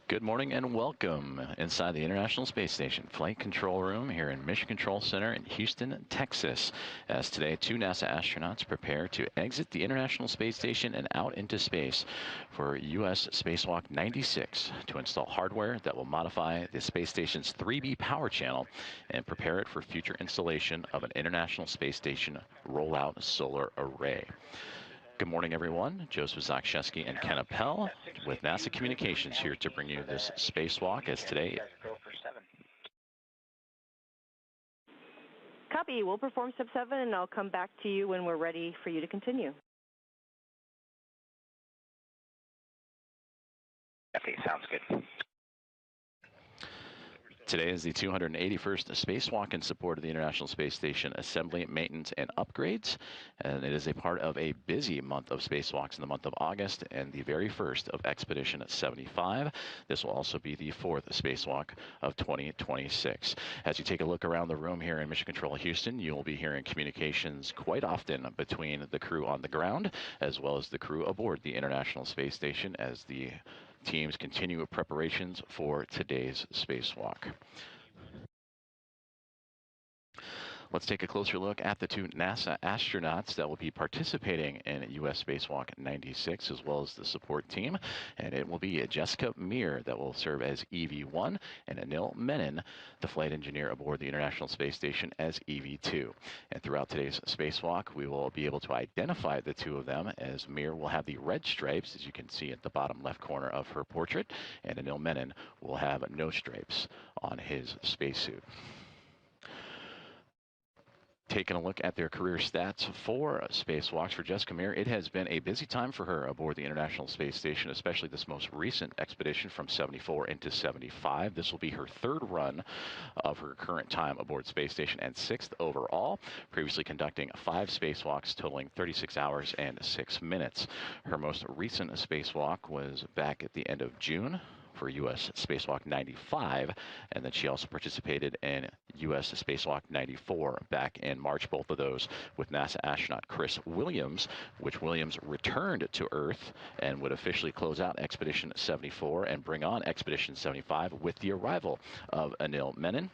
Good morning and welcome inside the International Space Station Flight Control Room here in Mission Control Center in Houston, Texas. As today, 2 NASA astronauts prepare to exit the International Space Station and out into space for U.S. Spacewalk 96 to install hardware that will modify the space station's 3B power channel and prepare it for future installation of an International Space Station rollout solar array. Good morning, everyone. Joseph Zakshesky and Ken Appel with NASA Communications here to bring you this spacewalk as today. Copy. We'll perform step 7, and I'll come back to you when we're ready for you to continue. Okay, sounds good. Today is the 281st spacewalk in support of the International Space Station assembly, maintenance, and upgrades. And it is a part of a busy month of spacewalks in the month of August and the very first of Expedition 75. This will also be the 4th spacewalk of 2026. As you take a look around the room here in Mission Control Houston, you will be hearing communications quite often between the crew on the ground as well as the crew aboard the International Space Station as the teams continue preparations for today's spacewalk. Let's take a closer look at the 2 NASA astronauts that will be participating in U.S. Spacewalk 96, as well as the support team. And it will be Jessica Meir that will serve as EV1, and Anil Menon, the flight engineer aboard the International Space Station, as EV2. And throughout today's spacewalk, we will be able to identify the 2 of them, as Meir will have the red stripes, as you can see at the bottom left corner of her portrait, and Anil Menon will have no stripes on his spacesuit. Taking a look at their career stats for spacewalks for Jessica Meir, it has been a busy time for her aboard the International Space Station, especially this most recent expedition from 74 into 75. This will be her 3rd run of her current time aboard Space Station and 6th overall, previously conducting 5 spacewalks totaling 36 hours and 6 minutes. Her most recent spacewalk was back at the end of June for U.S. Spacewalk 95, and then she also participated in U.S. Spacewalk 94 back in March, both of those with NASA astronaut Chris Williams, which Williams returned to Earth and would officially close out Expedition 74 and bring on Expedition 75 with the arrival of Anil Menon.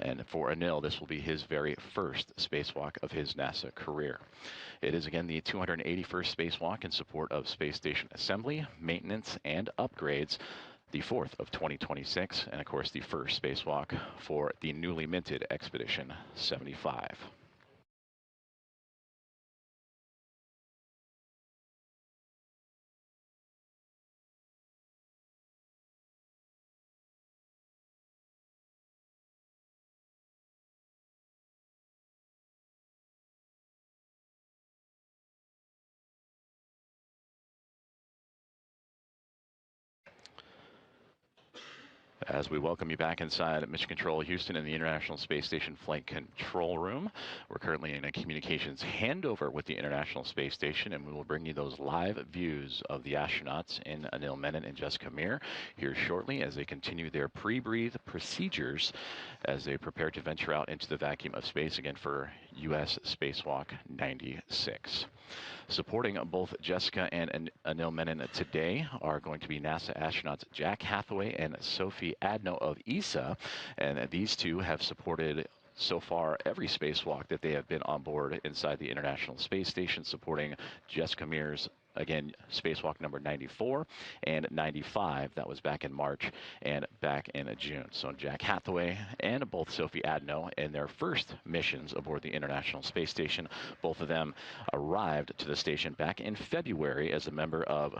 And for Anil, this will be his very first spacewalk of his NASA career. It is again the 281st spacewalk in support of Space Station assembly, maintenance, and upgrades, the 4th of 2026, and of course the first spacewalk for the newly minted Expedition 75. As we welcome you back inside Mission Control Houston in the International Space Station Flight Control Room. We're currently in a communications handover with the International Space Station, and we will bring you those live views of the astronauts in Anil Menon and Jessica Meir here shortly as they continue their pre-breathe procedures as they prepare to venture out into the vacuum of space again for U.S. Spacewalk 96. Supporting both Jessica and Anil Menon today are going to be NASA astronauts Jack Hathaway and Sophie Adno of ESA, and these 2 have supported so far every spacewalk that they have been on board inside the International Space Station, supporting Jessica Meir's again, spacewalk number 94 and 95. That was back in March and back in June. So Jack Hathaway and both Sophie Adno in their first missions aboard the International Space Station. Both of them arrived to the station back in February as a member of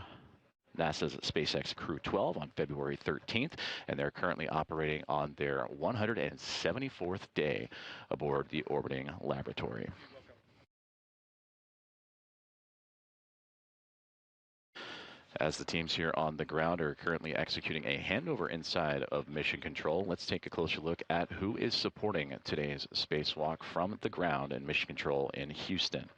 NASA's SpaceX Crew 12 on February 13th, and they're currently operating on their 174th day aboard the orbiting laboratory. As the teams here on the ground are currently executing a handover inside of Mission Control, let's take a closer look at who is supporting today's spacewalk from the ground in Mission Control in Houston.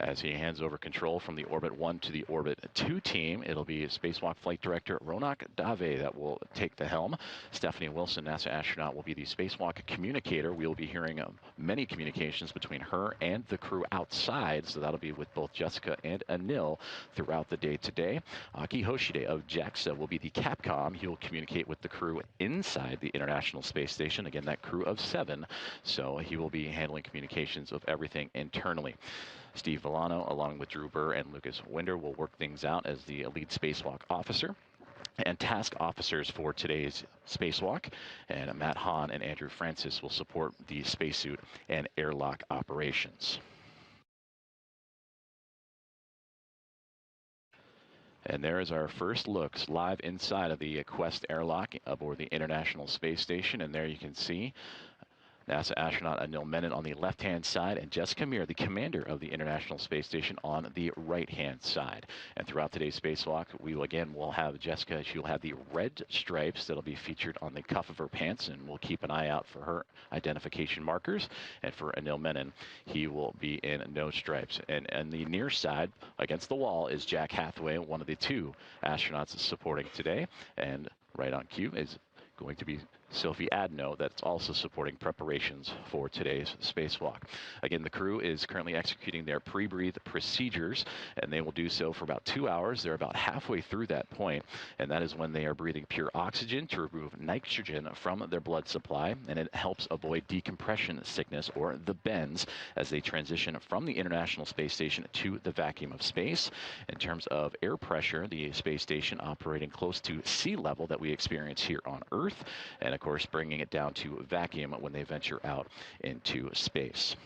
As he hands over control from the Orbit 1 to the Orbit 2 team, it'll be Spacewalk Flight Director Ronak Dave that will take the helm. Stephanie Wilson, NASA astronaut, will be the Spacewalk communicator. We'll be hearing many communications between her and the crew outside, so that'll be with both Jessica and Anil throughout the day today. Aki Hoshide of JAXA will be the Capcom. He will communicate with the crew inside the International Space Station. Again, that crew of 7, so he will be handling communications of everything internally. Steve Villano, along with Drew Burr and Lucas Winder, will work things out as the lead spacewalk officer. And task officers for today's spacewalk, and Matt Hahn and Andrew Francis will support the spacesuit and airlock operations. And there is our first looks live inside of the Quest airlock aboard the International Space Station, and there you can see NASA astronaut Anil Menon on the left-hand side, and Jessica Meir, the commander of the International Space Station, on the right-hand side. And throughout today's spacewalk, we will have Jessica. She'll have the red stripes that'll be featured on the cuff of her pants, and we'll keep an eye out for her identification markers. And for Anil Menon, he will be in no stripes. And on the near side, against the wall, is Jack Hathaway, one of the 2 astronauts supporting today. And right on cue is going to be Sophie Adno, that's also supporting preparations for today's spacewalk. Again, the crew is currently executing their pre-breathe procedures, and they will do so for about 2 hours. They're about halfway through that point, and that is when they are breathing pure oxygen to remove nitrogen from their blood supply, and it helps avoid decompression sickness, or the bends, as they transition from the International Space Station to the vacuum of space. In terms of air pressure, the space station operating close to sea level that we experience here on Earth, and of course bringing it down to vacuum when they venture out into space.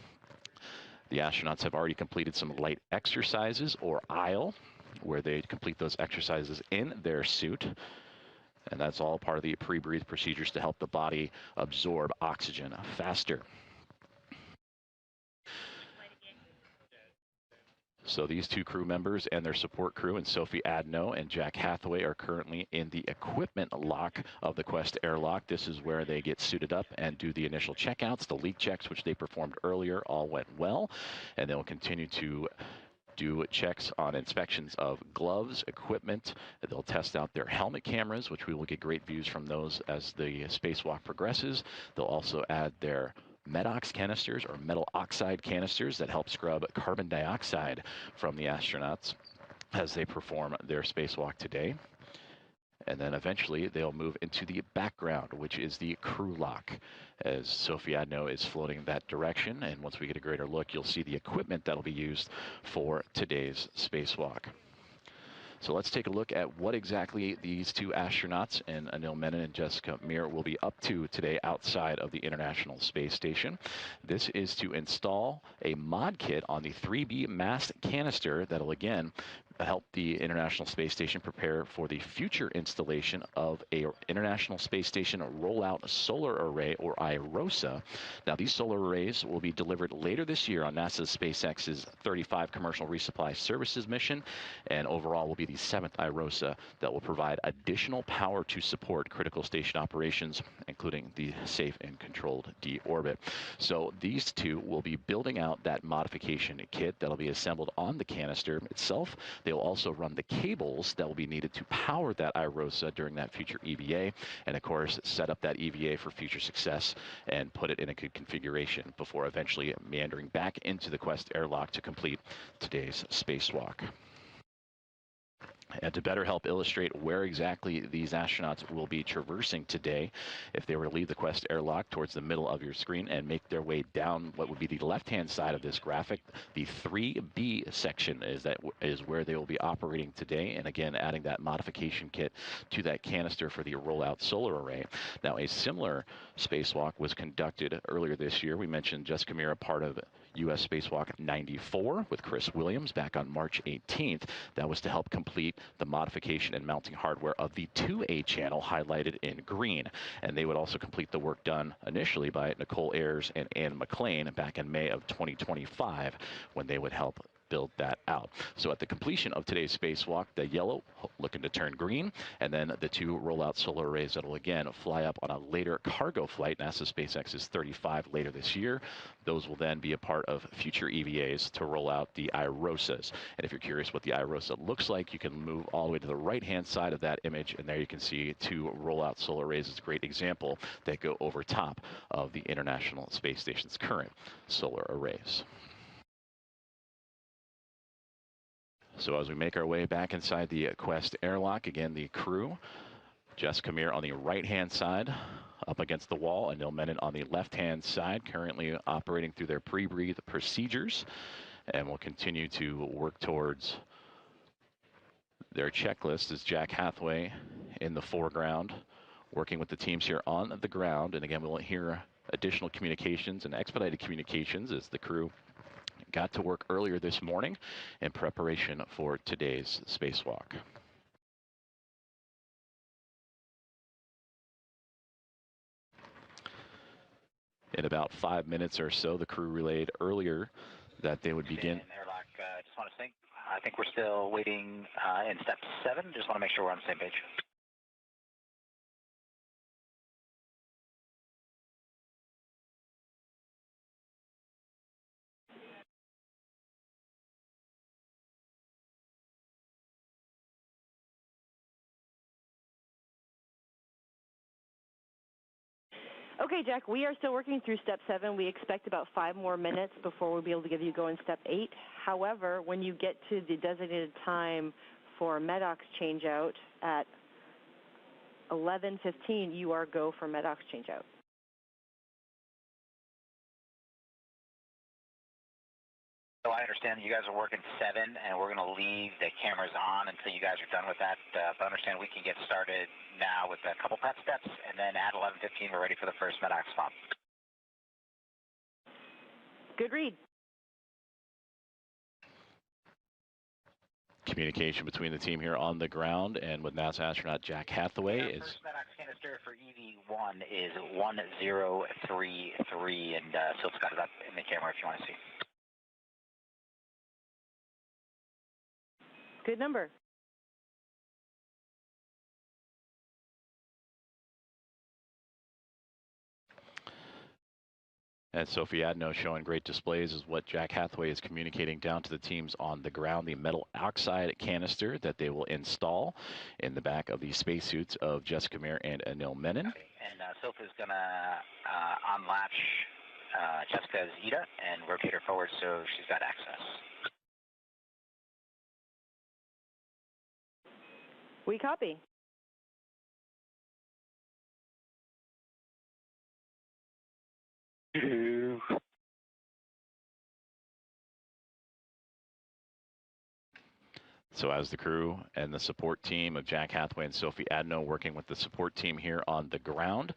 The astronauts have already completed some light exercises, or IL, where they complete those exercises in their suit. And that's all part of the pre-breathe procedures to help the body absorb oxygen faster. So these 2 crew members and their support crew, and Sophie Adno and Jack Hathaway, are currently in the equipment lock of the Quest airlock. This is where they get suited up and do the initial checkouts. The leak checks, which they performed earlier, all went well, and they'll continue to do checks on inspections of gloves, equipment. They'll test out their helmet cameras, which we will get great views from those as the spacewalk progresses. They'll also add their MEDOX canisters, or metal oxide canisters, that help scrub carbon dioxide from the astronauts as they perform their spacewalk today. And then eventually they'll move into the background, which is the crew lock, as Sophie Adno is floating that direction. And once we get a greater look, you'll see the equipment that'll be used for today's spacewalk. So let's take a look at what exactly these 2 astronauts, and Anil Menon and Jessica Meir, will be up to today outside of the International Space Station. This is to install a mod kit on the 3B mast canister that'll again help the International Space Station prepare for the future installation of a International Space Station Rollout Solar Array, or IROSA. Now, these solar arrays will be delivered later this year on NASA's SpaceX's 35 commercial resupply services mission, and overall will be the 7th IROSA that will provide additional power to support critical station operations, including the safe and controlled deorbit. So these 2 will be building out that modification kit that'll be assembled on the canister itself. They will also run the cables that will be needed to power that IROSA during that future EVA, and of course set up that EVA for future success and put it in a good configuration before eventually meandering back into the Quest airlock to complete today's spacewalk. And to better help illustrate where exactly these astronauts will be traversing today, if they were to leave the Quest airlock towards the middle of your screen and make their way down what would be the left-hand side of this graphic, the 3B section is where they will be operating today. And again, adding that modification kit to that canister for the rollout solar array. Now, a similar spacewalk was conducted earlier this year. We mentioned Jessica Meir, part of U.S. Spacewalk 94 with Chris Williams back on March 18th. That was to help complete the modification and mounting hardware of the 2A channel highlighted in green. And they would also complete the work done initially by Nicole Ayers and Ann McLean back in May of 2025 when they would help build that out. So at the completion of today's spacewalk, the yellow looking to turn green, and then the 2 rollout solar arrays that will again fly up on a later cargo flight, NASA SpaceX's 35 later this year. Those will then be a part of future EVAs to roll out the IROSAs. And if you're curious what the IROSA looks like, you can move all the way to the right-hand side of that image, and there you can see 2 rollout solar arrays. It's a great example that go over top of the International Space Station's current solar arrays. So as we make our way back inside the Quest airlock, again, the crew, Jessica Meir on the right-hand side, up against the wall, Anil Menon on the left-hand side, currently operating through their pre-breathe procedures, and will continue to work towards their checklist as Jack Hathaway in the foreground, working with the teams here on the ground. And again, we'll hear additional communications and expedited communications as the crew got to work earlier this morning in preparation for today's spacewalk. In about 5 minutes or so, the crew relayed earlier that they would begin. Airlock, just want to think. I think we're still waiting in step 7. Just want to make sure we're on the same page. Okay, Jack, we are still working through step 7. We expect about 5 more minutes before we'll be able to give you go in step 8. However, when you get to the designated time for MEDOX changeout at 11:15, you are go for MEDOX changeout. So I understand you guys are working 7, and we're going to leave the cameras on until you guys are done with that. But understand we can get started now with a couple PET steps, and then at 11:15 we're ready for the first MEDOX swap. Good read. Communication between the team here on the ground and with NASA astronaut Jack Hathaway is. First MEDOX canister for EV1 is 1033, and Silt's got it up in the camera if you want to see. Good number. And Sophie Adno showing great displays is what Jack Hathaway is communicating down to the teams on the ground. The metal oxide canister that they will install in the back of the spacesuits of Jessica Meir and Anil Menon. Okay. And Sophie's going to unlatch Jessica's ETA and rotate her forward so she's got access. We copy. So as the crew and the support team of Jack Hathaway and Sophie Adno working with the support team here on the ground,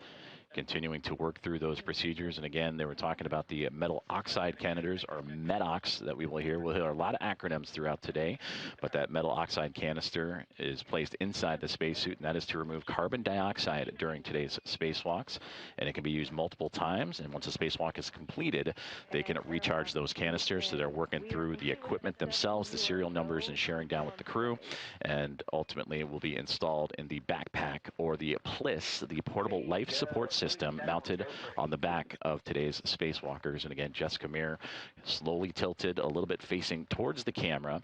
continuing to work through those procedures. And again, they were talking about the metal oxide canisters, or MEDOX, that we will hear. We'll hear a lot of acronyms throughout today, but that metal oxide canister is placed inside the spacesuit, and that is to remove carbon dioxide during today's spacewalks. And it can be used multiple times, and once a spacewalk is completed, they can recharge those canisters. So they're working through the equipment themselves, the serial numbers, and sharing down with the crew. And ultimately, it will be installed in the backpack, or the PLIS, the portable life support system, mounted on the back of today's spacewalkers. And again, Jessica Meir, slowly tilted a little bit facing towards the camera,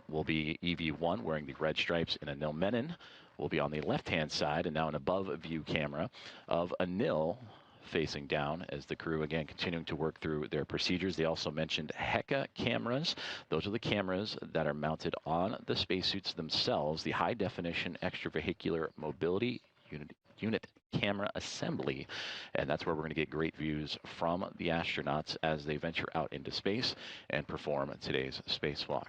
will be EV1 wearing the red stripes, and Anil Menon will be on the left-hand side, and now an above view camera of Anil facing down as the crew again continuing to work through their procedures. They also mentioned HECA cameras. Those are the cameras that are mounted on the spacesuits themselves, the high definition extravehicular mobility unit camera assembly, and that's where we're going to get great views from the astronauts as they venture out into space and perform today's spacewalk.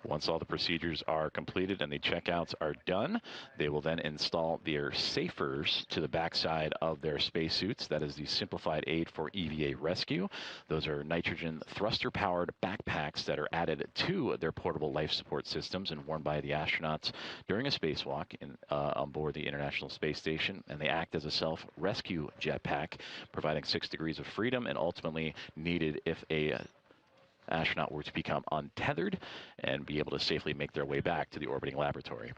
Once all the procedures are completed and the checkouts are done, they will then install their safers to the backside of their spacesuits. That is the simplified aid for EVA rescue. Those are nitrogen thruster-powered backpacks that are added to their portable life support systems and worn by the astronauts during a spacewalk on board the International Space Station. And they act as a self-rescue jetpack, providing 6 degrees of freedom and ultimately needed if a astronaut were to become untethered and be able to safely make their way back to the orbiting laboratory.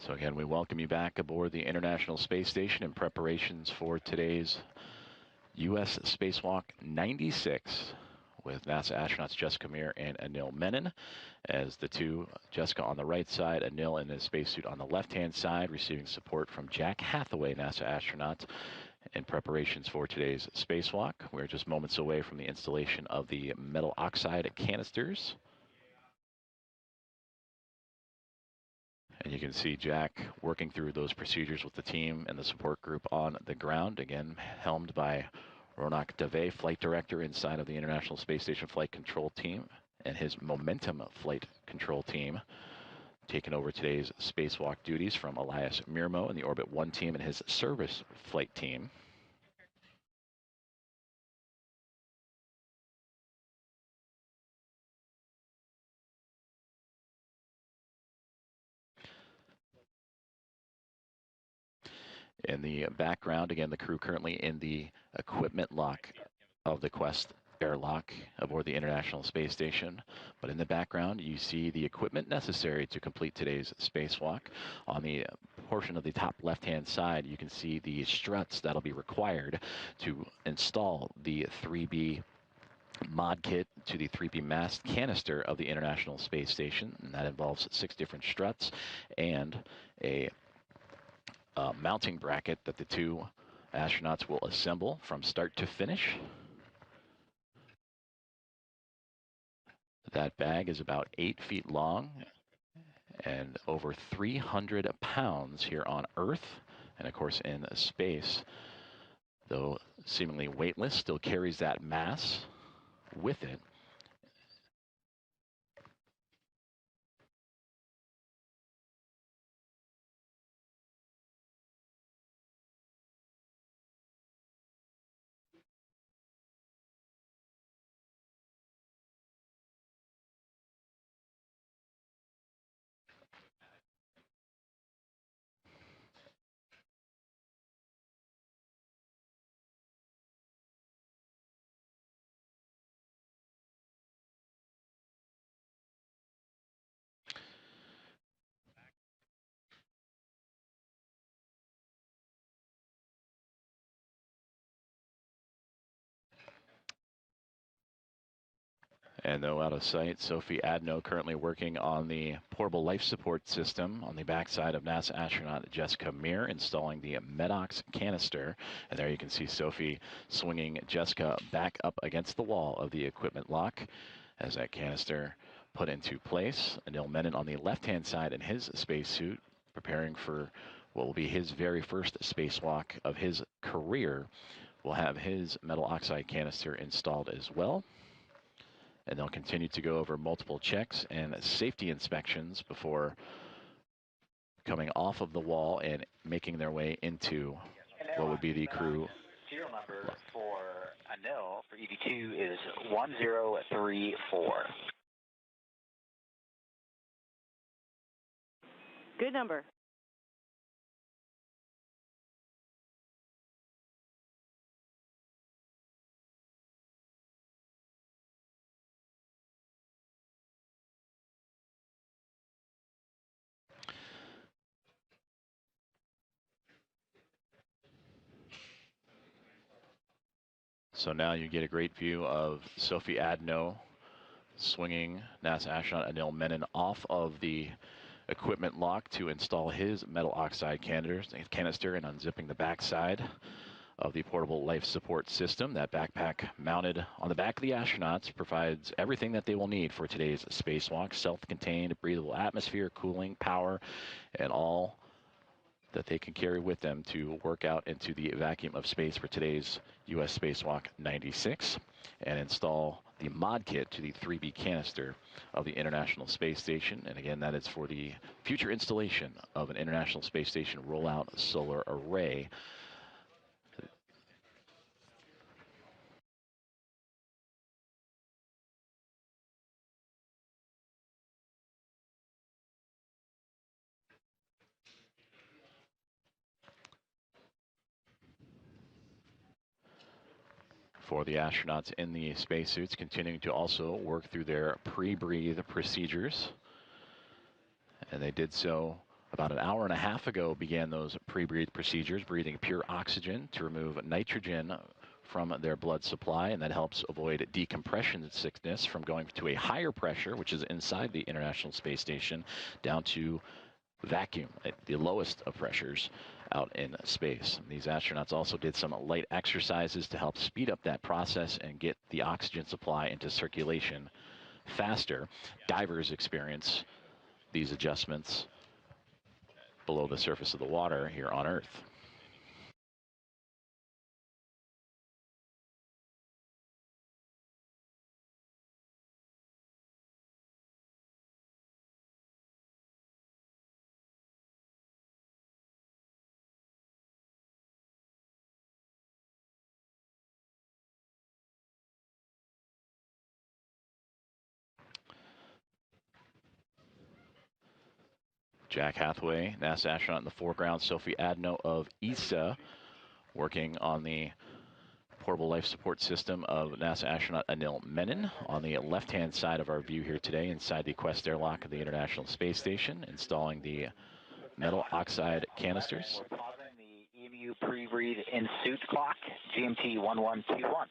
So again, we welcome you back aboard the International Space Station in preparations for today's U.S. Spacewalk 96 with NASA astronauts Jessica Meir and Anil Menon as the two, Jessica on the right side, Anil in his spacesuit on the left-hand side, receiving support from Jack Hathaway, NASA astronaut, in preparations for today's spacewalk. We're just moments away from the installation of the metal oxide canisters. And you can see Jack working through those procedures with the team and the support group on the ground, again, helmed by Ronak Dave, flight director inside of the International Space Station Flight Control Team, and his Momentum Flight Control Team, taking over today's spacewalk duties from Elias Mirmo and the Orbit 1 team and his service flight team. In the background, again, the crew currently in the equipment lock of the Quest airlock aboard the International Space Station. But in the background, you see the equipment necessary to complete today's spacewalk. On the portion of the top left-hand side, you can see the struts that'll be required to install the 3B mod kit to the 3B mast canister of the International Space Station, and that involves 6 different struts and a mounting bracket that the two astronauts will assemble from start to finish. That bag is about 8 feet long and over 300 pounds here on Earth, and of course in space, though seemingly weightless, still carries that mass with it. And though out of sight, Sophie Adno currently working on the portable life support system on the backside of NASA astronaut Jessica Meir, installing the Medox canister. And there you can see Sophie swinging Jessica back up against the wall of the equipment lock as that canister put into place. Anil Menon on the left-hand side in his spacesuit, preparing for what will be his very first spacewalk of his career, will have his metal oxide canister installed as well. And they'll continue to go over multiple checks and safety inspections before coming off of the wall and making their way into what would be the crew. Serial number for Anil for EV2 is 1034. Good number. So now you get a great view of Sophie Adno swinging NASA astronaut Anil Menon off of the equipment lock to install his metal oxide canister and unzipping the backside of the portable life support system. That backpack mounted on the back of the astronauts provides everything that they will need for today's spacewalk: self-contained, breathable atmosphere, cooling, power, and all that they can carry with them to work out into the vacuum of space for today's U.S. Spacewalk 96 and install the mod kit to the 3B canister of the International Space Station. And again, that is for the future installation of an International Space Station rollout solar array. For the astronauts in the spacesuits, continuing to also work through their pre-breathe procedures. And they did so about an hour and a half ago, began those pre-breathe procedures, breathing pure oxygen to remove nitrogen from their blood supply, and that helps avoid decompression sickness from going to a higher pressure, which is inside the International Space Station, down to vacuum at the lowest of pressures out in space. These astronauts also did some light exercises to help speed up that process and get the oxygen supply into circulation faster. Divers experience these adjustments below the surface of the water here on Earth. Jack Hathaway, NASA astronaut in the foreground. Sophie Adno of ESA working on the portable life support system of NASA astronaut Anil Menon on the left-hand side of our view here today inside the Quest airlock of the International Space Station, installing the metal oxide canisters. We're pausing the EMU pre-breathe in suit clock, GMT 1121.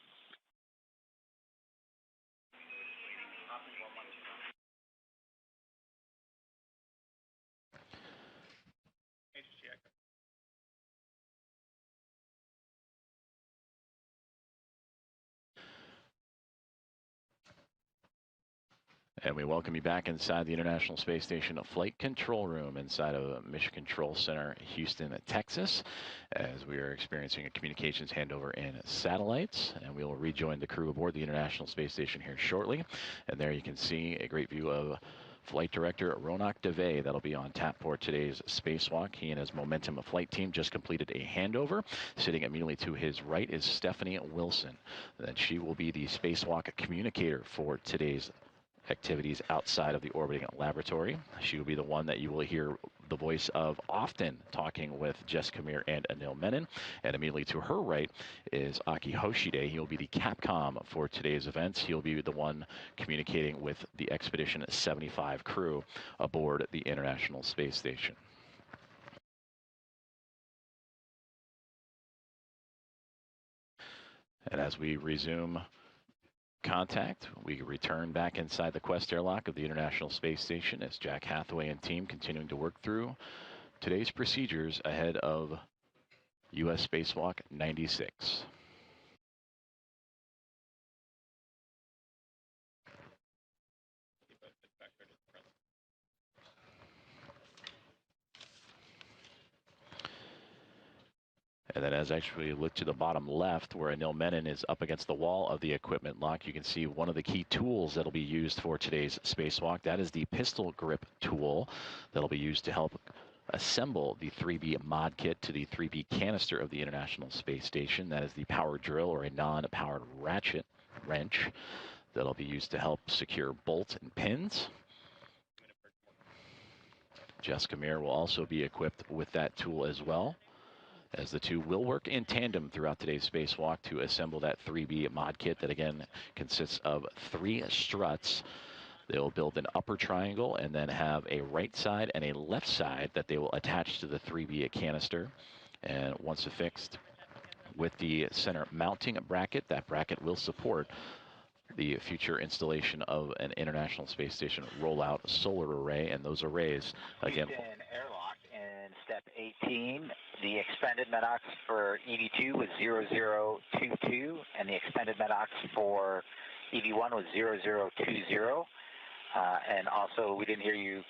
And we welcome you back inside the International Space Station Flight Control Room inside of Mission Control Center, Houston, Texas, as we are experiencing a communications handover in satellites. And we will rejoin the crew aboard the International Space Station here shortly. And there you can see a great view of Flight Director Ronak Dave. That'll be on tap for today's spacewalk. He and his Momentum flight team just completed a handover. Sitting immediately to his right is Stephanie Wilson. Then she will be the spacewalk communicator for today's activities outside of the orbiting laboratory. She will be the one that you will hear the voice of often talking with Jessica Meir and Anil Menon. And immediately to her right is Aki Hoshide. He'll be the Capcom for today's events. He'll be the one communicating with the Expedition 75 crew aboard the International Space Station. And as we resume contact, we return back inside the Quest airlock of the International Space Station as Jack Hathaway and team continuing to work through today's procedures ahead of U.S. Spacewalk 96. And then as actually look to the bottom left where Anil Menon is up against the wall of the equipment lock, you can see one of the key tools that'll be used for today's spacewalk. That is the pistol grip tool that'll be used to help assemble the 3B mod kit to the 3B canister of the International Space Station. That is the power drill, or a non-powered ratchet wrench that'll be used to help secure bolts and pins. Jessica Meir will also be equipped with that tool as well, as the two will work in tandem throughout today's spacewalk to assemble that 3B mod kit that again consists of 3 struts. They'll build an upper triangle and then have a right side and a left side that they will attach to the 3B canister. And once affixed with the center mounting bracket, that bracket will support the future installation of an International Space Station rollout solar array. And those arrays, again, airlock in step 18. The expended MEDOX for EV2 was 0022, and the expended MEDOX for EV1 was 0020. And also, we didn't hear you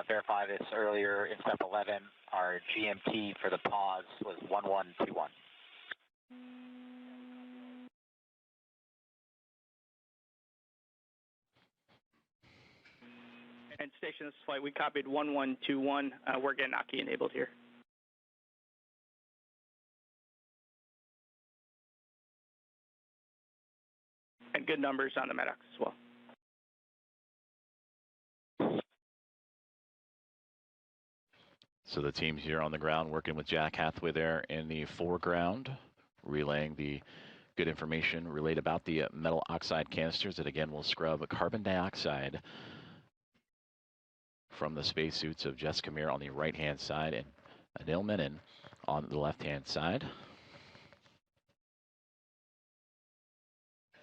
verify this earlier in step 11. Our GMT for the pause was 1121. And station, this is flight. We copied 1121. We're getting Aki enabled here. And good numbers on the MEDOX as well. So the teams here on the ground working with Jack Hathaway there in the foreground, relaying the good information relayed about the metal oxide canisters that again will scrub carbon dioxide from the spacesuits of Jessica Meir on the right-hand side and Anil Menon on the left-hand side.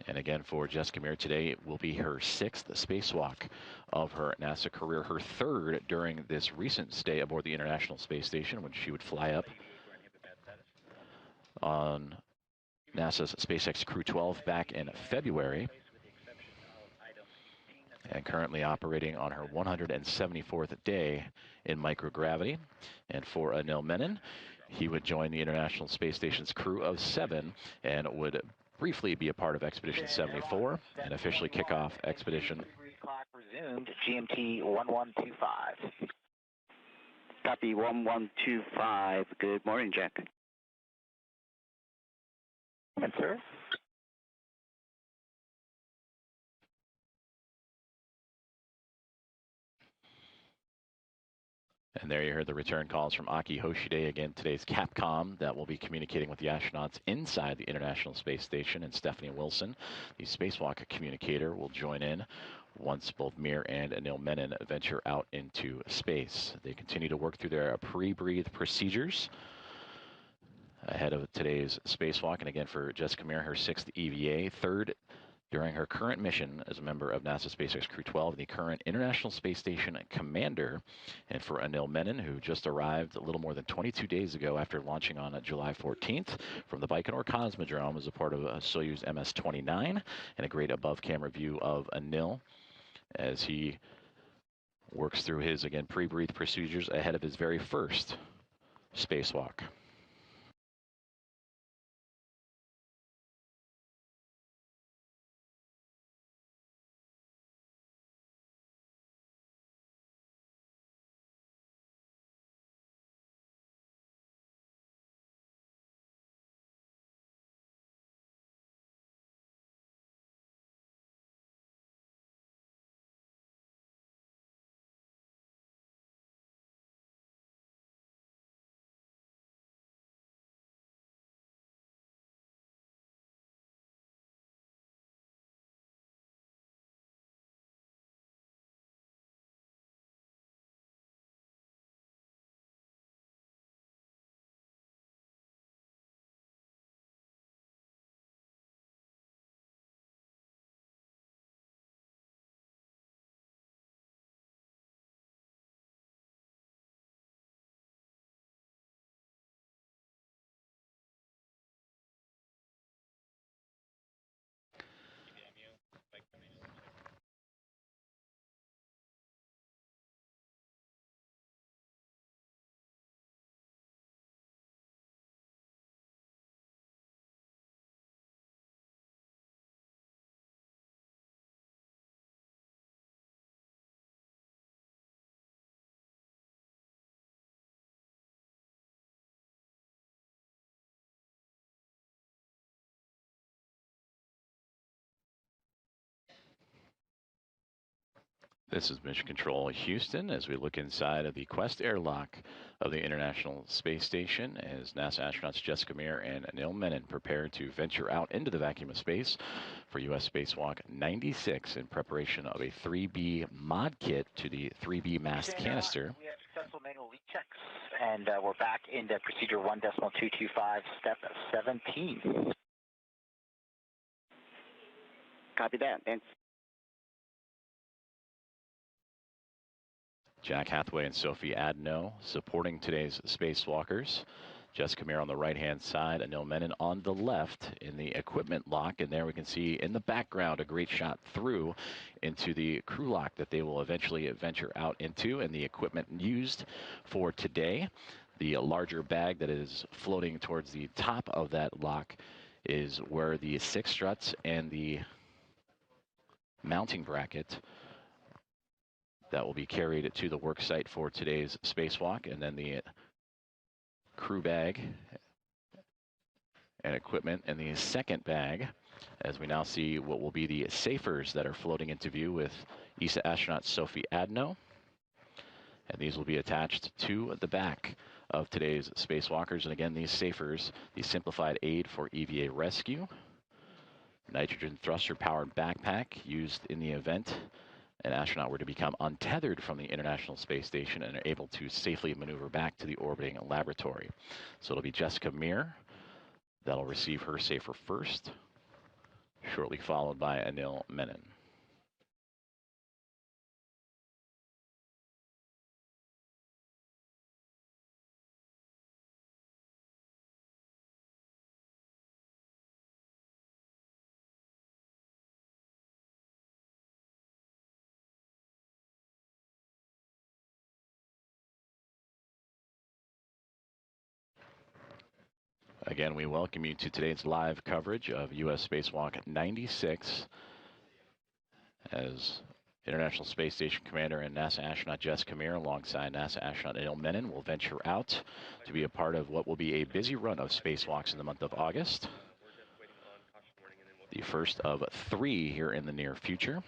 And again, for Jessica Meir today, it will be her 6th spacewalk of her NASA career, her 3rd during this recent stay aboard the International Space Station, when she would fly up on NASA's SpaceX Crew 12 back in February, and currently operating on her 174th day in microgravity. And for Anil Menon, he would join the International Space Station's crew of 7 and would briefly be a part of Expedition 74 and officially kick off Expedition. Clock resumed, GMT 1125. Copy 1125. Good morning, Jack. Yes, sir. And there you heard the return calls from Aki Hoshide, again, today's Capcom, that will be communicating with the astronauts inside the International Space Station, and Stephanie Wilson, the spacewalk communicator, will join in once both Meir and Anil Menon venture out into space. They continue to work through their pre-breathe procedures ahead of today's spacewalk. And again, for Jessica Meir, her 6th EVA, 3rd during her current mission as a member of NASA SpaceX Crew 12, the current International Space Station commander. And for Anil Menon, who just arrived a little more than 22 days ago after launching on July 14th from the Baikonur Cosmodrome as a part of Soyuz MS-29, and a great above-camera view of Anil as he works through his, again, pre-breathe procedures ahead of his very first spacewalk. This is Mission Control Houston as we look inside of the Quest airlock of the International Space Station as NASA astronauts Jessica Meir and Anil Menon prepare to venture out into the vacuum of space for U.S. Spacewalk 96 in preparation of a 3B mod kit to the 3B mass canister. We have successful manual leak checks, and we're back into procedure 1.225, step 17. Copy that. Thanks. Jack Hathaway and Sophie Adno supporting today's spacewalkers. Jessica Meir on the right-hand side, Anil Menon on the left in the equipment lock. And there we can see in the background a great shot through into the crew lock that they will eventually venture out into, and the equipment used for today. The larger bag that is floating towards the top of that lock is where the 6 struts and the mounting bracket that will be carried to the work site for today's spacewalk, and then the crew bag and equipment in the second bag, as we now see what will be the safers that are floating into view with ESA astronaut Sophie Adno. And these will be attached to the back of today's spacewalkers. And again, these safers, the simplified aid for EVA rescue, nitrogen thruster powered backpack used in the event an astronaut were to become untethered from the International Space Station and are able to safely maneuver back to the orbiting laboratory. So it'll be Jessica Meir that'll receive her safer first, shortly followed by Anil Menon. Again, we welcome you to today's live coverage of U.S. Spacewalk 96 as International Space Station Commander and NASA astronaut Jessica Meir alongside NASA astronaut Anil Menon will venture out to be a part of what will be a busy run of spacewalks in the month of August. The first of 3 here in the near future.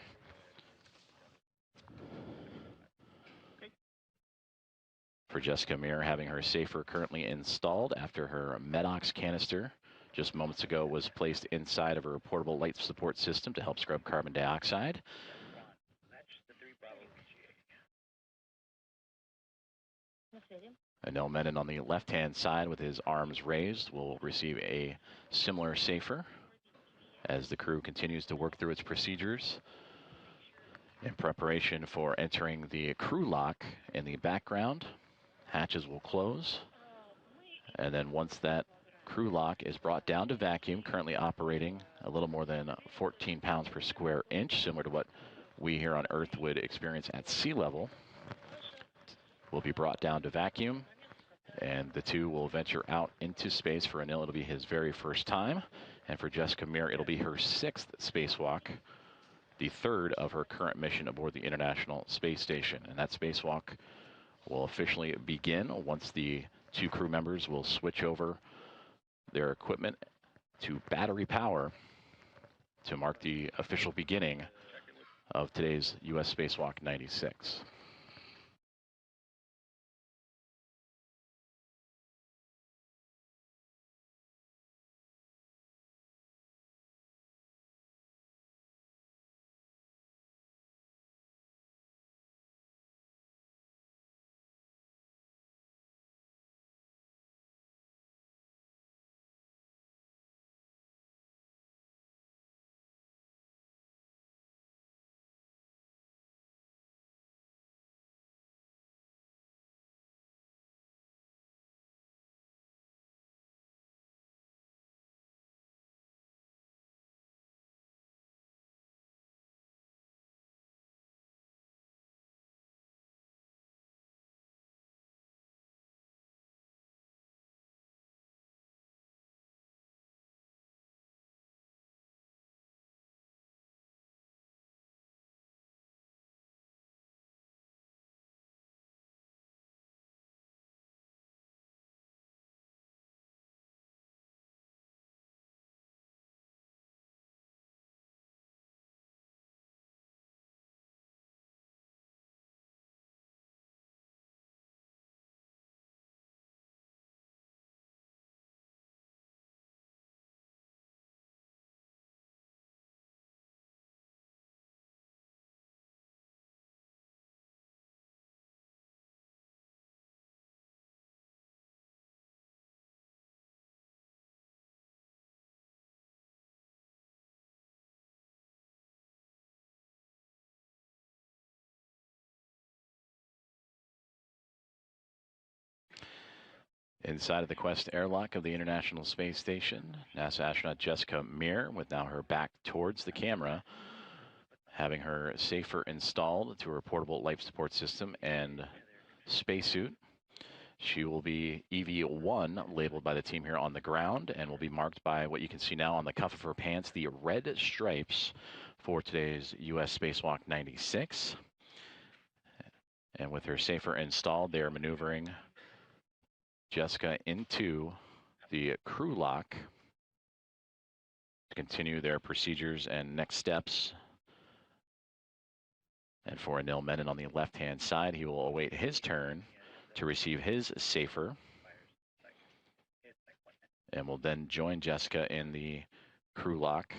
For Jessica Meir, having her safer currently installed after her MEDOX canister just moments ago was placed inside of her portable light support system to help scrub carbon dioxide. Anil Menon on the left-hand side with his arms raised will receive a similar safer as the crew continues to work through its procedures in preparation for entering the crew lock in the background. Hatches will close, and then once that crew lock is brought down to vacuum, currently operating a little more than 14 pounds per square inch, similar to what we here on Earth would experience at sea level, will be brought down to vacuum, and the two will venture out into space. For Anil, it'll be his very first time, and for Jessica Meir, it'll be her 6th spacewalk, the 3rd of her current mission aboard the International Space Station. And that spacewalk will officially begin once the 2 crew members will switch over their equipment to battery power to mark the official beginning of today's U.S. Spacewalk 96. Inside of the Quest airlock of the International Space Station, NASA astronaut Jessica Meir, with now her back towards the camera, having her safer installed to her portable life support system and spacesuit. She will be EV1 labeled by the team here on the ground and will be marked by what you can see now on the cuff of her pants, the red stripes for today's U.S. Spacewalk 96. And with her safer installed, they are maneuvering Jessica into the crew lock to continue their procedures and next steps. And for Anil Menon on the left-hand side, he will await his turn to receive his safer, and will then join Jessica in the crew lock.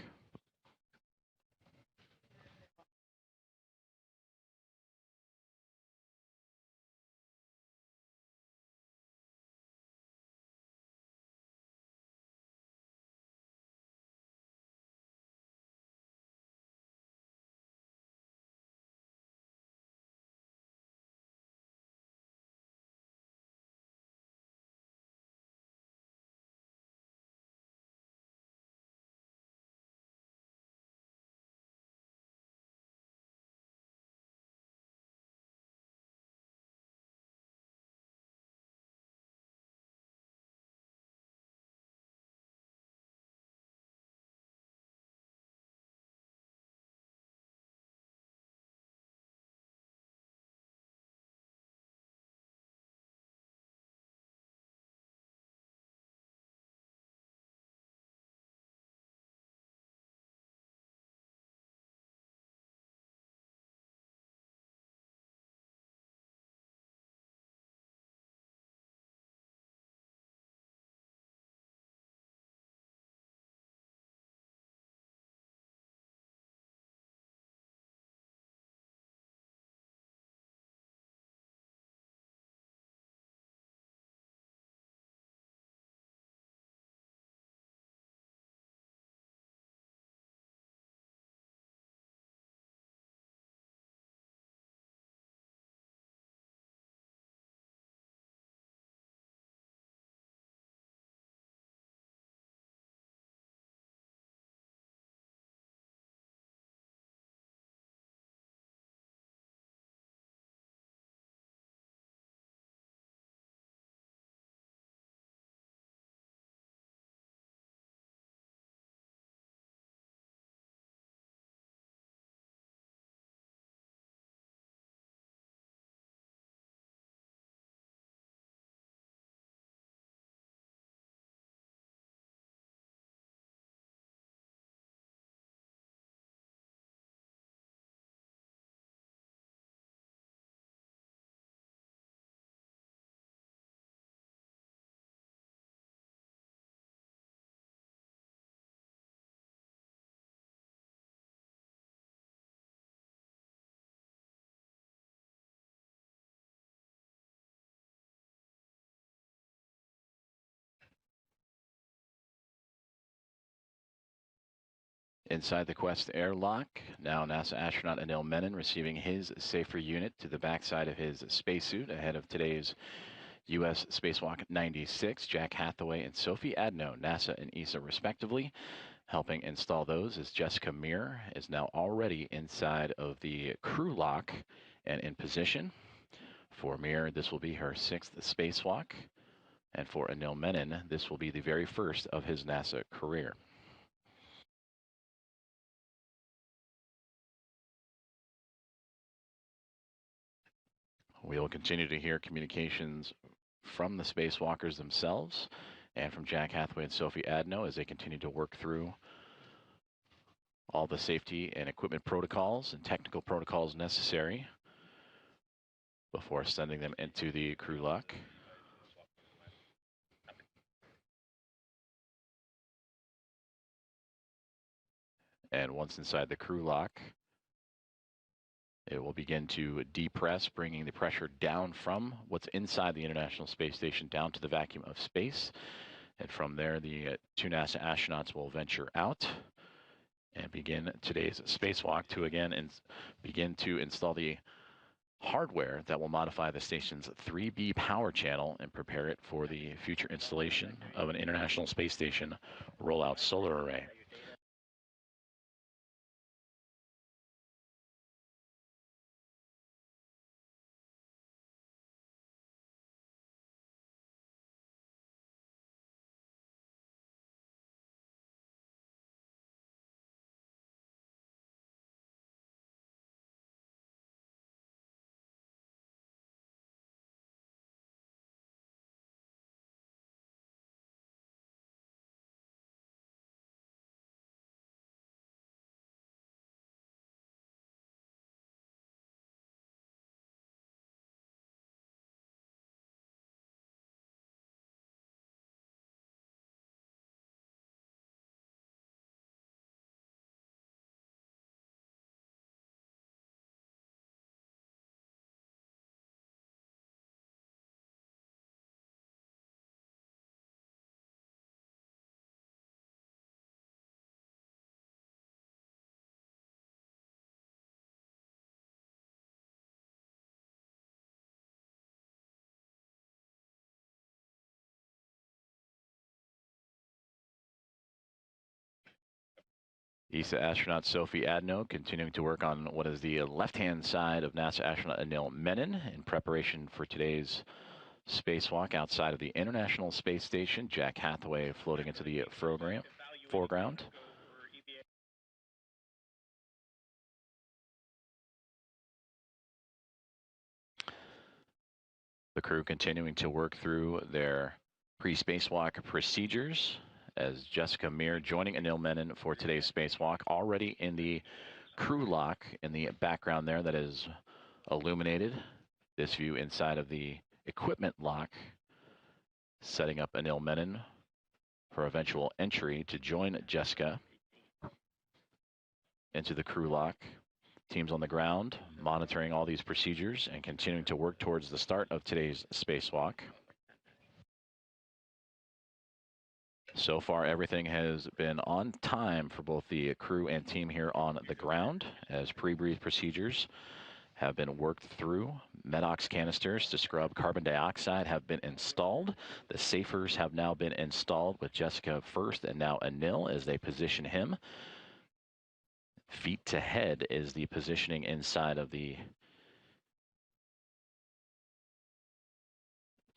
Inside the Quest airlock, now NASA astronaut Anil Menon receiving his safer unit to the backside of his spacesuit ahead of today's U.S. Spacewalk 96. Jack Hathaway and Sophie Adno, NASA and ESA respectively, helping install those as Jessica Meir is now already inside of the crew lock and in position. For Meir, this will be her 6th spacewalk. And for Anil Menon, this will be the very first of his NASA career. We will continue to hear communications from the spacewalkers themselves and from Jack Hathaway and Sophie Adno as they continue to work through all the safety and equipment protocols and technical protocols necessary before sending them into the crew lock. And once inside the crew lock, it will begin to depress, bringing the pressure down from what's inside the International Space Station down to the vacuum of space. And from there, the 2 NASA astronauts will venture out and begin today's spacewalk to again begin to install the hardware that will modify the station's 3B power channel and prepare it for the future installation of an International Space Station rollout solar array. ESA astronaut Sophie Adno continuing to work on what is the left-hand side of NASA astronaut Anil Menon in preparation for today's spacewalk outside of the International Space Station. Jack Hathaway floating into the foreground. The crew continuing to work through their pre-spacewalk procedures as Jessica Meir joining Anil Menon for today's spacewalk, already in the crew lock in the background there that is illuminated. This view inside of the equipment lock, setting up Anil Menon for eventual entry to join Jessica into the crew lock. Teams on the ground monitoring all these procedures and continuing to work towards the start of today's spacewalk. So far, everything has been on time for both the crew and team here on the ground as pre-breathe procedures have been worked through. Medox canisters to scrub carbon dioxide have been installed. The safers have now been installed with Jessica first and now Anil as they position him. Feet to head is the positioning inside of the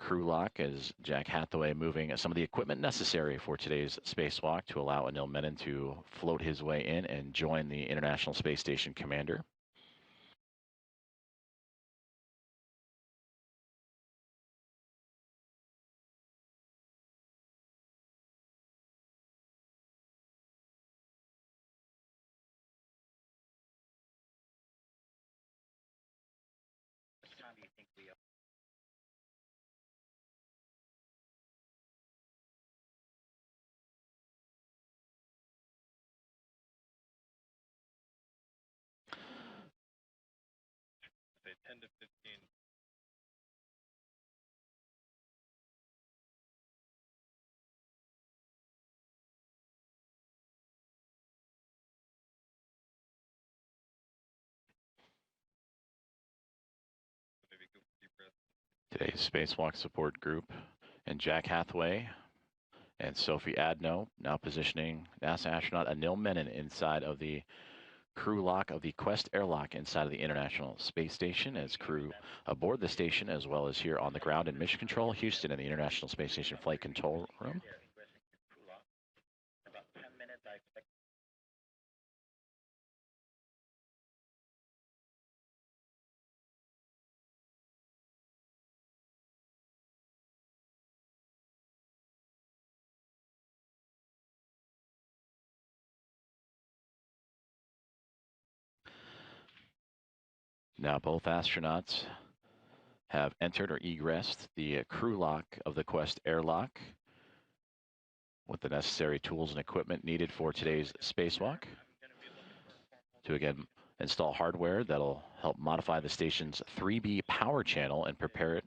crew lock as Jack Hathaway moving some of the equipment necessary for today's spacewalk to allow Anil Menon to float his way in and join the International Space Station commander. Today's spacewalk support group and Jack Hathaway and Sophie Adno now positioning NASA astronaut Anil Menon inside of the crew lock of the Quest airlock inside of the International Space Station as crew aboard the station as well as here on the ground in Mission Control Houston in the International Space Station Flight Control Room. Now both astronauts have entered or egressed the crew lock of the Quest airlock with the necessary tools and equipment needed for today's spacewalk to again install hardware that'll help modify the station's 3B power channel and prepare it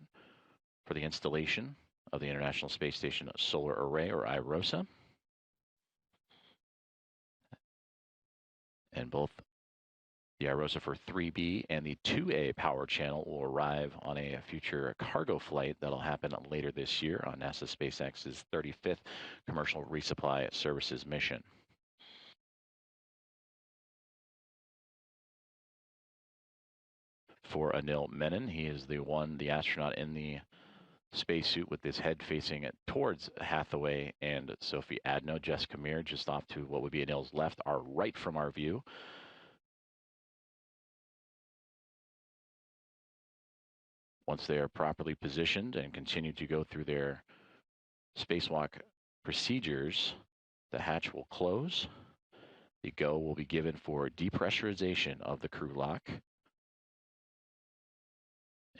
for the installation of the International Space Station Solar Array, or IROSA. And both The IROSA for 3B and the 2A power channel will arrive on a future cargo flight that'll happen later this year on NASA SpaceX's 35th commercial resupply services mission. For Anil Menon, he is the astronaut in the spacesuit with his head facing towards Hathaway and Sophie Adno. Jessica Meir just off to what would be Anil's left, are right from our view. Once they are properly positioned and continue to go through their spacewalk procedures, the hatch will close. The go will be given for depressurization of the crew lock,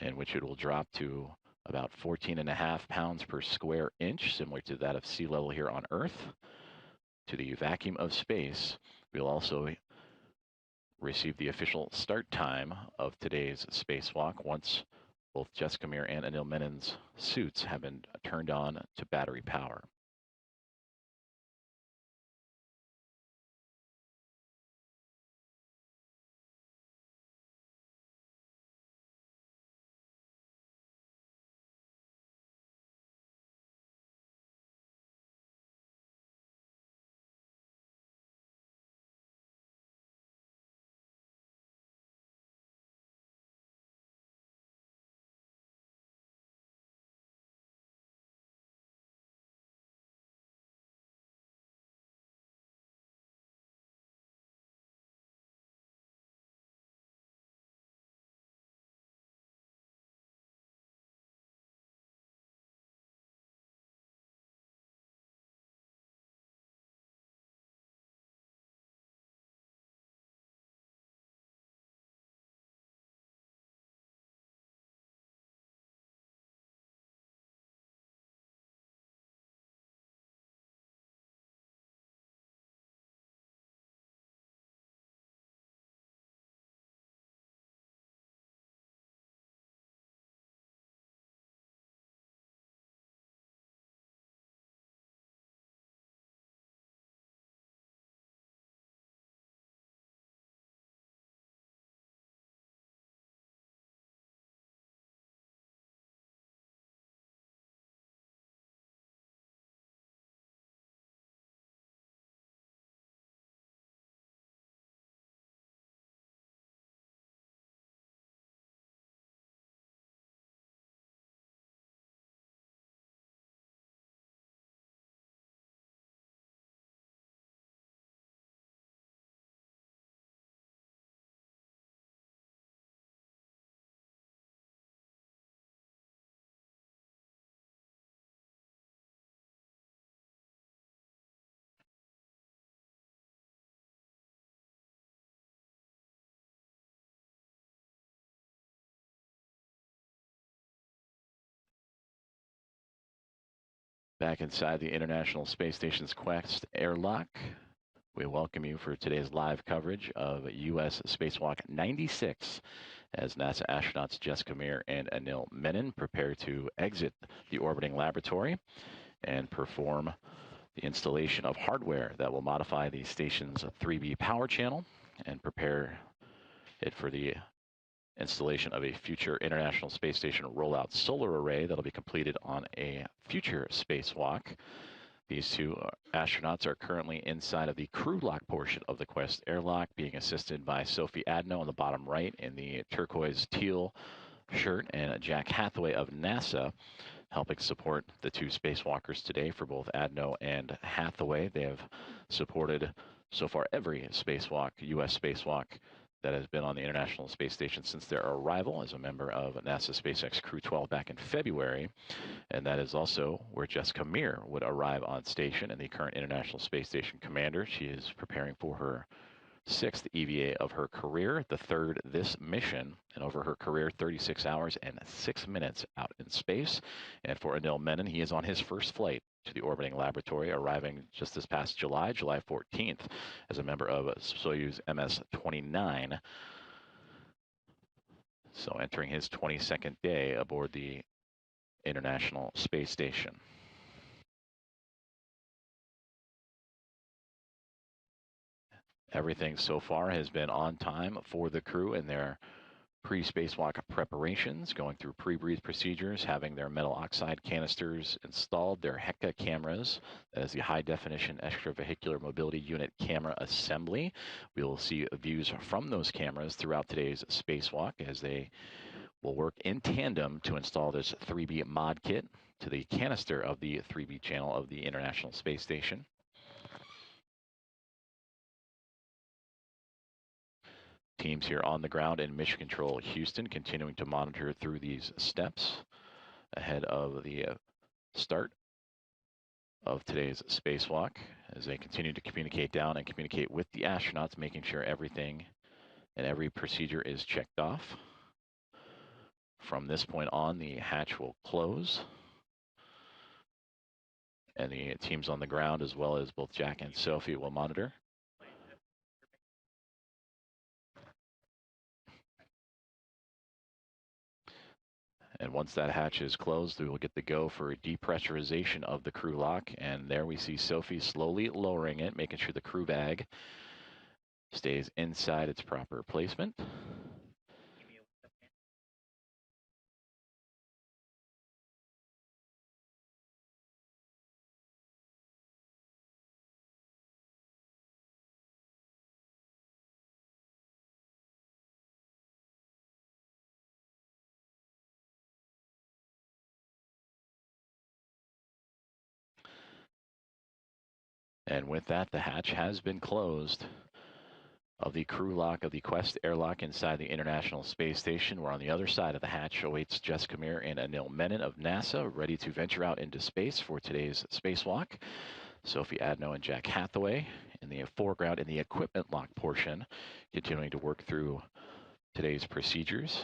in which it will drop to about 14.5 pounds per square inch, similar to that of sea level here on Earth. To the vacuum of space, we'll also receive the official start time of today's spacewalk once both Jessica Meir and Anil Menon's suits have been turned on to battery power. Back inside the International Space Station's Quest airlock, we welcome you for today's live coverage of U.S. Spacewalk 96 as NASA astronauts Jessica Meir and Anil Menon prepare to exit the orbiting laboratory and perform the installation of hardware that will modify the station's 3B power channel and prepare it for the installation of a future International Space Station rollout solar array that'll be completed on a future spacewalk. These two astronauts are currently inside of the crew lock portion of the Quest airlock, being assisted by Sophie Adno on the bottom right in the turquoise teal shirt, and Jack Hathaway of NASA helping support the two spacewalkers today. For both Adno and Hathaway, they have supported so far every spacewalk, U.S. spacewalk, that has been on the International Space Station since their arrival as a member of NASA SpaceX Crew 12 back in February. And that is also where Jessica Meir would arrive on station, and the current International Space Station commander. She is preparing for her 6th EVA of her career, the 3rd this mission, and over her career, 36 hours and 6 minutes out in space. And for Anil Menon, he is on his first flight to the orbiting laboratory, arriving just this past July 14th, as a member of Soyuz MS-29. So entering his 22nd day aboard the International Space Station. Everything so far has been on time for the crew and their pre-spacewalk preparations, going through pre-breathe procedures, having their metal oxide canisters installed, their HECA cameras, that is the high-definition extravehicular mobility unit camera assembly. We will see views from those cameras throughout today's spacewalk as they will work in tandem to install this 3B mod kit to the canister of the 3B channel of the International Space Station. Teams here on the ground in Mission Control Houston continuing to monitor through these steps ahead of the start of today's spacewalk as they continue to communicate down and communicate with the astronauts, making sure everything and every procedure is checked off. From this point on, the hatch will close, and the teams on the ground, as well as both Jack and Sophie, will monitor. And once that hatch is closed, we will get the go for a depressurization of the crew lock. And there we see Sophie slowly lowering it, making sure the crew bag stays inside its proper placement. And with that, the hatch has been closed of the crew lock of the Quest airlock inside the International Space Station. We're on the other side of the hatch awaits Jessica Meir and Anil Menon of NASA, ready to venture out into space for today's spacewalk. Sophie Adno and Jack Hathaway in the foreground in the equipment lock portion, continuing to work through today's procedures.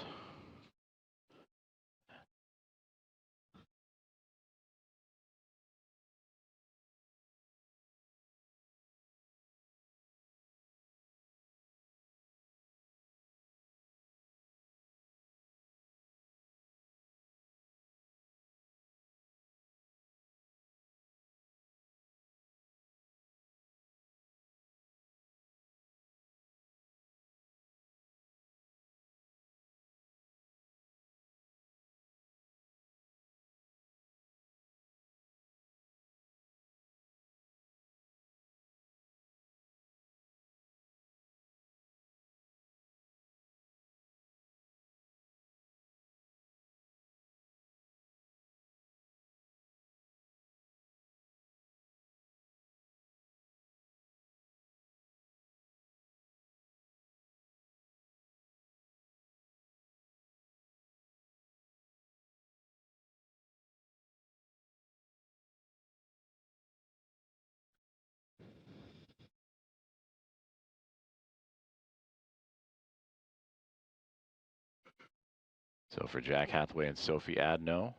So for Jack Hathaway and Sophie Adno,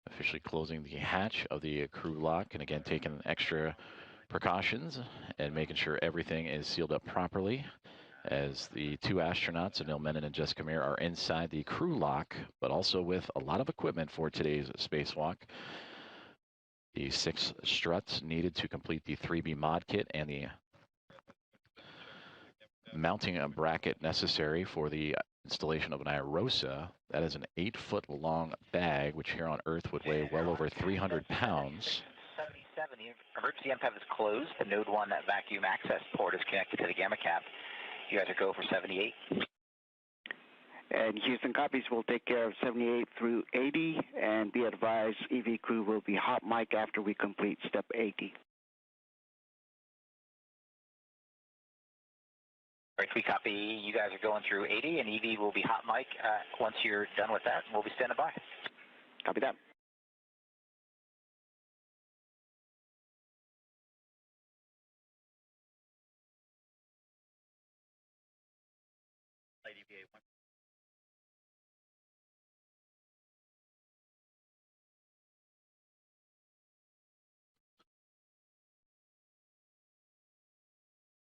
officially closing the hatch of the crew lock, and again taking extra precautions and making sure everything is sealed up properly as the two astronauts, Anil Menon and Jessica Meir, are inside the crew lock, but also with a lot of equipment for today's spacewalk. The 6 struts needed to complete the 3B mod kit and the mounting a bracket necessary for the installation of an IROSA. That is an 8-foot long bag, which here on Earth would weigh well over 300 pounds. 77, the emergency MPAP is closed. The node 1 vacuum access port is connected to the gamma cap. You guys are go for 78. And Houston copies will take care of 78 through 80, and be advised, EV crew will be hot mic after we complete step 80. All right, we copy. You guys are going through 80, and EV will be hot mic once you're done with that. We'll be standing by. Copy that.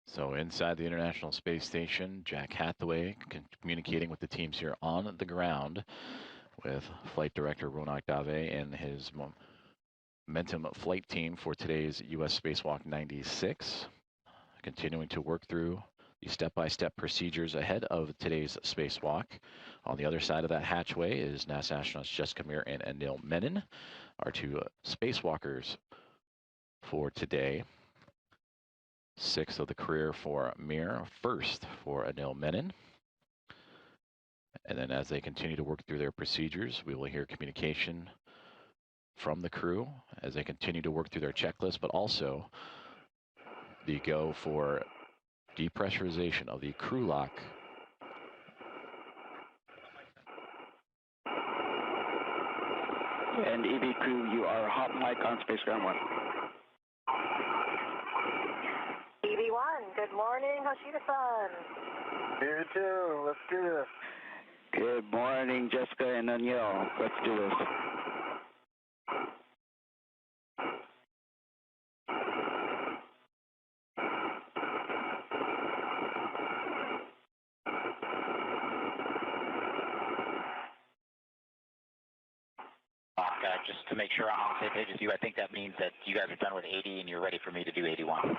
So inside the International Space Station, Jack Hathaway communicating with the teams here on the ground with Flight Director Ronak Dave and his Momentum flight team for today's U.S. Spacewalk 96. continuing to work through the step-by-step procedures ahead of today's spacewalk. On the other side of that hatchway is NASA astronauts Jessica Meir and Anil Menon, our two spacewalkers for today. Sixth of the career for Meir, first for Anil Menon. And then as they continue to work through their procedures, we will hear communication from the crew as they continue to work through their checklist, but also the go for depressurization of the crew lock. And EV crew, you are hot mic on Space Ground 1. EV1, good morning, Hoshida-san. You too, let's do this. Good morning, Jessica and Anil. Let's do this. Just to make sure I'm on the same page as you, I think that means that you guys are done with 80 and you're ready for me to do 81.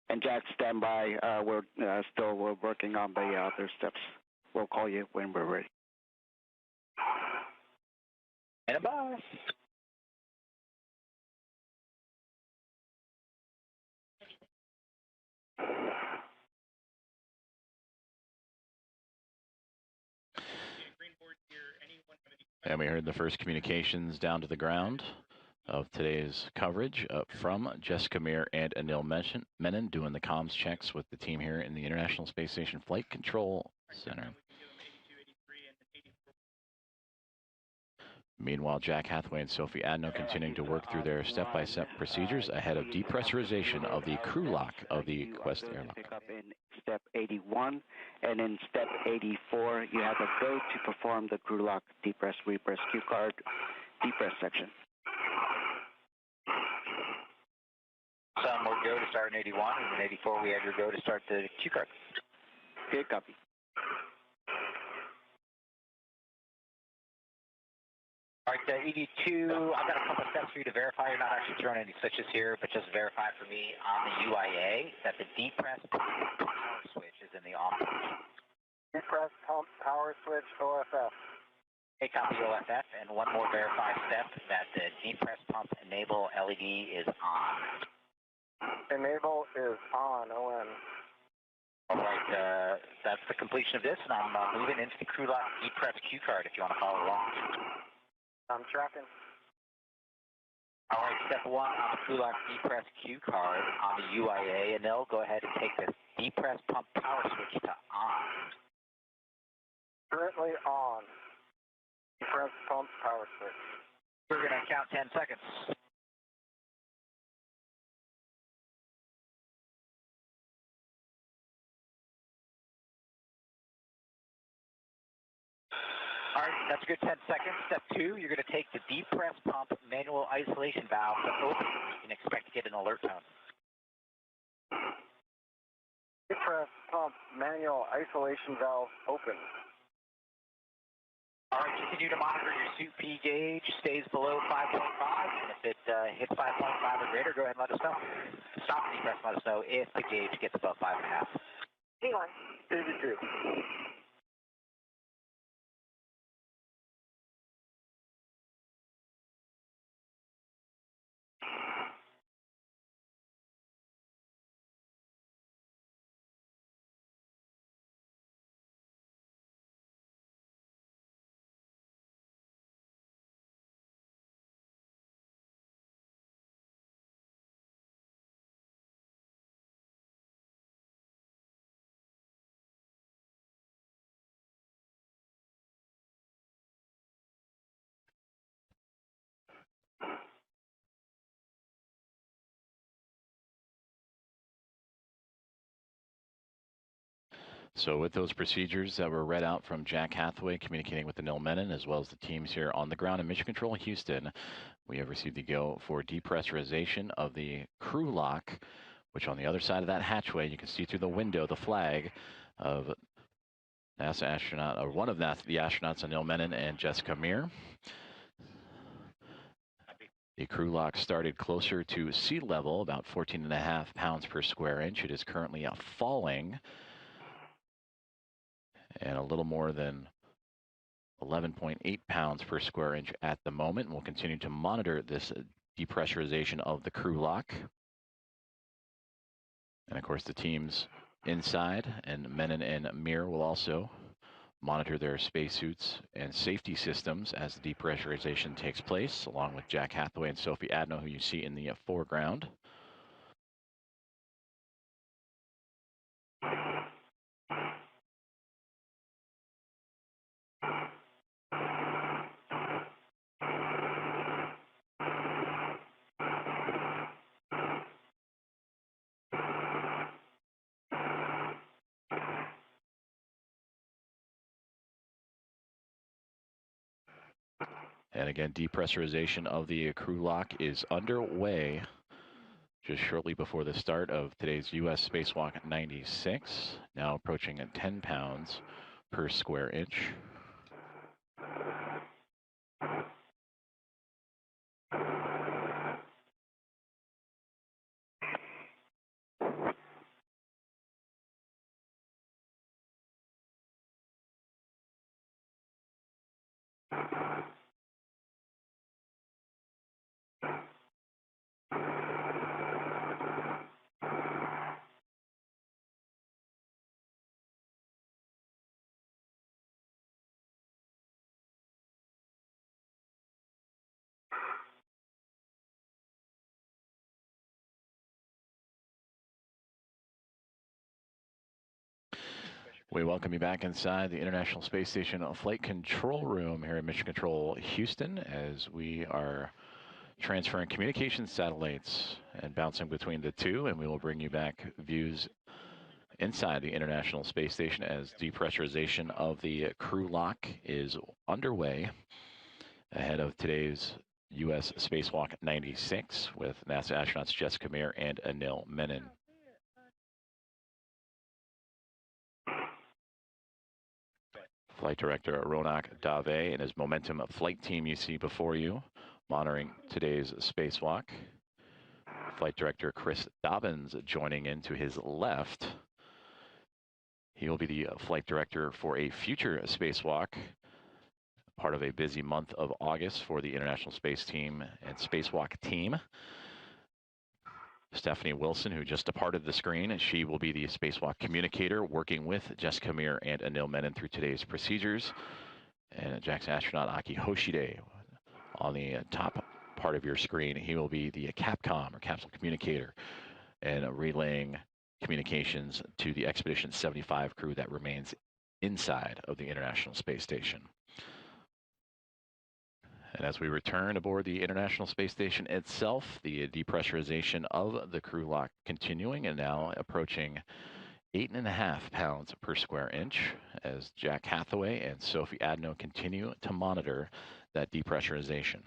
And Jack, stand by. We're working on the other steps. We'll call you when we're ready. And bye. And we heard the first communications down to the ground of today's coverage from Jessica Meir and Anil Menon doing the comms checks with the team here in the International Space Station Flight Control Center. Meanwhile, Jack Hathaway and Sophie Adno continuing to work through their step-by-step procedures ahead of depressurization of the crew lock of the Quest airlock. Pick up in step 81, and in step 84, you have a go to perform the crew lock depress, repress cue card depress section. Some more go to start in 81, and in 84 we have your go to start the cue card. Okay, copy. All right, ED2, I've got a couple of steps for you to verify. You're not actually throwing any switches here, but just verify for me on the UIA that the depress power switch is in the off position. Depress pump power switch OFF. Okay, copy OFF, and one more verified step that the depress pump enable LED is on. Enable is on, ON. All right, that's the completion of this, and I'm moving into the crew lock depress cue card if you want to follow along. I'm tracking. All right, step 1 on the crew lock depress cue card on the UIA, and they'll go ahead and take the depress pump power switch to on. Currently on. Depress pump power switch. We're going to count 10 seconds. All right, that's a good 10 seconds. Step 2, you're going to take the depress pump manual isolation valve to open. You can expect to get an alert tone. Depress pump manual isolation valve open. All right, continue to monitor your suit P gauge. Stays below 5.5, and if it hits 5.5 or greater, go ahead and let us know. Stop the depress and let us know if the gauge gets above 5.5. V1. 82. So with those procedures that were read out from Jack Hathaway communicating with Anil Menon, as well as the teams here on the ground in Mission Control Houston, we have received the go for depressurization of the crew lock, which on the other side of that hatchway, you can see through the window the flag of NASA astronaut, or one of the astronauts, Anil Menon and Jessica Meir. The crew lock started closer to sea level, about 14.5 pounds per square inch. It is currently falling, and a little more than 11.8 pounds per square inch at the moment. We'll continue to monitor this depressurization of the crew lock. And of course, the teams inside and Menon and Meir will also monitor their spacesuits and safety systems as the depressurization takes place, along with Jack Hathaway and Sophie Adno, who you see in the foreground. And again, depressurization of the crew lock is underway just shortly before the start of today's U.S. Spacewalk 96, now approaching 10 pounds per square inch. We welcome you back inside the International Space Station Flight Control Room here at Mission Control Houston, as we are transferring communication satellites and bouncing between the two, and we will bring you back views inside the International Space Station as depressurization of the crew lock is underway ahead of today's U.S. Spacewalk 96 with NASA astronauts Jessica Meir and Anil Menon. Flight Director Ronak Dave and his Momentum flight team you see before you, monitoring today's spacewalk. Flight Director Chris Dobbins joining in to his left. He will be the flight director for a future spacewalk, part of a busy month of August for the International Space Team and Spacewalk team. Stephanie Wilson, who just departed the screen, and she will be the spacewalk communicator, working with Jessica Meir and Anil Menon through today's procedures. And JAXA astronaut Aki Hoshide on the top part of your screen. He will be the Capcom, or capsule communicator, and relaying communications to the Expedition 75 crew that remains inside of the International Space Station. And as we return aboard the International Space Station itself, the depressurization of the crew lock continuing and now approaching 8.5 pounds per square inch as Jack Hathaway and Sophie Adno continue to monitor that depressurization.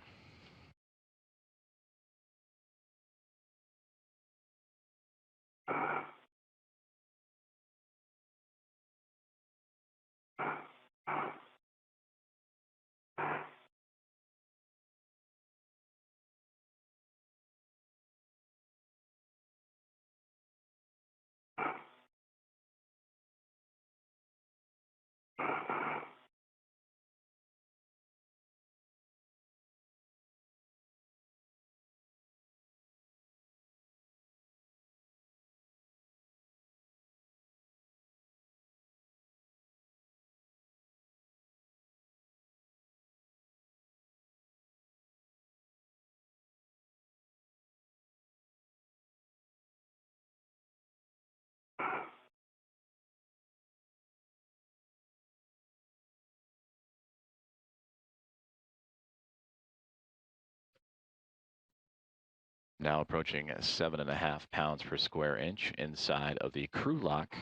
Now approaching 7.5 pounds per square inch inside of the crew lock,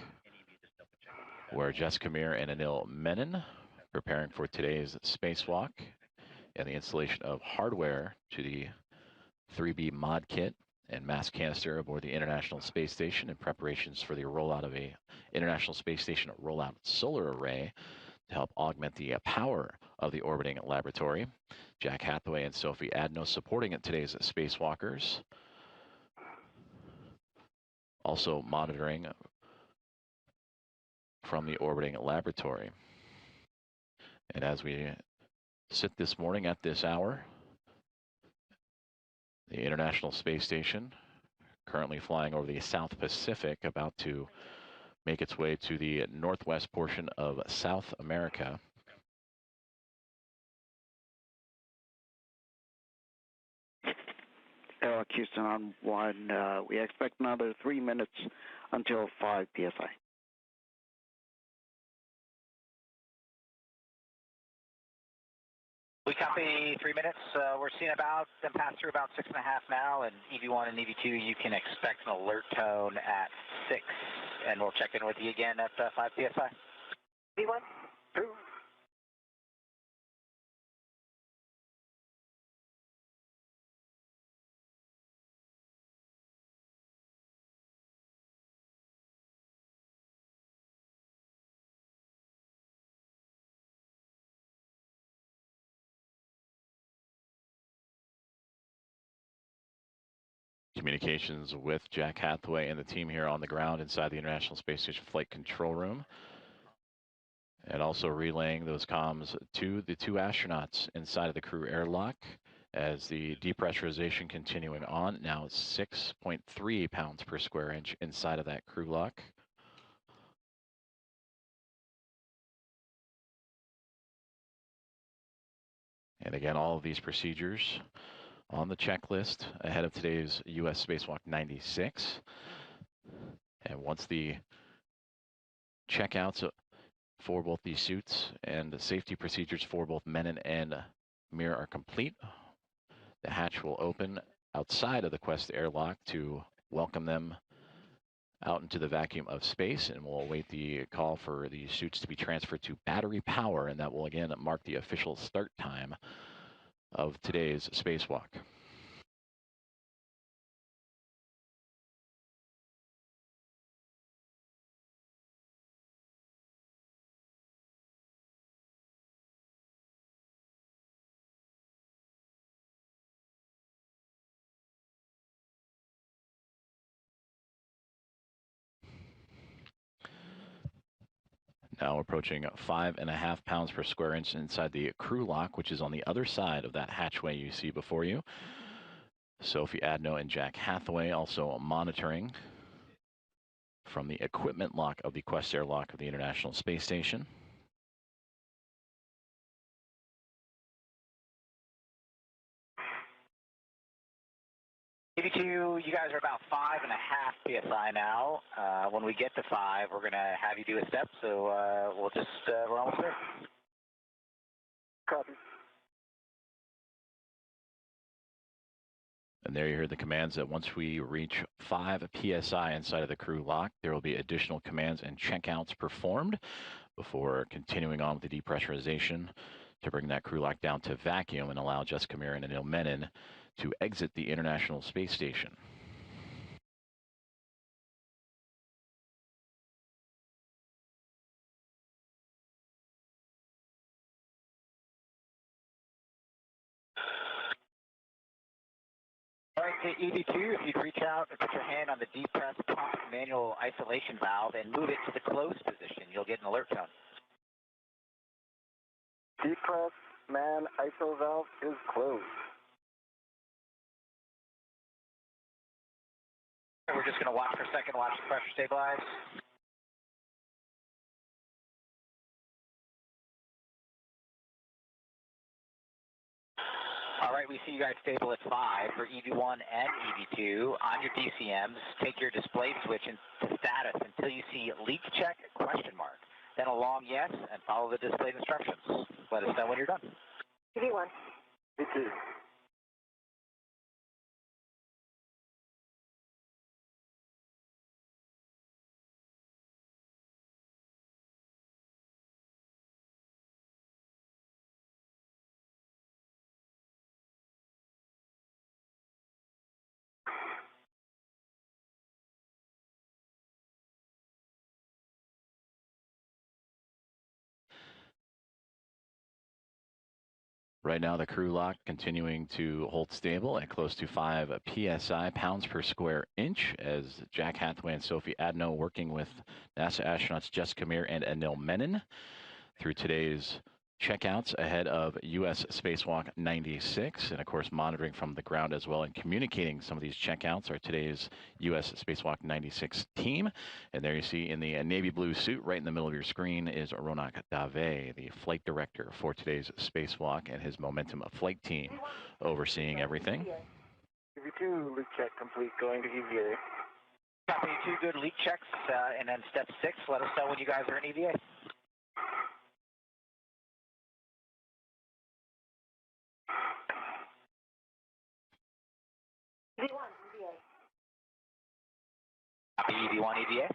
where Jessica Meir and Anil Menon preparing for today's spacewalk and the installation of hardware to the 3B mod kit and mass canister aboard the International Space Station in preparations for the rollout of a International Space Station rollout solar array to help augment the power of the orbiting laboratory. Jack Hathaway and Sophie Adno supporting today's spacewalkers. Also monitoring from the orbiting laboratory. And as we sit this morning at this hour, the International Space Station currently flying over the South Pacific, about to make its way to the northwest portion of South America. Airlock Houston on 1. We expect another 3 minutes until 5 PSI. We copy 3 minutes. We're seeing about them pass through about 6.5 now, and EV1 and EV2, you can expect an alert tone at 6, and we'll check in with you again at 5 PSI. EV1, 2. Communications with Jack Hathaway and the team here on the ground inside the International Space Station Flight Control Room. And also relaying those comms to the 2 astronauts inside of the crew airlock as the depressurization continuing on. Now it's 6.3 pounds per square inch inside of that crew lock. And again, all of these procedures on the checklist ahead of today's U.S. Spacewalk 96. And once the checkouts for both these suits and the safety procedures for both Menon and Meir are complete, the hatch will open outside of the Quest airlock to welcome them out into the vacuum of space, and we'll await the call for the suits to be transferred to battery power, and that will again mark the official start time of today's spacewalk. Now approaching 5.5 pounds per square inch inside the crew lock, which is on the other side of that hatchway you see before you. Sophie Adno and Jack Hathaway also monitoring from the equipment lock of the Quest airlock of the International Space Station. EV2, you guys are about 5.5 PSI now. When we get to 5, we're going to have you do a step, so we'll just, we're almost there. Copy. And there you hear the commands that once we reach 5 PSI inside of the crew lock, there will be additional commands and checkouts performed before continuing on with the depressurization to bring that crew lock down to vacuum and allow Jessica Meir and Anil Menon to exit the International Space Station. All right, EV2, if you'd reach out and put your hand on the depress pump manual isolation valve and move it to the closed position, you'll get an alert tone. Depress man ISO valve is closed. We're just going to watch for a second, watch the pressure stabilize. All right, we see you guys stable at 5 for EV1 and EV2. On your DCMs, take your display switch into status until you see leak check ? Then a long yes, and follow the displayed instructions. Let us know when you're done. EV1. EV2. Right now, the crew lock continuing to hold stable at close to 5 psi, pounds per square inch, as Jack Hathaway and Sophie Adno working with NASA astronauts Jessica Meir and Anil Menon through today's checkouts ahead of U.S. Spacewalk 96, and of course monitoring from the ground as well and communicating some of these checkouts are today's U.S. Spacewalk 96 team. And there you see in the navy blue suit right in the middle of your screen is Ronak Dave, the flight director for today's spacewalk, and his Momentum flight team overseeing everything. EV2 leak check complete, going to EVA. Copy, 2 good leak checks, and then step 6, let us know when you guys are in EVA. EV1, EVA. Copy, EV1, EVA.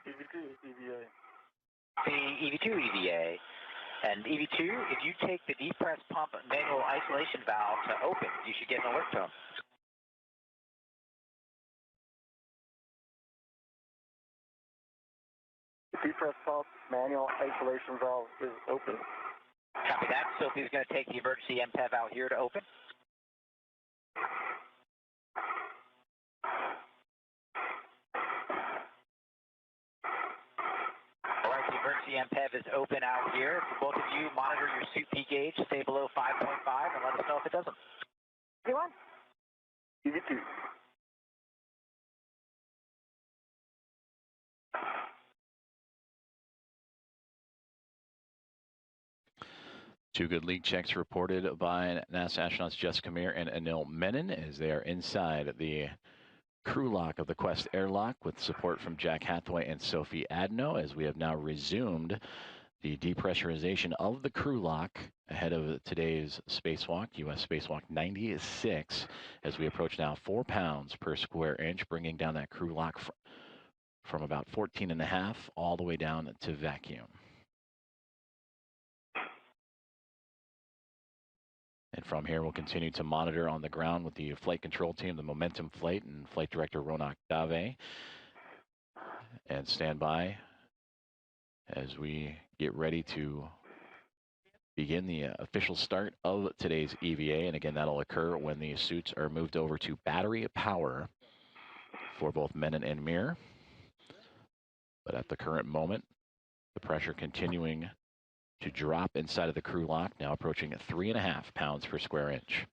EV2, EVA. The EV2, EVA. And EV2, if you take the depress pump manual isolation valve to open, you should get an alert tone. The depress pump manual isolation valve is open. Copy that. Sophie's going to take the emergency MPEV out here to open. All right, the emergency MPEV is open out here. For both of you, monitor your suit P gauge, stay below 5.5, and let us know if it doesn't. EV1. EV2. Two good leak checks reported by NASA astronauts Jessica Meir and Anil Menon as they are inside the crew lock of the Quest airlock with support from Jack Hathaway and Sophie Adno, as we have now resumed the depressurization of the crew lock ahead of today's spacewalk, U.S. Spacewalk 96, as we approach now 4 pounds per square inch, bringing down that crew lock from about 14.5 all the way down to vacuum. And from here, we'll continue to monitor on the ground with the flight control team, the Momentum Flight, and Flight Director Ronak Dave. And stand by as we get ready to begin the official start of today's EVA. And again, that'll occur when the suits are moved over to battery power for both Menon and Meir. But at the current moment, the pressure continuing to drop inside of the crew lock, now approaching 3.5 pounds per square inch.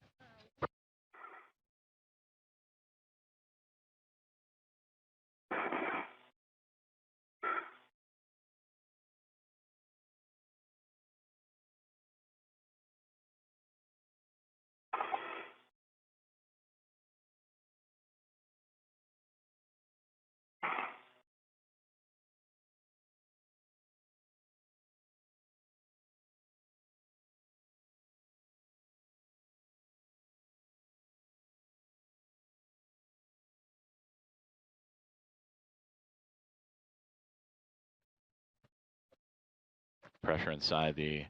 Pressure inside the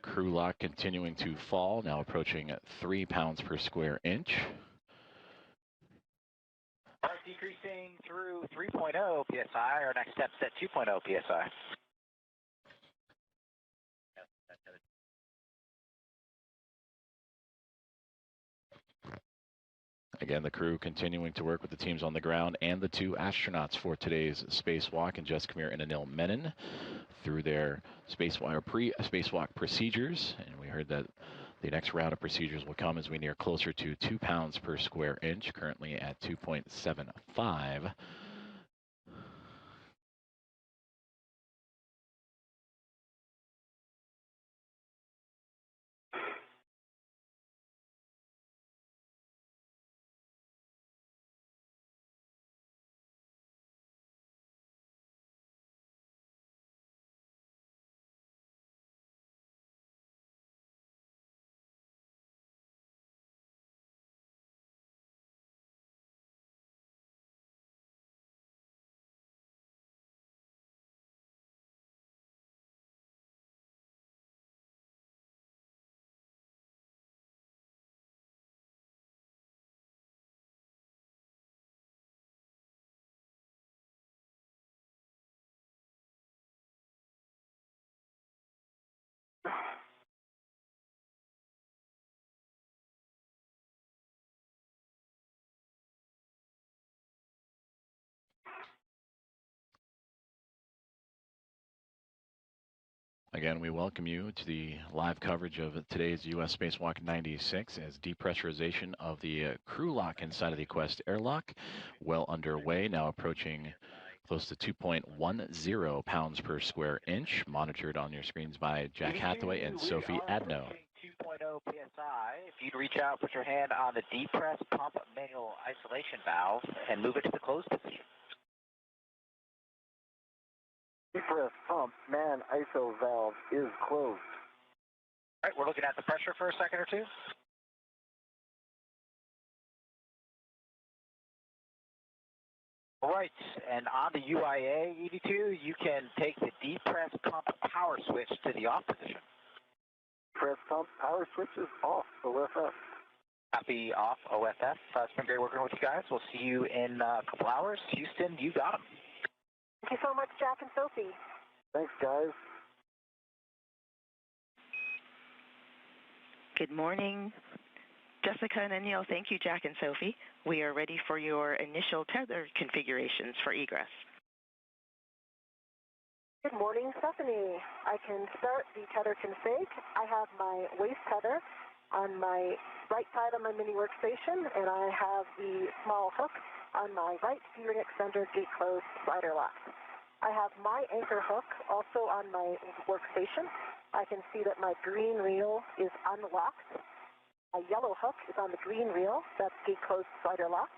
crew lock continuing to fall, now approaching 3 pounds per square inch. Decreasing through 3.0 psi. Our next step's at 2.0 psi. Again, the crew continuing to work with the teams on the ground and the 2 astronauts for today's spacewalk, and Jessica Meir and Anil Menon through their spacewalk procedures. And we heard that the next round of procedures will come as we near closer to 2 pounds per square inch, currently at 2.75. Again, we welcome you to the live coverage of today's U.S. Spacewalk 96 as depressurization of the crew lock inside of the Quest airlock well underway, now approaching close to 2.10 pounds per square inch, monitored on your screens by Jack Hathaway and Sophie Adno. 2.0 psi. If you'd reach out, put your hand on the depress pump manual isolation valve and move it to the closed position. Depress pump man ISO valve is closed. All right, we're looking at the pressure for a second or two. All right, and on the UIA EV2, you can take the depress pump power switch to the off position. Depress pump power switch is off, OFF. Copy off, OFF. It's been great working with you guys. We'll see you in a couple hours. Houston, you got them. Thank you so much, Jack and Sophie. Thanks, guys. Good morning. Jessica and Anil, thank you, Jack and Sophie. We are ready for your initial tether configurations for egress. Good morning, Stephanie. I can start the tether config. I have my waist tether on my right side on my mini workstation, and I have the small hook on my right steering extender gate closed slider lock. I have my anchor hook also on my workstation. I can see that my green reel is unlocked. My yellow hook is on the green reel, that's gate closed slider lock.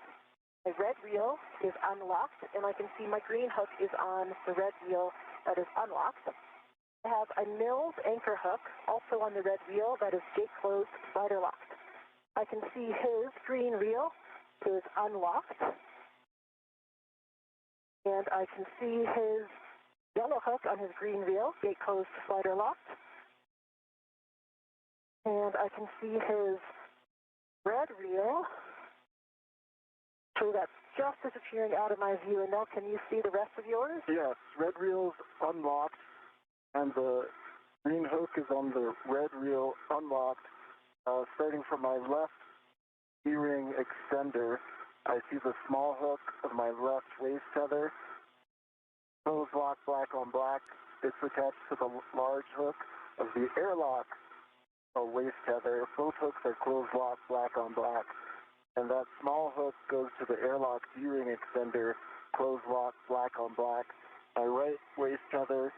My red reel is unlocked, and I can see my green hook is on the red reel that is unlocked. I have a Mills anchor hook also on the red reel that is gate closed slider locked. I can see his green reel is unlocked. And I can see his yellow hook on his green reel, gate closed slider locked. And I can see his red reel. So that's just disappearing out of my view. And now can you see the rest of yours? Yes, red reel's unlocked, and the green hook is on the red reel unlocked. Starting from my left E-ring extender, I see the small hook of my left waist tether. Closed lock, black on black. It's attached to the large hook of the airlock waist tether. Both hooks are closed lock, black on black. And that small hook goes to the airlock D-ring extender, closed lock, black on black. My right waist tether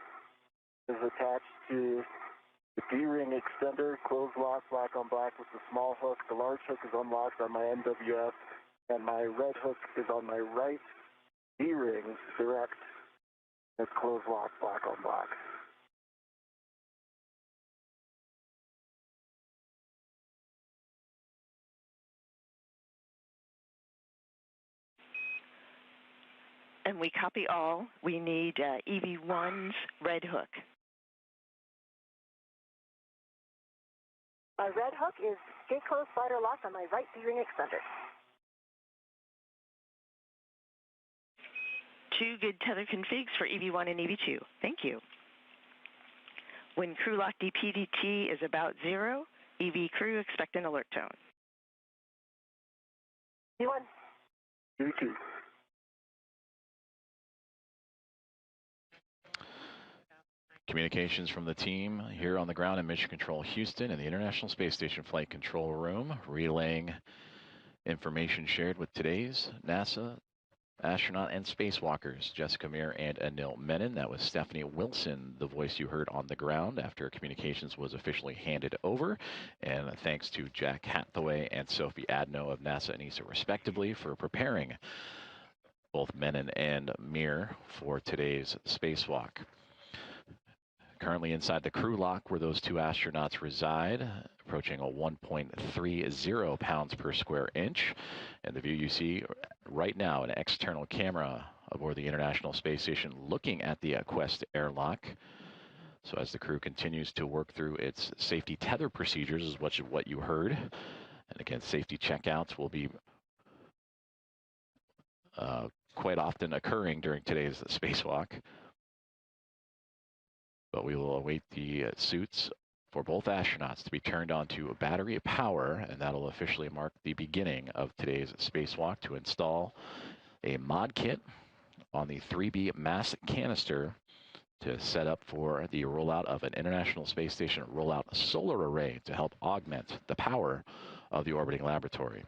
is attached to the D-ring extender, closed lock, black on black with the small hook. The large hook is unlocked on my NWF, and my red hook is on my right D-ring direct. It's closed lock, black on black. And we copy all. We need EV1's red hook. My red hook is gate closed slider lock on my right D-ring extender. Two good tether configs for EV1 and EV2. Thank you. When crew lock DPDT is about 0, EV crew expect an alert tone. EV1. EV2. Communications from the team here on the ground in Mission Control Houston in the International Space Station Flight Control Room, relaying information shared with today's NASA astronaut and spacewalkers, Jessica Meir and Anil Menon. That was Stephanie Wilson, the voice you heard on the ground after communications was officially handed over. And thanks to Jack Hathaway and Sophie Adno of NASA and ESA, respectively, for preparing both Menon and Meir for today's spacewalk. Currently inside the crew lock where those two astronauts reside, approaching a 1.30 pounds per square inch. And the view you see right now, an external camera aboard the International Space Station looking at the Quest airlock. So as the crew continues to work through its safety tether procedures is what you heard. And again, safety checkouts will be quite often occurring during today's spacewalk. But we will await the suits for both astronauts to be turned on to battery power, and that'll officially mark the beginning of today's spacewalk to install a mod kit on the 3B mass canister to set up for the rollout of an International Space Station rollout solar array to help augment the power of the orbiting laboratory.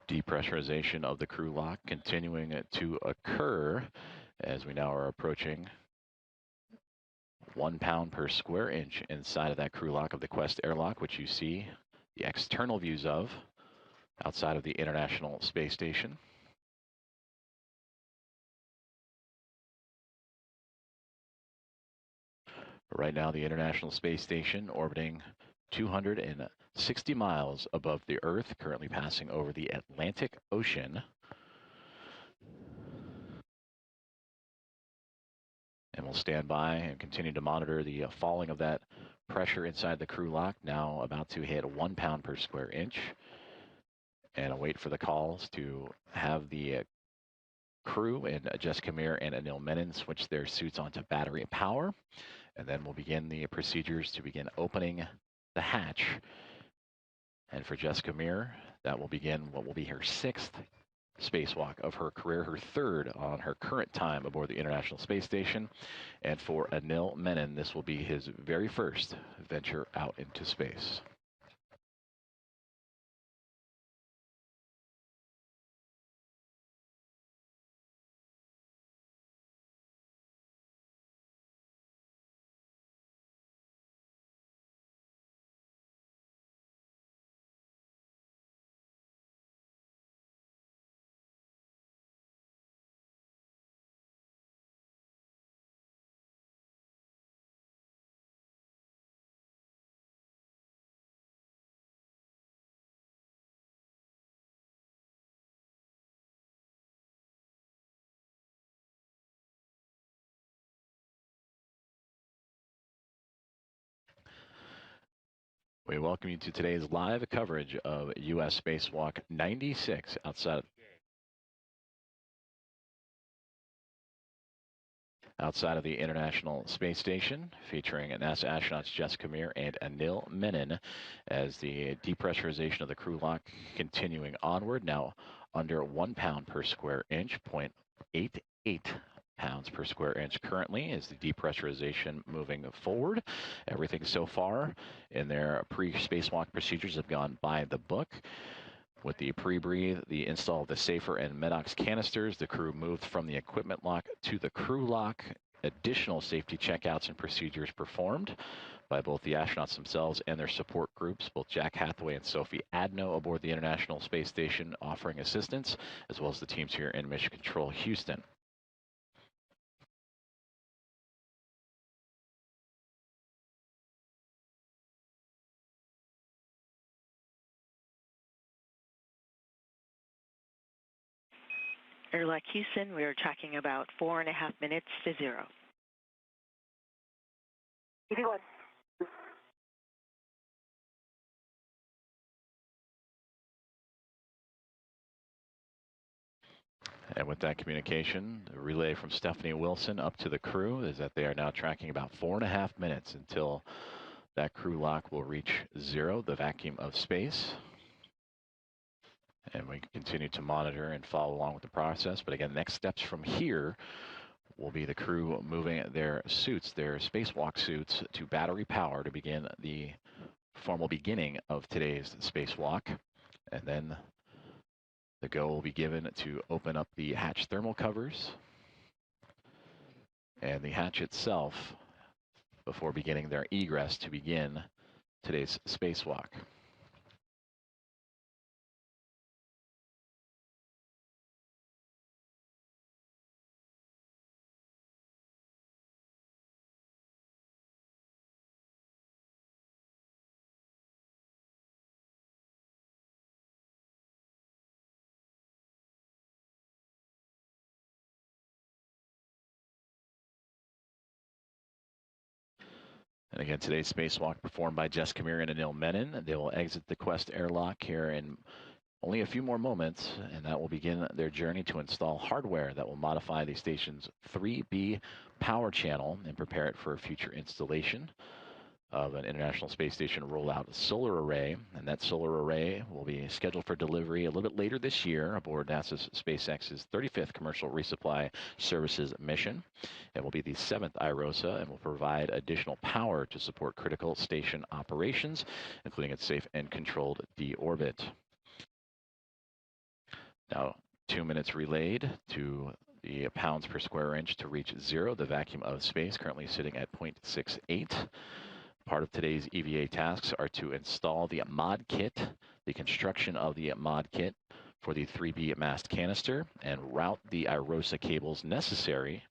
Depressurization of the crew lock continuing to occur as we now are approaching 1 pound per square inch inside of that crew lock of the Quest airlock, which you see the external views of outside of the International Space Station. Right now, the International Space Station orbiting 260 miles above the Earth, currently passing over the Atlantic Ocean. And we'll stand by and continue to monitor the falling of that pressure inside the crew lock, now about to hit 1 pound per square inch. And await for the calls to have the crew and Jessica Meir and Anil Menon switch their suits onto battery power. And then we'll begin the procedures to begin opening the hatch. And for Jessica Meir, that will begin what will be her 6th spacewalk of her career, her 3rd on her current time aboard the International Space Station. And for Anil Menon, this will be his very first venture out into space. We welcome you to today's live coverage of U.S. Spacewalk 96 outside of the International Space Station, featuring NASA astronauts Jessica Meir and Anil Menon as the depressurization of the crew lock continuing onward, now under 1 pound per square inch, 0.88 pounds per square inch currently is the depressurization moving forward. Everything so far in their pre-spacewalk procedures have gone by the book. With the pre-breathe, the install of the safer and Medox canisters, the crew moved from the equipment lock to the crew lock. Additional safety checkouts and procedures performed by both the astronauts themselves and their support groups, both Jack Hathaway and Sophie Adno aboard the International Space Station offering assistance, as well as the teams here in Mission Control Houston. Airlock Houston, we are tracking about 4.5 minutes to 0. EV1. And with that communication, the relay from Stephanie Wilson up to the crew is that they are now tracking about 4.5 minutes until that crew lock will reach 0, the vacuum of space. And we continue to monitor and follow along with the process. But again, next steps from here will be the crew moving their suits, their spacewalk suits, to battery power to begin the formal beginning of today's spacewalk. And then the go will be given to open up the hatch thermal covers and the hatch itself before beginning their egress to begin today's spacewalk. And again, today's spacewalk performed by Jessica Meir and Anil Menon. They will exit the Quest airlock here in only a few more moments, and that will begin their journey to install hardware that will modify the station's 3B power channel and prepare it for future installation of an International Space Station rollout solar array. And that solar array will be scheduled for delivery a little bit later this year aboard NASA's SpaceX's 35th Commercial Resupply Services mission. It will be the 7th IROSA and will provide additional power to support critical station operations, including its safe and controlled deorbit. Now, 2 minutes relayed to the pounds per square inch to reach 0. The vacuum of space currently sitting at 0.68. Part of today's EVA tasks are to install the mod kit, the construction of the mod kit for the 3B mast canister, and route the IROSA cables necessary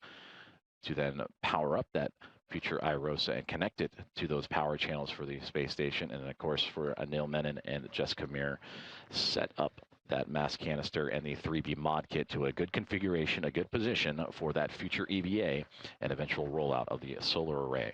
to then power up that future IROSA and connect it to those power channels for the space station. And of course, for Anil Menon and Jessica Meir, set up that mast canister and the 3B mod kit to a good configuration, a good position for that future EVA and eventual rollout of the solar array.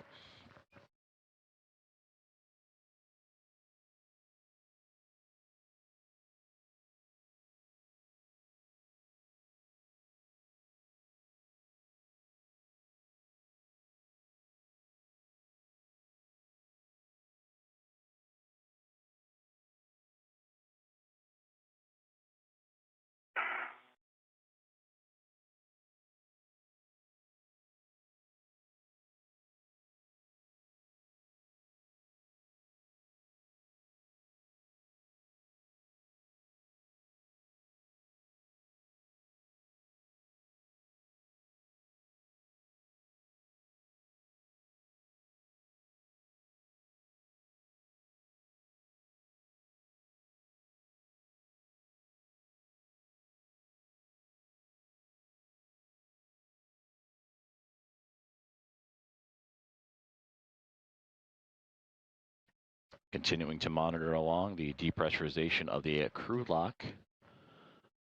Continuing to monitor along the depressurization of the crew lock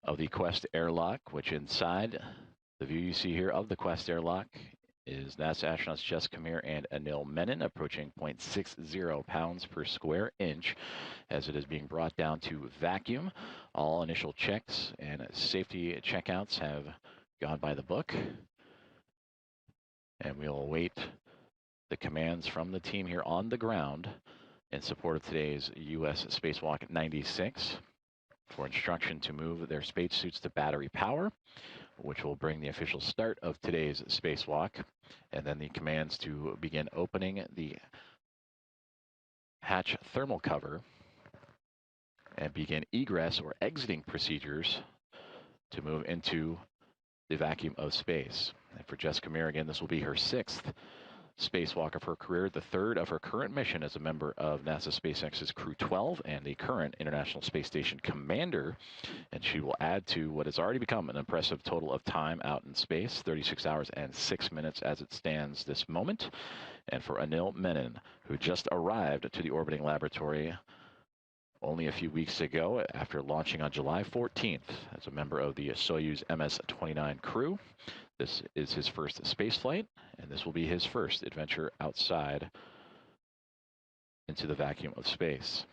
of the Quest airlock, which inside the view you see here of the Quest airlock is NASA astronauts Jessica Meir and Anil Menon approaching 0.60 pounds per square inch as it is being brought down to vacuum. All initial checks and safety checkouts have gone by the book, and we'll await the commands from the team here on the ground in support of today's U.S. Spacewalk 96 for instruction to move their spacesuits to battery power, which will bring the official start of today's spacewalk, and then the commands to begin opening the hatch thermal cover and begin egress or exiting procedures to move into the vacuum of space. And for Jessica Meir, again, this will be her 6th spacewalk of her career, the 3rd of her current mission as a member of NASA SpaceX's Crew 12 and the current International Space Station commander. And she will add to what has already become an impressive total of time out in space, 36 hours and 6 minutes as it stands this moment. And for Anil Menon, who just arrived to the orbiting laboratory only a few weeks ago after launching on July 14th as a member of the Soyuz MS-29 crew. This is his first space flight, and this will be his first adventure outside into the vacuum of space.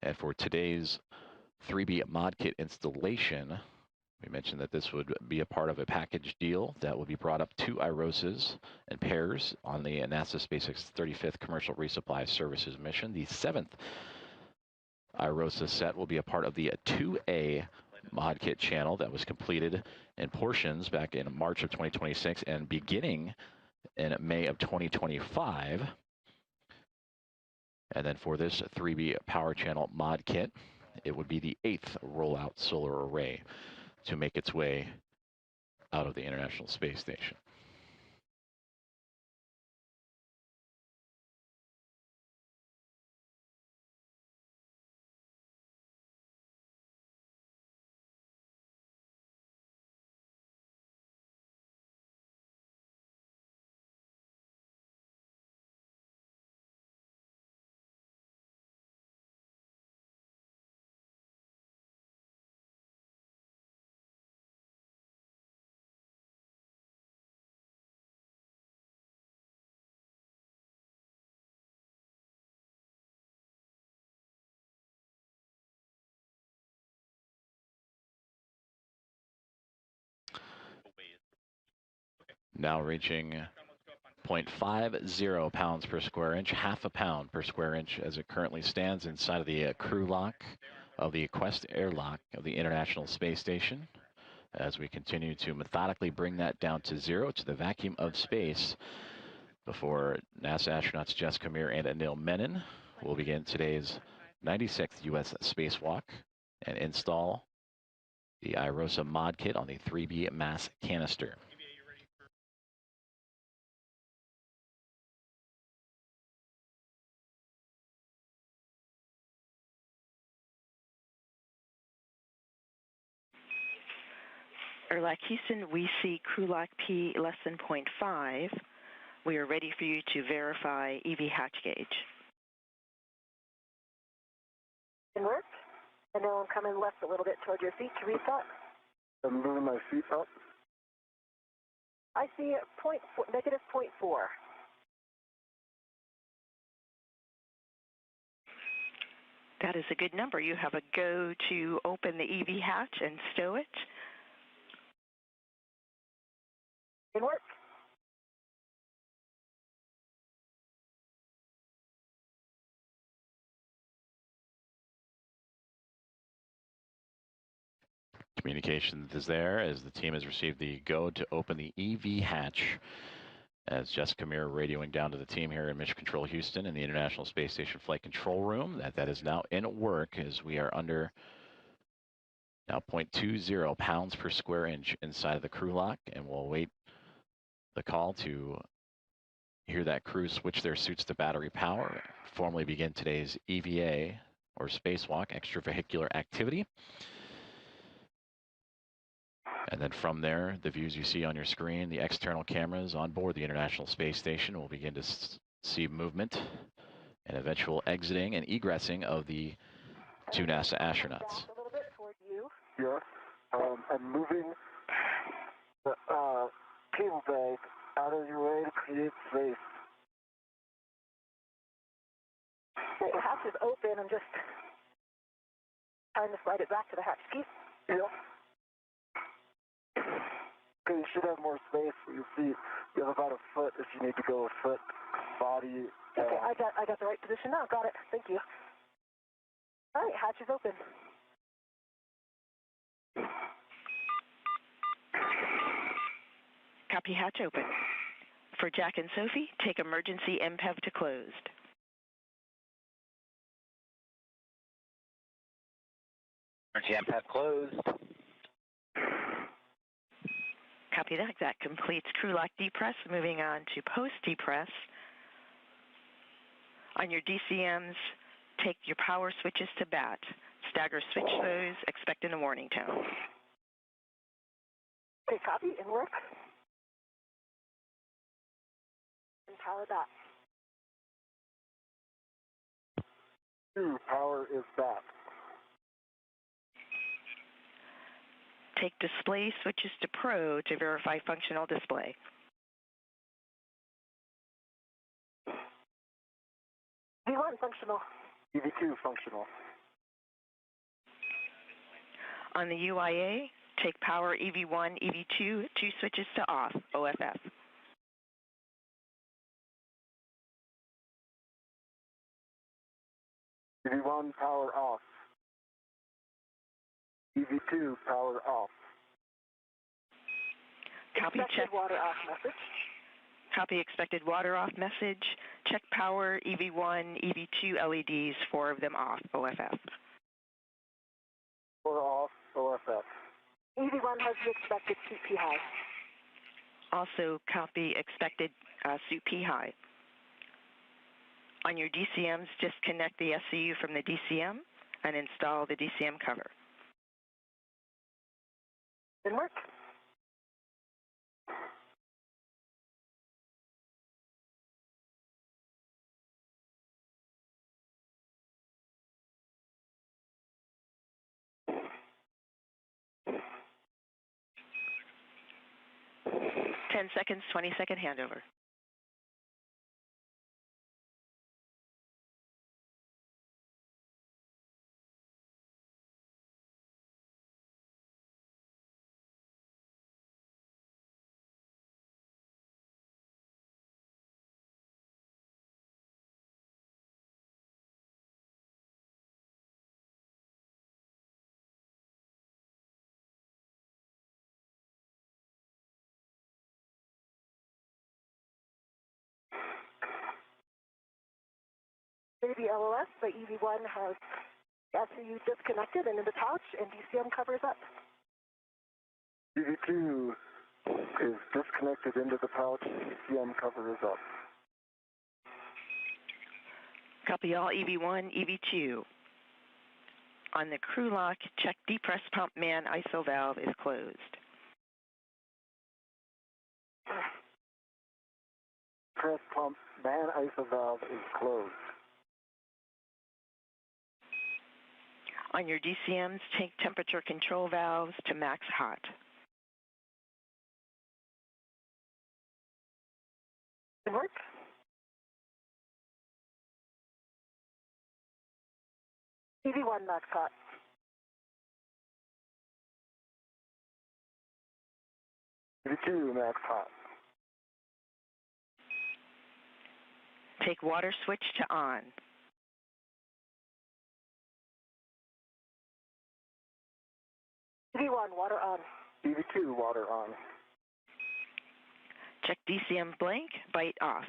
And for today's 3B mod kit installation, we mentioned that this would be a part of a package deal that will be brought up to IROSAs and pairs on the NASA SpaceX 35th Commercial Resupply Services mission. The 7th IROSA set will be a part of the 2A mod kit channel that was completed in portions back in March of 2026 and beginning in May of 2025. And then for this 3B power channel mod kit, it would be the 8th rollout solar array to make its way out of the International Space Station. Now reaching 0.50 pounds per square inch, half a pound per square inch as it currently stands inside of the crew lock of the Quest airlock of the International Space Station. As we continue to methodically bring that down to zero, to the vacuum of space, before NASA astronauts Jess Camir and Anil Menon will begin today's 96th U.S. spacewalk and install the IROSA mod kit on the 3B mass canister. Airlock Houston, we see crew lock P less than 0.5. We are ready for you to verify EV hatch gauge. Can work. And now I'm coming left a little bit toward your feet to reset. I'm moving my feet up. I see negative 0.4. That is a good number. You have a go to open the EV hatch and stow it. Can work. Communication is there as the team has received the go to open the EV hatch. As Jessica Camir radioing down to the team here in Mission Control Houston in the International Space Station Flight Control Room. That is now in work as we are under now 0.20 pounds per square inch inside of the crew lock, and we'll wait the call to hear that crew switch their suits to battery power, formally begin today's EVA or spacewalk, extravehicular activity. And then from there, the views you see on your screen, the external cameras on board the International Space Station will begin to see movement and eventual exiting and egressing of the two NASA astronauts. A little bit toward you. Yes. I'm moving the cable bag out of your way to create space. Okay, the hatch is open. I'm just trying to slide it back to the hatch key. Yep. Okay, you should have more space for your feet. You have about a foot if you need to go a foot. Body. Okay, I got the right position now. Got it. Thank you. All right, hatch is open. Copy, hatch open. For Jack and Sophie, take emergency MPEV to closed. Emergency MPEV closed. Copy that. That completes crew lock depress. Moving on to post depress. On your DCMs, take your power switches to bat. Stagger switch those, expecting a warning tone. Okay, copy and work. And power back. Power is back. Take display switches to Pro to verify functional display. V1 functional. EV2 functional. On the UIA, take power EV1, EV2, two switches to off, OFF. EV1 power off. EV2 power off. Copy, Expected check. water off message. Copy expected water off message. Check power EV1, EV2 LEDs, 4 of them off, OFF. 4 off, OFF. EV1 has the expected CP high. Also copy expected suit P high. On your DCMs, disconnect the SCU from the DCM and install the DCM cover. Didn't work. Ten seconds, 20-second handover. Baby LOS, the EV1 has SCU disconnected and in the pouch, and DCM covers up. EV2 is disconnected into the pouch, DCM cover is up. Copy all EV1, EV2. On the crew lock, check depress pump man ISO valve is closed. Press pump man ISO valve is closed. On your DCMs, take temperature control valves to max hot. Good work. EV1 max hot. EV2 max hot. Take water switch to on. EV1 water on. EV2 water on. Check DCM blank, bite off.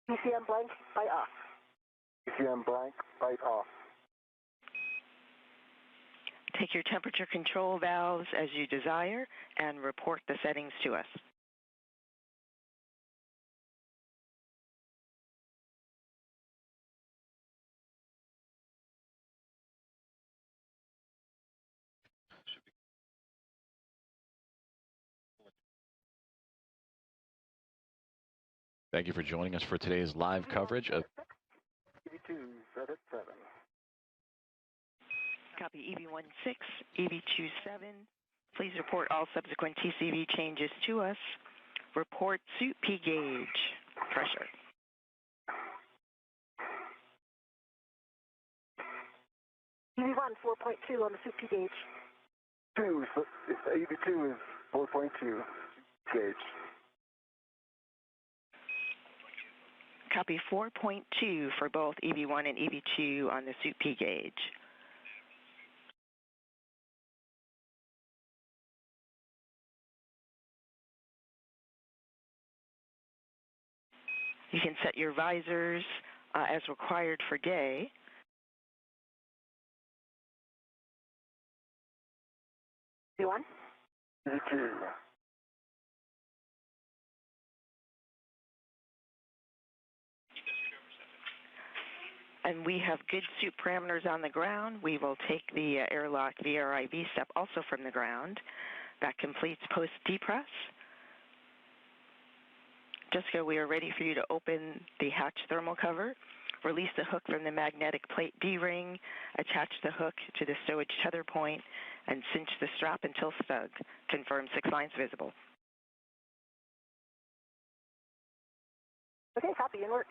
DCM blank, bite off. DCM blank, bite off. Take your temperature control valves as you desire and report the settings to us. Thank you for joining us for today's live coverage of EV2 set at 7. Copy EV16, EV27. Please report all subsequent TCV changes to us. Report suit P gauge pressure. EV1 4.2 on the suit P gauge. EV2 is 4.2 gauge. Copy 4.2 for both EV1 and EV2 on the suit P gauge. You can set your visors as required for day. EV1. EV2. And we have good suit parameters on the ground. We will take the airlock VRIV step also from the ground. That completes post-depress. Jessica, we are ready for you to open the hatch thermal cover. Release the hook from the magnetic plate D-ring, attach the hook to the stowage tether point, and cinch the strap until snug. Confirm 6 lines visible. Okay, copy and work.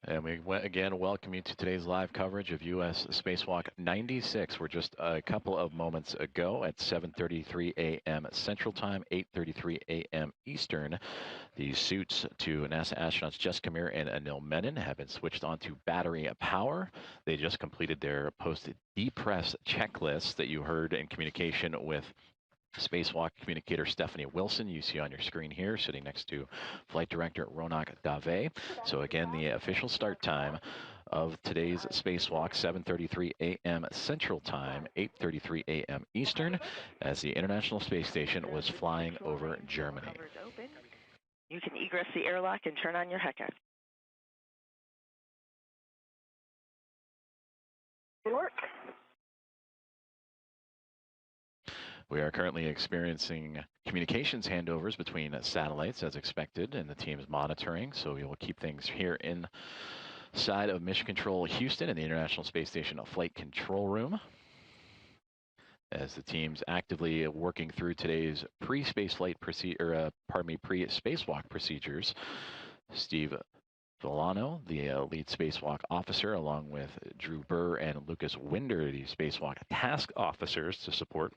And we again welcome you to today's live coverage of U.S. Spacewalk 96. We're just a couple of moments ago at 7:33 a.m. Central Time, 8:33 a.m. Eastern. The suits to NASA astronauts Jessica Meir and Anil Menon have been switched on to battery power. They just completed their post-depress checklist that you heard in communication with Spacewalk communicator Stephanie Wilson, you see on your screen here, sitting next to Flight Director Ronak Dave. So again, the official start time of today's Spacewalk, 7:33 a.m. Central Time, 8:33 a.m. Eastern, as the International Space Station was flying over Germany. You can egress the airlock and turn on your HECA. Good work. We are currently experiencing communications handovers between satellites as expected, and the team is monitoring, so we will keep things here inside of Mission Control Houston in the International Space Station Flight Control Room, as the team's actively working through today's pre-spacewalk procedures. Steve Villano, the lead spacewalk officer, along with Drew Burr and Lucas Winder, the spacewalk task officers to support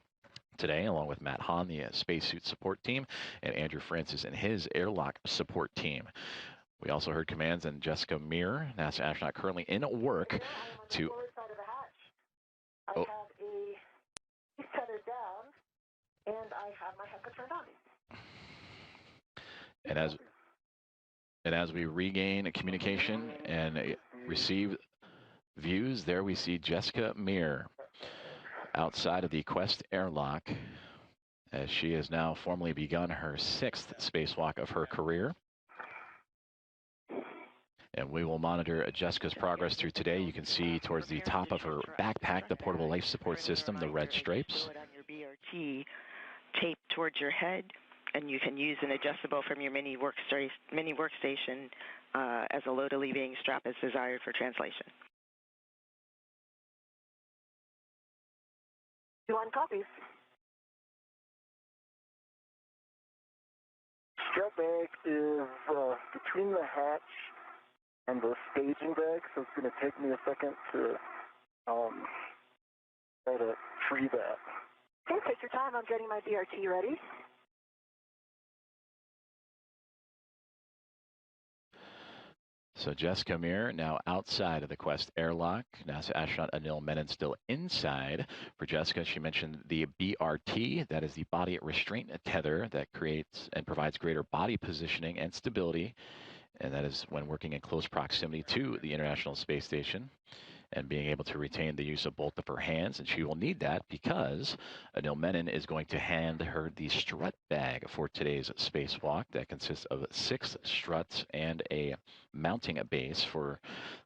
today, along with Matt Hahn, the spacesuit support team, and Andrew Francis and his airlock support team. We also heard commands and Jessica Meir, NASA astronaut currently in work to... I have a tether down, and I have my HECA turned on. And as we regain communication and receive views, there we see Jessica Meir outside of the Quest airlock as she has now formally begun her 6th spacewalk of her career. And we will monitor Jessica's progress through today. You can see towards the top of her backpack the portable life support system, the red strapes. On your BRT taped towards your head, and you can use an adjustable from your mini workstation as a load-alleviating strap as desired for translation. One copies. Strap bag is between the hatch and the staging bag, so it's going to take me a second to try to free that. Okay, take your time. I'm getting my BRT ready. So Jessica Meir now outside of the Quest airlock. NASA astronaut Anil Menon still inside. For Jessica, she mentioned the BRT. That is the body restraint tether that creates and provides greater body positioning and stability. And that is when working in close proximity to the International Space Station and being able to retain the use of both of her hands. And she will need that because Anil Menon is going to hand her the strut bag for today's spacewalk. That consists of 6 struts and a mounting base for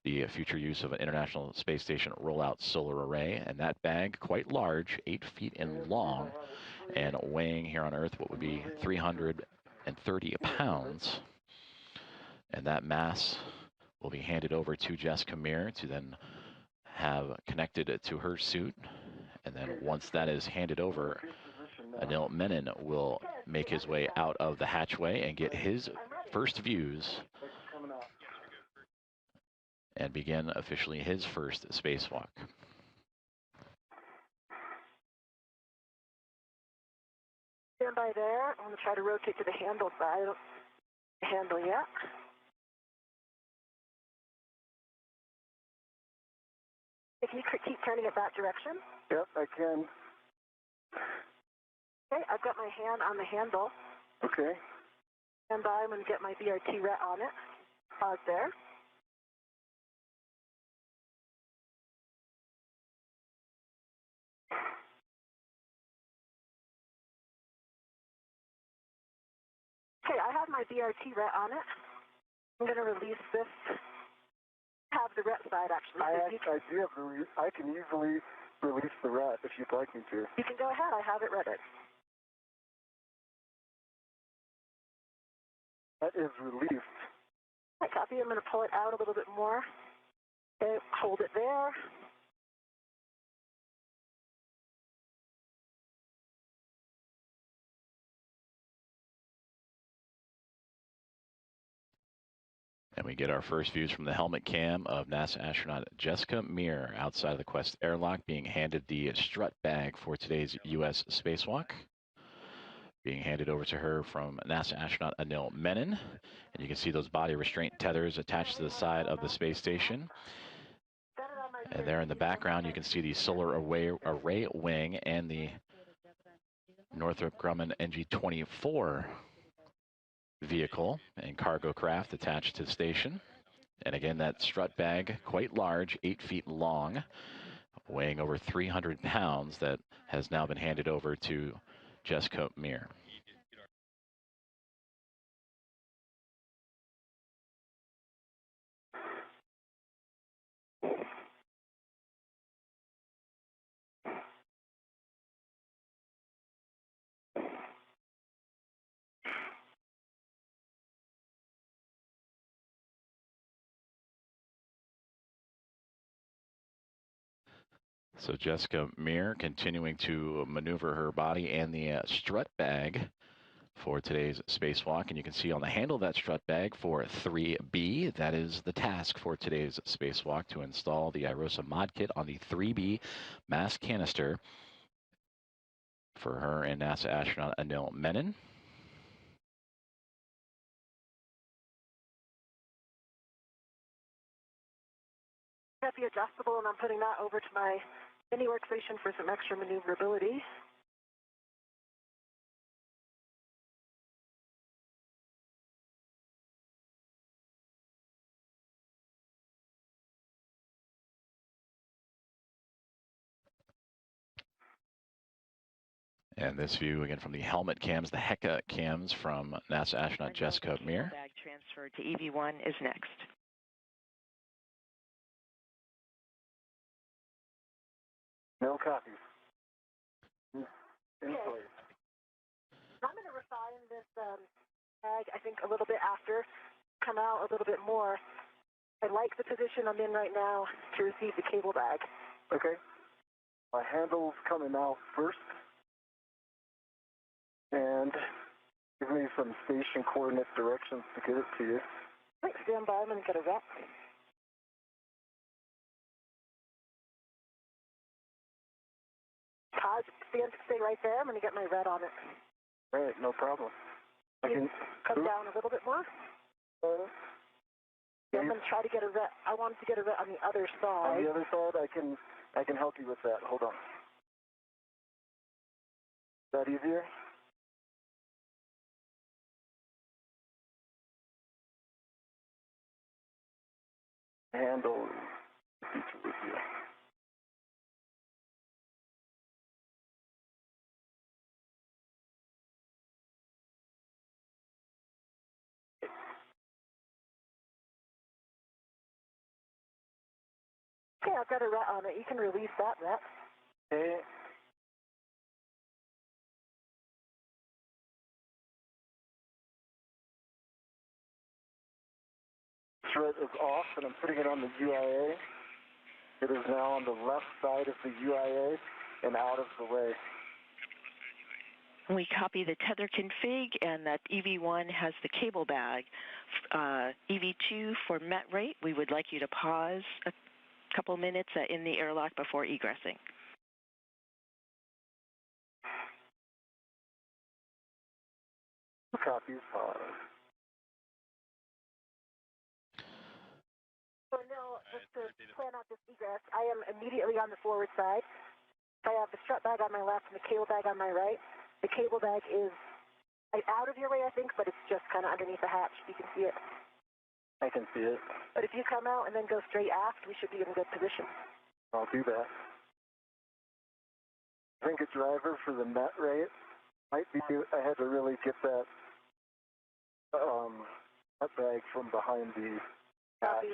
the future use of an International Space Station rollout solar array. And that bag, quite large, 8 feet in long, and weighing here on Earth what would be 330 pounds. And that mass will be handed over to Jessica Meir to then have connected to her suit. And then once that is handed over, Anil Menon will make his way out of the hatchway and get his first views and begin officially his first spacewalk. Stand by there. I'm going to try to rotate to the handle side. Handle yet. If you could keep turning it that direction. Yep, I can. Okay, I've got my hand on the handle. Okay. Stand by. I'm going to get my BRT ret on it. Pause there. Okay, I have my BRT ret on it. I'm going to release this. Have the ret side actually. I do have I can easily release the ret if you'd like me to. You can go ahead. I have it retted. That is released. I copy. I'm going to pull it out a little bit more. Okay, hold it there. And we get our first views from the helmet cam of NASA astronaut Jessica Meir outside of the Quest airlock being handed the strut bag for today's U.S. spacewalk. Being handed over to her from NASA astronaut Anil Menon. And you can see those body restraint tethers attached to the side of the space station. And there in the background, you can see the solar array wing and the Northrop Grumman NG-24 vehicle and cargo craft attached to the station. And again, that strut bag, quite large, 8 feet long, weighing over 300 pounds, that has now been handed over to Jessica Meir. So Jessica Meir continuing to maneuver her body and the strut bag for today's spacewalk. And you can see on the handle of that strut bag for 3B, that is the task for today's spacewalk, to install the IROSA mod kit on the 3B mass canister for her and NASA astronaut Anil Menon. Got the adjustable, and I'm putting that over to my mini workstation for some extra maneuverability. And this view, again, from the helmet cams, the HECA cams from NASA astronaut Jessica Meir. Bag transfer to EV1 is next. No copies. In Okay. place. I'm going to refine this bag, I think, a little bit after, come out a little bit more. I like the position I'm in right now to receive the cable bag. Okay. My handle's coming out first. And give me some station coordinate directions to get it to you. Wait, stand by. I'm going to get a rep. Todd, stay right there. I'm going to get my red on it. All right, no problem. Can you come down a little bit more? Yeah, I'm going to try to get a red. I wanted to get a red on the other side. On the other side, I can help you with that. Hold on. Is that easier? Handle feature with you. Okay, I've got a ret on it. You can release that ret. Okay. Thread is off, and I'm putting it on the UIA. It is now on the left side of the UIA and out of the way. We copy the tether config, and that EV1 has the cable bag. EV2 for met rate, we would like you to pause a couple minutes in the airlock before egressing. Copies, pause. So, no, just to plan out this egress, I am immediately on the forward side. I have the strap bag on my left and the cable bag on my right. The cable bag is out of your way, I think, but it's just kind of underneath the hatch. You can see it. I can see it. But if you come out and then go straight aft, we should be in a good position. I'll do that. I think a driver for the net rate might be I had to really get that net bag from behind the hatch.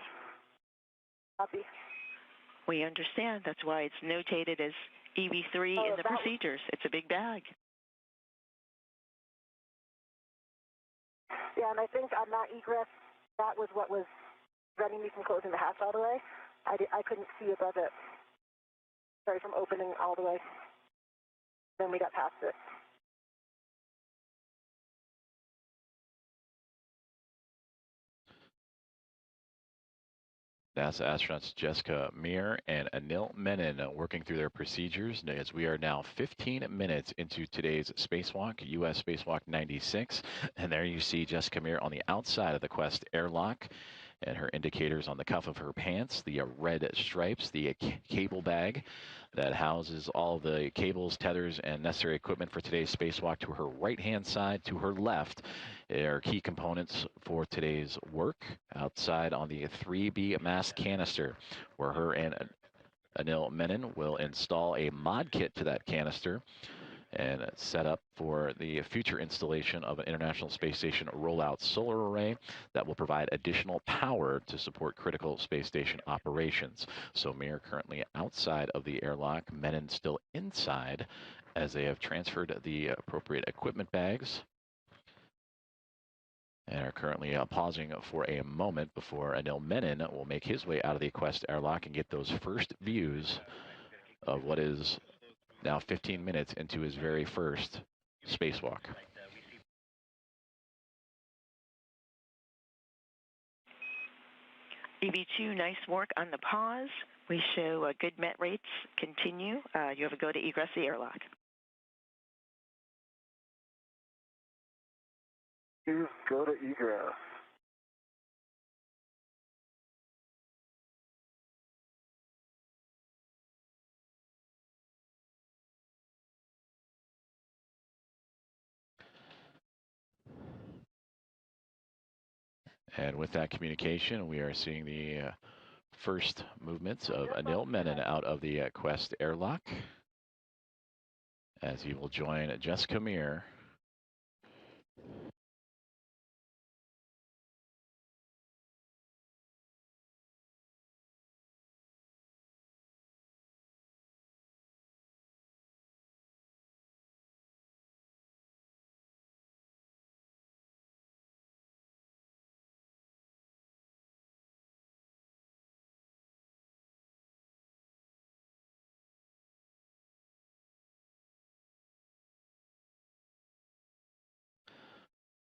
Copy. We understand. That's why it's notated as EV3 in the procedures. It's a big bag. Yeah, and I think on that egress, that was what was preventing me from closing the hatch all the way. I couldn't see above it. Sorry, from opening all the way. Then we got past it. NASA astronauts Jessica Meir and Anil Menon working through their procedures as we are now 15 minutes into today's spacewalk, U.S. Spacewalk 96. And there you see Jessica Meir on the outside of the Quest airlock and her indicators on the cuff of her pants, the red stripes, the cable bag that houses all the cables, tethers, and necessary equipment for today's spacewalk. To her right-hand side, to her left, are key components for today's work. Outside on the 3B mast canister, where her and Anil Menon will install a mod kit to that canister and set up for the future installation of an International Space Station rollout solar array that will provide additional power to support critical space station operations. So Meir currently outside of the airlock, Menon still inside as they have transferred the appropriate equipment bags and are currently pausing for a moment before Anil Menon will make his way out of the Quest airlock and get those first views of what is now 15 minutes into his very first spacewalk. EV2, nice work on the pause. We show good met rates continue. You have a go to egress the airlock. Please go to egress. And with that communication, we are seeing the first movements of Anil Menon out of the Quest airlock as he will join Jessica Meir.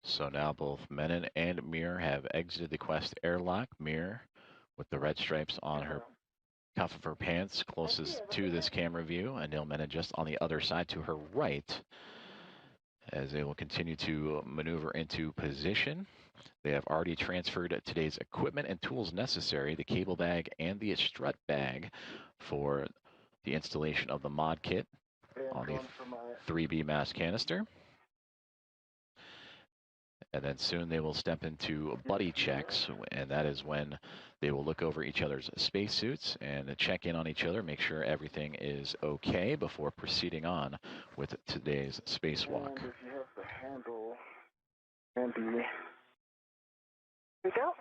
So now both Menon and Meir have exited the Quest airlock. Meir with the red stripes on her cuff of her pants closest to this camera view. Anil Menon just on the other side to her right as they will continue to maneuver into position. They have already transferred today's equipment and tools necessary, the cable bag and the strut bag for the installation of the mod kit on the 3B mass canister. And then soon they will step into buddy checks, and that is when they will look over each other's spacesuits and check in on each other, make sure everything is okay before proceeding on with today's spacewalk. And if you have the handle handy. Here we go.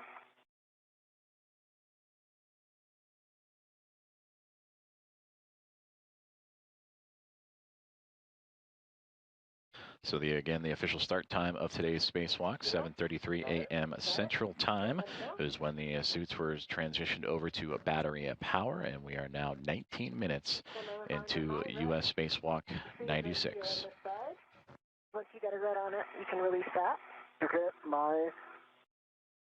So the official start time of today's spacewalk, 7:33 a.m. Central Time, is when the suits were transitioned over to battery power, and we are now 19 minutes into U.S. Spacewalk 96. Once you get a red on it, you can release that. Okay, my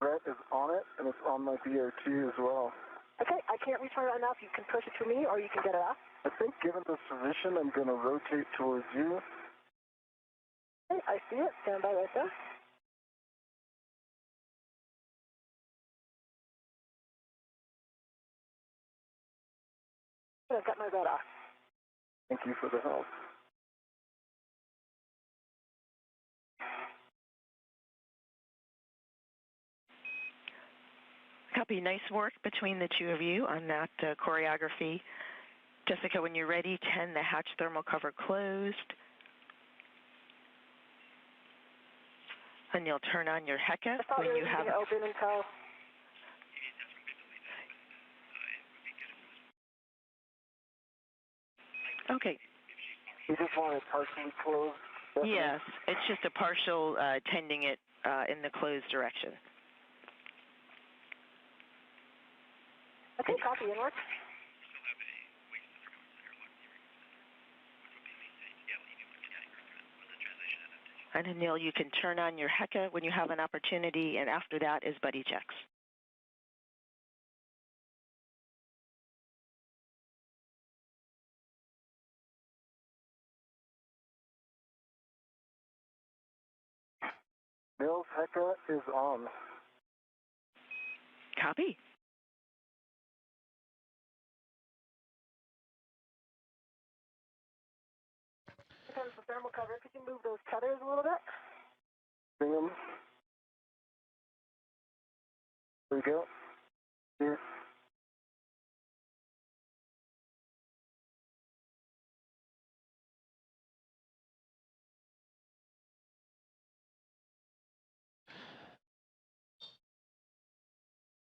red is on it, and it's on my BRT as well. Okay, I can't return it enough. You can push it to me, or you can get it off. I think given this position, I'm going to rotate towards you. Okay, I see it. Stand by right there. I've got my red off. Thank you for the help. Copy. Nice work between the two of you on that choreography. Jessica, when you're ready, 10, the hatch thermal cover closed. And you'll turn on your HECA when you have it. Open until... Okay. You just want it partially closed? Definitely. Yes, it's just a partial tending it in the closed direction. Okay, copy, inward. And Anil, you can turn on your HECA when you have an opportunity, and after that is buddy checks. Mills HECA is on. Copy. Depends the thermal cover. Could you move those tethers a little bit? Bring them. There we go. Here.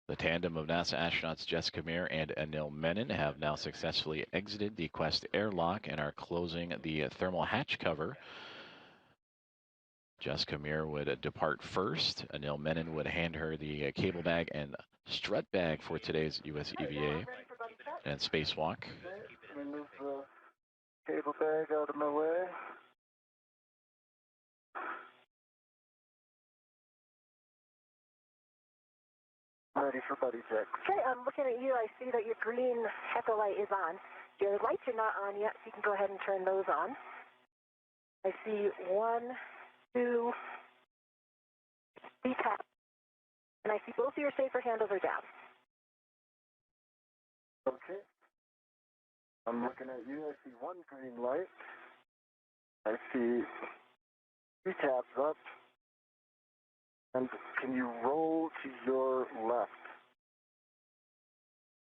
The tandem of NASA astronauts Jessica Meir and Anil Menon have now successfully exited the Quest airlock and are closing the thermal hatch cover. Jessica Meir would depart first. Anil Menon would hand her the cable bag and strut bag for today's US EVA and spacewalk. Okay, let me move the cable bag out of my way. Ready for buddy check. Okay, I'm looking at you. I see that your green HECA light is on. Your lights are not on yet, so you can go ahead and turn those on. I see 1, 2, 3 taps. And I see both of your safer handles are down. Okay. I'm looking at you. I see one green light. I see 3 tabs up. And can you roll to your left?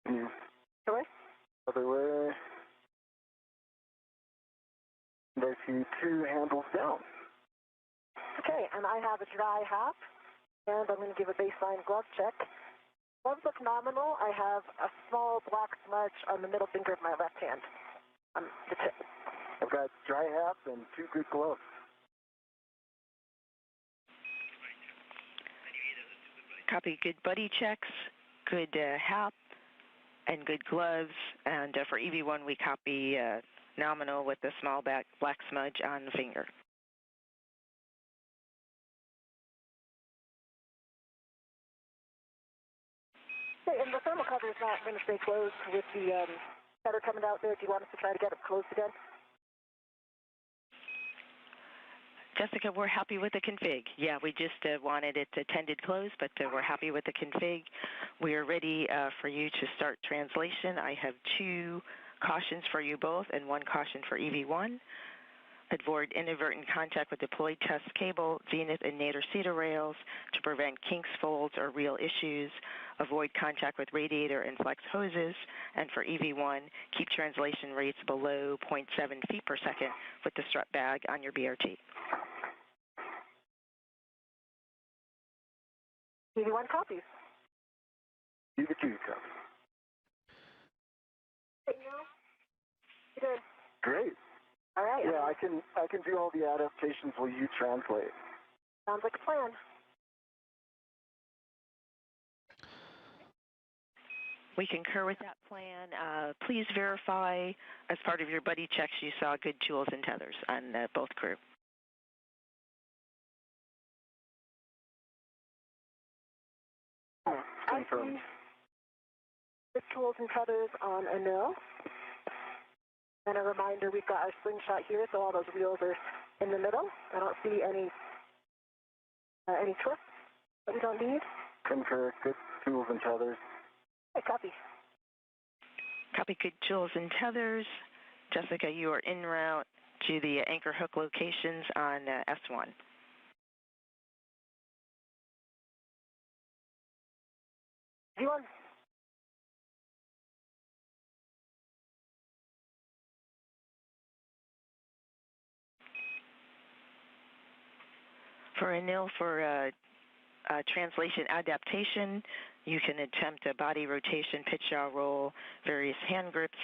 Can you... Other way? Other way. And I see 2 handles down. Okay, and I have a dry hop, and I'm going to give a baseline glove check. Gloves look nominal. I have a small black smudge on the middle finger of my left hand. On the tip. I've got dry haps and 2 good gloves. Copy. Good buddy checks, good hap, and good gloves. And for EV1, we copy nominal with the small black smudge on the finger. Okay, and the thermal cover is not going to stay closed with the tether coming out there. Do you want us to try to get it closed again? Jessica, we're happy with the config. Yeah, we just wanted it tended closed, but we're happy with the config. We are ready for you to start translation. I have 2 cautions for you both and 1 caution for EV1. Avoid inadvertent contact with deployed test cable, zenith and nadir cedar rails to prevent kinks, folds, or real issues. Avoid contact with radiator and flex hoses. And for EV1, keep translation rates below 0.7 feet per second with the strut bag on your BRT. EV1 copies. EV2 copies. Hey, Neil? You doing? Great. All right. Yeah, I can do all the adaptations while you translate. Sounds like a plan. We concur with that plan. Please verify as part of your buddy checks you saw good tools and tethers on both crew. Confirmed. The tools and tethers on Anil. And a reminder, we've got our slingshot here, so all those wheels are in the middle. I don't see any twists that we don't need. Concur. Good tools and tethers. Okay, copy. Copy. Good tools and tethers. Jessica, you are en route to the anchor hook locations on S1. V1. For Anil, for translation adaptation, you can attempt a body rotation, pitch yaw roll, various hand grips,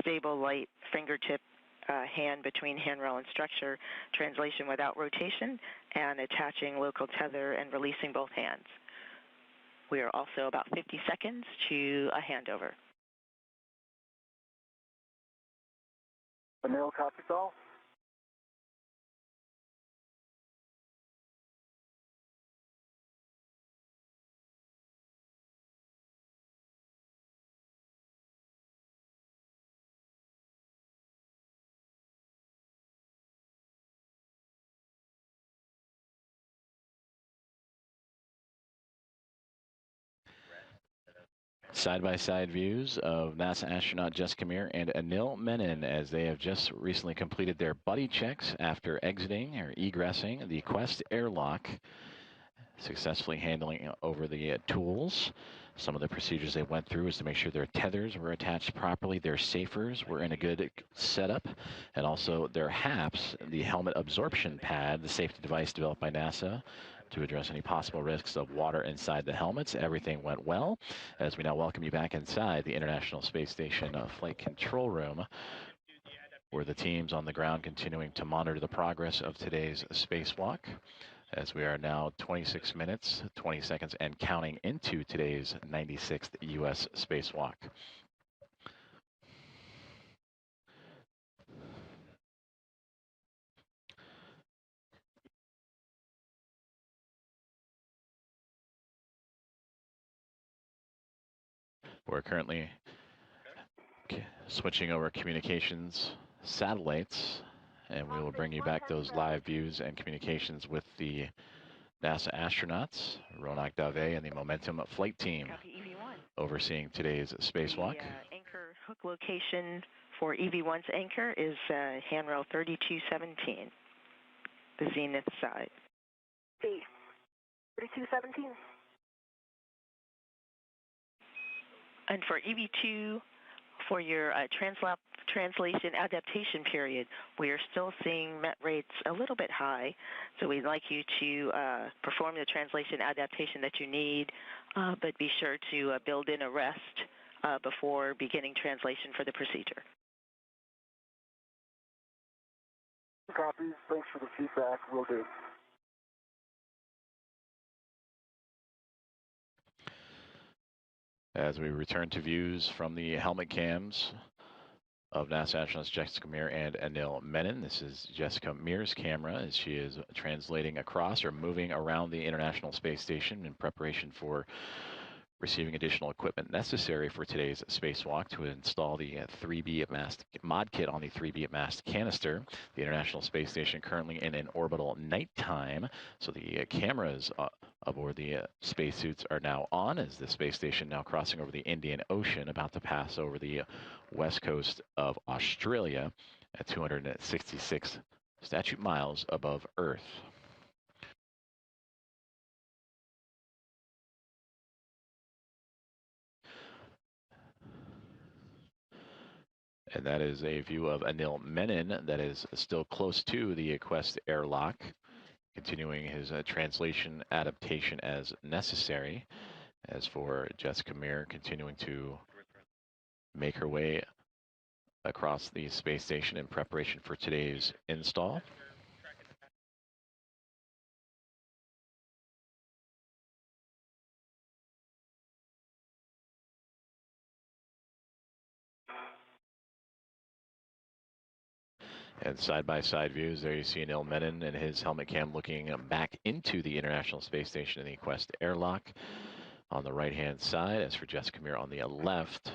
stable light fingertip hand between handrail and structure, translation without rotation, and attaching local tether and releasing both hands. We are also about 50 seconds to a handover. Anil copies all. Side-by-side views of NASA astronaut Jessica Meir and Anil Menon as they have just recently completed their buddy checks after exiting or egressing the Quest airlock, successfully handling over the tools. Some of the procedures they went through is to make sure their tethers were attached properly, their safers were in a good setup, and also their HAPS, the helmet absorption pad, the safety device developed by NASA to address any possible risks of water inside the helmets. Everything went well. As we now welcome you back inside the International Space Station flight control room, where the teams on the ground continuing to monitor the progress of today's spacewalk, as we are now 26 minutes, 20 seconds, and counting into today's 96th U.S. spacewalk. We're currently switching over communications satellites, and we will bring you back those live views and communications with the NASA astronauts, Ronak Dave and the Momentum flight team overseeing today's spacewalk. The anchor hook location for EV1's anchor is handrail 3217, the zenith side. 3217. And for EV2, for your translation adaptation period. We are still seeing MET rates a little bit high, so we'd like you to perform the translation adaptation that you need, but be sure to build in a rest before beginning translation for the procedure. Copies. Thanks for the feedback. Will do. As we return to views from the helmet cams of NASA astronauts Jessica Meir and Anil Menon. This is Jessica Meir's camera as she is translating across or moving around the International Space Station in preparation for receiving additional equipment necessary for today's spacewalk to install the 3B mast mod kit on the 3B mast canister. The International Space Station currently in an orbital nighttime, so the cameras aboard the spacesuits are now on as the space station now crossing over the Indian Ocean, about to pass over the west coast of Australia at 266 statute miles above Earth. And that is a view of Anil Menon that is still close to the Quest airlock, continuing his translation adaptation as necessary. As for Jessica Meir, continuing to make her way across the space station in preparation for today's install. And side-by-side views, there you see Anil Menon and his helmet cam looking back into the International Space Station in the Quest airlock on the right-hand side. As for Jessica Meir on the left,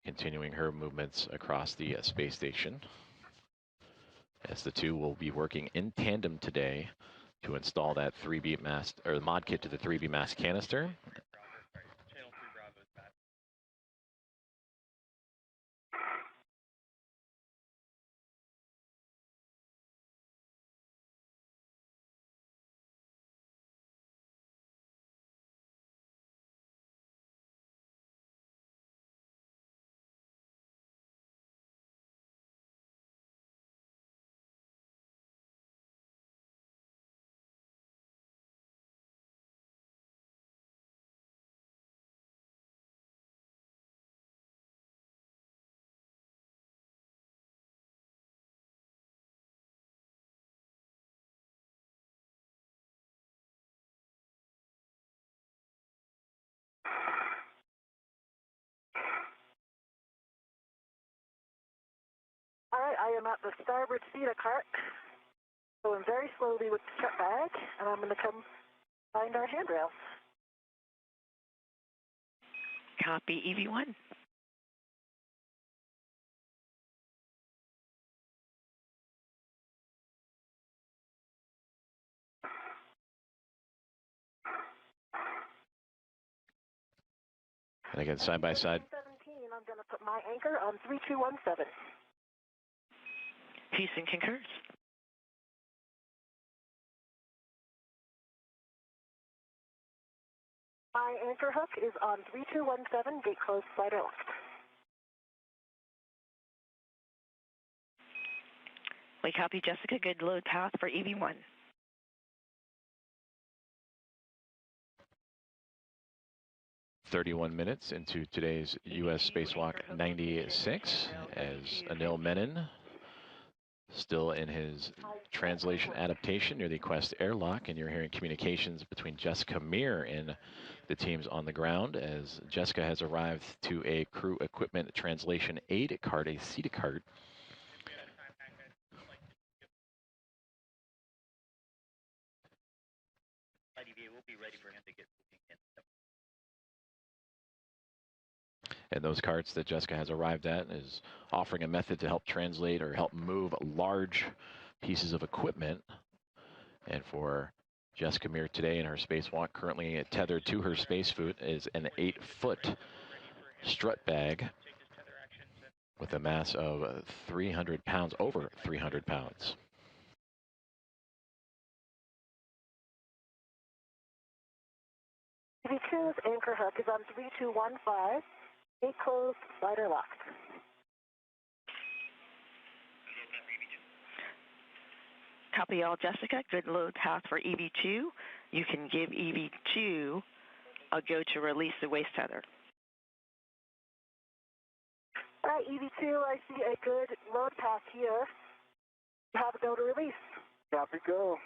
continuing her movements across the space station. As the two will be working in tandem today to install that 3B mast, or the mod kit to the 3B mast canister. All right, I am at the starboard seat of cart, going very slowly with the strap bag, and I'm going to come find our handrails. Copy, EV1. And again, side by side. 17, I'm going to put my anchor on 3217. Houston concurs. My anchor hook is on 3217, gate closed, slider locked. We copy, Jessica. Good load path for EV1. "31 minutes into today's U.S. Spacewalk 96, as Anil Menon still in his translation adaptation near the Quest airlock, and you're hearing communications between Jessica Meir and the teams on the ground as Jessica has arrived to a crew equipment translation aid cart, a CETA cart. And those carts that Jessica has arrived at is offering a method to help translate or help move large pieces of equipment. And for Jessica Meir today in her spacewalk, currently tethered to her spacesuit is an 8-foot strut bag with a mass of 300 pounds, over 300 pounds. TV2's anchor hook is on 3215, gate closed, slider locked. Copy all, Jessica. Good load path for EV2. You can give EV2 a go to release the waist tether. All right, EV2, I see a good load path here. You have a go to release. Copy, go.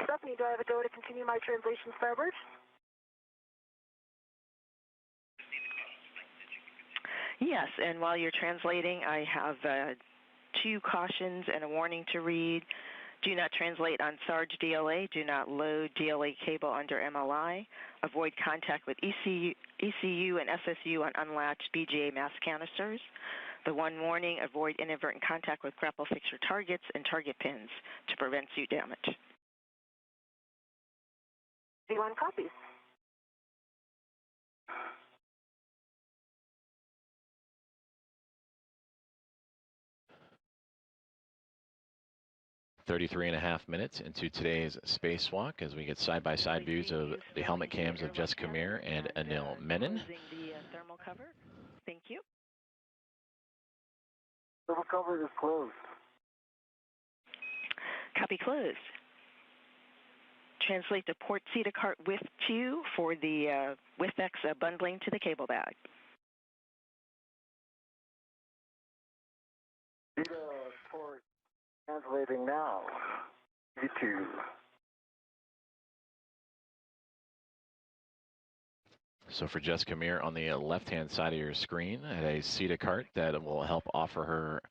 Stephanie, do I have a go to continue my translation starboard? Yes, and while you're translating, I have 2 cautions and a warning to read. Do not translate on Sarge DLA. Do not load DLA cable under MLI. Avoid contact with ECU and SSU on unlatched BGA mass canisters. The one warning, avoid inadvertent contact with grapple fixture targets and target pins to prevent suit damage. V1 copies. 33.5 minutes into today's spacewalk as we get side-by-side views of the helmet cams of Jessica Meir and Anil Menon. Closing the thermal cover. Thank you. Thermal cover is closed. Copy closed. Translate to port CETA cart with 2 for the WIFX bundling to the cable bag. CETA port translating now. V2. So for Jessica Meir on the left-hand side of your screen, at a CETA cart that will help offer her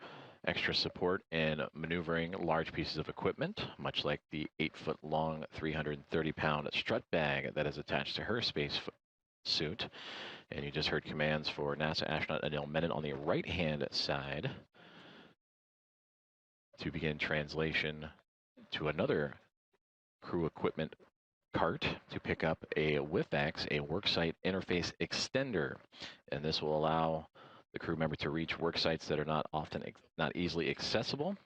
extra support in maneuvering large pieces of equipment, much like the 8-foot-long, 330-pound strut bag that is attached to her space suit. And you just heard commands for NASA astronaut Anil Menon on the right-hand side to begin translation to another crew equipment cart to pick up a WIFX, a worksite interface extender. And this will allow the crew member to reach work sites that are not easily accessible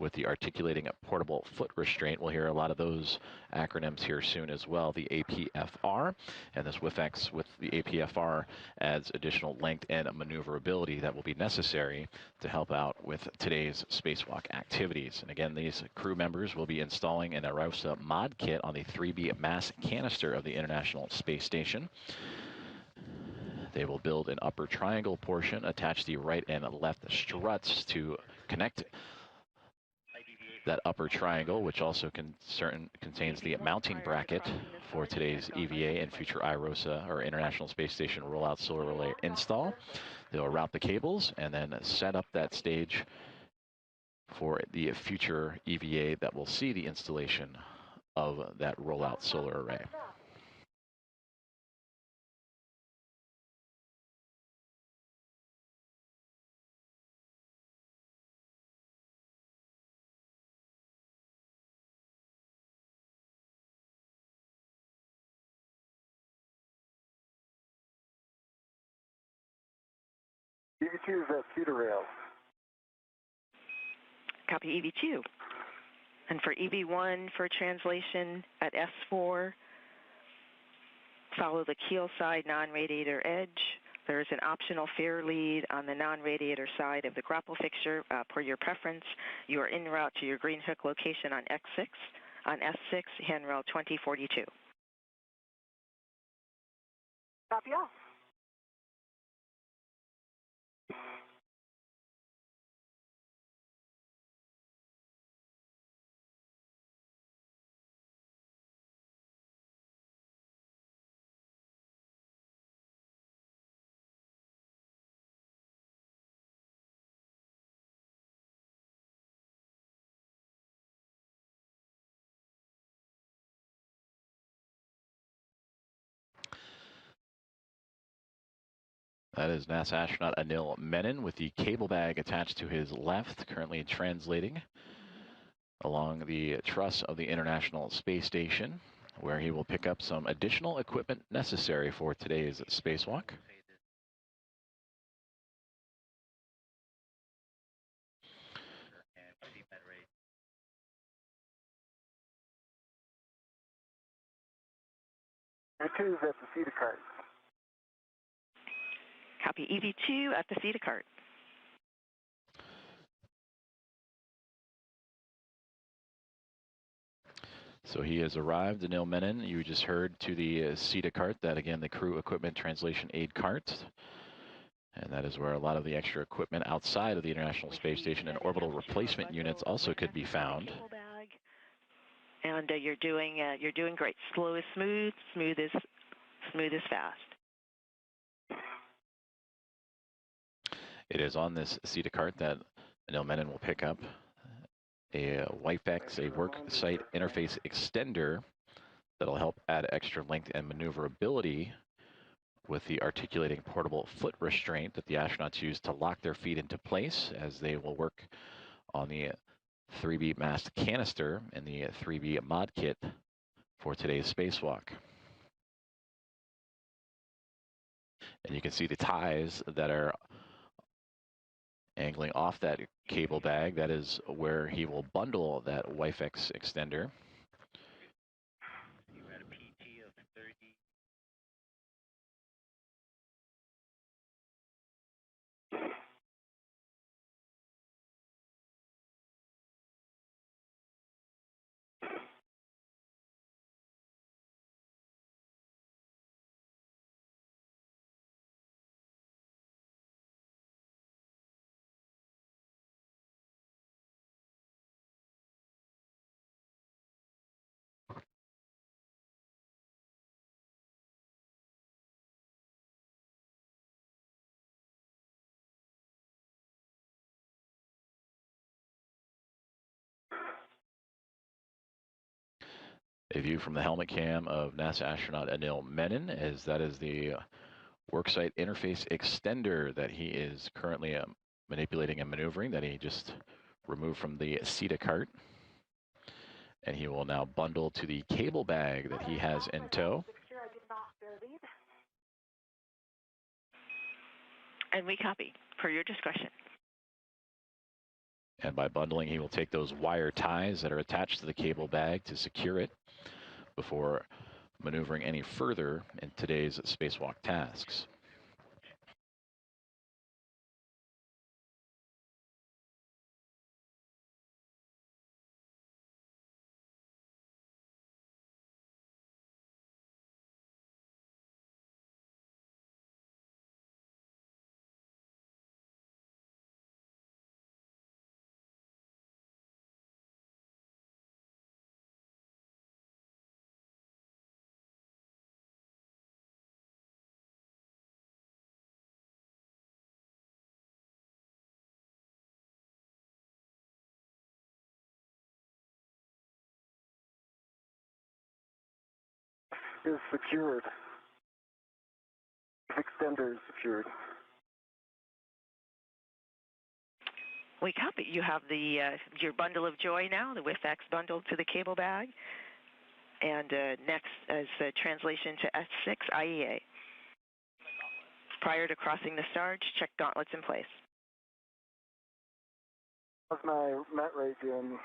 with the articulating portable foot restraint. We'll hear a lot of those acronyms here soon as well. The APFR, and this WIFX with the APFR adds additional length and maneuverability that will be necessary to help out with today's spacewalk activities. And again, these crew members will be installing an IROSA mod kit on the 3B mass canister of the International Space Station. They will build an upper triangle portion, attach the right and left struts to connect that upper triangle, which also contains the mounting bracket for today's EVA and future IROSA, or International Space Station rollout solar relay install. They'll route the cables and then set up that stage for the future EVA that will see the installation of that rollout solar array. EV2 is at CETA rail. Copy EV2. And for EV1 for translation at S4, follow the keel side non-radiator edge. There is an optional fair lead on the non-radiator side of the grapple fixture per your preference. You are en route to your green hook location on X6, on S6, handrail 2042. Copy all. That is NASA astronaut Anil Menon with the cable bag attached to his left, currently translating along the truss of the International Space Station, where he will pick up some additional equipment necessary for today's spacewalk. EV2 is at the CETA cart. Copy EV2 at the CETA cart. So he has arrived, Anil Menon. You just heard to the CETA cart, that again, the crew equipment translation aid cart. And that is where a lot of the extra equipment outside of the International Space Station and orbital replacement units also could be found. And you're doing great. Slow is smooth, smooth is fast. It is on this CETA cart that Anil Menon will pick up a WIFEX, a work site interface extender that'll help add extra length and maneuverability with the articulating portable foot restraint that the astronauts use to lock their feet into place as they will work on the 3B mast canister and the 3B mod kit for today's spacewalk. And you can see the ties that are angling off that cable bag. That is where he will bundle that WIFEX extender. A view from the helmet cam of NASA astronaut Anil Menon, as that is the worksite interface extender that he is currently manipulating and maneuvering, that he just removed from the CETA cart. And he will now bundle to the cable bag that he has in tow. And we copy, per your discretion. And by bundling, he will take those wire ties that are attached to the cable bag to secure it before maneuvering any further in today's spacewalk tasks. Is secured. Extender is secured. We copy. You have the your bundle of joy now, the WIFEX bundle to the cable bag. And next is translation to S6 IEA. Prior to crossing the star, check gauntlets in place. How's my mat rate doing?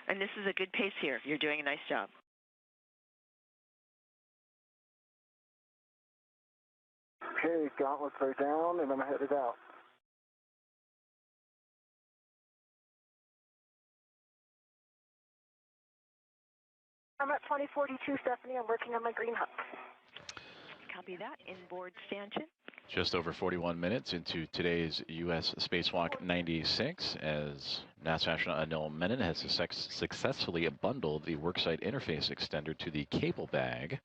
And this is a good pace here. You're doing a nice job. Okay, gauntlets are down, and I'm headed out. I'm at 2042, Stephanie. I'm working on my green hook. Copy that. Inboard stanchion. Just over 41 minutes into today's U.S. Spacewalk 96, as NASA astronaut Anil Menon has successfully bundled the worksite interface extender to the cable bag.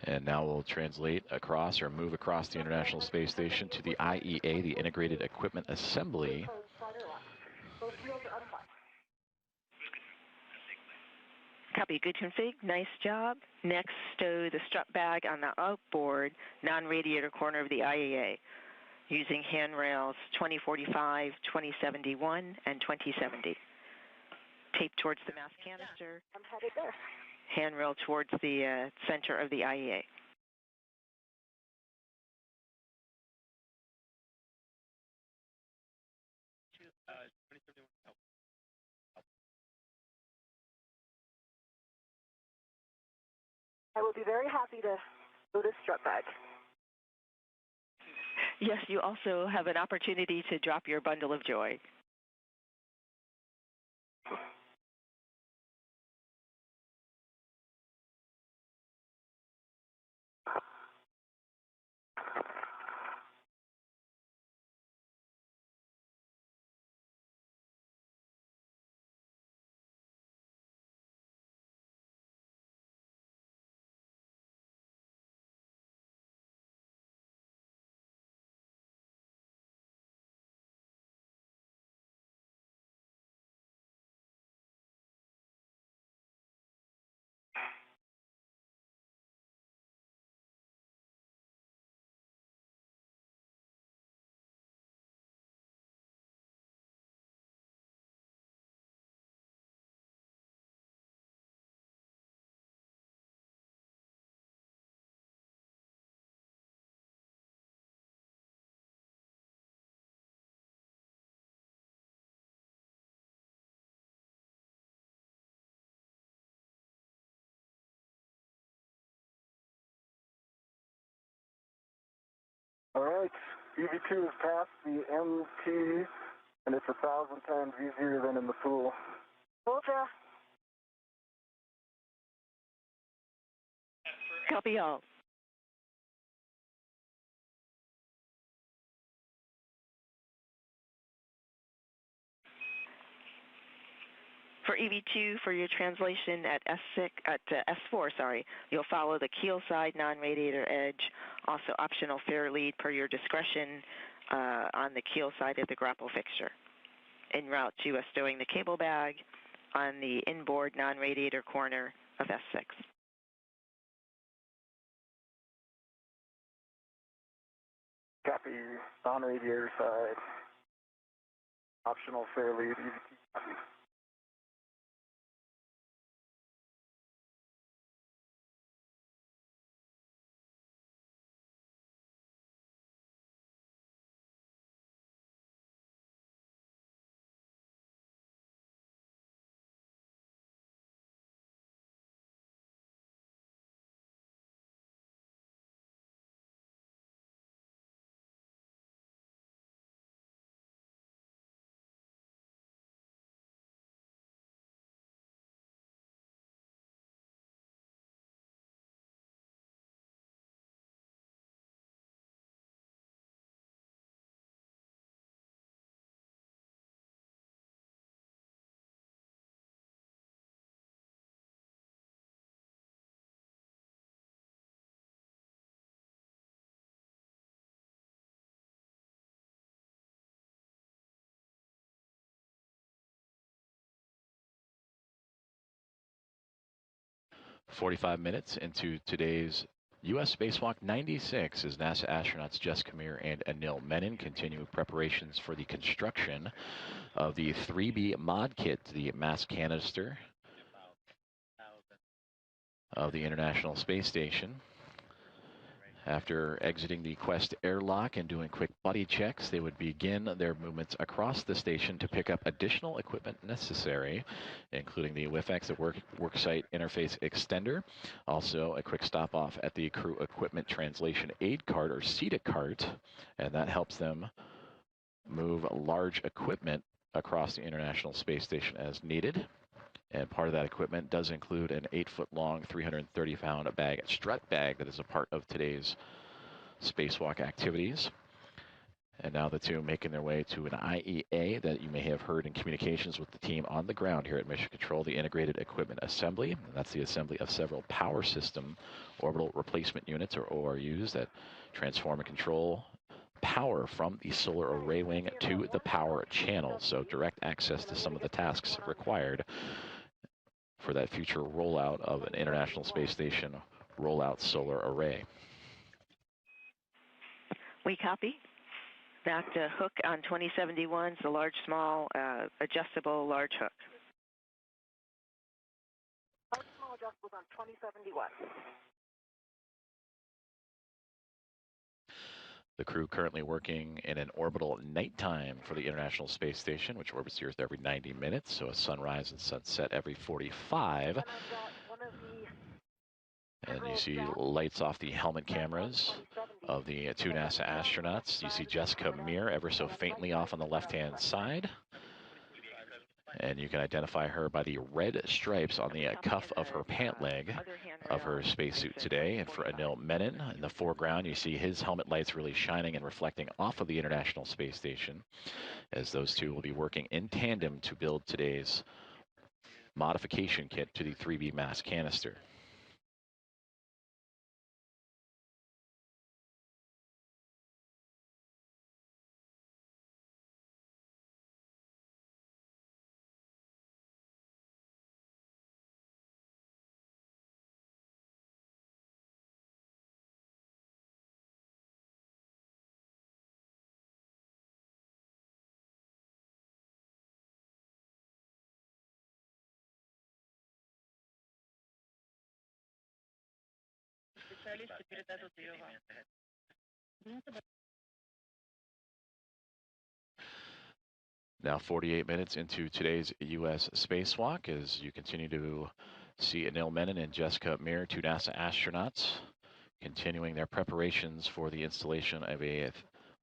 And now we'll translate across or move across the International Space Station to the IEA, the Integrated Equipment Assembly. Copy. Good config. Nice job. Next, stow the strap bag on the outboard non-radiator corner of the IAA using handrails 2045, 2071, and 2070. Tape towards the mass canister. I'm headed there. Handrail towards the center of the IAA. I will be very happy to do this strut bag. Yes, you also have an opportunity to drop your bundle of joy. All right, EV2 has passed the MT, and it's 1,000 times easier than in the pool. Ultra. Copy all. For EV2, for your translation at S4, you'll follow the keel side non-radiator edge, also optional fair lead per your discretion on the keel side of the grapple fixture. En route to stowing the cable bag on the inboard non-radiator corner of S6. Copy, non-radiator side. Optional fair lead, EV2 copy. "45 minutes into today's U.S. Spacewalk 96 as NASA astronauts Jess Kamir and Anil Menon continue preparations for the construction of the 3B mod kit, the mass canister of the International Space Station. After exiting the Quest airlock and doing quick buddy checks, they would begin their movements across the station to pick up additional equipment necessary, including the WIFX, the worksite interface extender, also a quick stop off at the crew equipment translation aid cart or CETA cart, and that helps them move large equipment across the International Space Station as needed. And part of that equipment does include an 8-foot-long, 330-pound bag, strut bag, that is a part of today's spacewalk activities. And now the two making their way to an IEA that you may have heard in communications with the team on the ground here at Mission Control, the Integrated Equipment Assembly. And that's the assembly of several power system orbital replacement units, or ORUs, that transform and control power from the solar array wing to the power channel. So direct access to some of the tasks required for that future rollout of an International Space Station rollout solar array. We copy. That hook on 2071 is a large, small, adjustable large hook. Large, small adjustables on 2071. The crew currently working in an orbital nighttime for the International Space Station, which orbits the Earth every 90 minutes, so a sunrise and sunset every 45. And you see lights off the helmet cameras of the two NASA astronauts. You see Jessica Meir ever so faintly off on the left-hand side. And you can identify her by the red stripes on the cuff of her pant leg of her spacesuit today. And for Anil Menon, in the foreground, you see his helmet lights really shining and reflecting off of the International Space Station, as those two will be working in tandem to build today's modification kit to the 3B mass canister. Now 48 minutes into today's U.S. spacewalk, as you continue to see Anil Menon and Jessica Meir, two NASA astronauts, continuing their preparations for the installation of a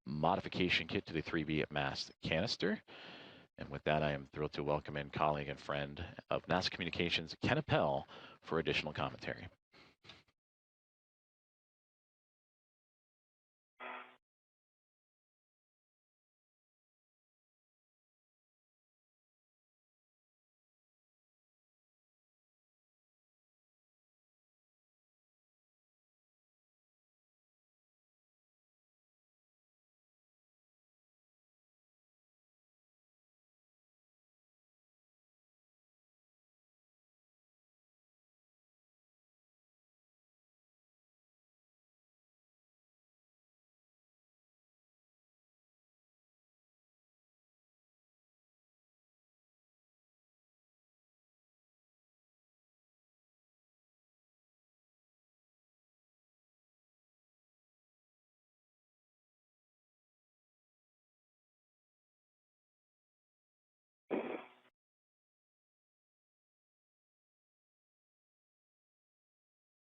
modification kit to the 3B mast canister. And with that, I am thrilled to welcome in colleague and friend of NASA Communications, Ken Appel, for additional commentary.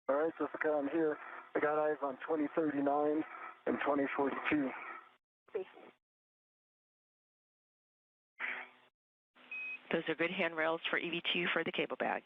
All right, Jessica, I'm here. I got eyes on 2039 and 2042. Those are good handrails for EV2 for the cable bag.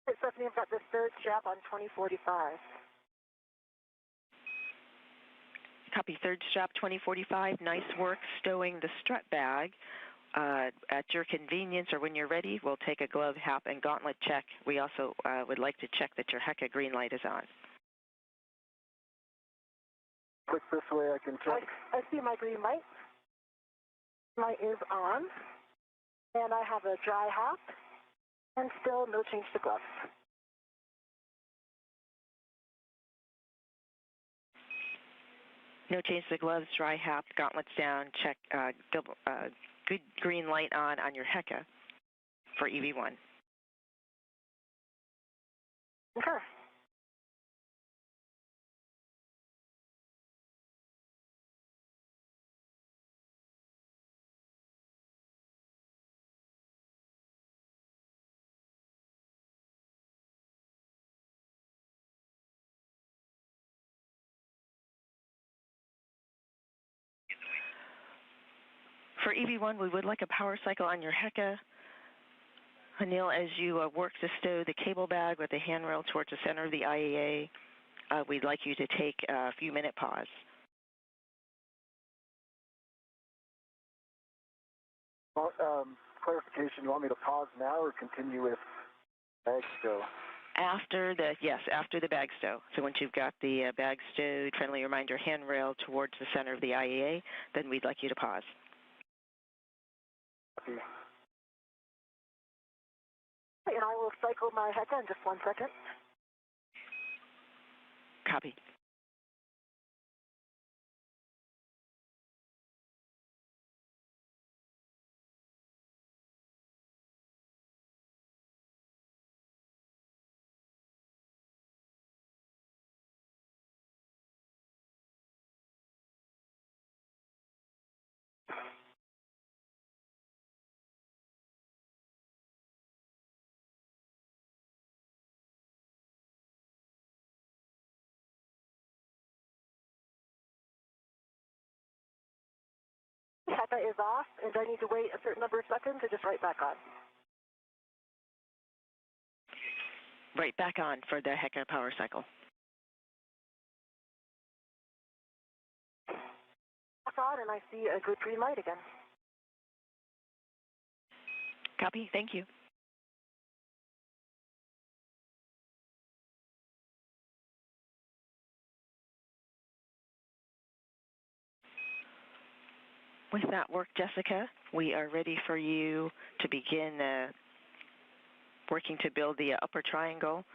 Hey, Stephanie, I've got the third strap on 2045. Copy, third strap 2045. Nice work stowing the strut bag. At your convenience or when you're ready, we'll take a glove, hat, and gauntlet check. We also would like to check that your HECA green light is on. Click this way, I can check. I see my green light. Light is on, and I have a dry hat, and still no change to gloves. No change to gloves, dry hat, gauntlets down, check, good green light on your HECA for EV1. Okay. For EV1, we would like a power cycle on your HECA. Anil, as you work to stow the cable bag with the handrail towards the center of the IAA, we'd like you to take a few-minute pause. Clarification, you want me to pause now or continue with bag still? After the bag stow. So once you've got the bag stowed, friendly reminder handrail towards the center of the IEA, then we'd like you to pause. And I will cycle my HECA in just 1 second. Copy. HECA is off, and I need to wait a certain number of seconds to just right back on. Right back on for the HECA power cycle. Back on, and I see a good green light again. Copy. Thank you. With that work, Jessica, we are ready for you to begin working to build the upper triangle.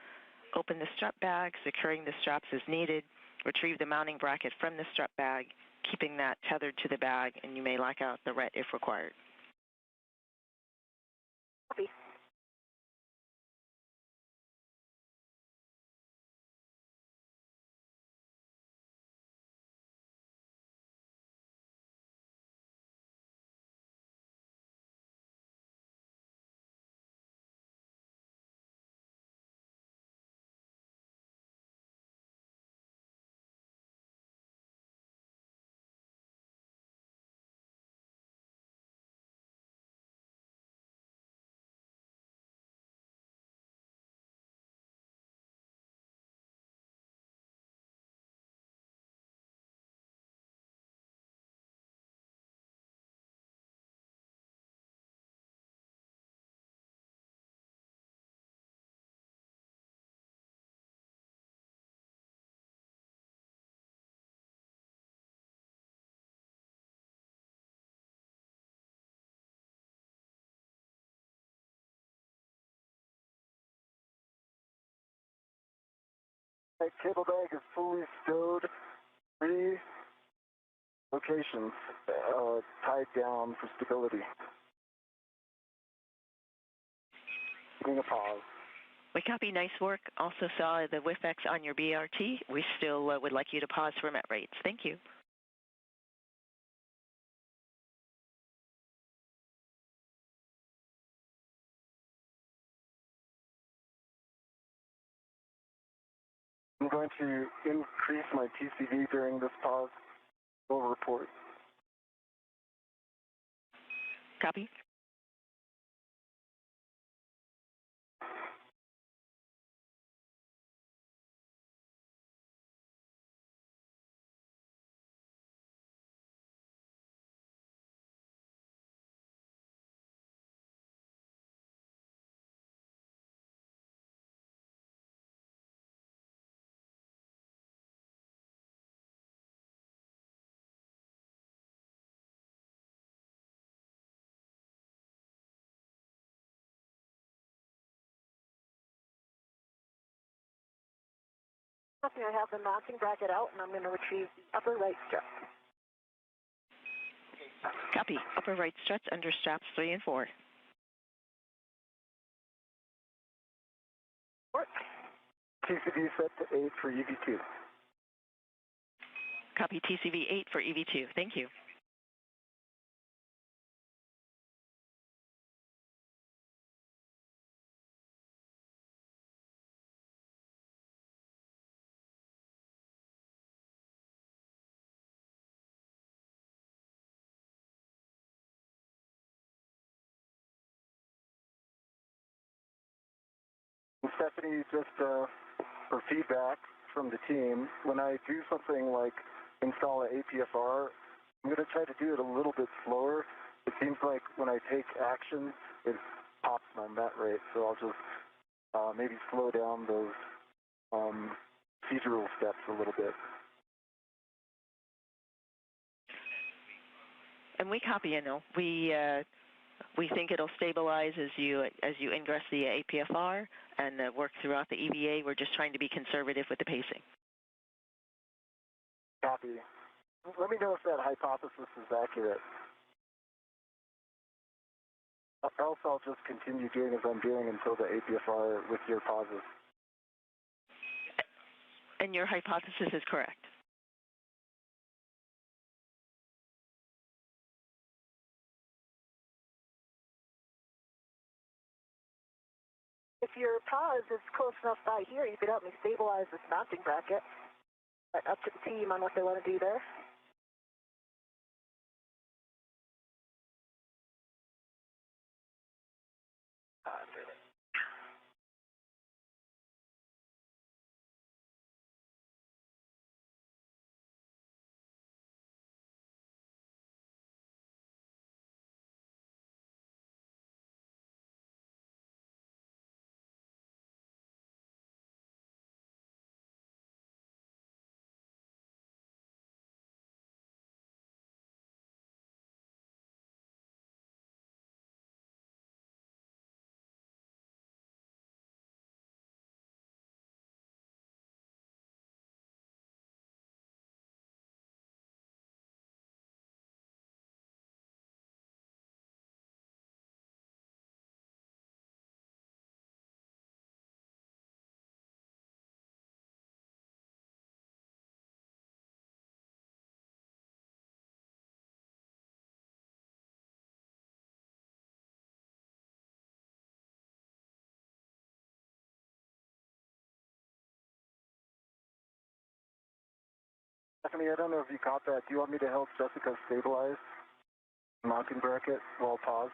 Open the strap bag, securing the straps as needed. Retrieve the mounting bracket from the strap bag, keeping that tethered to the bag, and you may lock out the ret if required. Copy. My cable bag is fully stowed. 3 locations tied down for stability. Taking a pause. We copy. Nice work. Also saw the WIFX on your BRT. We still would like you to pause for met rates. Thank you. I'm going to increase my TCV during this pause. We'll report. Copy. I have the mounting bracket out, and I'm going to retrieve the upper right strap. Copy. Upper right struts under straps 3 and 4. Work. TCV set to 8 for EV2. Copy. TCV 8 for EV2. Thank you. Stephanie, just for feedback from the team, when I do something like install an APFR, I'm going to try to do it a little bit slower. It seems like when I take action, it pops my met rate, so I'll just maybe slow down those procedural steps a little bit. And we copy, we think it'll stabilize as you ingress the APFR and work throughout the EVA. We're just trying to be conservative with the pacing. Copy. Let me know if that hypothesis is accurate. Else I'll just continue doing as I'm doing until the APFR with your pauses. And your hypothesis is correct. If your pause is close enough by here, you could help me stabilize this mounting bracket. Up to the team on what they want to do there. Stephanie, I don't know if you caught that. Do you want me to help Jessica stabilize the mounting bracket while paused?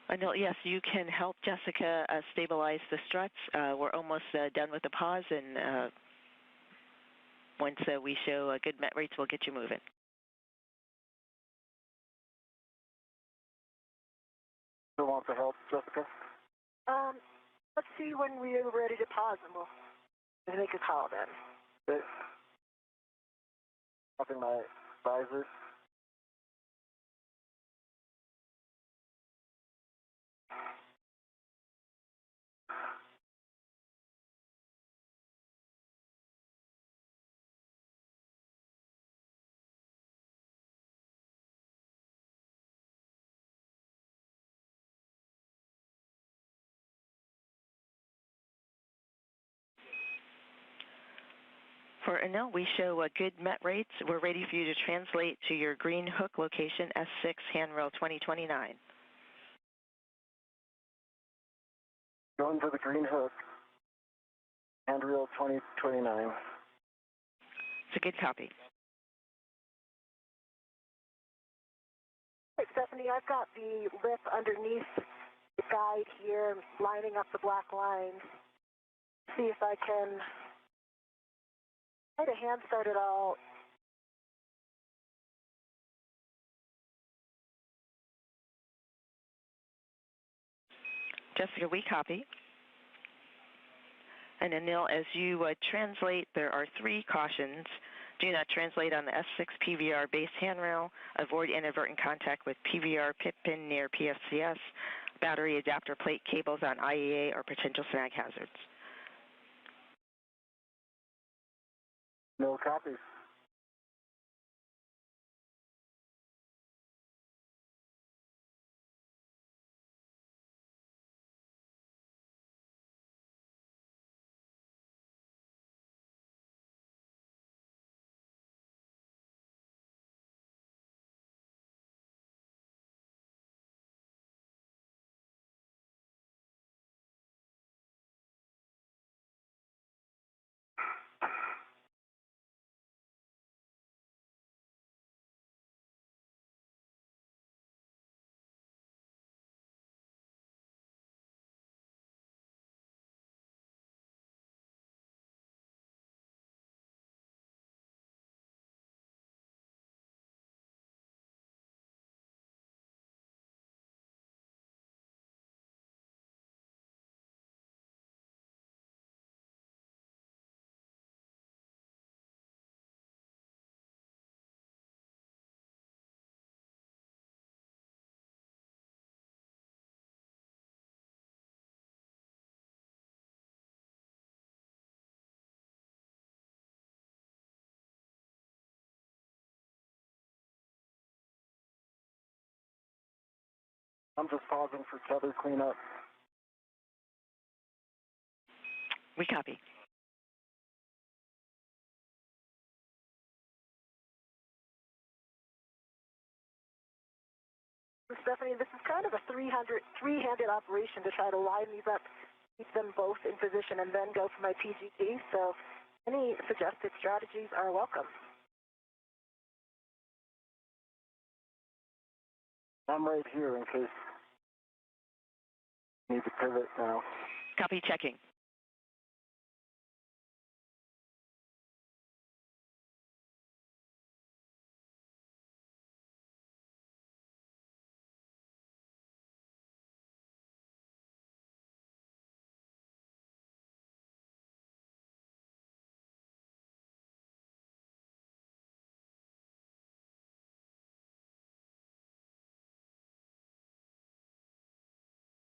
Anil, yes, you can help Jessica stabilize the struts. We're almost done with the pause, and once we show good met rates, we'll get you moving. Who wants to help, Jessica? Let's see when we're ready to pause, and we'll make a call then. Okay. Popping my visor. For Anil, we show good met rates. We're ready for you to translate to your green hook location, S6, handrail 2029. Going to the green hook, handrail 2029. It's a good copy. Hey, Stephanie, I've got the lip underneath the guide here, lining up the black lines. See if I can try to hand start it all. Jessica, we copy. And Anil, as you translate, there are 3 cautions. Do not translate on the S6 PVR base handrail. Avoid inadvertent contact with PVR pit pin near PFCS. Battery adapter plate cables on IEA or potential snag hazards. No copies. I'm just pausing for tether cleanup. We copy. Stephanie, this is kind of a three-handed operation to try to line these up, keep them both in position, and then go for my PGT. So any suggested strategies are welcome. I'm right here in case you need to pivot now. Copy, checking.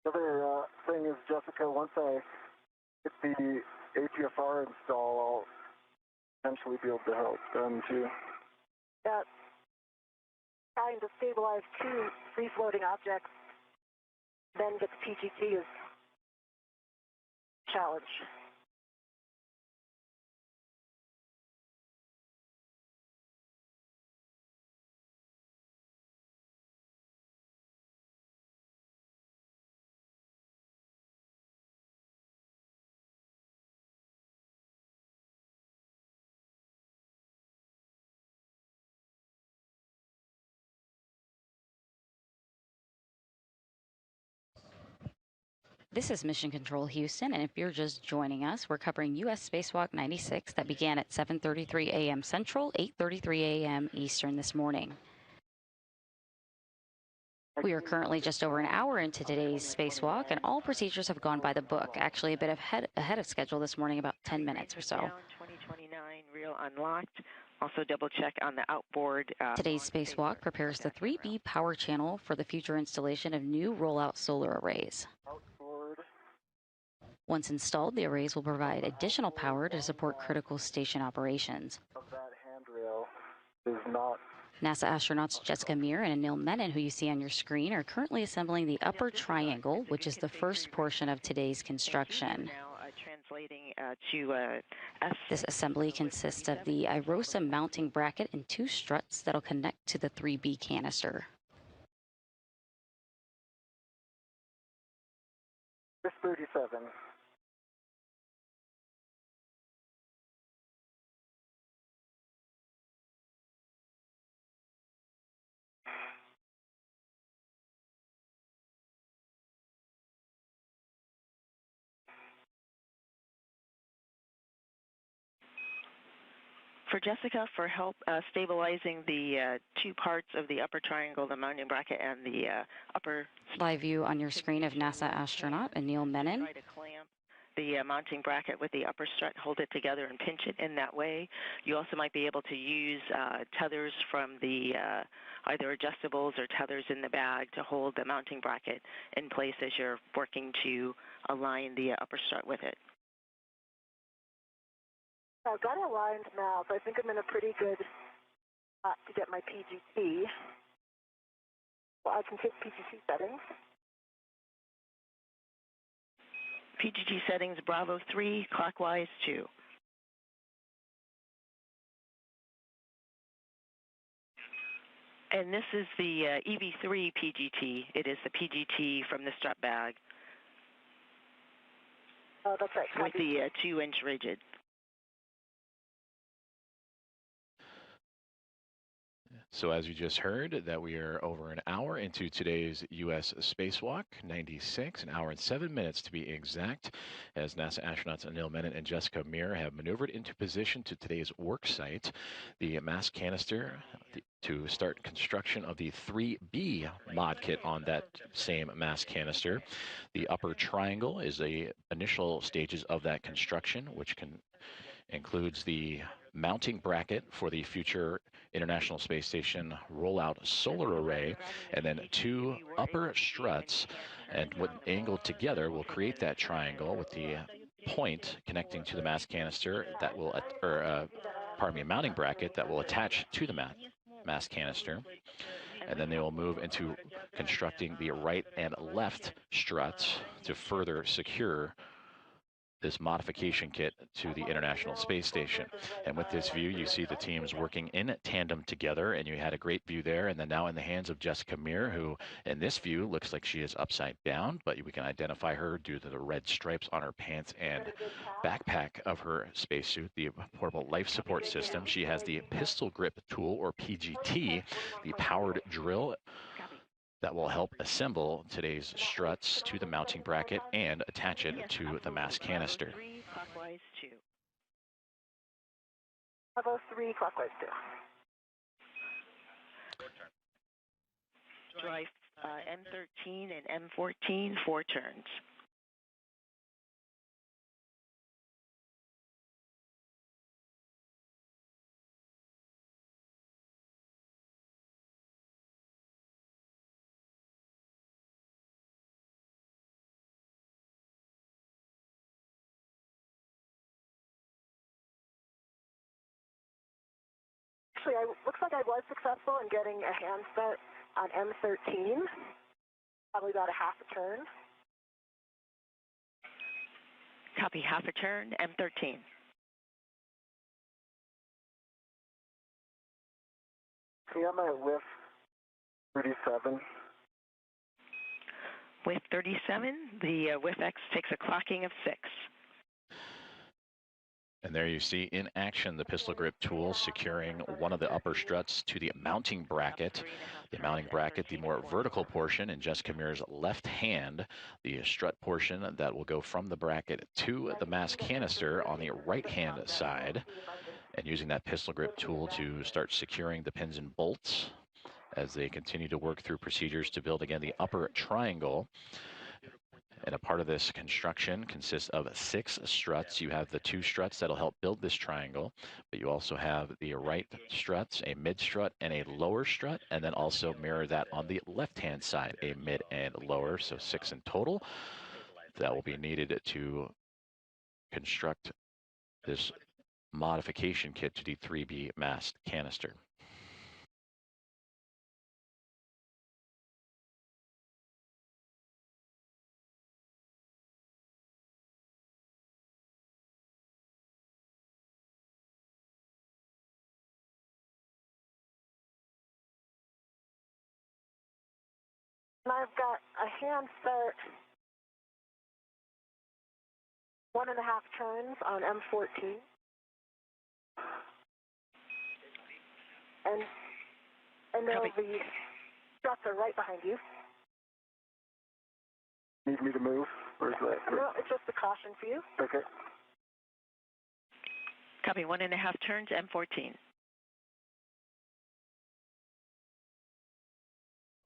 The other thing is, Jessica, once I get the APFR install, I'll eventually be able to help them too. That trying to stabilize two free-floating objects, then get the PGT is a challenge. This is Mission Control Houston, and if you're just joining us, we're covering U.S. Spacewalk 96 that began at 7:33 a.m. Central, 8:33 a.m. Eastern this morning. We are currently just over an hour into today's spacewalk, and all procedures have gone by the book. Actually, a bit ahead of schedule this morning, about 10 minutes or so. 2029 reel unlocked. Also double check on the outboard. Today's spacewalk prepares the 3B power channel for the future installation of new rollout solar arrays. Once installed, the arrays will provide additional power to support critical station operations. That handrail is not. NASA astronauts Jessica Meir and Anil Menon, who you see on your screen, are currently assembling the upper triangle, which is the first portion of today's construction. This assembly consists of the IROSA mounting bracket and two struts that'll connect to the 3B canister. This 37. For Jessica, for help stabilizing the two parts of the upper triangle, the mounting bracket and the upper... Live view on your screen of NASA astronaut Anil Menon. Try to clamp the mounting bracket with the upper strut, hold it together and pinch it in that way. You also might be able to use tethers from the either adjustables or tethers in the bag to hold the mounting bracket in place as you're working to align the upper strut with it. I've got it aligned now, so I think I'm in a pretty good spot to get my PGT. Well, I can take PGT settings. PGT settings, Bravo 3, clockwise 2. And this is the EV3 PGT. It is the PGT from the strut bag. Oh, that's right. With the 2-inch rigid. So as you just heard, that we are over an hour into today's U.S. Spacewalk 96, an hour and 7 minutes to be exact, as NASA astronauts Anil Menon and Jessica Meir have maneuvered into position to today's work site, the mass canister, to start construction of the 3B mod kit on that same mass canister. The upper triangle is the initial stages of that construction, which includes the mounting bracket for the future International Space Station rollout solar array, and then two upper struts, and when angled together will create that triangle with the point connecting to the mass canister that will, a mounting bracket that will attach to the mass canister. and then they will move into constructing the right and left struts to further secure this modification kit to the International Space Station. And with this view, you see the teams working in tandem together, and you had a great view there. And then now in the hands of Jessica Meir, who in this view looks like she is upside down, but we can identify her due to the red stripes on her pants and backpack of her spacesuit, the portable life support system. She has the pistol grip tool, or PGT, the powered drill that will help assemble today's struts to the mounting bracket and attach it to the mass canister. 3 clockwise 2. Bravo 3 clockwise 2. Drive M13 and M14, 4 turns. Actually, looks like I was successful in getting a hand start on M13, probably about a half a turn. Copy, half a turn, M13. See, I'm at whiff 37. With 37, the WIF-X takes a clocking of 6. And there you see in action the pistol grip tool securing one of the upper struts to the mounting bracket. The mounting bracket, the more vertical portion in Jessica Meir's left hand, the strut portion that will go from the bracket to the mass canister on the right hand side. And using that pistol grip tool to start securing the pins and bolts as they continue to work through procedures to build again the upper triangle. And a part of this construction consists of 6 struts. You have the 2 struts that'll help build this triangle, but you also have the right struts, a mid strut and a lower strut, and then also mirror that on the left-hand side, a mid and lower, so 6 in total. That will be needed to construct this modification kit to the 3B mast canister. And I've got a hand start, 1.5 turns on M14. And then the struts are right behind you. Need me to move? Or is that? No, it's just a caution for you. Okay. Copy, 1.5 turns, M14.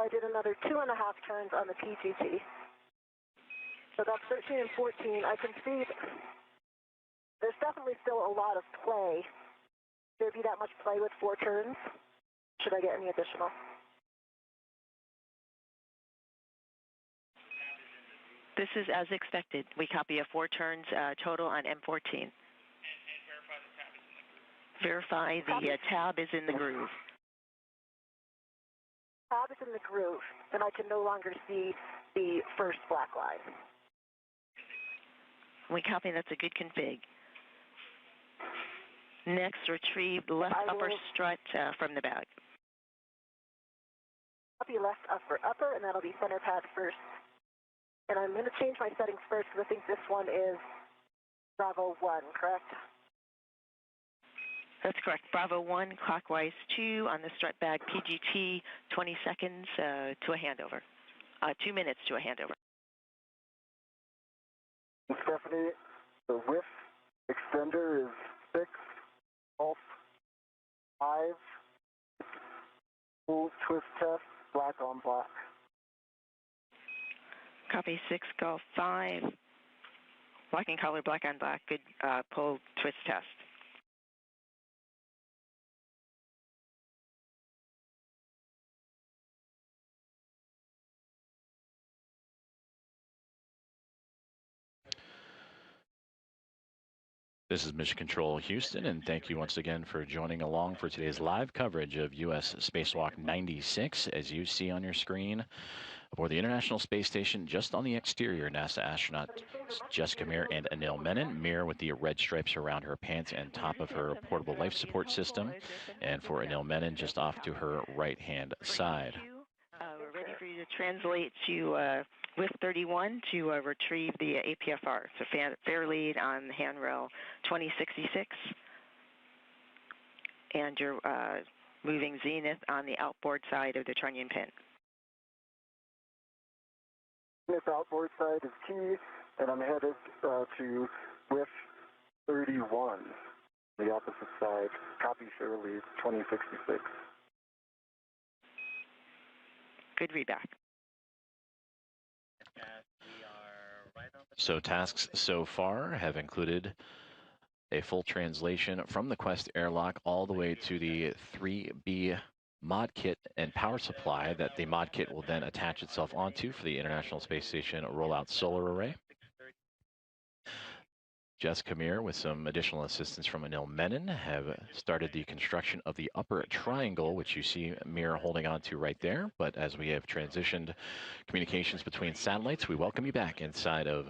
I did another 2.5 turns on the PGT. So that's 13 and 14. I can see there's definitely still a lot of play. There be that much play with 4 turns? Should I get any additional? This is as expected. We copy a 4 turns total on M14. And verify the tab is in the groove. Tab is in the groove, then I can no longer see the first black line. We copy, that's a good config. Next, retrieve left upper strut from the bag. Copy left upper, and that'll be center pad first. And I'm going to change my settings first because I think this one is Bravo 1, correct? That's correct. Bravo 1, clockwise 2 on the strut bag PGT, 20 seconds to a handover. 2 minutes to a handover. Stephanie, the whiff extender is 6, off, 5, full twist test, black on black. Copy 6, Golf 5. Black and color, black on black. Good pull twist test. This is Mission Control Houston, and thank you once again for joining along for today's live coverage of U.S. Spacewalk 96. As you see on your screen, aboard the International Space Station, just on the exterior, NASA astronaut Jessica Meir and Anil Menon. Meir with the red stripes around her pants and top of her portable life support system. And for Anil Menon, just off to her right-hand side. We're ready for you to translate to with 31 to retrieve the APFR. So fair lead on handrail 2066. And you're moving zenith on the outboard side of the trunnion pin. This outboard side is T, and I'm headed to with 31, the opposite side. Copy, share lead 2066. Good readback. So tasks so far have included a full translation from the Quest airlock all the way to the 3B mod kit and power supply that the mod kit will then attach itself onto for the International Space Station rollout solar array. Jessica Meir, with some additional assistance from Anil Menon, have started the construction of the upper triangle, which you see Meir holding on to right there. But as we have transitioned communications between satellites, we welcome you back inside of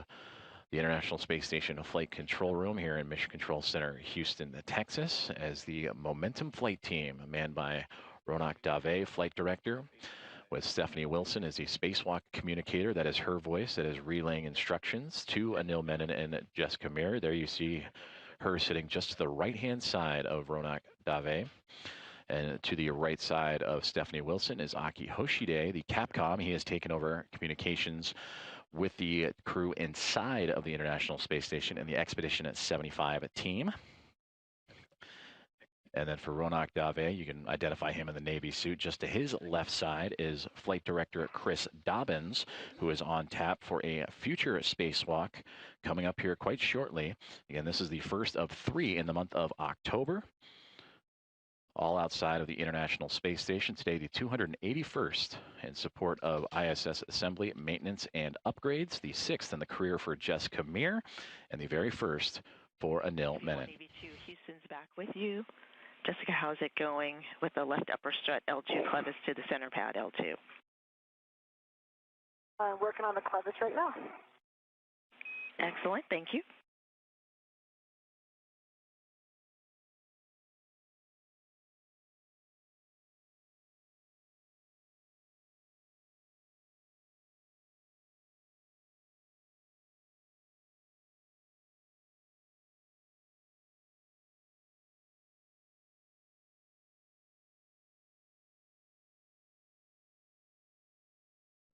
the International Space Station Flight Control Room here in Mission Control Center, Houston, Texas, as the Momentum Flight Team, manned by Ronak Dave, Flight Director, with Stephanie Wilson as the spacewalk communicator. That is her voice that is relaying instructions to Anil Menon and Jessica Meir. There you see her sitting just to the right-hand side of Ronak Dave. And to the right side of Stephanie Wilson is Aki Hoshide, the Capcom. He has taken over communications with the crew inside of the International Space Station and the Expedition at 75 team. And then for Ronak Dave, you can identify him in the Navy suit. Just to his left side is Flight Director Chris Dobbins, who is on tap for a future spacewalk coming up here quite shortly. Again, this is the first of 3 in the month of October, all outside of the International Space Station. Today, the 281st in support of ISS assembly, maintenance, and upgrades. The 6th in the career for Jessica Meir, and the very first for Anil Menon. Navy 2, Houston's back with you. Jessica, how's it going with the left upper strut L2 clevis to the center pad L2? I'm working on the clevis right now. Excellent, thank you.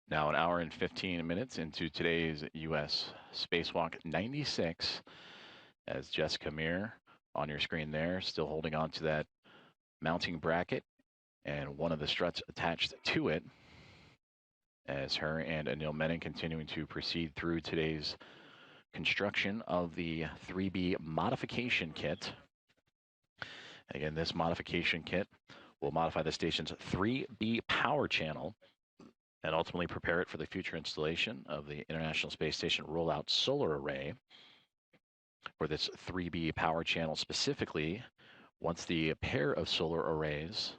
Now, an hour and 15 minutes into today's U.S. Spacewalk 96, as Jessica Meir on your screen there, still holding on to that mounting bracket and one of the struts attached to it, as her and Anil Menon continuing to proceed through today's construction of the 3B modification kit. Again, this modification kit will modify the station's 3B power channel and ultimately prepare it for the future installation of the International Space Station rollout solar array. For this 3B power channel specifically, once the pair of solar arrays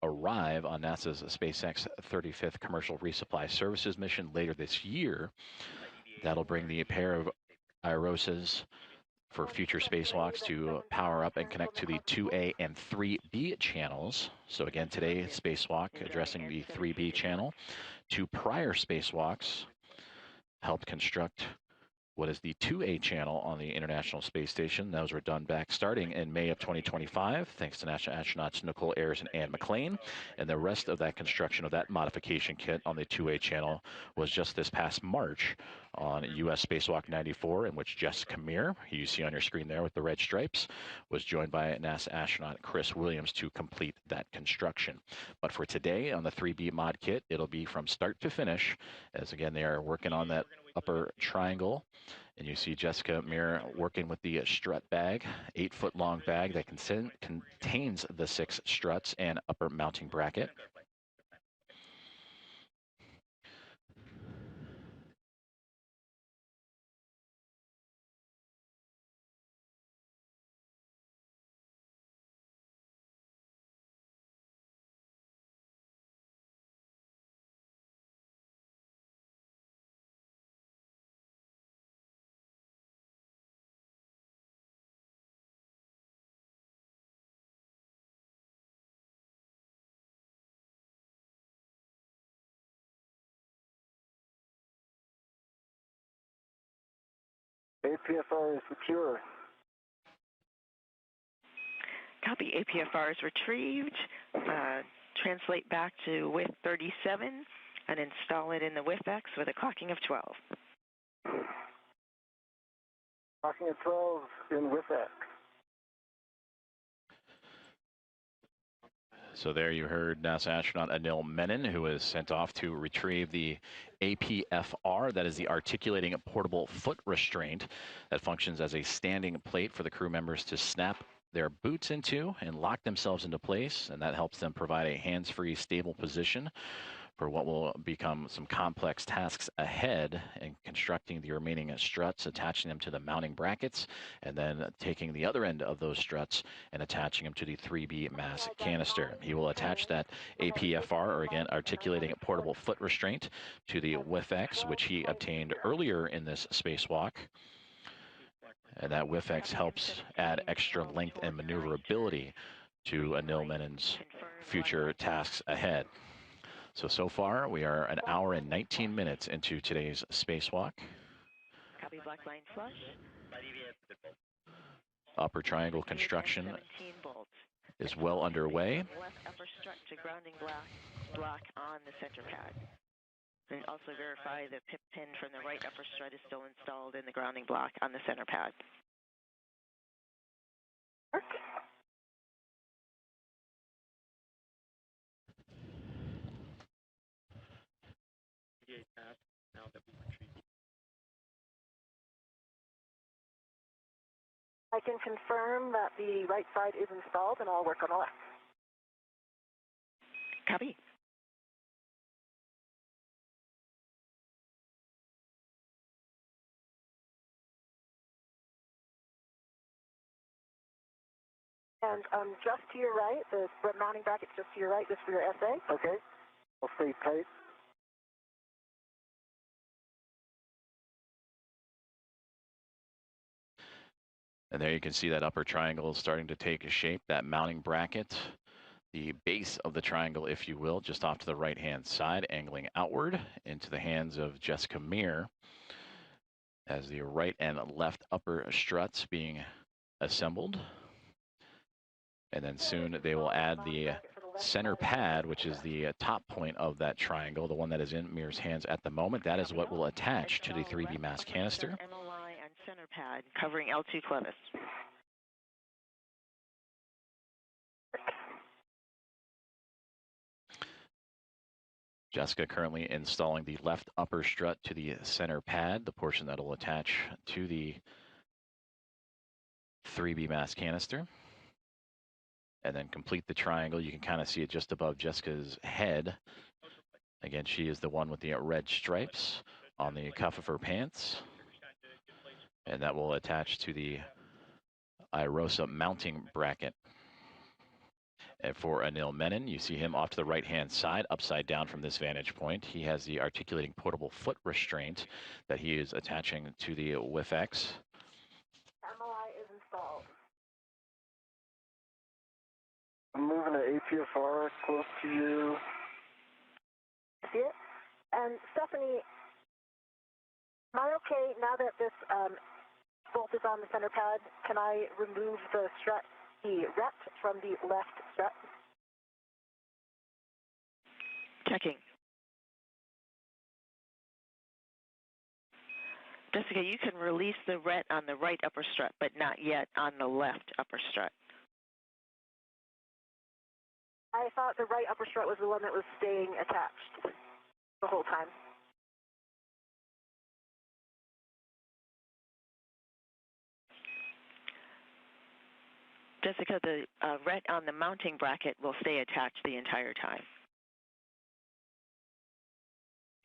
arrive on NASA's SpaceX 35th Commercial Resupply Services mission later this year, that'll bring the pair of IROSAs for future spacewalks to power up and connect to the 2A and 3B channels. So again, today, spacewalk addressing the 3B channel. 2 prior spacewalks helped construct what is the 2A channel on the International Space Station. Those were done back starting in May of 2025, thanks to NASA astronauts Nicole Ayers and Ann McLean. And the rest of that construction of that modification kit on the 2A channel was just this past March on U.S. Spacewalk 94, in which Jessica Meir, who you see on your screen there with the red stripes, was joined by NASA astronaut Chris Williams to complete that construction. But for today on the 3B mod kit, it'll be from start to finish, as again, they are working on that upper triangle. And you see Jessica Meir working with the strut bag, 8-foot long bag that contains the 6 struts and upper mounting bracket. APFR is secure. Copy. APFR is retrieved. Translate back to width 37 and install it in the WIFX with a clocking of 12. Clocking at 12 in WIFX. So there you heard NASA astronaut Anil Menon, who was sent off to retrieve the APFR, that is the articulating portable foot restraint that functions as a standing plate for the crew members to snap their boots into and lock themselves into place, and that helps them provide a hands-free, stable position for what will become some complex tasks ahead in constructing the remaining struts, attaching them to the mounting brackets, and then taking the other end of those struts and attaching them to the 3B mass canister. He will attach that APFR, or again, articulating portable foot restraint, to the WIFX, which he obtained earlier in this spacewalk. And that WIFX helps add extra length and maneuverability to Anil Menon's future tasks ahead. So far, we are an hour and 19 minutes into today's spacewalk. Copy. Black line flush. Upper triangle construction is well underway. Left upper strut to grounding block on the center pad. And also verify the pip pin from the right upper strut is still installed in the grounding block on the center pad. I can confirm that the right side is installed, and I'll work on the left. Copy. And just to your right, the mounting bracket's just to your right, just for your SA. Okay. I'll stay tight. And there you can see that upper triangle is starting to take shape, that mounting bracket, the base of the triangle, if you will, just off to the right-hand side, angling outward into the hands of Jessica Meir, as the right and left upper struts being assembled. And then soon they will add the center pad, which is the top point of that triangle, the one that is in Meir's hands at the moment. That is what will attach to the 3B mass canister. MLI and center pad covering L2 clevis. Jessica currently installing the left upper strut to the center pad, the portion that will attach to the 3B mass canister. And then complete the triangle. You can kind of see it just above Jessica's head. Again, she is the one with the red stripes on the cuff of her pants. And that will attach to the IROSA mounting bracket. And for Anil Menon, you see him off to the right-hand side, upside down from this vantage point. He has the articulating portable foot restraint that he is attaching to the WIFX. MLI is installed. I'm moving an APFR close to you. See it? And Stephanie, am I okay now that this bolt is on the center pad? Can I remove the strut, the rep from the left strut? Checking. Jessica, you can release the ret on the right upper strut, but not yet on the left upper strut. I thought the right upper strut was the one that was staying attached the whole time. Jessica, the ret on the mounting bracket will stay attached the entire time.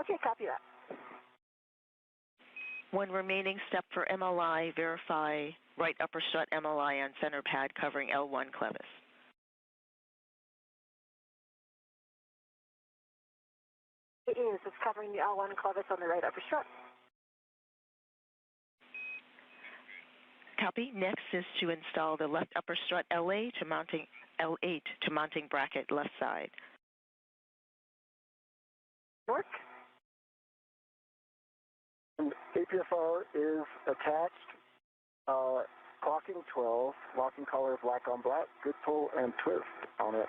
Okay, copy that. One remaining step for MLI, verify right upper strut MLI on center pad covering L1 clevis. It is. It's covering the L1 clevis on the right upper strut. Copy. Next is to install the left upper strut LA to mounting L8 to mounting bracket left side. Work. And APFR is attached, clocking 12, locking color black on black, good pull and twist on it.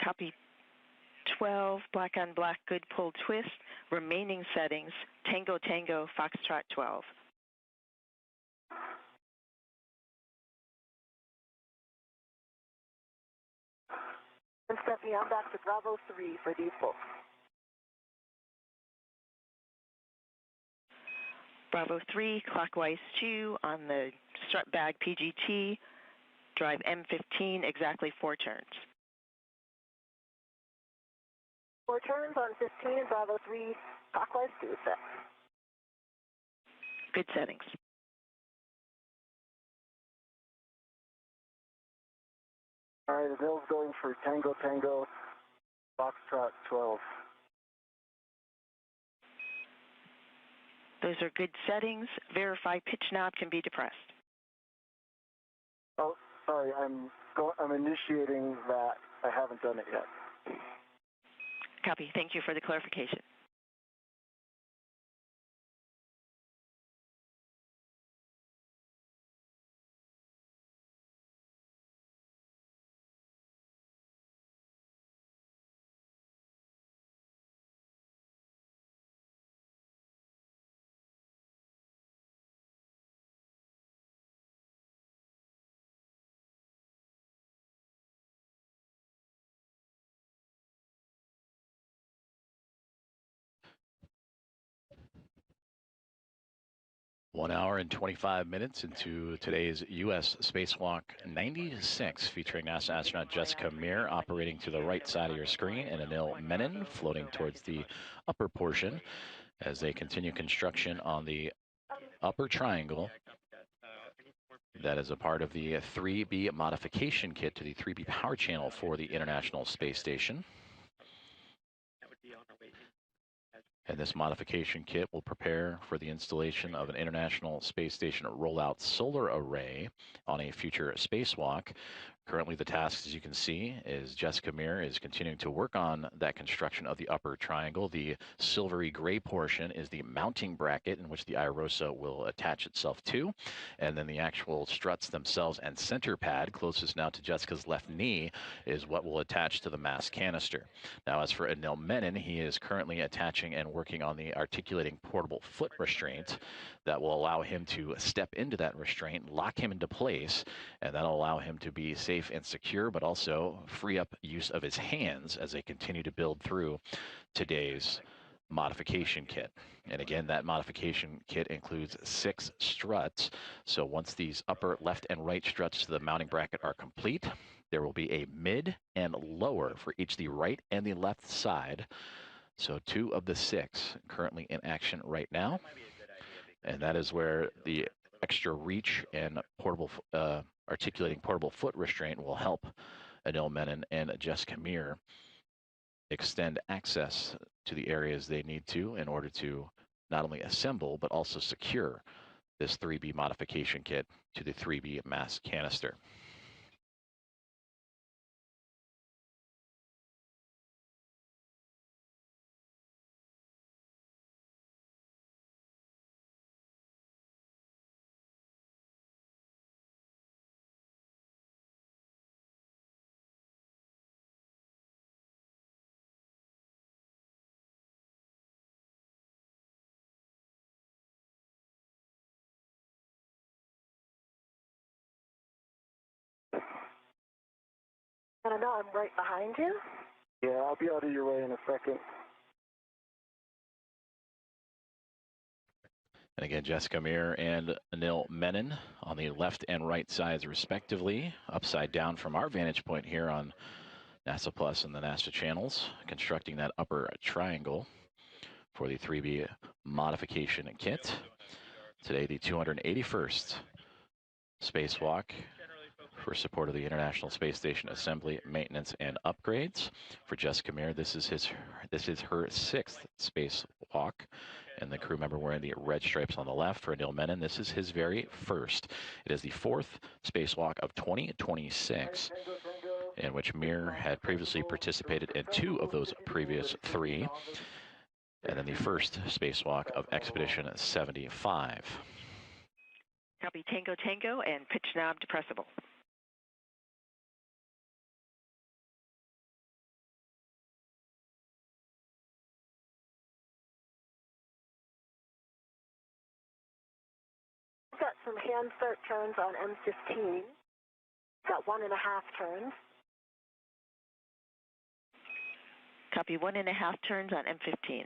Copy 12, black on black, good pull twist. Remaining settings, Tango Tango, Foxtrot 12. And Stephanie, I'm back to Bravo 3 for these folks. Bravo 3, clockwise 2 on the strut bag PGT, drive M15, exactly 4 turns. 4 turns on 15, Bravo 3, clockwise 2 set. Good settings. All right, Anil's going for Tango Tango, Foxtrot 12. Those are good settings. Verify pitch knob can be depressed. Oh, sorry, I'm initiating that. I haven't done it yet. Copy. Thank you for the clarification. One hour and 25 minutes into today's U.S. Spacewalk 96, featuring NASA astronaut Jessica Meir operating to the right side of your screen, and Anil Menon floating towards the upper portion as they continue construction on the upper triangle. That is a part of the 3B modification kit to the 3B power channel for the International Space Station. And this modification kit will prepare for the installation of an International Space Station rollout solar array on a future spacewalk. Currently, the task, as you can see, is Jessica Meir is continuing to work on that construction of the upper triangle. The silvery gray portion is the mounting bracket in which the IROSA will attach itself to. And then the actual struts themselves and center pad, closest now to Jessica's left knee, is what will attach to the mass canister. Now, as for Anil Menon, he is currently attaching and working on the articulating portable foot restraint that will allow him to step into that restraint, lock him into place, and that'll allow him to be safe and secure, but also free up use of his hands as they continue to build through today's modification kit. And again, that modification kit includes 6 struts. So once these upper left and right struts to the mounting bracket are complete, there will be a mid and lower for each the right and the left side. So 2 of the 6 currently in action right now. And that is where the extra reach and portable articulating portable foot restraint will help Anil Menon and Jessica Meir extend access to the areas they need to in order to not only assemble but also secure this 3B modification kit to the 3B mass canister. And I know I'm right behind you. Yeah, I'll be out of your way in a second. And again, Jessica Meir and Anil Menon on the left and right sides respectively, upside down from our vantage point here on NASA Plus and the NASA channels, constructing that upper triangle for the 3B modification kit. Today, the 281st spacewalk for support of the International Space Station assembly, maintenance, and upgrades. For Jessica Meir, this is her 6th spacewalk, and the crew member wearing the red stripes on the left. For Anil Menon, this is his very first. It is the 4th spacewalk of 2026. in which Meir had previously participated in 2 of those previous 3, and then the first spacewalk of Expedition 75. Copy Tango Tango and pitch knob depressible. Got some hand start turns on M15. Got 1.5 turns. Copy 1.5 turns on M15.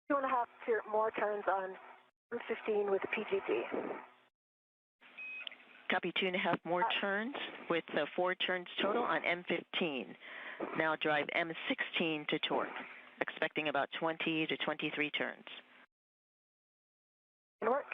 Two and a half more turns on M15 with the PGT. Copy 2.5 more turns with 4 turns total on M15. Now drive M16 to torque, expecting about 20 to 23 turns. Can work.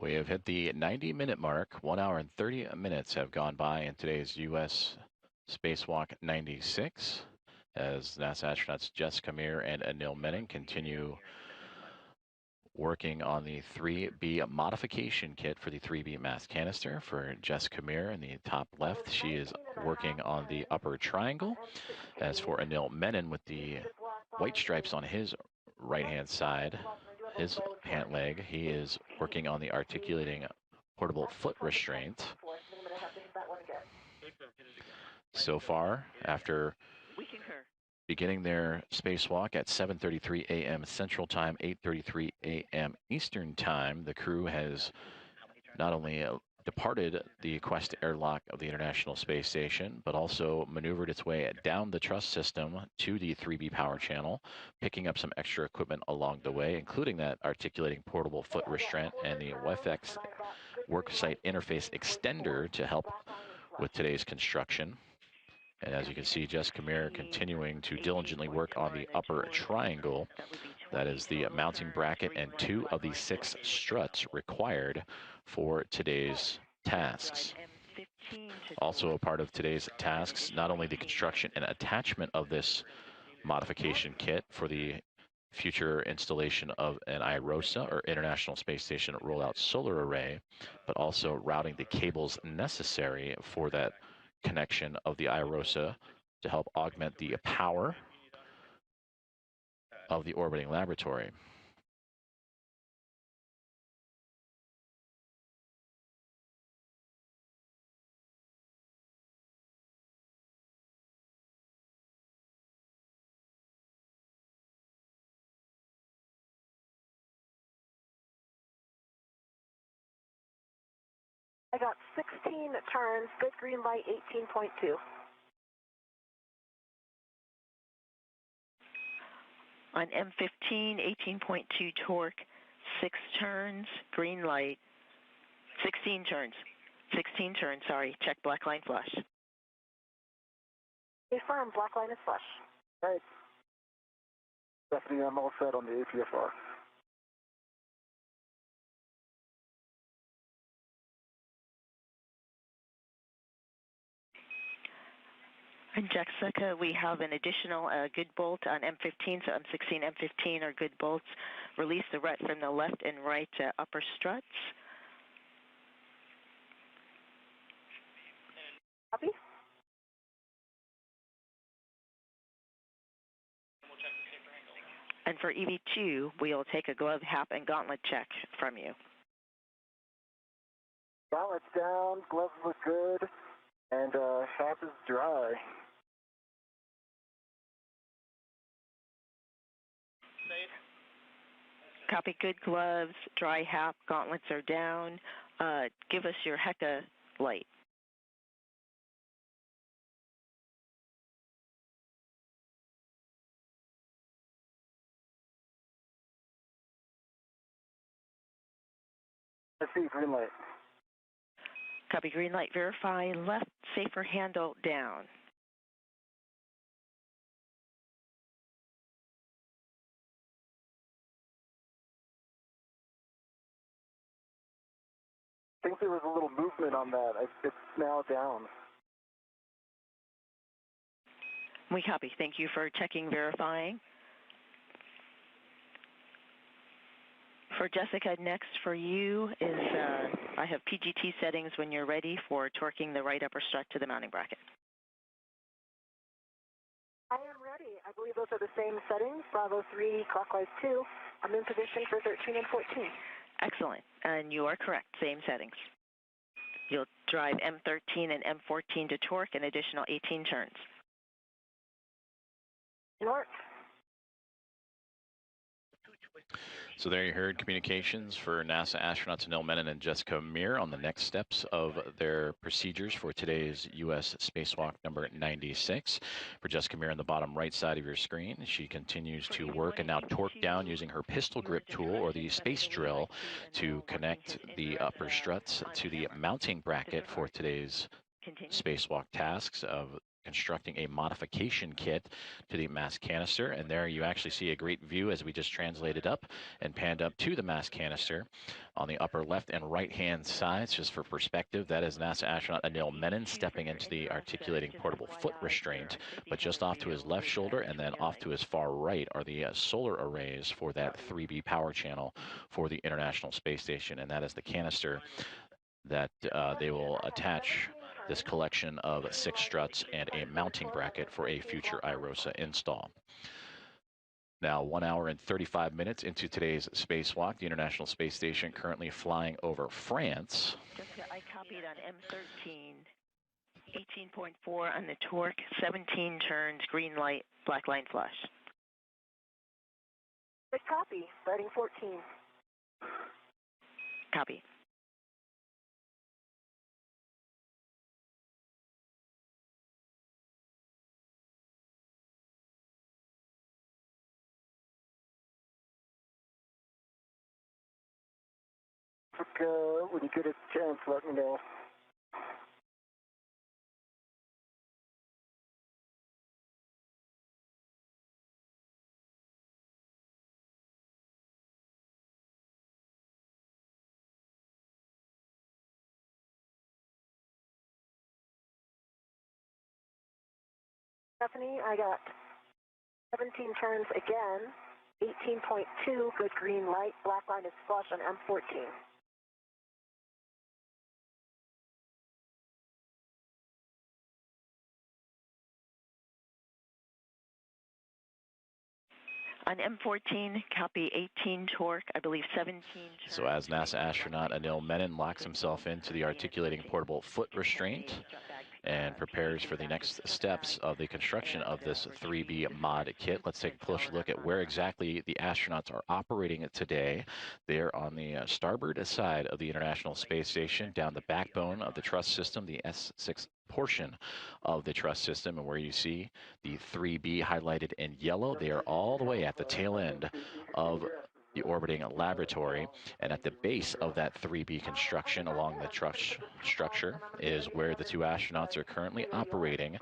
We have hit the 90-minute mark. 1 hour and 30 minutes have gone by in today's U.S. Spacewalk 96 as NASA astronauts Jessica Meir and Anil Menon continue working on the 3B modification kit for the 3B mass canister. For Jessica Meir in the top left, she is working on the upper triangle. As for Anil Menon with the white stripes on his right-hand side, his pant leg, he is working on the articulating portable foot restraint. So far, after beginning their spacewalk at 7:33 a.m. Central Time, 8:33 a.m. Eastern Time, the crew has not only departed the Quest airlock of the International Space Station, but also maneuvered its way down the truss system to the 3B power channel, picking up some extra equipment along the way, including that articulating portable foot restraint and the WFX worksite interface extender to help with today's construction. And as you can see, Jessica Meir continuing to diligently work on the upper triangle. That is the mounting bracket and 2 of the 6 struts required for today's tasks. Also a part of today's tasks, not only the construction and attachment of this modification kit for the future installation of an IROSA, or International Space Station Rollout Solar Array, but also routing the cables necessary for that connection of the IROSA to help augment the power of the orbiting laboratory. I got 16 turns, good green light, 18.2. On M15, 18.2 torque, 6 turns, green light, 16 turns. 16 turns, sorry, check black line flush. Confirm, black line is flush. Right. Stephanie, I'm all set on the APFR. And Jessica, we have an additional good bolt on M15, so M16, M15 are good bolts. Release the rut from the left and right upper struts. Copy. And for EV2, we'll take a glove, hap, and gauntlet check from you. Gauntlet's down, gloves look good, and hap is dry. Copy, good gloves, dry hap, gauntlets are down. Give us your HECA light. I see, green light. Copy, green light, verify, left safer handle down. I think there was a little movement on that. It's now down. We copy. Thank you for checking, verifying. For Jessica, next for you is I have PGT settings when you're ready for torquing the right upper strut to the mounting bracket. I am ready. I believe those are the same settings, Bravo 3, clockwise 2. I'm in position for 13 and 14. Excellent. And you are correct. Same settings. You'll drive M13 and M14 to torque an additional 18 turns. North. So there you heard communications for NASA astronauts Anil Menon and Jessica Meir on the next steps of their procedures for today's U.S. spacewalk number 96. For Jessica Meir on the bottom right side of your screen, she continues to work and now torque down using her pistol grip tool or the space drill to connect the upper struts to the mounting bracket for today's spacewalk tasks of constructing a modification kit to the mass canister. And there you actually see a great view as we just translated up and panned up to the mass canister on the upper left and right hand sides. Just for perspective, that is NASA astronaut Anil Menon stepping into the articulating portable foot restraint, but just off to his left shoulder and then off to his far right are the solar arrays for that 3B power channel for the International Space Station. And that is the canister that they will attach this collection of 6 struts and a mounting bracket for a future IROSA install. Now, 1 hour and 35 minutes into today's spacewalk, the International Space Station currently flying over France. Jessica, I copied on M13, 18.4 on the torque, 17 turns, green light, black line flush. Good copy, starting 14. Copy. When you get a chance, let me know. Stephanie, I got 17 turns again, 18.2, good green light, black line is flush on M14. On M14, copy 18 torque, I believe 17 turns. So as NASA astronaut Anil Menon locks himself into the articulating portable foot restraint and prepares for the next steps of the construction of this 3B mod kit. Let's take a closer look at where exactly the astronauts are operating it today. They're on the starboard side of the International Space Station, down the backbone of the truss system, the S6 portion of the truss system, and where you see the 3B highlighted in yellow, they are all the way at the tail end of the orbiting laboratory, and at the base of that 3B construction along the truss structure is where the 2 astronauts are currently operating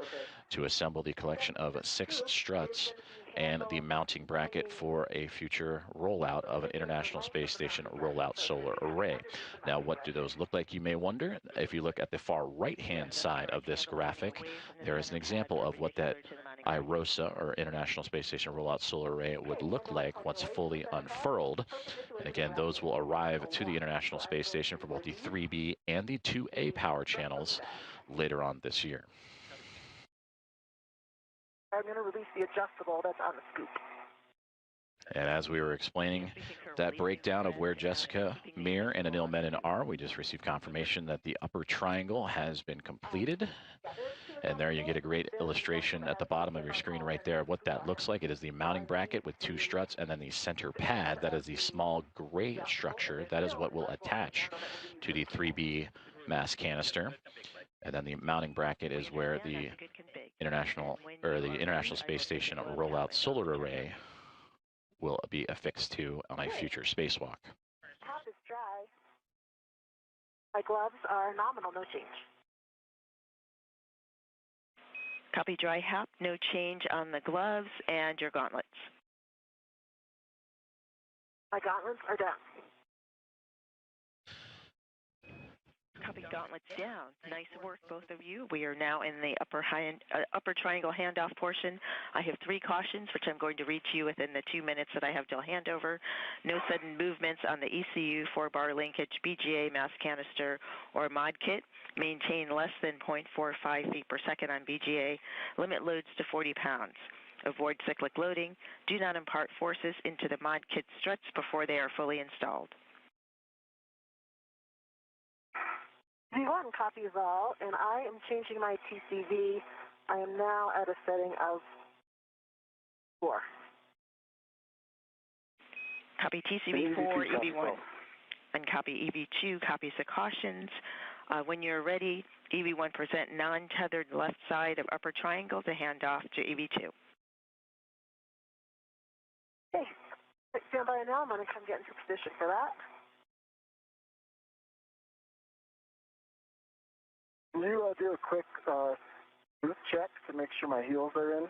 to assemble the collection of 6 struts and the mounting bracket for a future rollout of an International Space Station rollout solar array. Now, what do those look like, you may wonder? If you look at the far right-hand side of this graphic, there is an example of what that IROSA, or International Space Station Rollout Solar Array, would look like once fully unfurled. And again, those will arrive to the International Space Station for both the 3B and the 2A power channels later on this year. I'm going to release the adjustable that's on the scoop. And as we were explaining that breakdown of where Jessica, Meir, and Anil Menon are, we just received confirmation that the upper triangle has been completed. And there you get a great illustration at the bottom of your screen right there of what that looks like. It is the mounting bracket with 2 struts and then the center pad. That is the small gray structure. That is what will attach to the 3B mass canister. And then the mounting bracket is where the International Space Station rollout solar array will be affixed to on a future spacewalk. Top is dry. My gloves are nominal, no change. Copy dry hap, no change on the gloves and your gauntlets. My gauntlets are down. Copy gauntlets down. Nice work, both of you. We are now in the upper triangle handoff portion. I have 3 cautions, which I'm going to read to you within the 2 minutes that I have till handover. No sudden movements on the ECU, 4-bar linkage, BGA, mass canister, or mod kit. Maintain less than 0.45 feet per second on BGA. Limit loads to 40 pounds. Avoid cyclic loading. Do not impart forces into the mod kit struts before they are fully installed. V1 copies all, and I am changing my TCV. I am now at a setting of 4. Copy TCV4, EV1. And copy EV2, copies the cautions. When you're ready, EV1 present non-tethered left side of upper triangle to hand off to EV2. Okay, stand by now. I'm going to come get into position for that. Can you do a quick boot check to make sure my heels are in?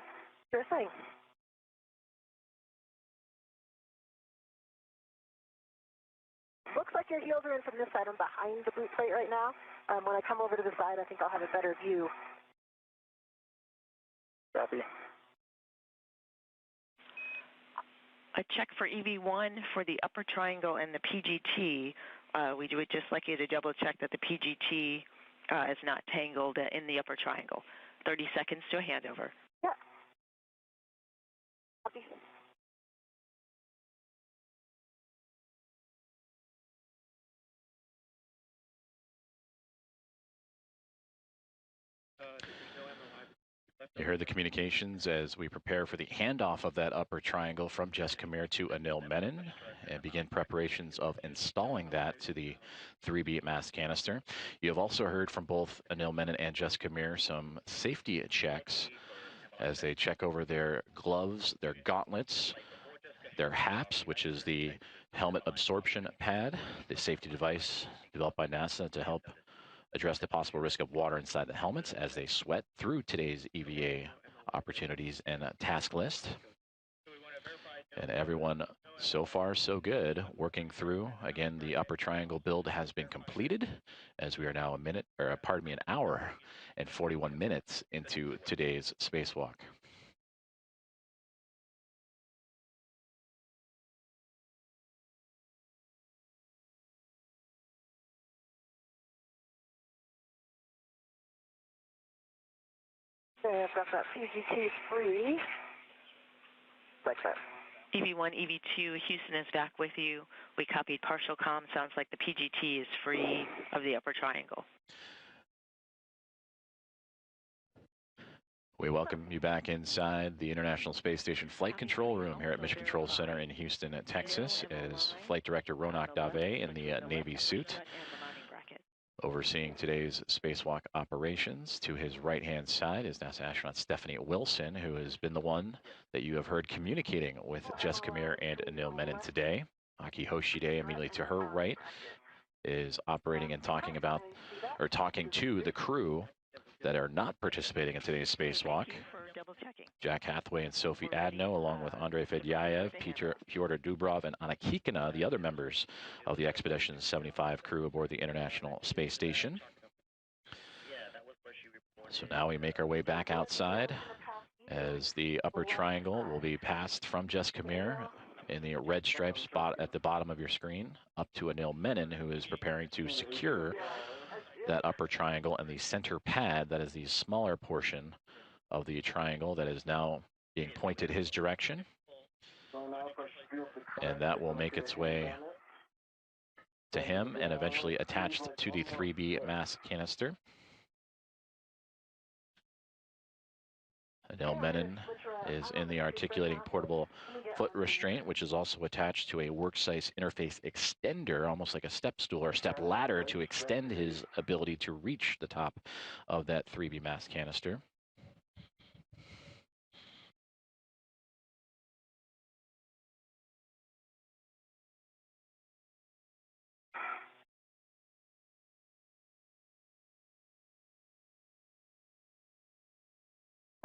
Sure thing. Looks like your heels are in from this side. I'm behind the boot plate right now. When I come over to the side, I think I'll have a better view. Copy. A check for EV1 for the upper triangle and the PGT. We would just like you to double check that the PGT is not tangled in the upper triangle. 30 seconds to a handover. Yeah. Copy. You heard the communications as we prepare for the handoff of that upper triangle from Jessica Meir to Anil Menon and begin preparations of installing that to the 3B mass canister. You have also heard from both Anil Menon and Jessica Meir some safety checks as they check over their gloves, their gauntlets, their HAPS, which is the helmet absorption pad, the safety device developed by NASA to help address the possible risk of water inside the helmets as they sweat through today's EVA opportunities and task list. And everyone so far so good working through. Again, the upper triangle build has been completed as we are now an hour and 41 minutes into today's spacewalk. Okay, I've got that PGT free. Like that. EV1, EV2, Houston is back with you. We copied partial comm. Sounds like the PGT is free of the upper triangle. We welcome you back inside the International Space Station Flight Control Room here at Mission Control Center in Houston, Texas, as Flight Director Ronak Dave in the Navy suit overseeing today's spacewalk operations. To his right-hand side is NASA astronaut Stephanie Wilson, who has been the one that you have heard communicating with Jessica Meir and Anil Menon today. Aki Hoshide, immediately to her right, is operating and talking to the crew that are not participating in today's spacewalk. Jack Hathaway and Sophie Adno, along with Andrei Fedyaev, Pyotr Dubrov, and Anna Kikina, the other members of the Expedition 75 crew aboard the International Space Station. So now we make our way back outside as the upper triangle will be passed from Jessica Meir in the red stripe spot at the bottom of your screen up to Anil Menon, who is preparing to secure that upper triangle and the center pad, that is the smaller portion of the triangle that is now being pointed his direction. And that will make its way to him and eventually attached to the 3B mass canister. Anil Menon is in the articulating portable foot restraint, which is also attached to a workspace interface extender, almost like a step stool or step ladder, to extend his ability to reach the top of that 3B mass canister.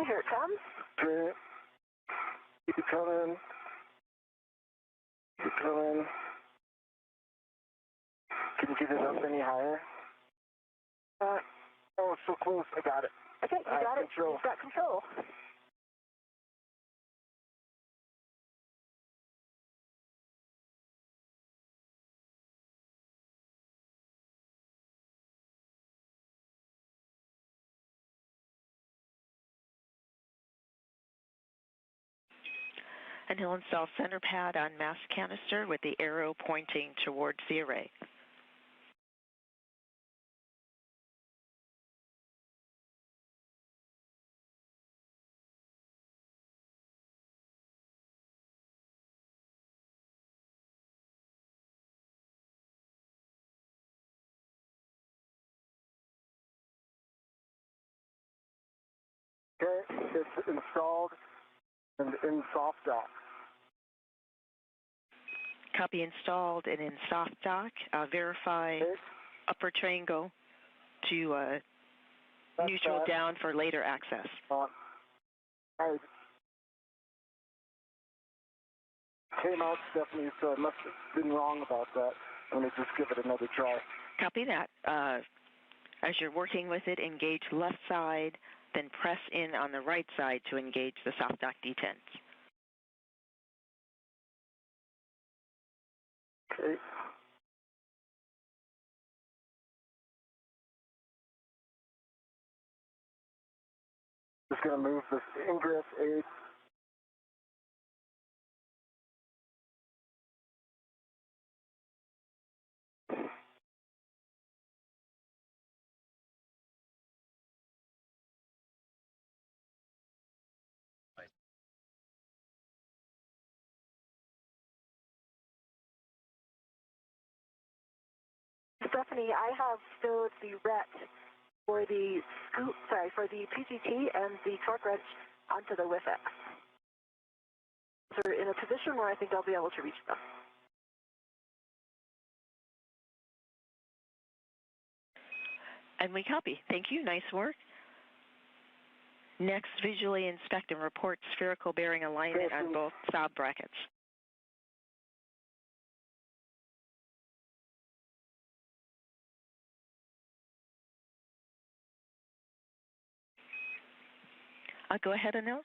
Here it comes. Okay. Keep it coming. Keep it coming. Can you get it up any higher? Oh, it's so close. I got it. Okay, you got it. Control. You've got control. And he'll install center pad on mass canister with the arrow pointing towards the array. Okay, it's installed and in soft dock. Copy installed and in soft dock. Verify upper triangle to neutral down for later access. I came out, Stephanie, so I must have been wrong about that. Let me just give it another try. Copy that. As you're working with it, engage left side, then press in on the right side to engage the soft dock detents. Okay. Just going to move this ingress aid. Stephanie, I have stowed the RET for the for the PGT and the torque wrench onto the WIFX. So we're in a position where I think I'll be able to reach them. And we copy. Thank you. Nice work. Next, visually inspect and report spherical bearing alignment on both sob brackets. Go ahead, Anil.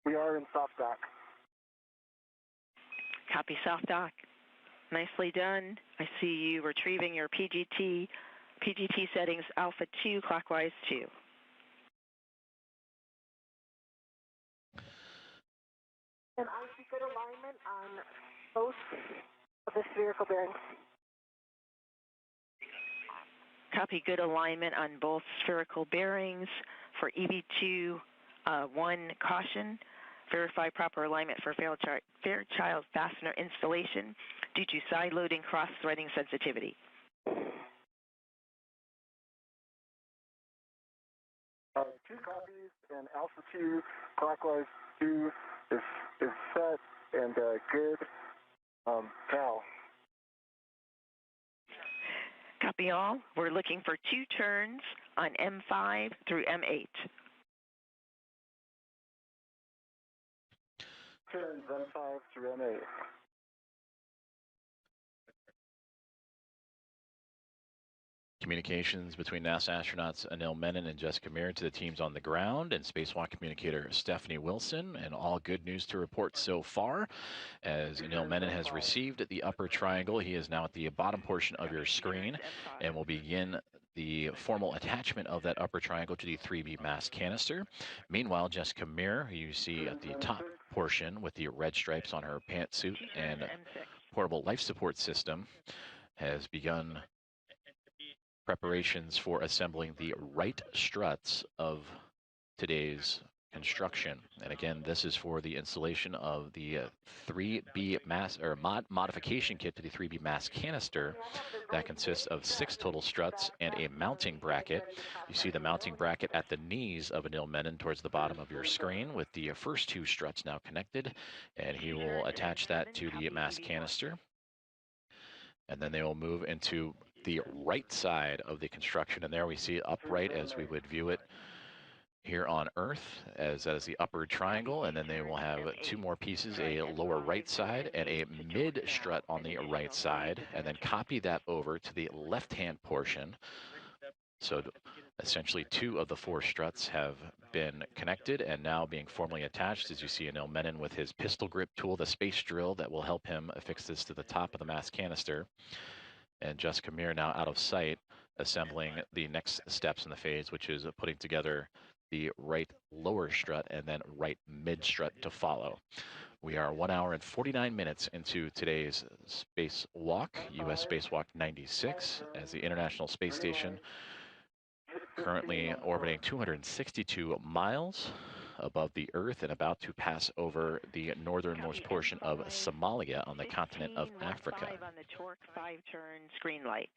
We are in soft dock. Copy soft dock. Nicely done. I see you retrieving your PGT settings alpha 2 clockwise 2. And I see good alignment on both of the spherical bearings. Copy good alignment on both spherical bearings. For EV2 1 caution, verify proper alignment for Fairchild fastener installation due to side loading cross-threading sensitivity. Two copies and alpha 2 clockwise 2 is set and good. Cal. Copy all. We're looking for 2 turns on M5 through M8. Turns M5 through M8. Communications between NASA astronauts Anil Menon and Jessica Meir to the teams on the ground, and Spacewalk communicator Stephanie Wilson. And all good news to report so far, as Anil Menon has received the upper triangle. He is now at the bottom portion of your screen and will begin the formal attachment of that upper triangle to the 3B mass canister. Meanwhile, Jessica Meir, who you see at the top portion with the red stripes on her pantsuit and portable life support system, has begun preparations for assembling the right struts of today's construction. And again, this is for the installation of the 3B mass or modification kit to the 3B mass canister. That consists of 6 total struts and a mounting bracket. You see the mounting bracket at the knees of Anil Menon towards the bottom of your screen, with the first 2 struts now connected, and he will attach that to the mass canister. And then they will move into the right side of the construction, and there we see upright as we would view it here on Earth, as that is the upper triangle. And then they will have 2 more pieces, a lower right side and a mid strut on the right side, and then copy that over to the left-hand portion. So essentially 2 of the 4 struts have been connected and now being formally attached, as you see Anil Menon with his pistol grip tool, the space drill that will help him affix this to the top of the mass canister. And Jessica Meir now out of sight, assembling the next steps in the phase, which is putting together the right lower strut and then right mid strut to follow. We are 1 hour and 49 minutes into today's spacewalk, U.S. Spacewalk 96, as the International Space Station currently orbiting 262 miles above the Earth and about to pass over the northernmost portion of Somalia on the continent of Africa. On the torque 5-turn screen light.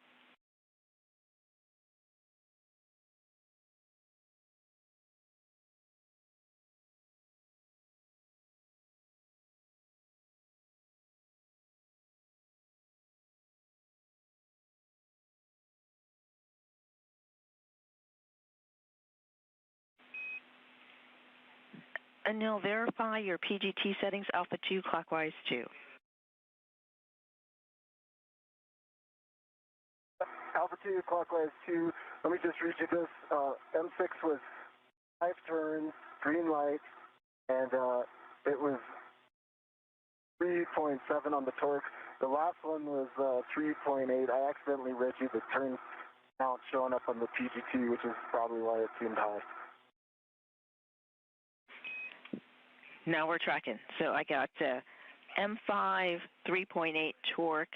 Anil, verify your PGT settings, Alpha 2, clockwise 2. Alpha 2, clockwise 2. Let me just read you this. M6 was 5 turns, green light, and it was 3.7 on the torque. The last one was 3.8. I accidentally read you the turn count showing up on the PGT, which is probably why it seemed high. Now we're tracking. So I got M5, 3.8 torque,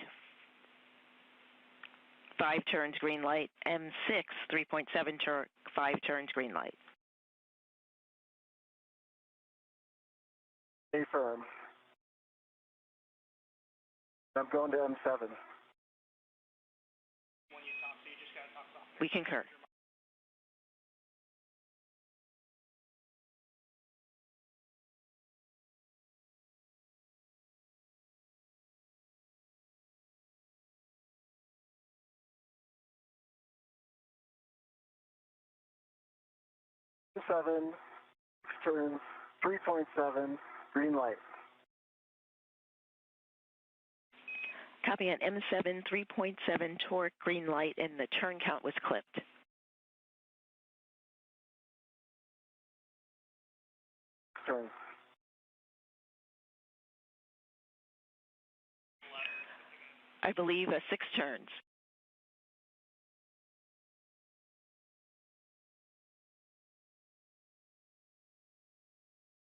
5 turns green light, M6, 3.7 torque, 5 turns green light. Stay firm. I'm going to M7. We concur. M7, turns, 3.7, green light. Copy on M7, 3.7 torque, green light, and the turn count was clipped. Turns. I believe 6 turns.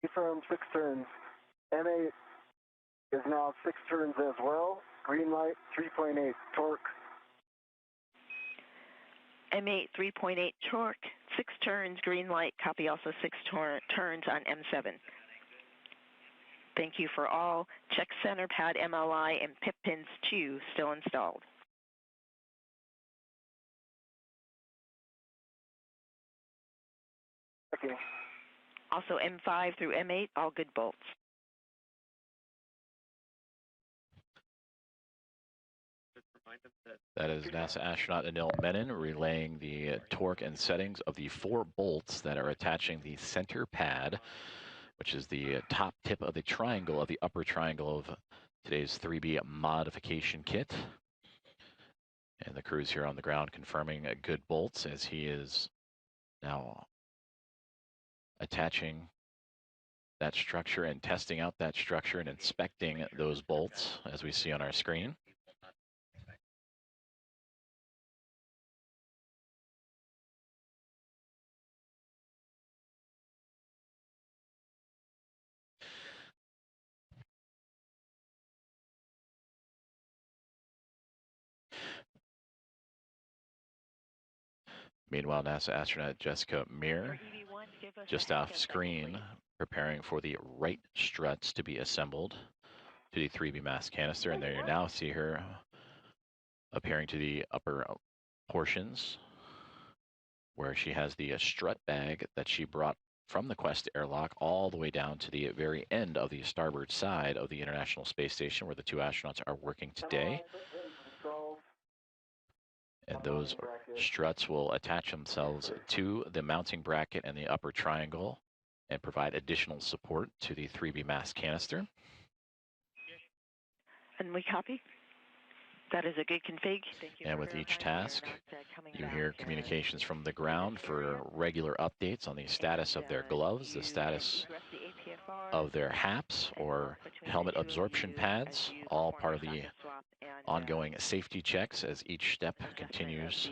Confirm 6 turns. M8 is now 6 turns as well. Green light, 3.8 torque. M8, 3.8 torque, 6 turns, green light. Copy also 6 turns on M7. Thank you for all. Check center pad MLI and PIP pins 2 still installed. Okay. Also M5 through M8, all good bolts. That is NASA astronaut Anil Menon relaying the torque and settings of the 4 bolts that are attaching the center pad, which is the top tip of the triangle, of the upper triangle of today's 3B modification kit. And the crew's here on the ground confirming good bolts as he is now attaching that structure and testing out that structure and inspecting those bolts as we see on our screen. Meanwhile, NASA astronaut Jessica Meir, just off screen, preparing for the right struts to be assembled to the 3B mass canister. And there you now see her appearing to the upper portions where she has the strut bag that she brought from the Quest airlock all the way down to the very end of the starboard side of the International Space Station where the 2 astronauts are working today. And those struts will attach themselves to the mounting bracket and the upper triangle and provide additional support to the 3B mass canister. And we copy. That is a good config. And with each task, you hear communications from the ground for regular updates on the status of their gloves, the status of their HAPs or helmet absorption pads, all part of the ongoing safety checks as each step continues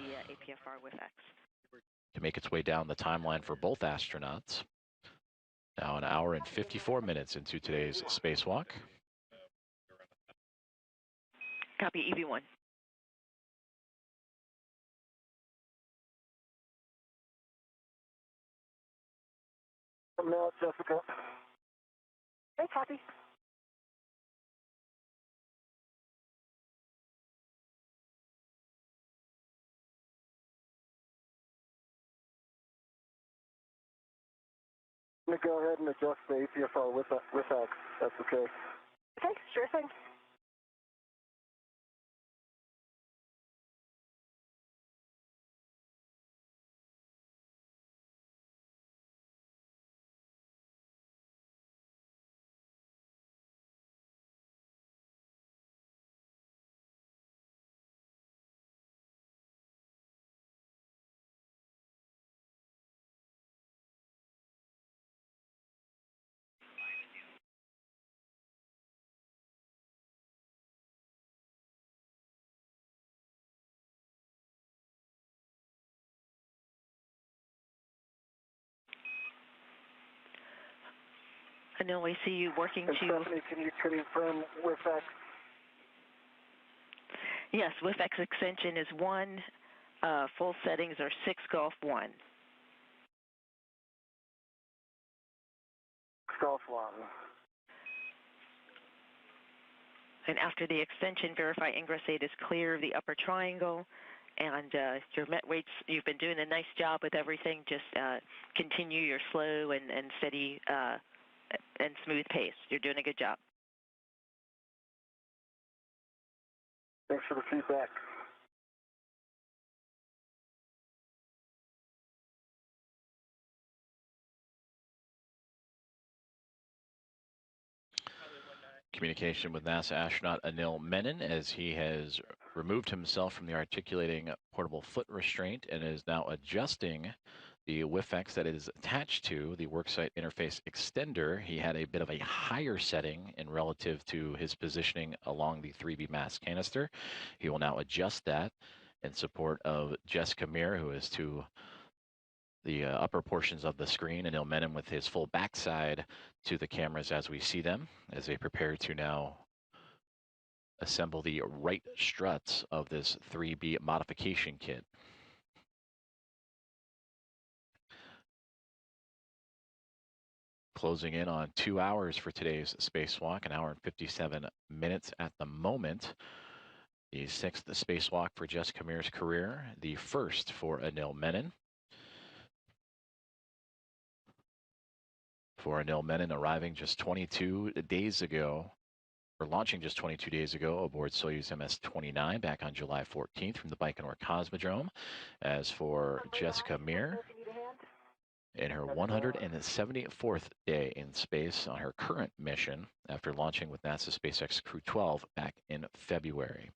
to make its way down the timeline for both astronauts. Now 1 hour and 54 minutes into today's spacewalk. Copy, EV1. From now, Jessica. Okay, copy. I'm going to go ahead and adjust the APFR with X. That's okay. Okay, sure thing. Anil, we see you working And to... Stephanie, can you confirm with X? Yes, with X extension is 1. Full settings are 6 Golf 1. Golf 1. And after the extension, verify ingress 8 is clear of the upper triangle. And your met weights, you've been doing a nice job with everything. Just continue your slow and steady and smooth pace. You're doing a good job. Thanks for the feedback. Communication with NASA astronaut Anil Menon as he has removed himself from the articulating portable foot restraint and is now adjusting the WIFX that is attached to the worksite interface extender. He had a bit of a higher setting in relative to his positioning along the 3B mass canister. He will now adjust that in support of Jessica Meir, who is to the upper portions of the screen, and Anil Menon with his full backside to the cameras as we see them, as they prepare to now assemble the right struts of this 3B modification kit. Closing in on 2 hours for today's spacewalk, 1 hour and 57 minutes at the moment. The 6th spacewalk for Jessica Meir's career, the first for Anil Menon. For Anil Menon arriving just 22 days ago We're launching just 22 days ago aboard Soyuz MS-29 back on July 14th from the Baikonur Cosmodrome. As for Jessica Meir, in her 174th day in space on her current mission after launching with NASA SpaceX Crew 12 back in February.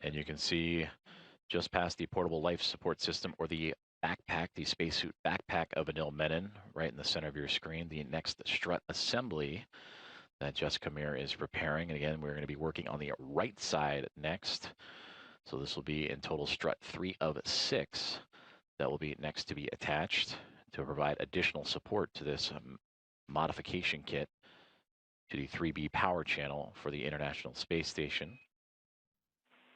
And you can see just past the portable life support system, or the backpack, the spacesuit backpack of Anil Menon, right in the center of your screen, the next strut assembly that Jessica Meir is preparing. And again, we're going to be working on the right side next. So this will be in total strut 3 of 6 that will be next to be attached to provide additional support to this modification kit to the 3B power channel for the International Space Station.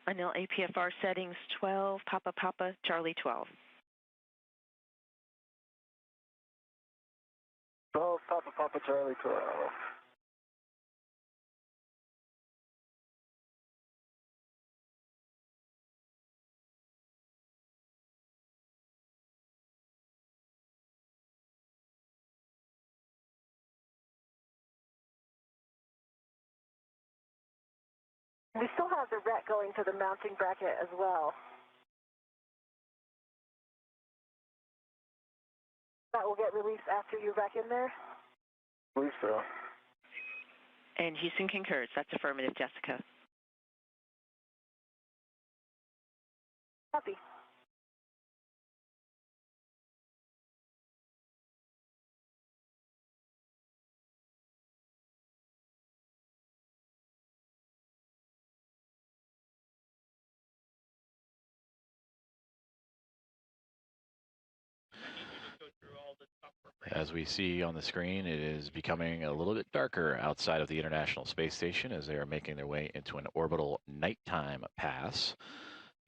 Anil, APFR settings 12, Papa Papa, Charlie 12. 12, Papa Papa, Charlie 12. We still have the ret going to the mounting bracket as well. That will get released after you back in there? I believe so. And Houston concurs. That's affirmative, Jessica. Copy. As we see on the screen, it is becoming a little bit darker outside of the International Space Station as they are making their way into an orbital nighttime pass.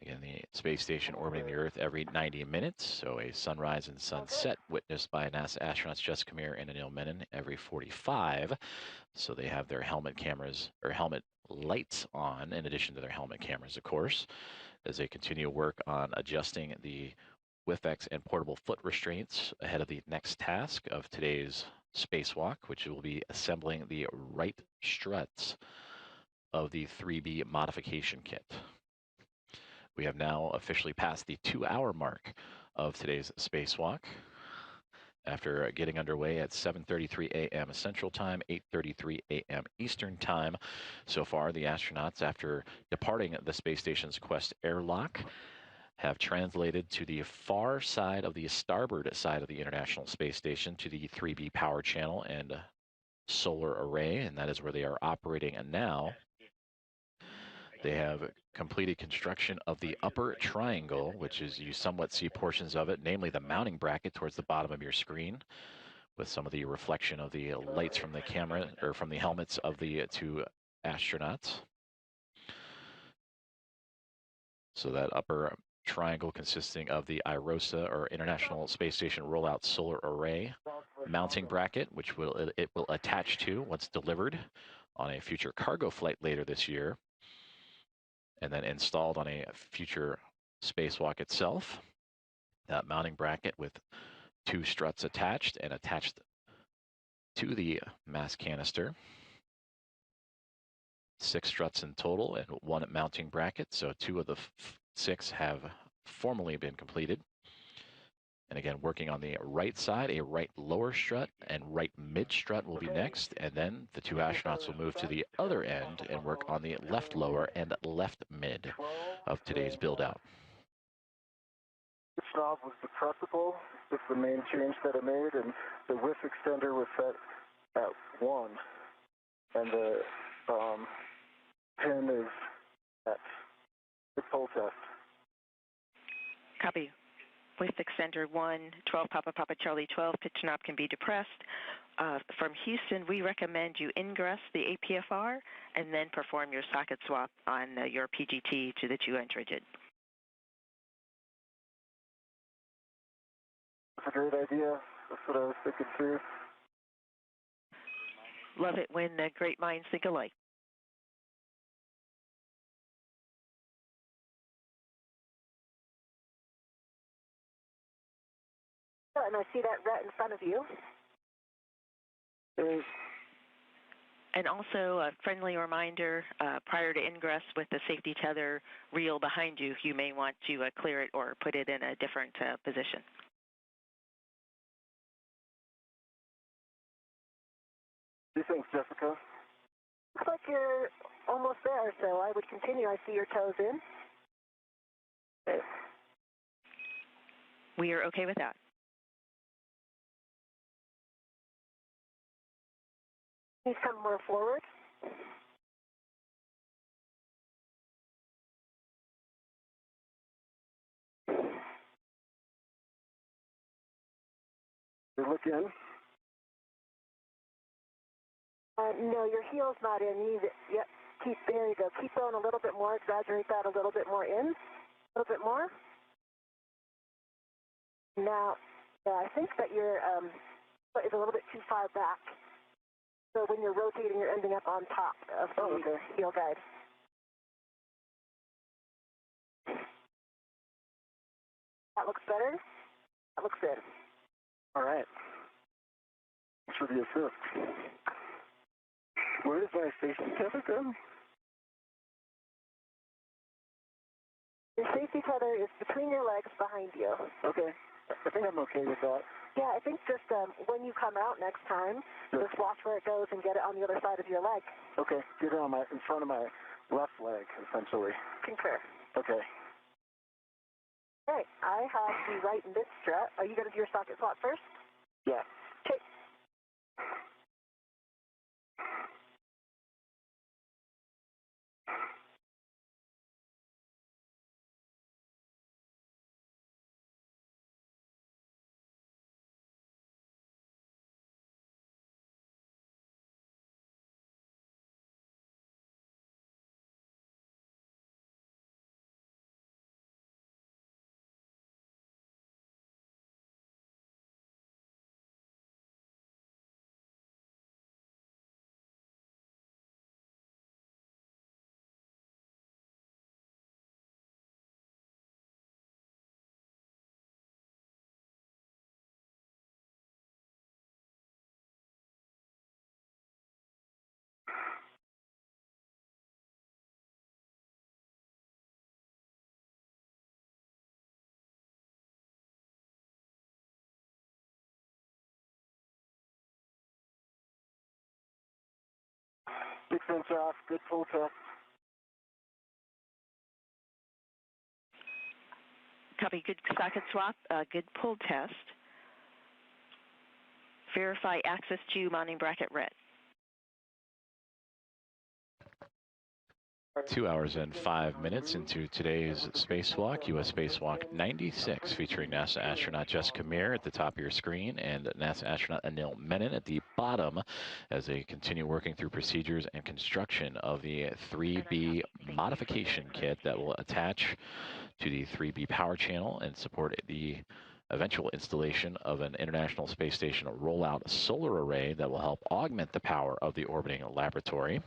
Again, the space station orbiting the Earth every 90 minutes, so a sunrise and sunset witnessed by NASA astronauts Jessica Meir and Anil Menon every 45. So they have their helmet cameras, or helmet lights on, in addition to their helmet cameras, of course, as they continue work on adjusting the WIFX and portable foot restraints ahead of the next task of today's spacewalk, which will be assembling the right struts of the 3B modification kit. We have now officially passed the 2-hour mark of today's spacewalk. After getting underway at 7:33 a.m. Central Time, 8:33 a.m. Eastern Time. So far, the astronauts, after departing the space station's Quest airlock, have translated to the far side of the starboard side of the International Space Station to the 3B power channel and solar array, and that is where they are operating now. They have completed construction of the upper triangle, which is, you somewhat see portions of it, namely the mounting bracket towards the bottom of your screen, with some of the reflection of the lights from the camera, or from the helmets of the two astronauts. So that upper triangle consisting of the IROSA, or International Space Station Rollout Solar Array mounting bracket, which it will attach to once delivered on a future cargo flight later this year, and then installed on a future spacewalk itself. That mounting bracket with 2 struts attached and attached to the mass canister. 6 struts in total and 1 mounting bracket, so 2 of the 6 have formally been completed. And again, working on the right side, a right lower strut and right mid strut will be next, and then the 2 astronauts will move to the other end and work on the left lower and left mid of today's build out. This knob was depressible. This is the main change that I made, and the whiff extender was set at 1, and the pin is at the pull test. Copy. With extender 1, 12 Papa Papa Charlie 12, pitch knob can be depressed. From Houston, we recommend you ingress the APFR and then perform your socket swap on your PGT to the 2-inch rigid. That's a great idea. That's what I was thinking too. Love it when great minds think alike. and I see that ret in front of you. And also a friendly reminder, prior to ingress with the safety tether reel behind you, you may want to clear it or put it in a different position. Thanks, Jessica. Looks like you're almost there, so I would continue. I see your toes in. Okay. We are okay with that. Please come more forward. You look in. No, your heel's not in. You need it. Yep. There you go. Keep going a little bit more. Exaggerate that a little bit more in. A little bit more. Now, yeah, I think that your foot is a little bit too far back. So when you're rotating, you're ending up on top of the heel guide. That looks better. That looks good. All right. Thanks for the assist. Where does my safety tether go? Your safety tether is between your legs behind you. Okay. I think I'm okay with that. Yeah, I think just when you come out next time, just watch where it goes and get it on the other side of your leg. Okay. Get it on in front of my left leg, essentially. Concur. Okay. All right. I have the right mid strut. Are you going to do your socket swap first? Yeah. Okay. Big sense off. Good pull test. Copy. Good socket swap. Good pull test. Verify access to mounting bracket red. 2 hours and 5 minutes into today's spacewalk, U.S. Spacewalk 96, featuring NASA astronaut Jessica Meir at the top of your screen and NASA astronaut Anil Menon at the bottom as they continue working through procedures and construction of the 3B modification kit that will attach to the 3B power channel and support the eventual installation of an International Space Station rollout solar array that will help augment the power of the orbiting laboratory.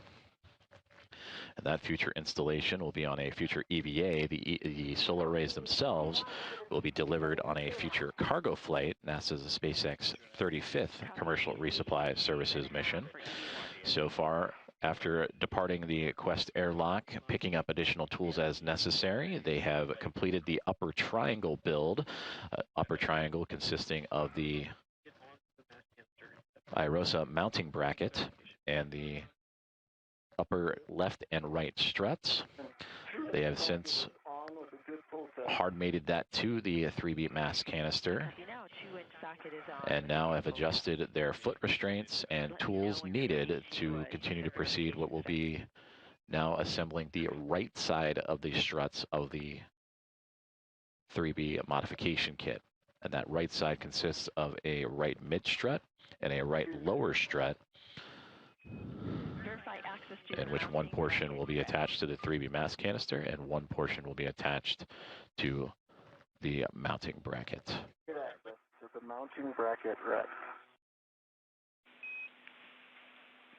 And that future installation will be on a future EVA. The solar arrays themselves will be delivered on a future cargo flight, NASA's SpaceX 35th Commercial Resupply Services mission. So far, after departing the Quest airlock, picking up additional tools as necessary, they have completed the upper triangle build. Upper triangle consisting of the IROSA mounting bracket and the upper left and right struts. They have since hard-mated that to the 3B mass canister and now have adjusted their foot restraints and tools needed to continue to proceed what will be now assembling the right side of the struts of the 3B modification kit. And that right side consists of a right mid strut and a right lower strut, in which one portion will be attached to the 3B mass canister and one portion will be attached to the mounting bracket. The mounting bracket red.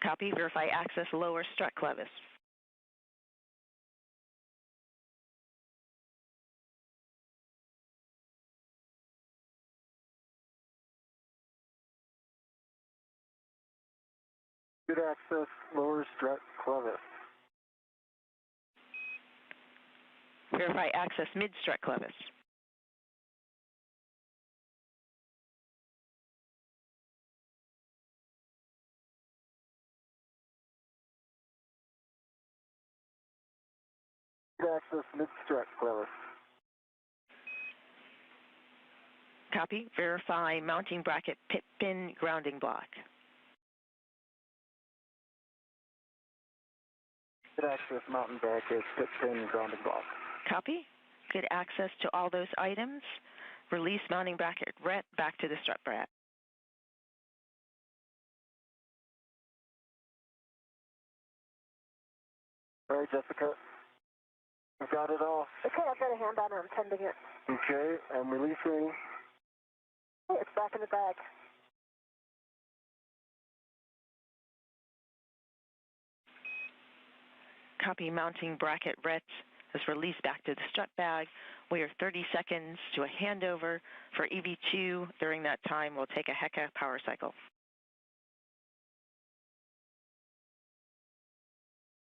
Copy. Verify access lower strut clevis. Good access, lower strut clevis. Verify access mid-strut clevis. Good access, mid-strut clevis. Copy. Verify mounting bracket pit pin grounding block. Good access, mountain bracket, pit pin, grounding block. Copy. Good access to all those items. Release mounting bracket ret back to the strut bracket. All right, Jessica. We've got it all. Okay, I've got a hand on it. I'm tending it. Okay, I'm releasing. Okay, it's back in the bag. Copy. Mounting bracket ret is released back to the strut bag. We are 30 seconds to a handover for EV2. During that time, we'll take a HECA power cycle.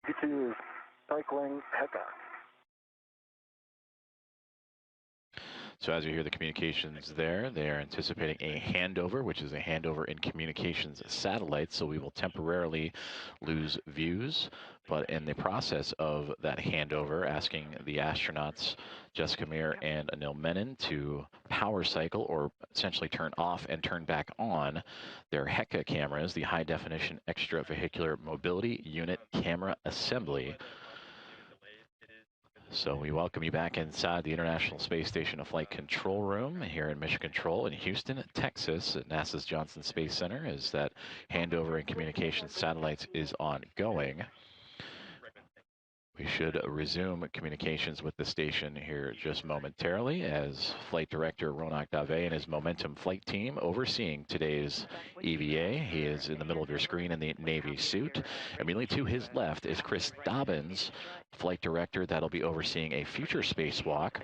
EV2 is cycling HECA. So as you hear the communications there, they are anticipating a handover, which is a handover in communications satellites. So we will temporarily lose views, but in the process of that handover, asking the astronauts Jessica Meir and Anil Menon to power cycle or essentially turn off and turn back on their HECA cameras, the high definition extravehicular mobility unit camera assembly. So we welcome you back inside the International Space Station, a flight control room here in Mission Control in Houston, Texas, at NASA's Johnson Space Center, as that handover in communications satellites is ongoing. We should resume communications with the station here just momentarily as Flight Director Ronak Dave and his Momentum flight team overseeing today's EVA. He is in the middle of your screen in the Navy suit. Immediately to his left is Chris Dobbins, Flight Director, that'll be overseeing a future spacewalk.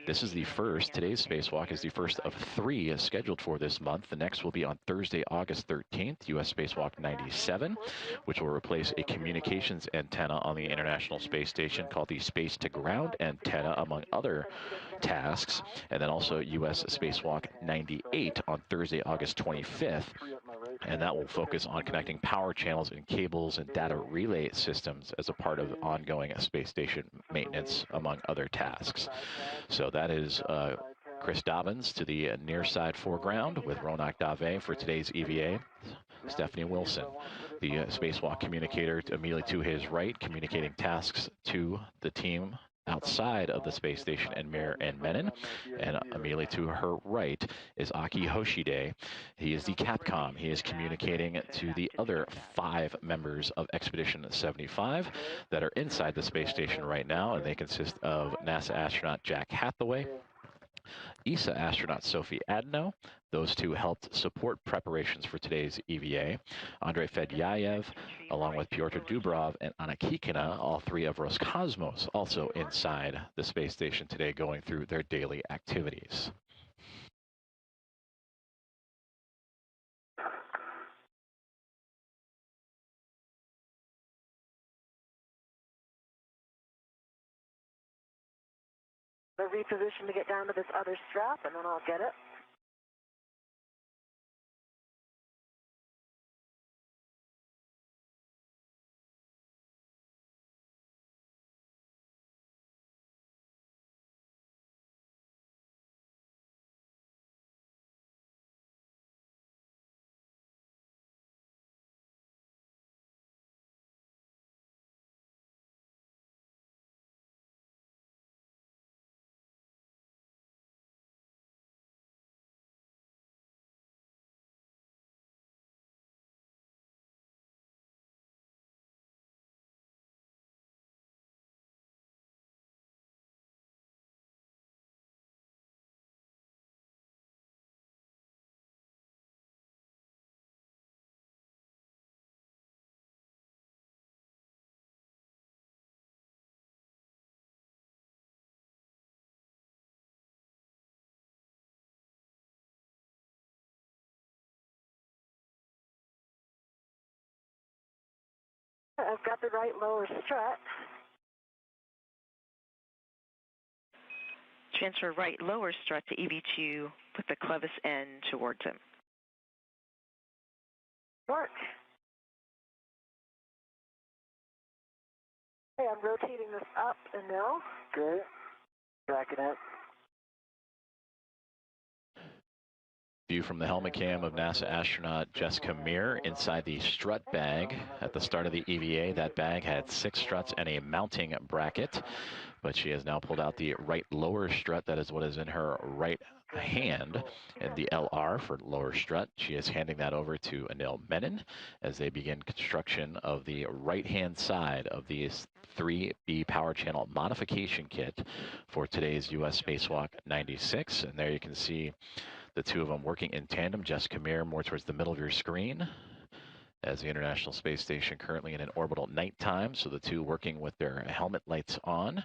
This is the first, today's spacewalk is the first of 3 scheduled for this month. The next will be on Thursday, August 13th, US Spacewalk 97, which will replace a communications antenna on the International Space Station called the Space to Ground antenna, among other tasks. And then also US Spacewalk 98 on Thursday, August 25th. And that will focus on connecting power channels and cables and data relay systems as a part of ongoing space station maintenance, among other tasks. So that is Chris Dobbins to the near side foreground with Ronak Dave for today's EVA. Stephanie Wilson, the spacewalk communicator, immediately to his right, communicating tasks to the team outside of the space station and Meir and Menon. And immediately to her right is Aki Hoshide. He is the Capcom. He is communicating to the other 5 members of Expedition 75 that are inside the space station right now, and they consist of NASA astronaut Jack Hathaway, ESA astronaut Sophie Adno. Those 2 helped support preparations for today's EVA. Andrei Fedyayev, along with Pyotr Dubrov and Anna Kikina, all 3 of Roscosmos, also inside the space station today, going through their daily activities. I'll reposition to get down to this other strap, and then I'll get it. I've got the right lower strut. Transfer right lower strut to EV2 with the clevis end towards him. Work. Okay, I'm rotating this up and now. Okay. Tracking it. View from the helmet cam of NASA astronaut Jessica Meir inside the strut bag. At the start of the EVA, that bag had 6 struts and a mounting bracket, but she has now pulled out the right lower strut. That is what is in her right hand, and the LR for lower strut. She is handing that over to Anil Menon as they begin construction of the right-hand side of the 3B power channel modification kit for today's U.S. Spacewalk 96. And there you can see the two of them working in tandem. Jessica Meir more towards the middle of your screen as the International Space Station currently in an orbital nighttime. So the two working with their helmet lights on.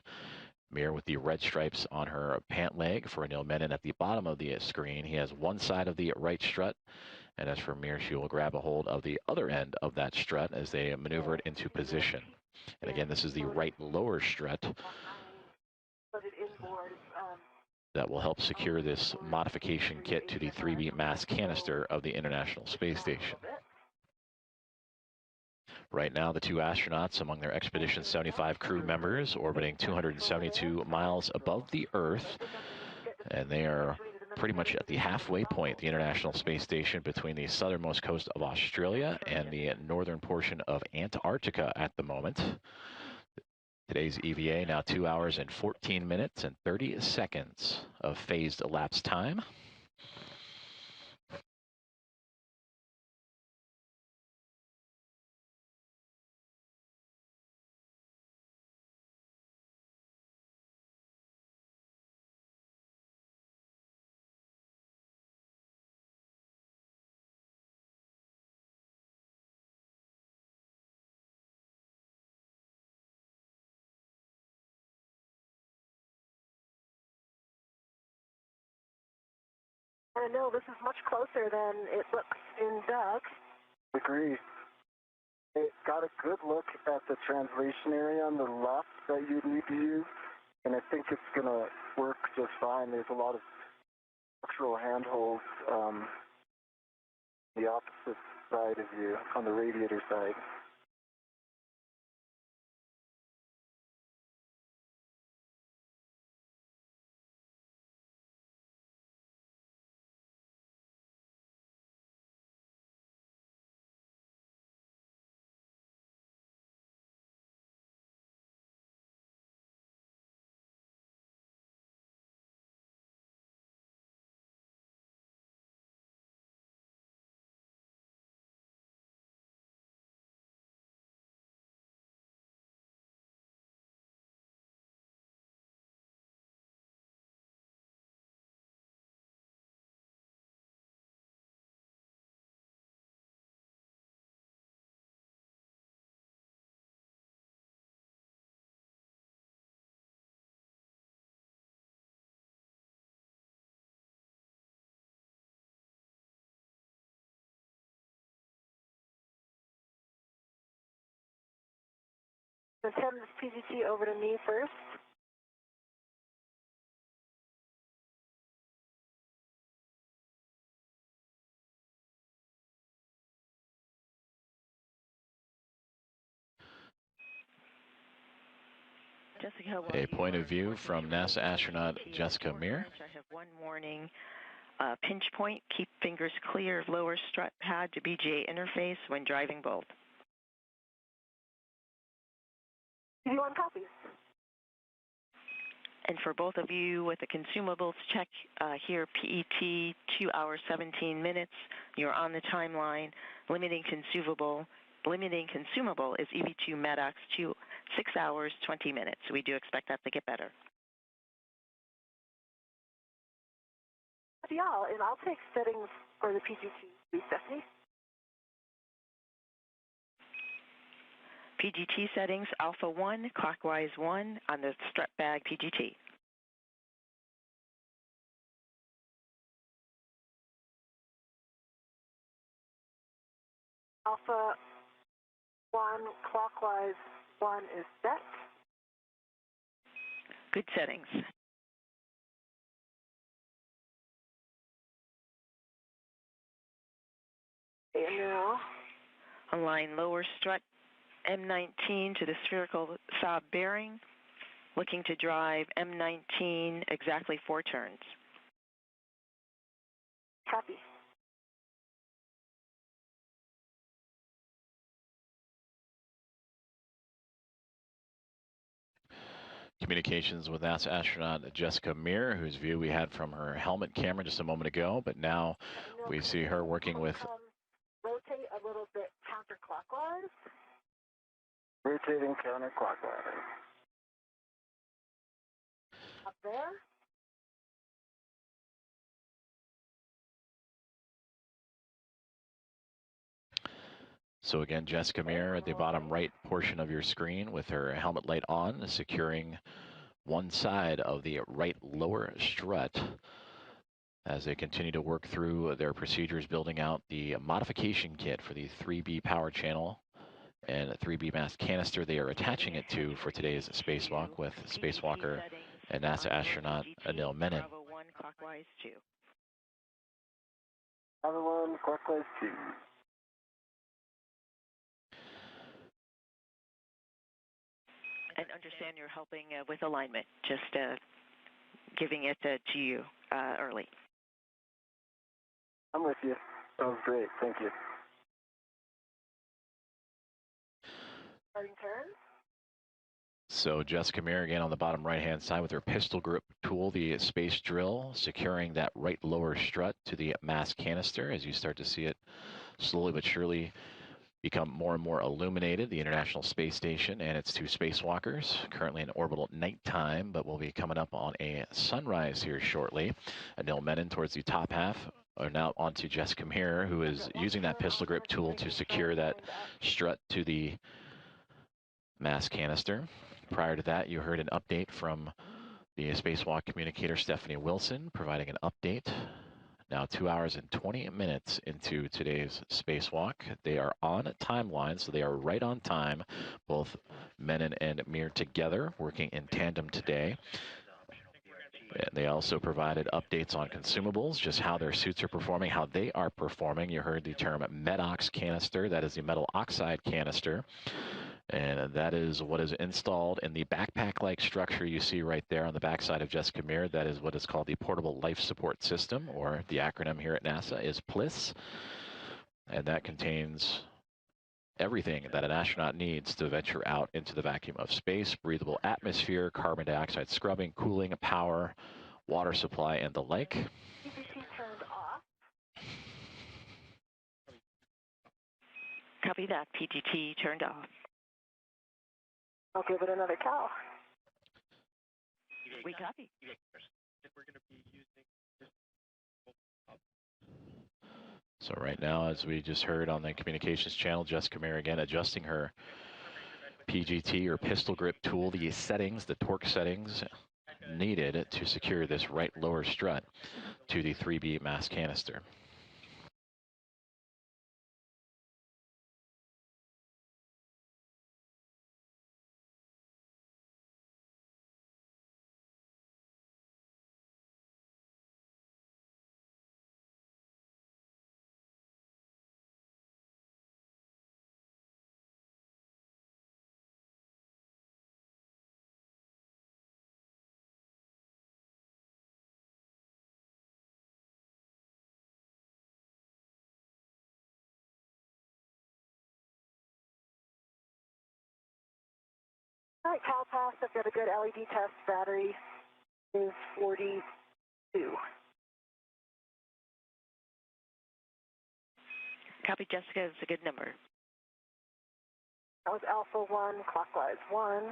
Meir with the red stripes on her pant leg. For Anil Menon at the bottom of the screen, he has one side of the right strut. And as for Meir, she will grab a hold of the other end of that strut as they maneuver it into position. And again, this is the right lower strut that will help secure this modification kit to the 3B mass canister of the International Space Station. Right now, the two astronauts among their Expedition 75 crew members orbiting 272 miles above the Earth, and they are pretty much at the halfway point, the International Space Station, between the southernmost coast of Australia and the northern portion of Antarctica at the moment. Today's EVA now 2 hours and 14 minutes and 30 seconds of phased elapsed time. I know this is much closer than it looks in Doug. Agree. It got a good look at the translation area on the left that you need to use, and I think it's going to work just fine. There's a lot of structural handholds the opposite side of you, on the radiator side. Send this PGT over to me first. Jessica, A point of view from NASA astronaut Jessica Meir. I have one warning. Pinch point, keep fingers clear of lower strut pad to BGA interface when driving both. You want copies? And for both of you with the consumables check here, PET, 2 hours, 17 minutes. You're on the timeline. Limiting consumable is EV2 Medox, 6 hours, 20 minutes. We do expect that to get better. Yeah, and I'll take settings for the PGT, Stephanie. PGT settings, alpha 1, clockwise 1 on the strut bag PGT. Alpha 1 clockwise, 1 is set. Good settings. And now, Align lower strut M19 to the spherical Saab bearing. Looking to drive M19 exactly 4 turns. copy. Communications with NASA astronaut Jessica Meir, whose view we had from her helmet camera just a moment ago, but now we see her working with... Rotate a little bit counterclockwise. Rotating counterclockwise. Up there. So again, Jessica Meir at the bottom right portion of your screen with her helmet light on, securing one side of the right lower strut as they continue to work through their procedures, building out the modification kit for the 3B power channel and a 3B mass canister they are attaching it to for today's spacewalk with spacewalker and NASA astronaut Anil Menon. Bravo 1 clockwise 2. Bravo 1 clockwise 2. And understand you're helping with alignment, just giving it to you early. I'm with you. That was great. Thank you. Starting turn. So Jessica Meir again on the bottom right-hand side with her pistol grip tool, the space drill, securing that right lower strut to the mass canister as you start to see it slowly but surely become more and more illuminated. The International Space Station and its 2 spacewalkers, currently in orbital at nighttime, but will be coming up on a sunrise here shortly. Anil Menon towards the top half. Or now onto Jessica Meir, who is using that pistol grip tool to secure that strut to the mass canister. Prior to that, you heard an update from the spacewalk communicator Stephanie Wilson, providing an update. Now 2 hours and 20 minutes into today's spacewalk. They are on a timeline, so they are right on time, both Menon and Meir together, working in tandem today. And they also provided updates on consumables, just how their suits are performing, how they are performing. You heard the term MEDOX canister. That is the metal oxide canister. And that is what is installed in the backpack-like structure you see right there on the backside of Jessica Meir. That is what is called the Portable Life Support System, or the acronym here at NASA is PLIS. And that contains everything that an astronaut needs to venture out into the vacuum of space: breathable atmosphere, carbon dioxide scrubbing, cooling, power, water supply, and the like. PCC turned off. Copy that. PGT turned off. I'll give it another cow. We copy. So right now, as we just heard on the communications channel, Jessica Meir again adjusting her PGT or pistol grip tool, the settings, the torque settings needed to secure this right lower strut to the 3B mass canister. All right, cow pass. I've got a good LED test. Battery is 42. Copy, Jessica. It's a good number. That was Alpha 1, clockwise 1.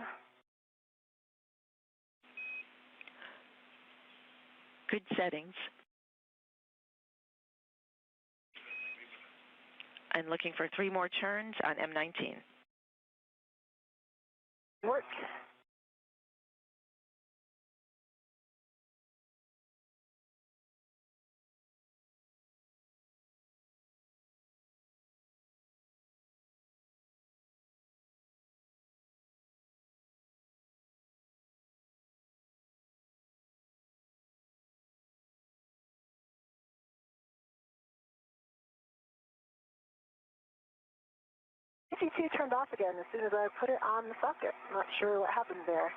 Good settings. And looking for 3 more turns on M19. Work. PGT turned off again as soon as I put it on the socket. I'm not sure what happened there.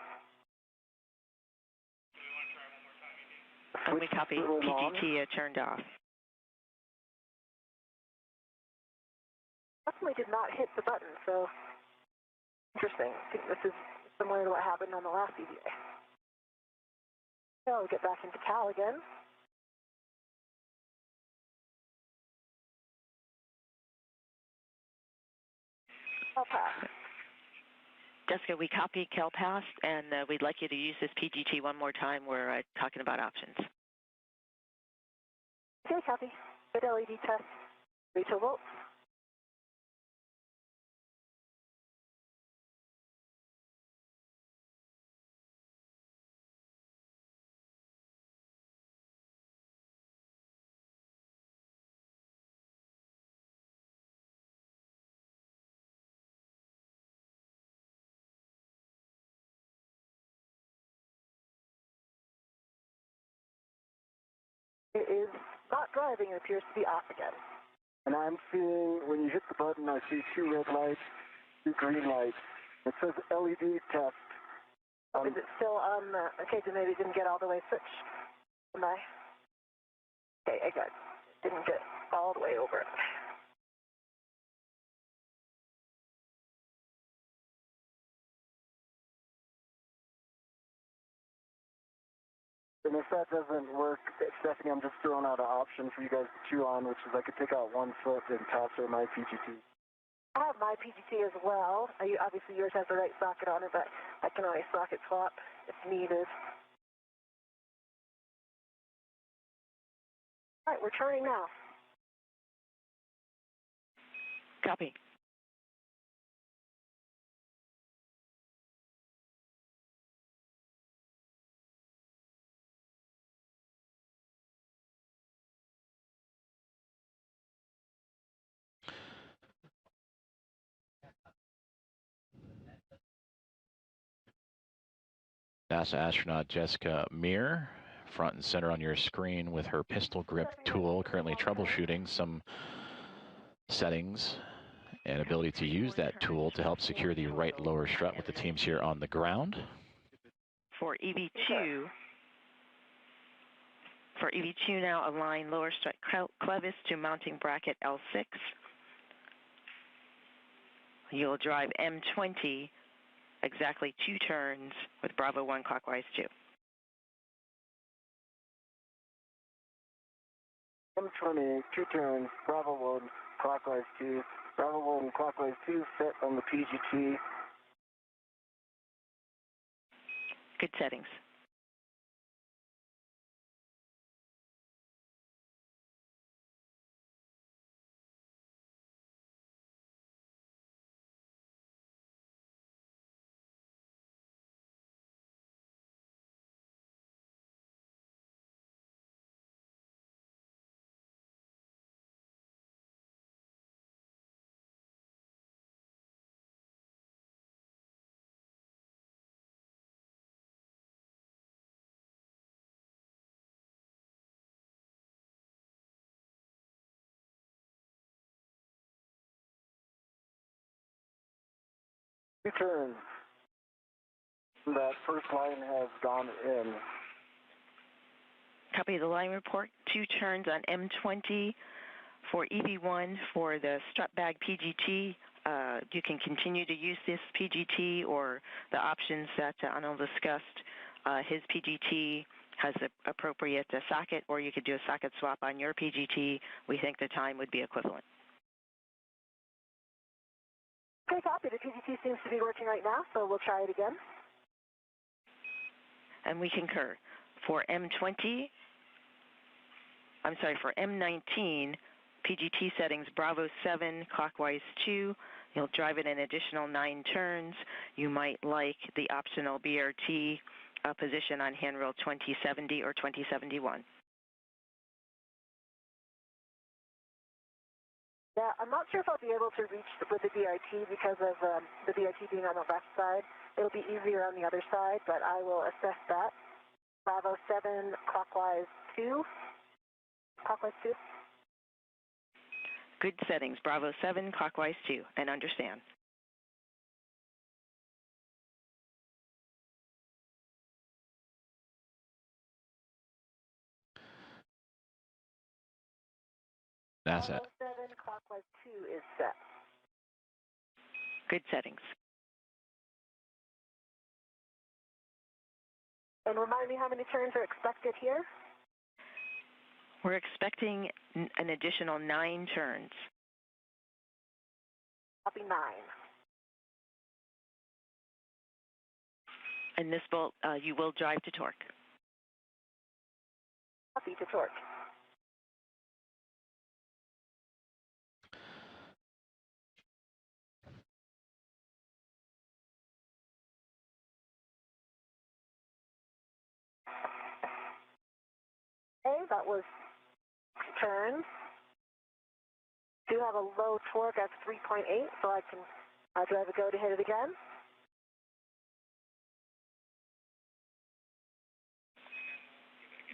And we copy PGT turned off. Definitely did not hit the button, so interesting. I think this is similar to what happened on the last EVA. So I'll get back into Cal again. Cal pass. Jessica, we copy Cal passed, and we'd like you to use this PGT one more time. We're talking about options. Okay, copy. Good LED test. 3 volts. It is not driving. It appears to be off again. And I'm seeing, when you hit the button, I see 2 red lights, 2 green lights. It says LED test. Is it still on the, okay, then maybe it didn't get all the way switched. Am I? Okay, I got, didn't get all the way over. And if that doesn't work, Stephanie, I'm just throwing out an option for you guys to chew on, which is I could take out 1 foot and pass her my PGT. I have my PGT as well. Obviously, yours has the right socket on it, but I can always socket swap if needed. All right, we're turning now. Copy. NASA astronaut Jessica Meir, front and center on your screen with her pistol grip tool, currently troubleshooting some settings and ability to use that tool to help secure the right lower strut with the teams here on the ground. For EV2 now, align lower strut clevis to mounting bracket L6. You'll drive M20 exactly 2 turns with Bravo 1 clockwise 2. M20, 2 turns, Bravo 1, clockwise 2. Bravo 1, clockwise 2, set on the PGT. Good settings. Two turns. That first line has gone in. Copy the line report. 2 turns on M20 for EV1 for the strut bag PGT. You can continue to use this PGT or the options that Anil discussed. His PGT has the appropriate socket, or you could do a socket swap on your PGT. We think the time would be equivalent. Okay, copy. The PGT seems to be working right now, so we'll try it again. And we concur. For M19, PGT settings, Bravo 7, clockwise 2. You'll drive it an additional 9 turns. You might like the optional BRT position on handrail 2070 or 2071. Yeah, I'm not sure if I'll be able to reach with the BRT because of the BRT being on the left side. It'll be easier on the other side, but I will assess that. Bravo 7, clockwise 2. Clockwise 2. Good settings, Bravo 7, clockwise 2, and understand. NASA. Bravo 7, clockwise 2 is set. Good settings. And remind me how many turns are expected here? We're expecting an additional 9 turns. Copy 9. And this will, you will drive to torque. Copy to torque. Okay, that was turns. Do have a low torque at 3.8, so I can drive a go to hit it again.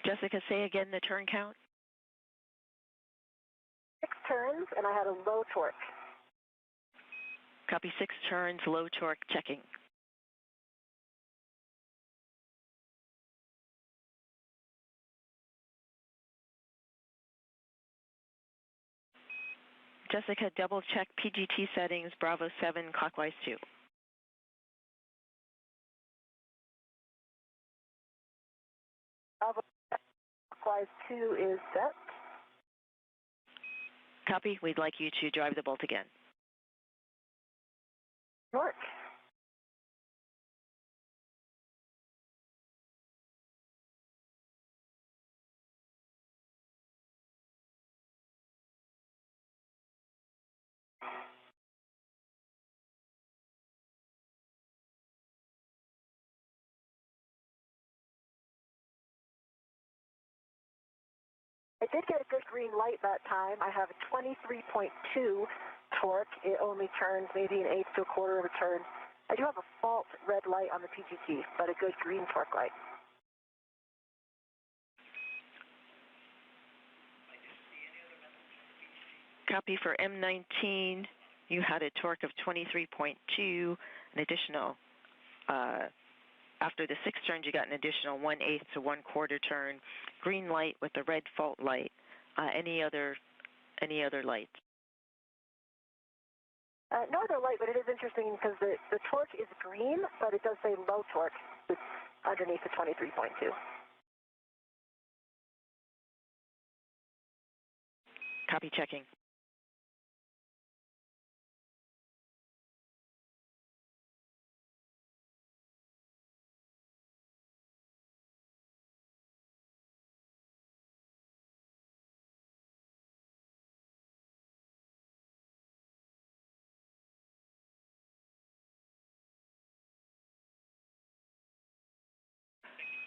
Jessica, say again the turn count. 6 turns, and I had a low torque. Copy 6 turns, low torque, checking. Jessica, double check PGT settings, Bravo 7, clockwise 2. Bravo clockwise 2 is set. Copy, we'd like you to drive the bolt again. Torque. I did get a good green light that time. I have a 23.2 torque. It only turns maybe an eighth to a quarter of a turn. I do have a fault red light on the PGT, but a good green torque light. Copy for M19, you had a torque of 23.2, an additional, after the 6 turns, you got an additional 1/8 to 1/4 turn. Green light with the red fault light. Any other lights? No other light, but it is interesting because the torque is green, but it does say low torque underneath the 23.2. Copy, checking.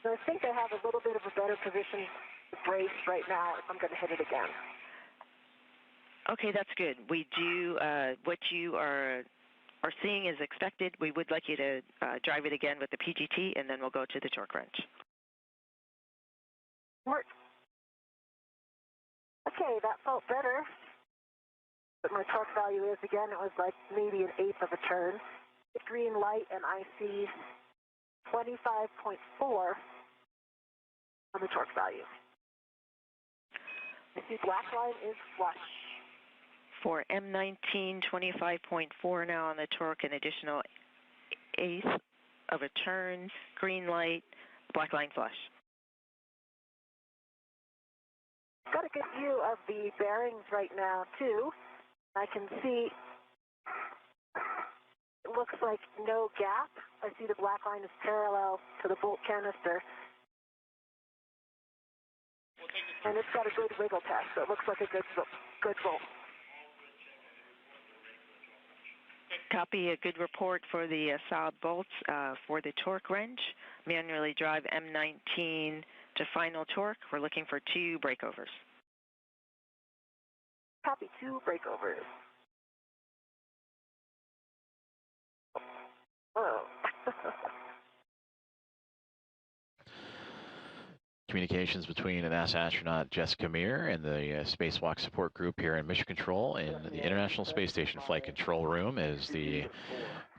So I think I have a little bit of a better position to brace right now if I'm going to hit it again. Okay, that's good. We do what you are seeing is expected. We would like you to drive it again with the PGT, and then we'll go to the torque wrench. Work. Okay, that felt better. But my torque value is, again, it was like maybe an eighth of a turn. The green light, and I see 25.4 on the torque value. I see black line is flush. For M19, 25.4 now on the torque, an additional eighth of a turn, green light, black line flush. Got a good view of the bearings right now, too. I can see it looks like no gap. I see the black line is parallel to the bolt canister. And it's got a good wiggle test, so it looks like a good bolt. Copy, a good report for the solid bolts for the torque wrench. Manually drive M19 to final torque. We're looking for 2 breakovers. Copy, 2 breakovers. Oh. communications between a NASA astronaut Jessica Meir and the Spacewalk support group here in Mission Control in the International Space Station Flight Control Room as the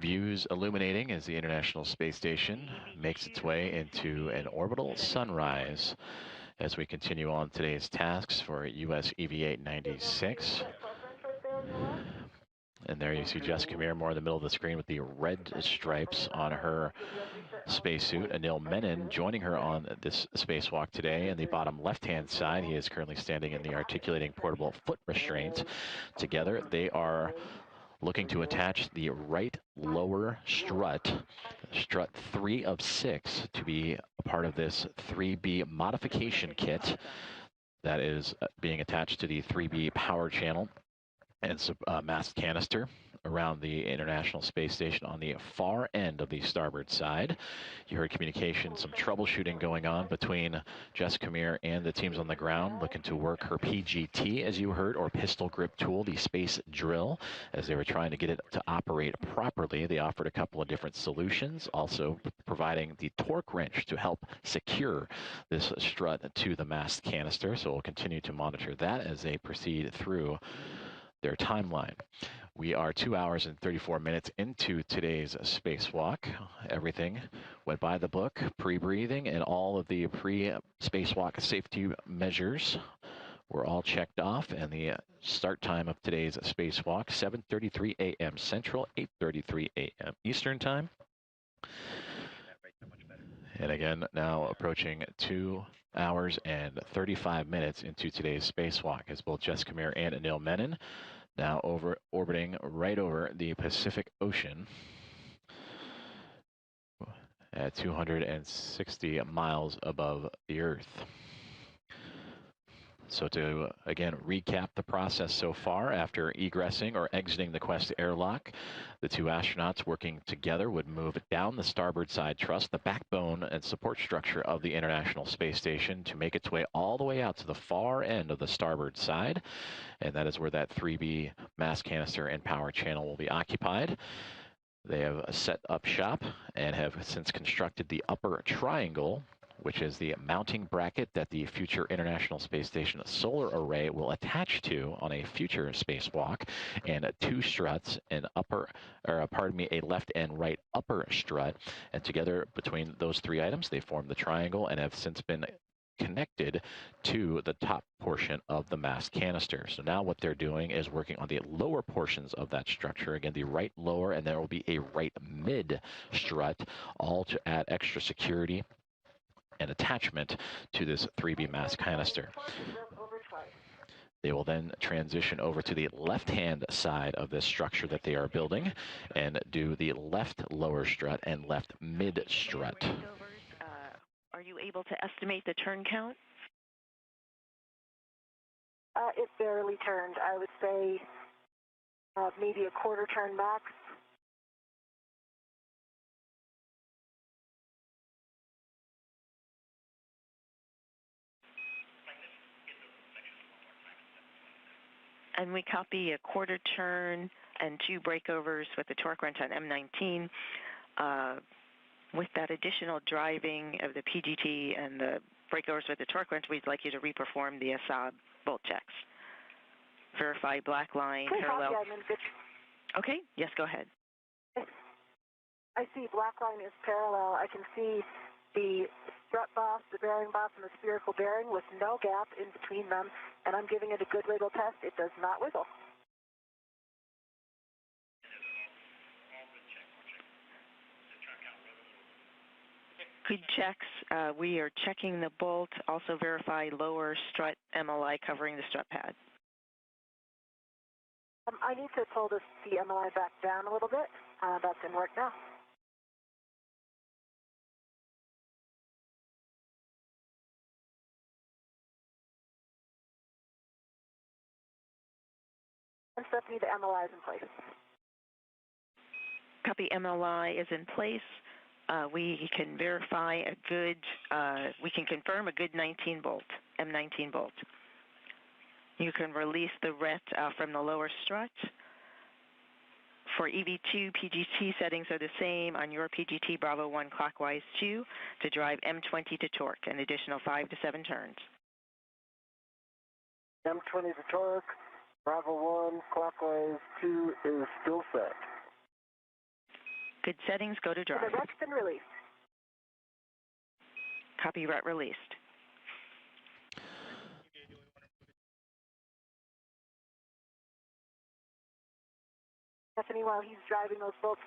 views illuminating as the International Space Station makes its way into an orbital sunrise as we continue on today's tasks for US EV-896. And there you see Jessica Meir more in the middle of the screen with the red stripes on her spacesuit. Anil Menon joining her on this spacewalk today. In the bottom left-hand side, he is currently standing in the articulating portable foot restraints. Together, they are looking to attach the right lower strut 3 of 6, to be a part of this 3B modification kit that is being attached to the 3B power channel and mast canister around the International Space Station on the far end of the starboard side. You heard communication, some troubleshooting going on between Jessica Meir and the teams on the ground, looking to work her PGT, as you heard, or pistol grip tool, the space drill, as they were trying to get it to operate properly. They offered a couple of different solutions, also providing the torque wrench to help secure this strut to the mast canister. So we'll continue to monitor that as they proceed through their timeline. We are 2 hours and 34 minutes into today's spacewalk. Everything went by the book, pre-breathing, and all of the pre-spacewalk safety measures were all checked off. And the start time of today's spacewalk, 7:33 a.m. Central, 8:33 a.m. Eastern Time. And again, now approaching 2 hours and 35 minutes into today's spacewalk as both Jessica Meir and Anil Menon now orbiting right over the Pacific Ocean at 260 miles above the Earth. So to, again, recap the process so far, after egressing or exiting the Quest airlock, the two astronauts working together would move down the starboard side truss, the backbone and support structure of the International Space Station, to make its way all the way out to the far end of the starboard side. And that is where that 3B mast canister and power channel will be occupied. They have set up shop and have since constructed the upper triangle, which is the mounting bracket that the future International Space Station solar array will attach to on a future spacewalk, and 2 struts, a left and right upper strut. And together between those 3 items, they form the triangle and have since been connected to the top portion of the mast canister. So now what they're doing is working on the lower portions of that structure. Again, the right lower, and there will be a right mid strut, all to add extra security and attachment to this 3B mast canister. They will then transition over to the left-hand side of this structure that they are building and do the left lower strut and left mid strut. Are you able to estimate the turn count? It barely turned. I would say maybe a quarter turn max. And we copy a quarter turn and 2 breakovers with the torque wrench on M19. With that additional driving of the PGT and the breakovers with the torque wrench, we'd like you to reperform the ASAB bolt checks. Verify black line parallel. Okay, yes, go ahead. I see black line is parallel. I can see the strut boss, the bearing boss, and the spherical bearing with no gap in between them, and I'm giving it a good wiggle test. It does not wiggle. Good checks. We are checking the bolt. Also verify lower strut MLI covering the strut pad. I need to pull the MLI back down a little bit. That's in work now. And Stephanie, the MLI is in place. Copy, MLI is in place. We can verify a good, we can confirm a good 19 volt, M19 bolt. You can release the RET from the lower strut. For EV2, PGT settings are the same on your PGT Bravo 1 clockwise 2 to drive M20 to torque, an additional 5 to 7 turns. M20 to torque, Bravo 1, clockwise 2 is still set. Good settings, go to drive. The ret's been released. Copy, ret released. Stephanie, while he's driving those bolts,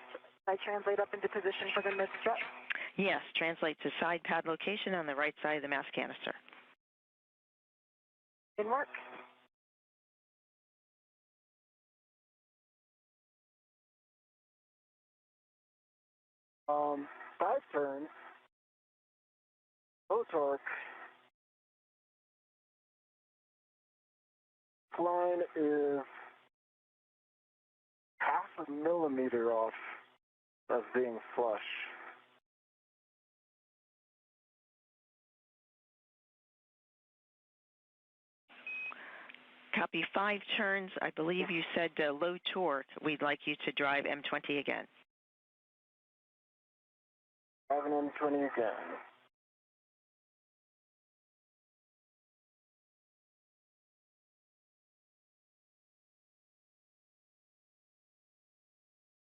I translate up into position for the mid-strut. Yes, translate to side pad location on the right side of the mass canister. In work. Five turns, low torque, line is half a millimeter off of being flush. Copy, 5 turns. I believe you said low torque. We'd like you to drive M20 again. Driving M20 again.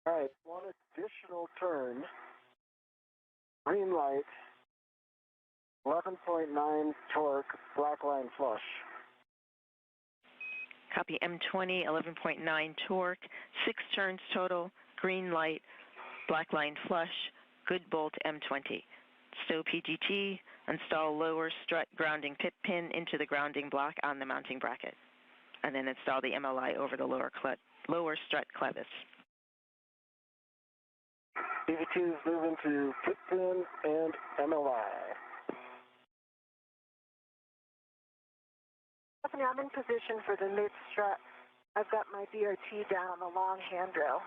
All right, one additional turn. Green light, 11.9 torque, black line flush. Copy, M20, 11.9 torque, 6 turns total, green light, black line flush, good bolt M20. Stow PGT, install lower strut grounding pit pin into the grounding block on the mounting bracket, and then install the MLI over the lower strut clevis. EV2 is moving to pit pin and MLI. Stephanie, I'm in position for the mid-strut. I've got my DRT down the long handrail.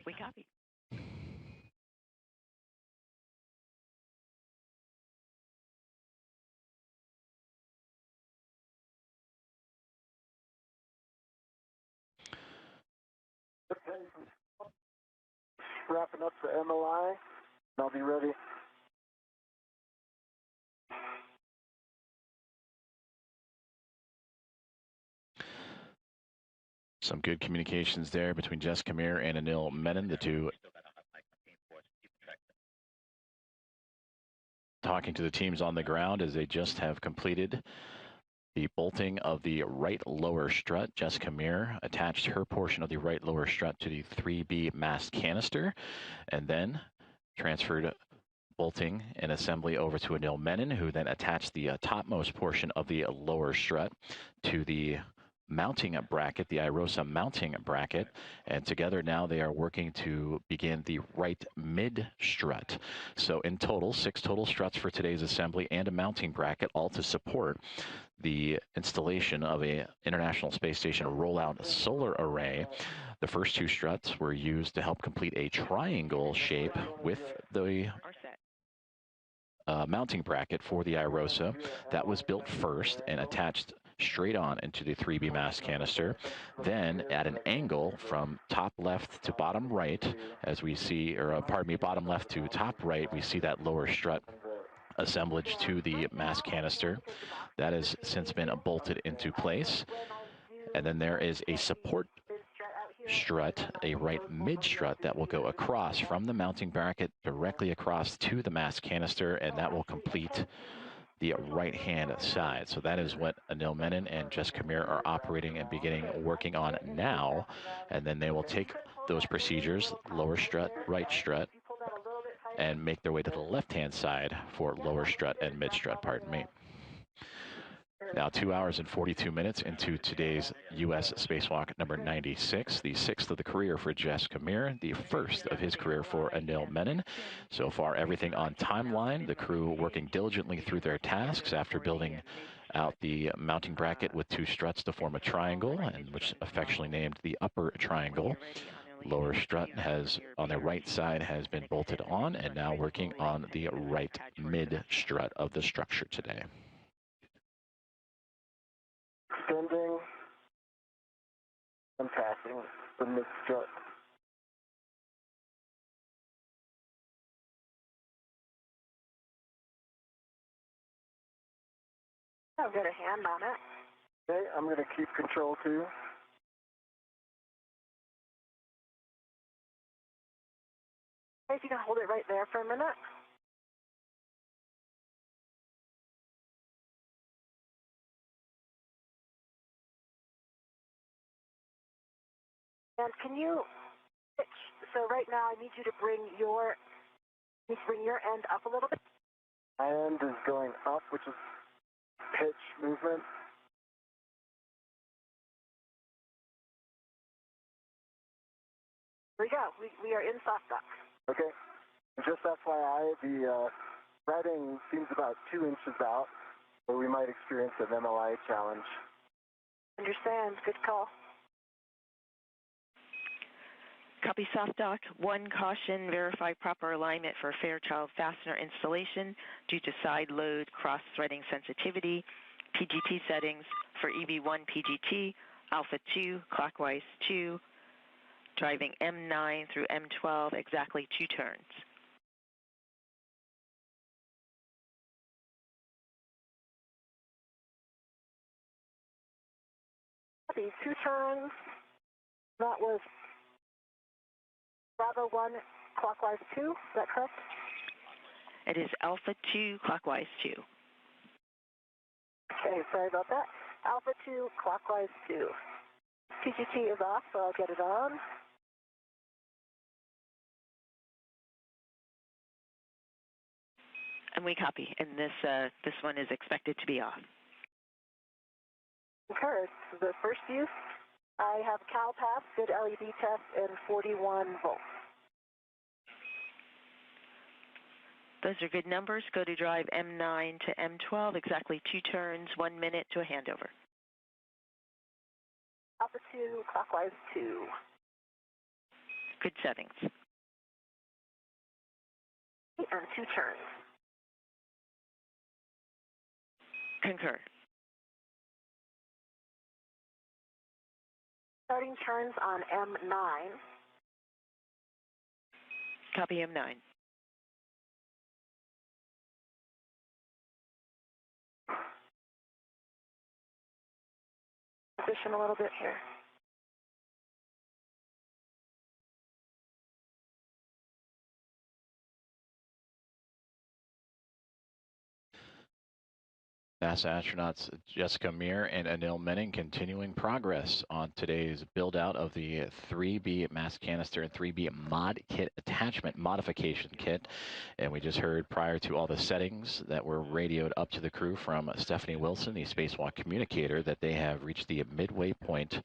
We copy. Wrapping up the MLI, and I'll be ready. Some good communications there between Jessica Meir and Anil Menon, the two talking to the teams on the ground as they just have completed the bolting of the right lower strut. Jessica Meir attached her portion of the right lower strut to the 3B mast canister and then transferred bolting and assembly over to Anil Menon, who then attached the topmost portion of the lower strut to the mounting bracket, the IROSA mounting bracket, and together now they are working to begin the right mid strut. So in total, 6 total struts for today's assembly and a mounting bracket, all to support the installation of a International Space Station rollout solar array. The first 2 struts were used to help complete a triangle shape with the mounting bracket for the IROSA. That was built first and attached straight on into the 3B mast canister. Then at an angle from top left to bottom right, as we see, or pardon me, bottom left to top right, we see that lower strut assemblage to the mast canister. That has since been bolted into place. And then there is a support strut, a right mid strut that will go across from the mounting bracket directly across to the mast canister, and that will complete the right hand side. So that is what Anil Menon and Jessica Meir are operating and beginning working on now. And then they will take those procedures, lower strut, right strut, and make their way to the left hand side for lower strut and mid strut, pardon me. Now 2 hours and 42 minutes into today's U.S. Spacewalk number 96, the 6th of the career for Jessica Meir, the 1st of his career for Anil Menon. So far, everything on timeline, the crew working diligently through their tasks after building out the mounting bracket with 2 struts to form a triangle, and which affectionately named the upper triangle. Lower strut has, on the right side, has been bolted on, and now working on the right mid strut of the structure today. extending and passing the mid-strut. I've got a hand on it. Okay, I'm going to keep control too. Okay, if you can hold it right there for a minute. And can you pitch? So right now I need you to bring your end up a little bit. My end is going up, which is pitch movement. Here we go. We are in soft dock. Okay. Just FYI, the threading seems about 2 inches out, so we might experience an MLI challenge. Understand. Good call. Copy soft dock. 1 caution, verify proper alignment for Fairchild fastener installation due to side load cross-threading sensitivity. PGT settings for EV1 PGT, Alpha 2, clockwise 2, driving M9 through M12, exactly 2 turns. Copy. 2 turns. That was Bravo 1, clockwise 2. Is that correct? It is Alpha 2, clockwise 2. Okay, sorry about that. Alpha 2, clockwise 2. PGT is off, so I'll get it on. And we copy. And this one is expected to be off. Concurred. The first use, I have CalPath, good LED test, and 41 volts. Those are good numbers. Go to drive M9 to M12, exactly 2 turns, 1 minute to a handover. Alpha 2, clockwise 2. Good settings. And 2 turns. Concur. Starting turns on M9. Copy M9. Position a little bit here. NASA astronauts Jessica Meir and Anil Menon continuing progress on today's build out of the 3B mass canister and 3B mod kit attachment modification kit. And we just heard prior to all the settings that were radioed up to the crew from Stephanie Wilson, the Spacewalk communicator, that they have reached the midway point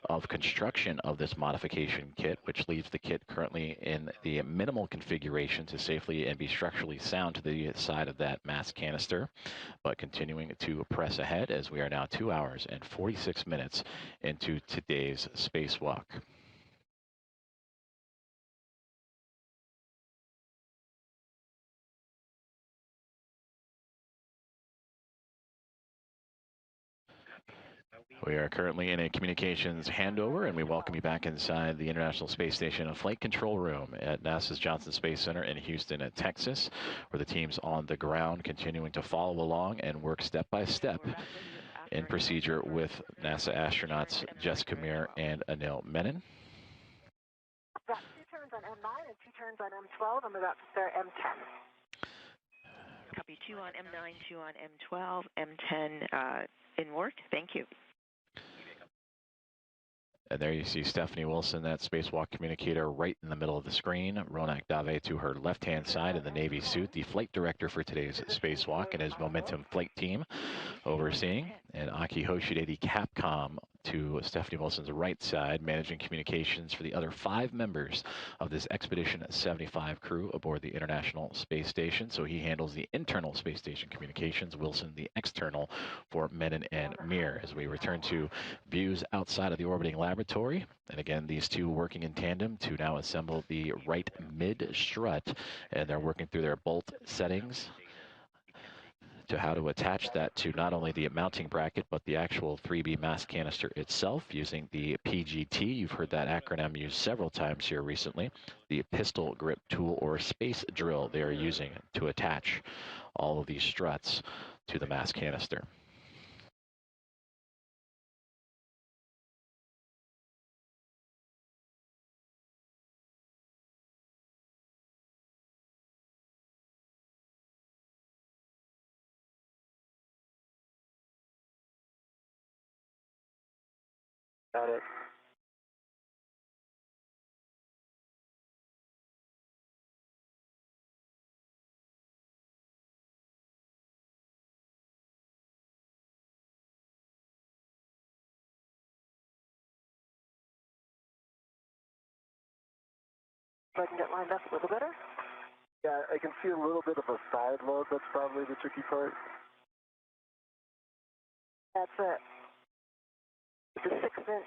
of construction of this modification kit, which leaves the kit currently in the minimal configuration to safely and be structurally sound to the side of that mass canister, but continuing to press ahead as we are now 2 hours and 46 minutes into today's spacewalk. We are currently in a communications handover, and we welcome you back inside the International Space Station Flight Control Room at NASA's Johnson Space Center in Houston, Texas, where the team's on the ground continuing to follow along and work step by step in procedure with NASA astronauts Jessica Meir and Anil Menon. Got 2 turns on M9 and 2 turns on M12. I'm about to start M10. Copy 2 on M9, 2 on M12, M10 in work. Thank you. And there you see Stephanie Wilson, that spacewalk communicator, right in the middle of the screen. Ronak Dave to her left-hand side in the Navy suit, the flight director for today's spacewalk and his Momentum flight team overseeing. And Aki Hoshide, the Capcom, to Stephanie Wilson's right side, managing communications for the other 5 members of this Expedition 75 crew aboard the International Space Station. So he handles the internal space station communications, Wilson the external for Menon and Meir. As we return to views outside of the orbiting laboratory, and again, these two working in tandem to now assemble the right mid strut, and they're working through their bolt settings to how to attach that to not only the mounting bracket, but the actual 3B mass canister itself using the PGT. You've heard that acronym used several times here recently. The pistol grip tool or space drill they are using to attach all of these struts to the mass canister. Got it. So I can get lined up a little better. Yeah, I can see a little bit of a side load. That's probably the tricky part. That's it. It's a 6-inch.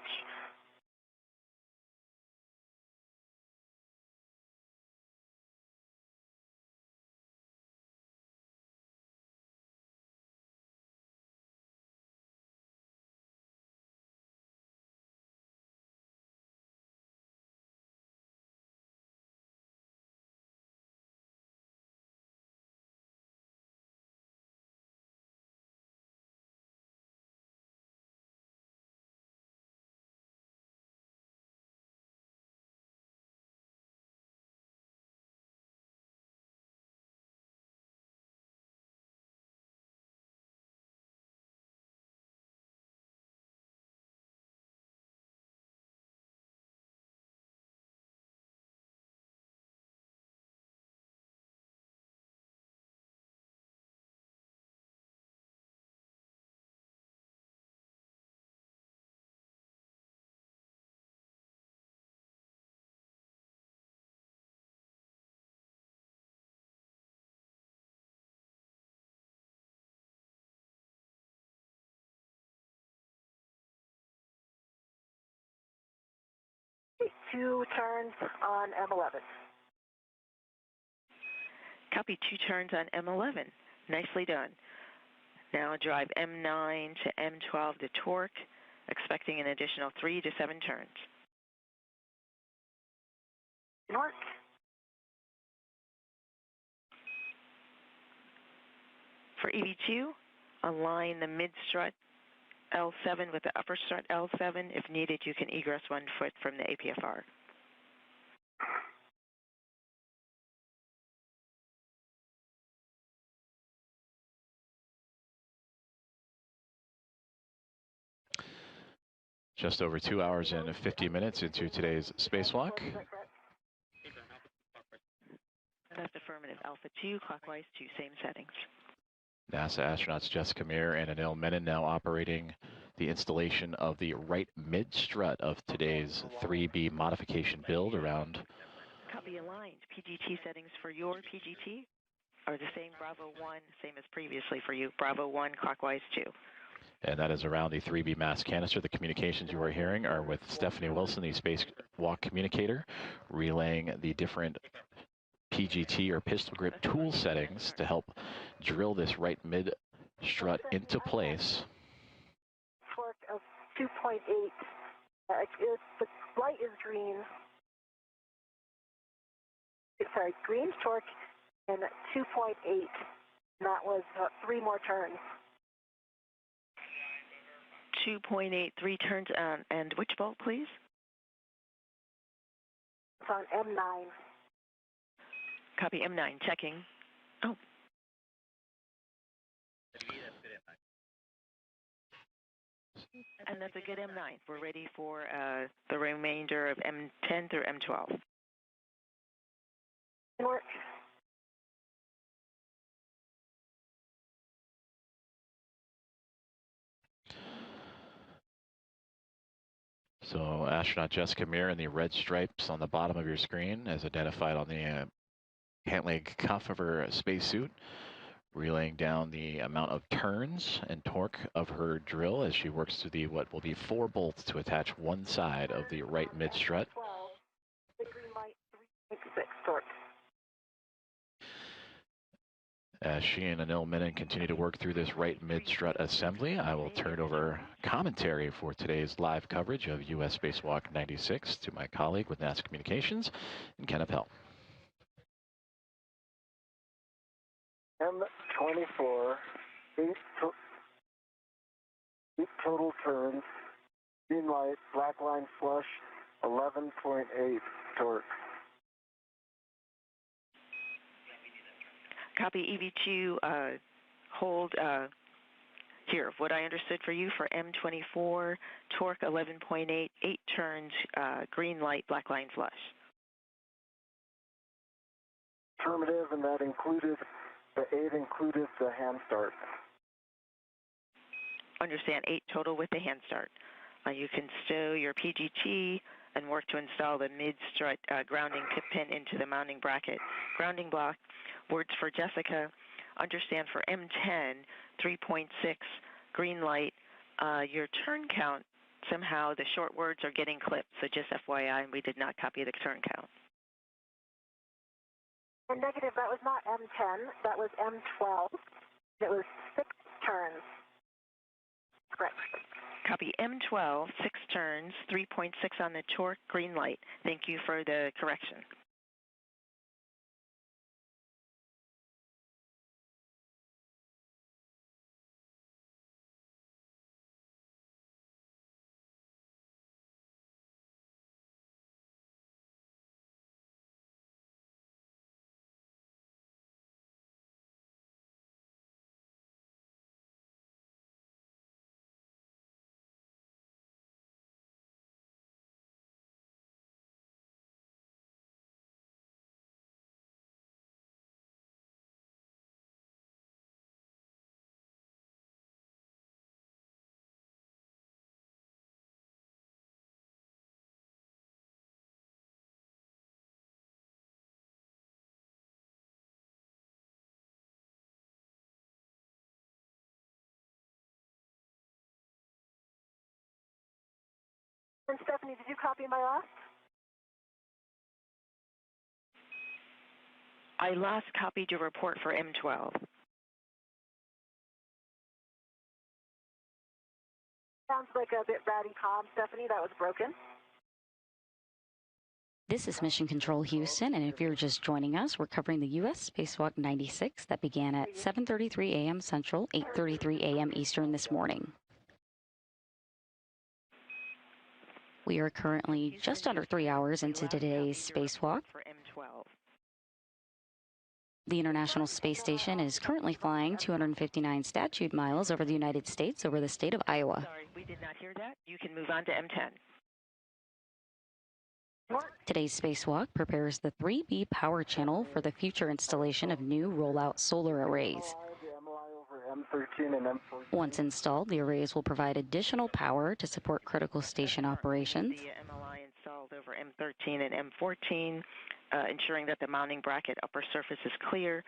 Two turns on M11. Copy, 2 turns on M11. Nicely done. Now drive M9 to M12 to torque, expecting an additional 3 to 7 turns. North. For EV2, align the mid strut L7 with the upper strut L7. If needed, you can egress 1 foot from the APFR. Just over 2 hours and 50 minutes into today's spacewalk. That's affirmative. Alpha 2, clockwise 2, same settings. NASA astronauts Jessica Meir and Anil Menon now operating the installation of the right mid strut of today's 3B modification build around. Copy, aligned. PGT settings for your PGT are the same. Bravo 1, same as previously for you. Bravo 1, clockwise 2. And that is around the 3B mass canister. The communications you are hearing are with Stephanie Wilson, the spacewalk communicator, relaying the different PGT or pistol grip tool settings to help drill this right mid strut into place. Torque of 2.8. The light is green. Sorry, green torque and 2.8. And that was 3 more turns. 2.8, 3 turns on. And which bolt, please? It's on M9. Copy, M9, checking. Oh. And that's a good M9. We're ready for the remainder of M10 through M12. Work. So astronaut Jessica Meir in the red stripes on the bottom of your screen as identified on the pant leg cuff of her spacesuit, relaying down the amount of turns and torque of her drill as she works through the what will be 4 bolts to attach one side of the right mid strut. 12. The green light 3.6 torque. As she and Anil Menon continue to work through this right mid-strut assembly, I will turn over commentary for today's live coverage of U.S. Spacewalk 96 to my colleague with NASA Communications, Kenneth Hell. M24, eight total turns, green light, black line flush, 11.8 torque. Copy EV2, hold here. What I understood for you for M24, torque 11.8, 8 turns, green light, black line flush. Affirmative, and that included, the 8 included the hand start. Understand, 8 total with the hand start. You can stow your PGT and work to install the mid-strut grounding pin into the mounting bracket. Grounding block, words for Jessica, understand for M10, 3.6, green light. Your turn count, somehow the short words are getting clipped, so just FYI, we did not copy the turn count. Negative, that was not M10, that was M12. It was 6 turns. Correct. Copy M12, 6 turns, 3.6 on the torque, green light. Thank you for the correction. And Stephanie, did you copy my last? I last copied your report for M12. Sounds like a bit ratty comm, Stephanie. That was broken. This is Mission Control Houston, and if you're just joining us, we're covering the U.S. Spacewalk 96 that began at 7:33 a.m. Central, 8:33 a.m. Eastern this morning. We are currently just under 3 hours into today's spacewalk. The International Space Station is currently flying 259 statute miles over the United States over the state of Iowa. Sorry, we did not hear that. You can move on to M10. Today's spacewalk prepares the 3B power channel for the future installation of new rollout solar arrays. Once installed, the arrays will provide additional power to support critical station operations. The MLI installed over M13 and M14, ensuring that the mounting bracket upper surface is clear.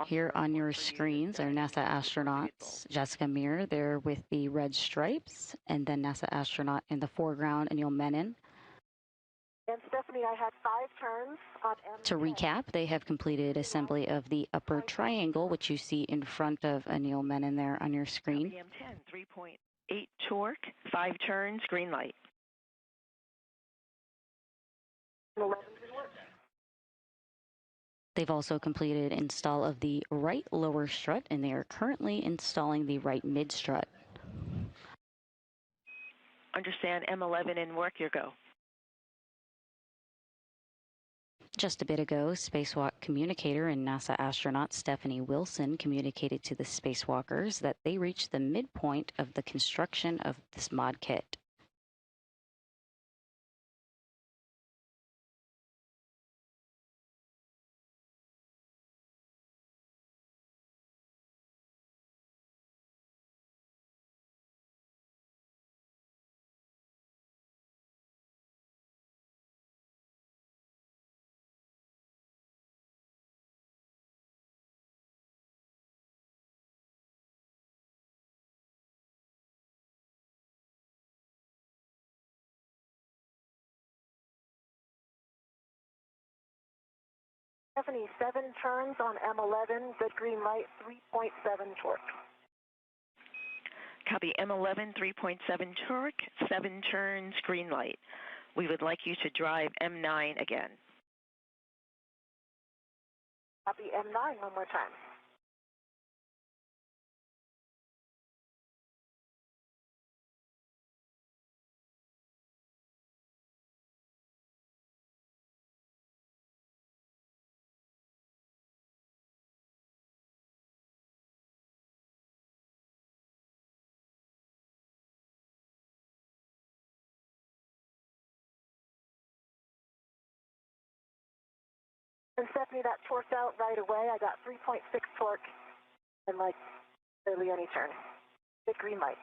Here on your screens are NASA astronauts, Jessica Meir there with the red stripes, and then NASA astronaut in the foreground, Anil Menon. And Stephanie, I had 5 turns on M10. To recap, they have completed assembly of the upper triangle, which you see in front of Anil Menon there on your screen. M10, 3.8 torque, 5 turns, green light. They've also completed install of the right lower strut, and they are currently installing the right mid strut. Understand M11 in work, your go. Just a bit ago, spacewalk communicator and NASA astronaut Stephanie Wilson communicated to the spacewalkers that they reached the midpoint of the construction of this mod kit. Stephanie, 7 turns on M11, good green light, 3.7 torque. Copy M11, 3.7 torque, 7 turns, green light. We would like you to drive M9 again. Copy M9 one more time. And Stephanie, that torqued out right away. I got 3.6 torque and like barely any turn. Big green light.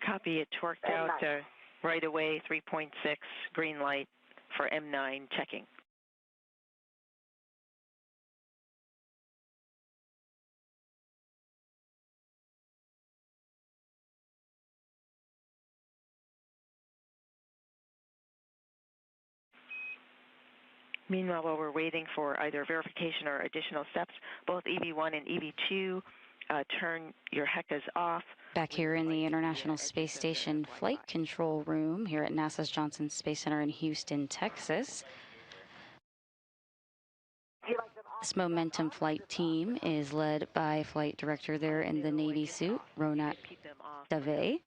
Copy it, torqued M9. out right away, 3.6, green light for M9, checking. Meanwhile, while we're waiting for either verification or additional steps, both EV1 and EV2 turn your HECAs off. Back here in the International Space Station Flight Control Room here at NASA's Johnson Space Center in Houston, Texas. This Momentum flight team is led by Flight Director there in the Navy suit, Ronat Dave.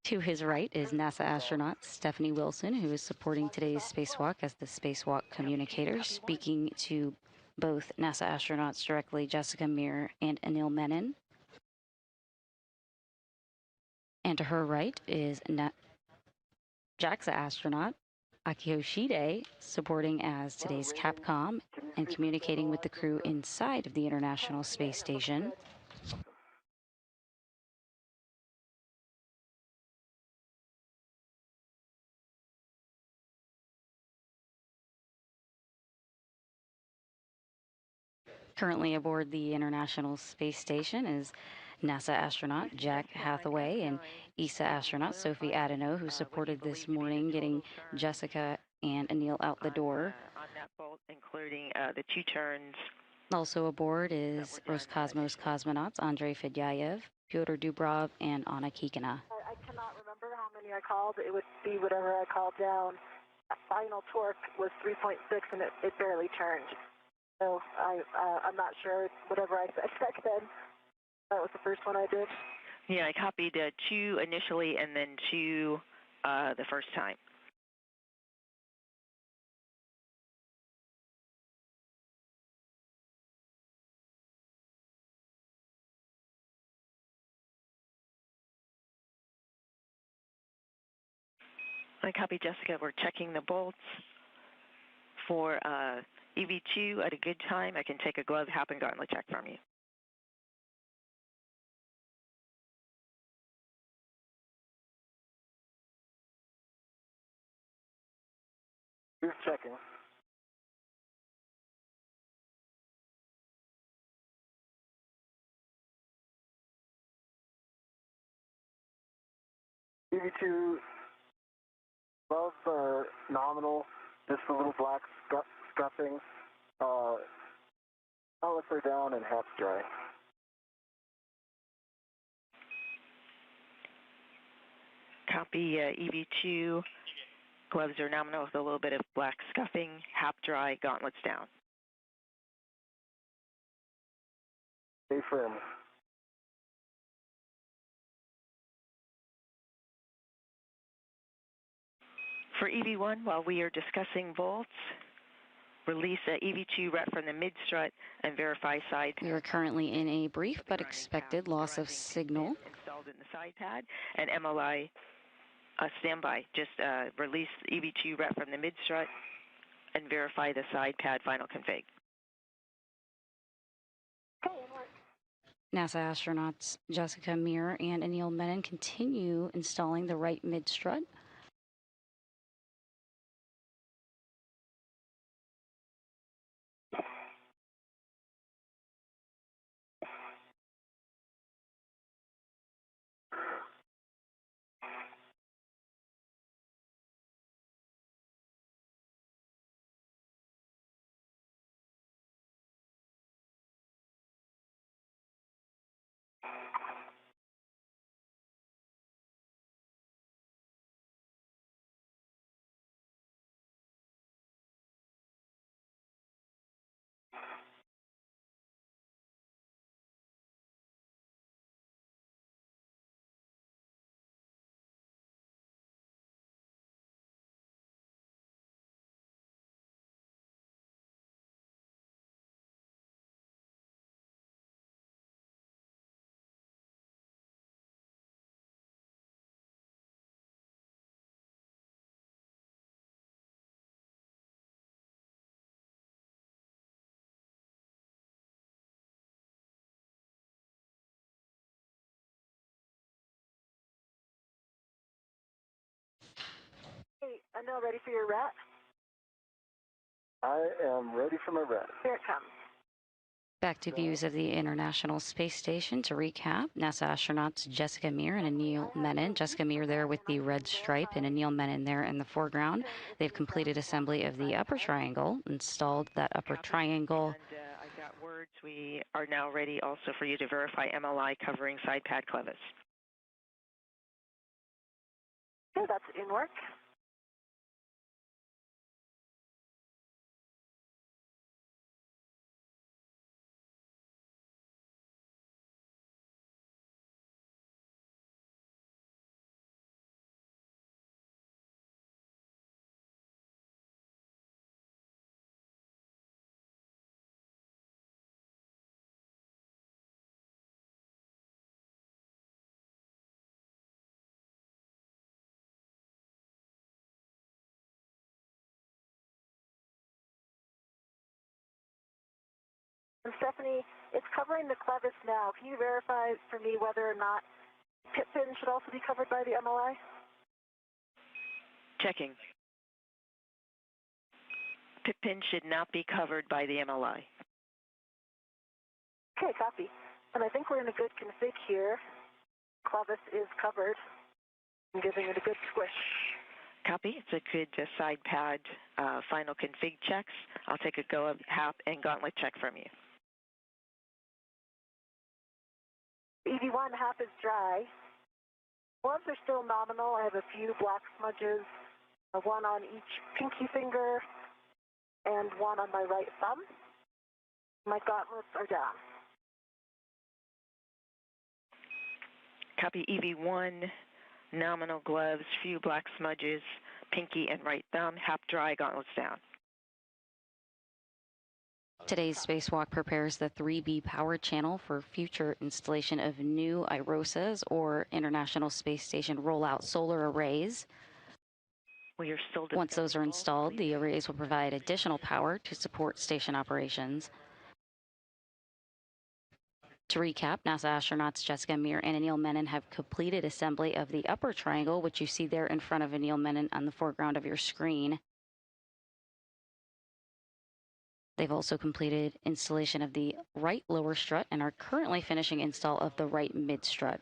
To his right is NASA astronaut Stephanie Wilson, who is supporting today's spacewalk as the spacewalk communicator, speaking to both NASA astronauts directly, Jessica Meir and Anil Menon. And to her right is JAXA astronaut Akio Shide, supporting as today's Capcom and communicating with the crew inside of the International Space Station. Currently aboard the International Space Station is NASA astronaut Jack Hathaway and ESA astronaut Sophie Adeno, who supported this morning getting Jessica and Anil out the door. On that bolt, including the 2 turns. Also aboard is Roscosmos cosmonauts Andrei Fedyayev, Pyotr Dubrov, and Anna Kikina. I cannot remember how many I called. It would be whatever I called down. Final torque was 3.6 and it barely turned. So I'm not sure. Whatever I said back then, that was the first one I did. Yeah, I copied 2 initially and then 2 the first time. I copied Jessica. We're checking the bolts. For EV2 at a good time, I can take a glove, hap, and gauntlet check from you. Who's checking? EV2 above nominal, just a little black scuffing. Outlets are down and hap's dry. Copy EV2. Gloves are nominal with a little bit of black scuffing. Hap dry, gauntlets down. Stay firm. For EV1, while we are discussing volts, release EV2 rep from the mid-strut and verify side. We are currently in a brief but expected loss of signal. Installed in the side pad and MLI standby. Just release EV2 rep from the mid-strut and verify the side pad final config. NASA astronauts Jessica Meir and Anil Menon continue installing the right mid-strut. Anil, ready for your rat? I am ready for my rat. Here it comes. Back to views of the International Space Station. To recap, NASA astronauts Jessica Meir and Anil Menon. Jessica Meir there with the red stripe and Anil Menon there in the foreground. They've completed assembly of the upper triangle, installed that upper triangle. And I got words. We are now ready also for you to verify MLI covering side pad clevis. Okay, that's in work. And Stephanie, it's covering the clevis now. Can you verify for me whether or not pit pin should also be covered by the MLI? Checking. Pit pin should not be covered by the MLI. Okay, copy. And I think we're in a good config here. Clevis is covered. I'm giving it a good squish. Copy. It's a good side pad final config checks. I'll take a go of HAP and gauntlet check from you. EV1 half is dry. Gloves are still nominal. I have a few black smudges, one on each pinky finger and one on my right thumb. My gauntlets are down. Copy. EV1, nominal gloves, few black smudges, pinky and right thumb, HAP dry, gauntlets down. Today's spacewalk prepares the 3B power channel for future installation of new IROSAs, or International Space Station Rollout Solar Arrays. We are still Once those are installed, the arrays will provide additional power to support station operations. To recap, NASA astronauts Jessica Meir and Anil Menon have completed assembly of the upper triangle, which you see there in front of Anil Menon on the foreground of your screen. They've also completed installation of the right lower strut and are currently finishing install of the right mid strut.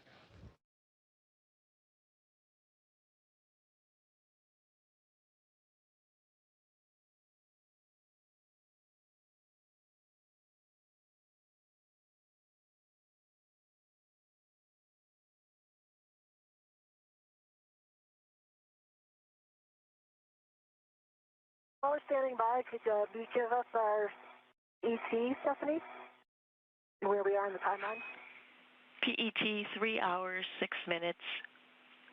While we're standing by, could you give us our ET, Stephanie, and where we are in the timeline? PET 3 hours, 6 minutes,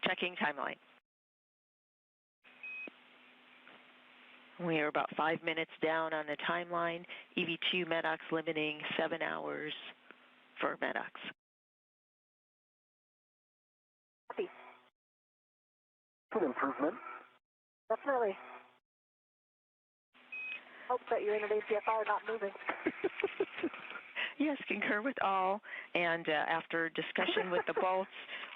checking timeline. We are about 5 minutes down on the timeline. EV2 MEDOX limiting 7 hours for MEDOX. Copy. Good improvement. Definitely. Hope that you're in an ACFR not moving. Yes, concur with all. And after discussion with the bolts,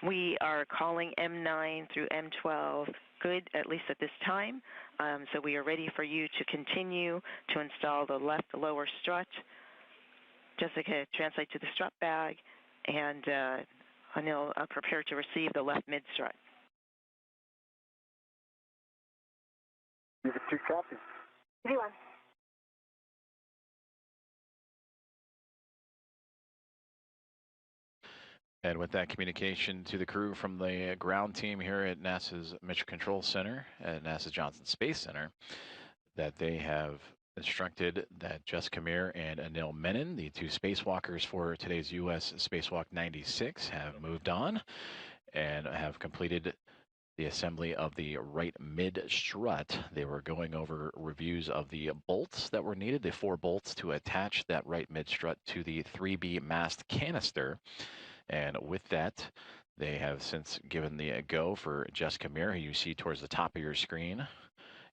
we are calling M9 through M12 good, at least at this time. So we are ready for you to continue to install the left lower strut. Jessica, translate to the strut bag, and Anil, prepare to receive the left mid strut. Give it 2 copies. EV1. And with that communication to the crew from the ground team here at NASA's Mission Control Center at NASA Johnson Space Center, that they have instructed that Jessica Meir and Anil Menon, the 2 spacewalkers for today's U.S. Spacewalk 96, have moved on and have completed the assembly of the right mid strut. They were going over reviews of the bolts that were needed, the 4 bolts to attach that right mid strut to the 3B mast canister. And with that, they have since given the go for Jessica Meir, who you see towards the top of your screen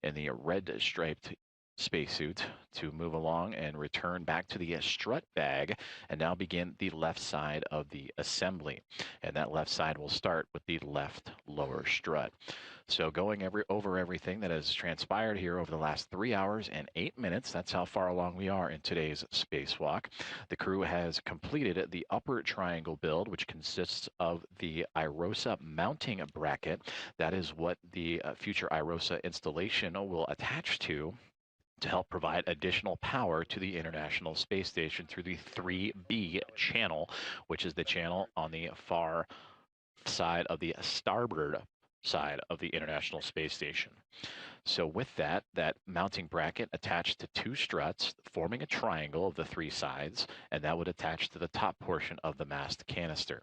in the red striped spacesuit to move along and return back to the strut bag and now begin the left side of the assembly. And that left side will start with the left lower strut. So going over everything that has transpired here over the last 3 hours and 8 minutes, that's how far along we are in today's spacewalk. The crew has completed the upper triangle build, which consists of the IROSA mounting bracket. That is what the future IROSA installation will attach to help provide additional power to the International Space Station through the 3B channel, which is the channel on the far side of the starboard side of the International Space Station. So with that mounting bracket attached to 2 struts, forming a triangle of the 3 sides, and that would attach to the top portion of the mast canister.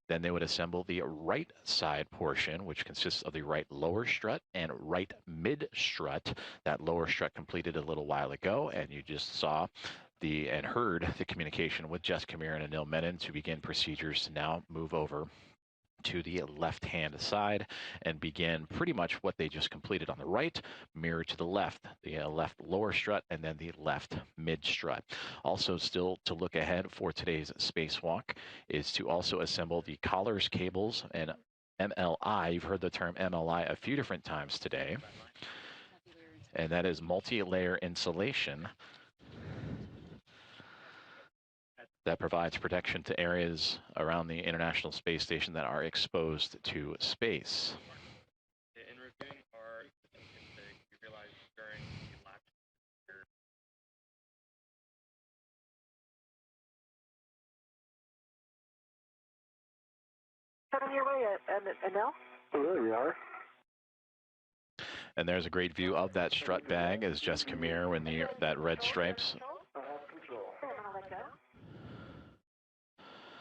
Then they would assemble the right side portion, which consists of the right lower strut and right mid strut. That lower strut completed a little while ago, and you just saw and heard the communication with Jessica Meir and Anil Menon to begin procedures to now move over to the left-hand side and begin pretty much what they just completed on the right, mirror to the left left lower strut and then the left mid strut. Also still to look ahead for today's spacewalk is to also assemble the collars, cables, and MLI. You've heard the term MLI a few different times today, and that is multi-layer insulation that provides protection to areas around the International Space Station that are exposed to space. In reviewing our config, we realized during the last year. Coming your way, Anil? Oh, there we are. And there's a great view of that strut bag as Jessica Meir when that red stripes. I have control. Okay, I'm gonna let go.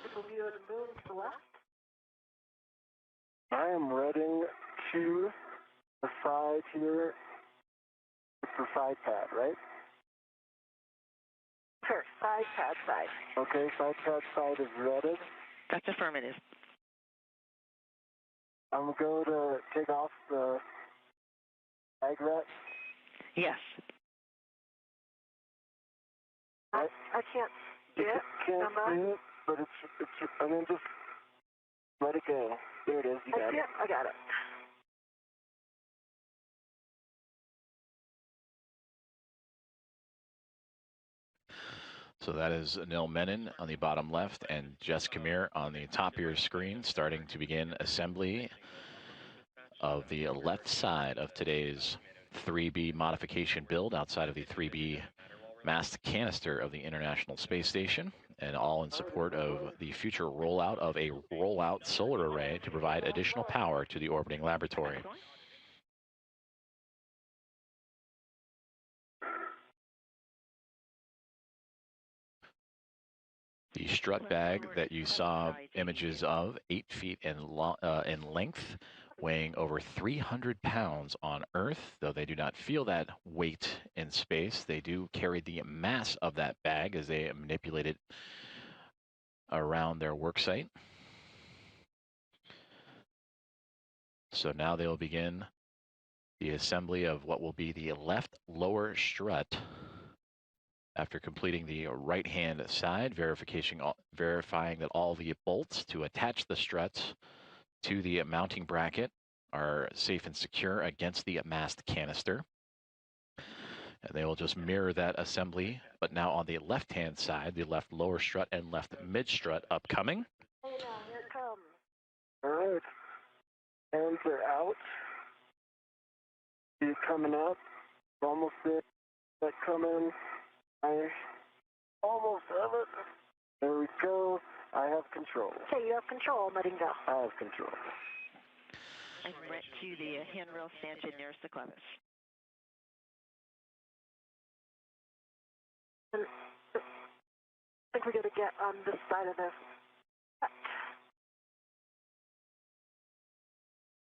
This will view the moon to the left. I am reading to the side here. It's the side pad, right? Sure, side pad side. Okay, side pad side is redded. That's affirmative. I'm going to take off the bag rat. Yes. I can't see it. Can't Emma? see it, but it's, and then just let it go. There it is, you got it. I got it. So that is Anil Menon on the bottom left and Jessica Meir on the top of your screen, starting to begin assembly of the left side of today's 3B modification build outside of the 3B mast canister of the International Space Station, and all in support of the future rollout of a rollout solar array to provide additional power to the orbiting laboratory. The strut bag that you saw images of, 8 feet in length, weighing over 300 pounds on Earth. Though they do not feel that weight in space, they do carry the mass of that bag as they manipulate it around their work site. So now they will begin the assembly of what will be the left lower strut. After completing the right-hand side, verifying that all the bolts to attach the struts to the mounting bracket are safe and secure against the mast canister. And they will just mirror that assembly, but now on the left-hand side, the left lower strut and left mid-strut upcoming. Hey now, here it comes. All right. Hands are out. He's coming up. Almost there. That coming. I almost have it. There we go. I have control. Okay, you have control. I'm letting go. I have control. And right to the handrail stanchion nearest the clevis. And I think we're going to get on this side of this.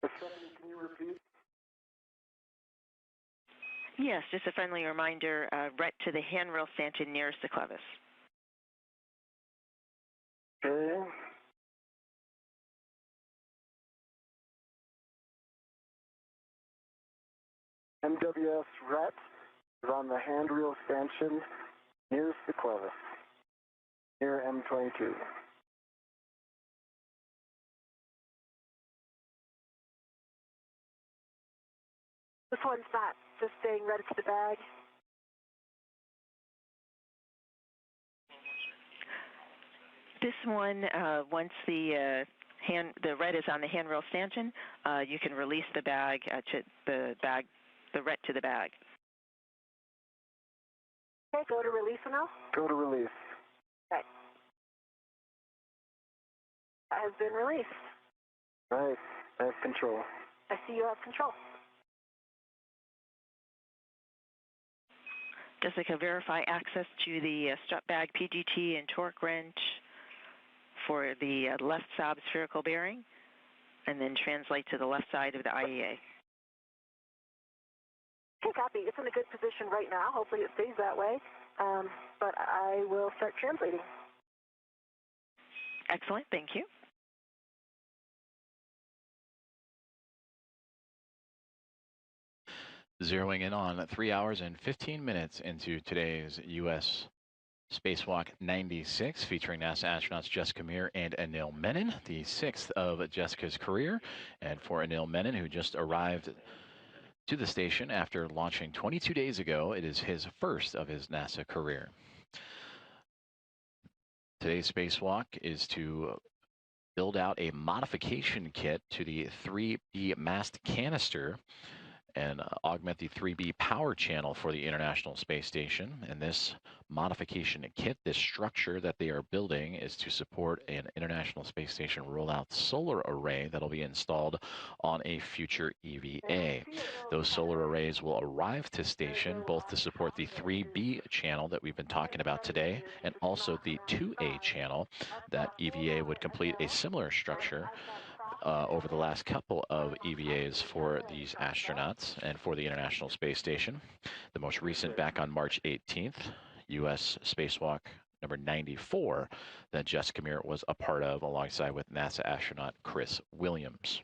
Stephanie, can you repeat? Yes, just a friendly reminder, right to the handrail stanchion nearest the clevis. Okay. MWS rat is on the handrail stanchion nearest the clevis, near M22. This one's not just staying right to the bag. This one, once the red is on the handrail stanchion, you can release the bag to the red to the bag. Okay, go to release now. Go to release. Okay. That has been released. Right, I have control. I see you have control. Jessica, verify access to the strut bag PGT and torque wrench for the left sob spherical bearing, and then translate to the left side of the IEA. Okay, copy. It's in a good position right now. Hopefully it stays that way, but I will start translating. Excellent. Thank you. Zeroing in on 3 hours and 15 minutes into today's U.S. Spacewalk 96, featuring NASA astronauts Jessica Meir and Anil Menon, the sixth of Jessica's career. And for Anil Menon, who just arrived to the station after launching 22 days ago, it is his first of his NASA career. Today's spacewalk is to build out a modification kit to the 3B mast canister and augment the 3B power channel for the International Space Station. And this modification kit, this structure that they are building, is to support an International Space Station rollout solar array that'll be installed on a future EVA. Those solar arrays will arrive to station both to support the 3B channel that we've been talking about today, and also the 2A channel that EVA would complete a similar structure over the last couple of EVAs for these astronauts and for the International Space Station. The most recent back on March 18th, U.S. Spacewalk number 94, that Jessica Meir was a part of alongside with NASA astronaut Chris Williams.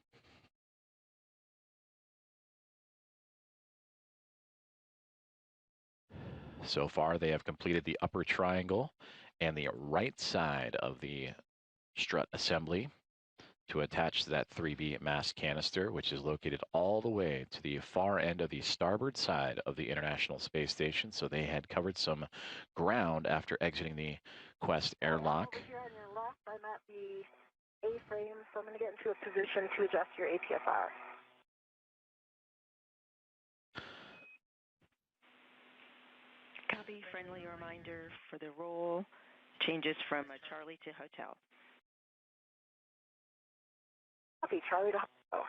So far, they have completed the upper triangle and the right side of the strut assembly to attach to that 3B mast canister, which is located all the way to the far end of the starboard side of the International Space Station. So they had covered some ground after exiting the Quest airlock. Over here on your left, I'm at the A-frame, so I'm going to get into a position to adjust your APSR. Copy. Friendly reminder for the roll changes from Charlie to Hotel. Copy, Charlie to Hotel.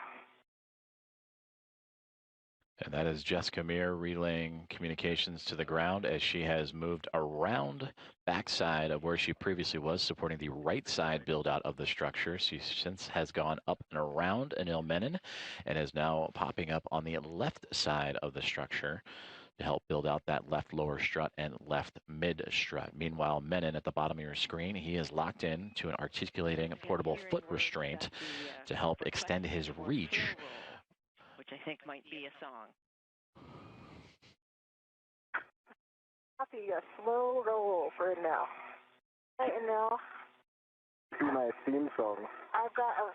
And that is Jessica Meir relaying communications to the ground as she has moved around backside of where she previously was, supporting the right side build out of the structure. She since has gone up and around Anil Menon and is now popping up on the left side of the structure to help build out that left lower strut and left mid strut. Meanwhile, Menon at the bottom of your screen, he is locked in to an articulating portable foot restraint to help extend his reach, which I think might be a song. Copy, a slow roll for now. Hey, and now. See my theme song. I've got a.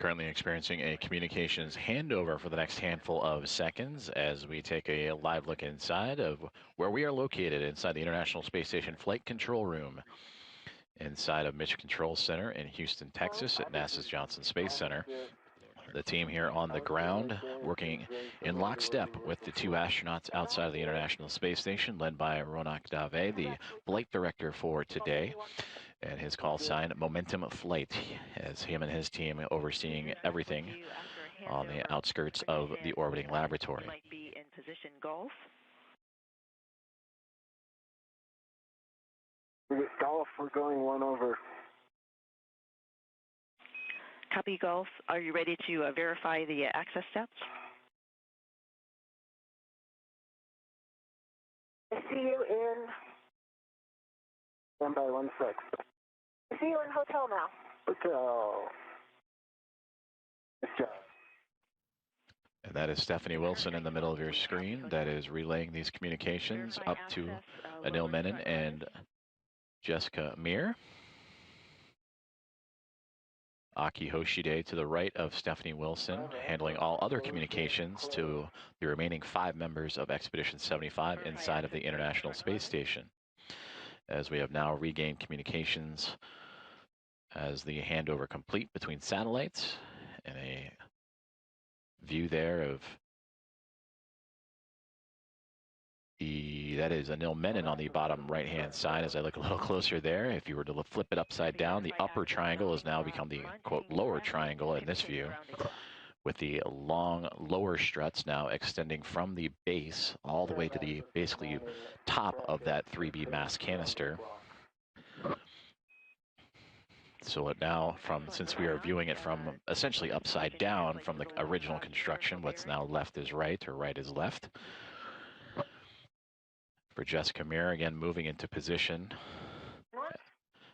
Currently experiencing a communications handover for the next handful of seconds as we take a live look inside of where we are located inside the International Space Station Flight Control Room, inside of Mission Control Center in Houston, Texas at NASA's Johnson Space Center. The team here on the ground working in lockstep with the two astronauts outside of the International Space Station, led by Ronak Dave, the flight director for today, and his call sign Momentum Flight, as him and his team overseeing everything on the outskirts of the orbiting laboratory. Might be in position golf. Golf, we're going one over. Copy, Golf. Are you ready to verify the access steps? I see you in. Stand by 1 sec. I see you in Hotel now. Hotel. Good job. And that is Stephanie Wilson in the middle of your screen that is relaying these communications up to Anil Menon and Jessica Meir. Aki Hoshide to the right of Stephanie Wilson, handling all other communications to the remaining 5 members of Expedition 75 inside of the International Space Station. As we have now regained communications as the handover complete between satellites, and a view there of that is Anil Menon on the bottom right-hand side. As I look a little closer there, if you were to flip it upside down, the upper triangle has now become the, quote, lower triangle in this view, with the long lower struts now extending from the base all the way to the basically top of that 3B mass canister. So it now, since we are viewing it from essentially upside down from the original construction, what's now left is right, or right is left. For Jessica Meir, again, moving into position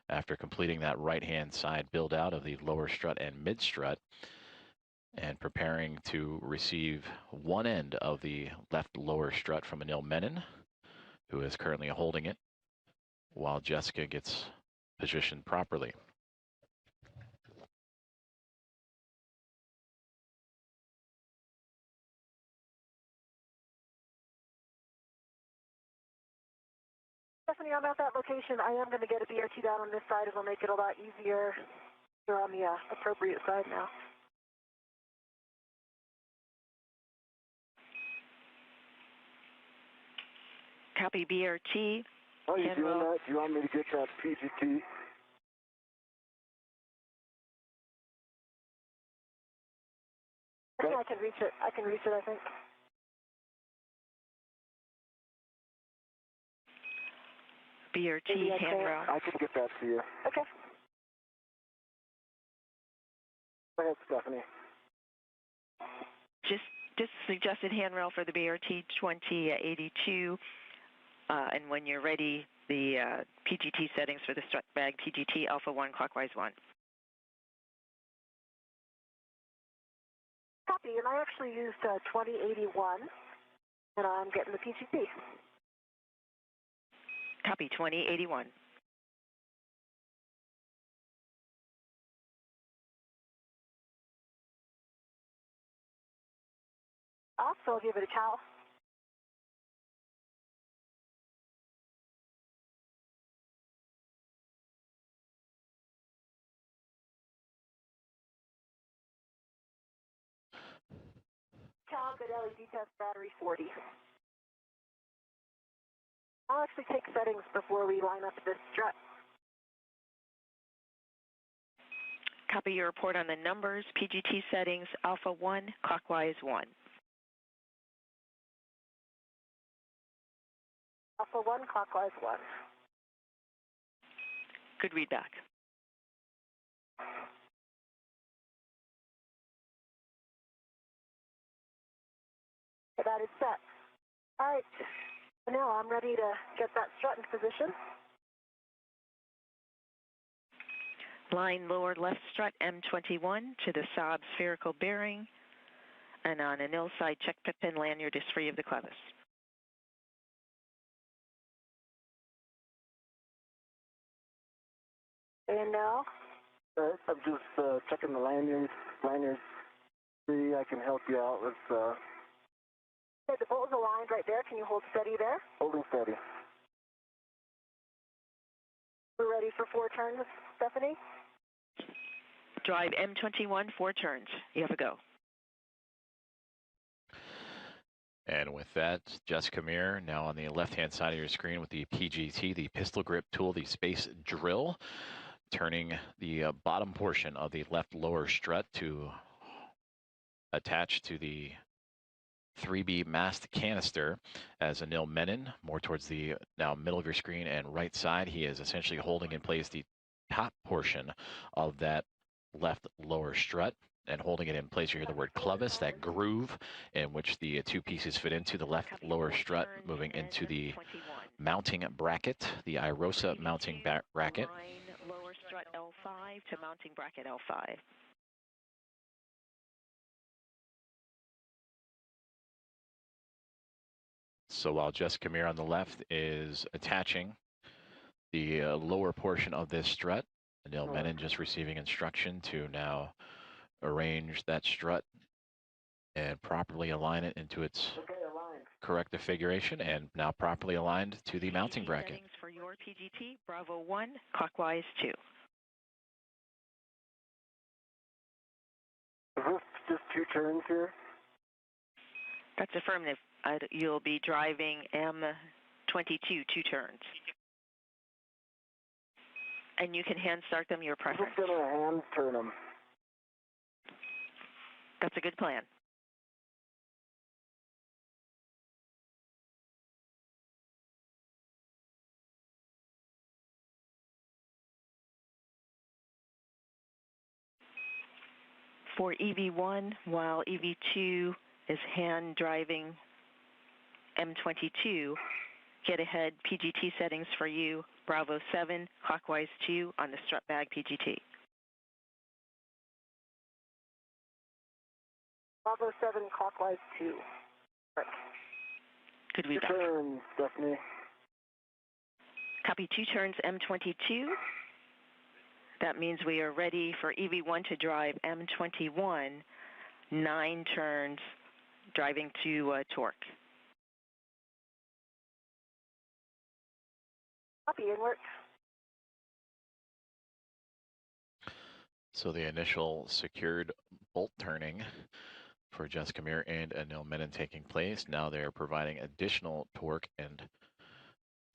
after completing that right-hand side build out of the lower strut and mid strut, and preparing to receive one end of the left lower strut from Anil Menon, who is currently holding it, while Jessica gets positioned properly. Stephanie, I'm at that location. I am going to get a BRT down on this side. It'll make it a lot easier. You're on the appropriate side now. Copy BRT. How are you doing that? Do you want me to get that PGT? I think I can reach it. I can reach it, I think. BRT handrail. I can get that to you. Okay. Go ahead, Stephanie. Just suggested handrail for the BRT 2082. And when you're ready, the PGT settings for the strut bag PGT Alpha 1 clockwise 1. Copy, and I actually used 2081, and I'm getting the PGT. Copy 2081. Also, I'll give it a cow. Cal, good LED test battery 40. I'll actually take settings before we line up this strut. Copy your report on the numbers, PGT settings, Alpha 1, clockwise 1. Alpha 1, clockwise 1. Good readback. That is set. All right, so now I'm ready to get that strut in position. Line lower left strut M21 to the Saab spherical bearing, and on Anil side, check pin lanyard is free of the clevis. And now? I'm just checking the lanyard. Lanyard free. I can help you out with. Okay, the bolt is aligned right there. Can you hold steady there? Holding steady. We're ready for 4 turns, Stephanie? Drive M21, 4 turns. You have a go. And with that, Jessica Meir now on the left-hand side of your screen with the PGT, the pistol grip tool, the space drill, turning the bottom portion of the left lower strut to attach to the 3B mast canister as Anil Menon, more towards the now middle of your screen and right side. He is essentially holding in place the top portion of that left lower strut and holding it in place. You hear the word clevis, that groove in which the 2 pieces fit into the left lower strut, moving into the mounting bracket, the IROSA mounting bracket. Lower strut L L5 to mounting bracket L5. So while Jessica Meir on the left is attaching the lower portion of this strut, Anil Menon just receiving instruction to now arrange that strut and properly align it into its correct configuration, and now properly aligned to the mounting bracket. Settings for your PGT, Bravo 1, clockwise 2. Is this just 2 turns here? That's affirmative. You'll be driving M22, 2 turns. And you can hand start them, your preference. I'm just going to hand turn them. That's a good plan. For EV1, while EV2 is hand driving M22, get ahead PGT settings for you, Bravo 7, clockwise 2 on the strut bag PGT. Bravo 7, clockwise 2. Right. Good read. 2 turns, Stephanie. Copy 2 turns M22. That means we are ready for EV1 to drive M21, 9 turns, driving to torque. Copy, inward. So the initial secured bolt turning for Jessica Meir and Anil Menon taking place. Now they're providing additional torque and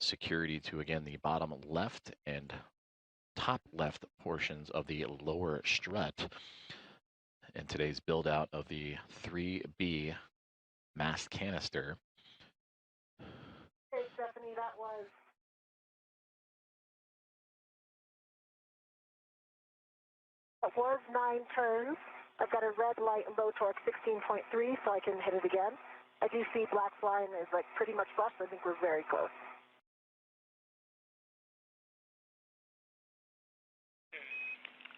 security to, again, the bottom left and top left portions of the lower strut in today's build out of the 3B mast canister. Okay, Stephanie, that was 9 turns. I've got a red light and low torque 16.3, so I can hit it again. I do see black line is like pretty much flush. I think we're very close.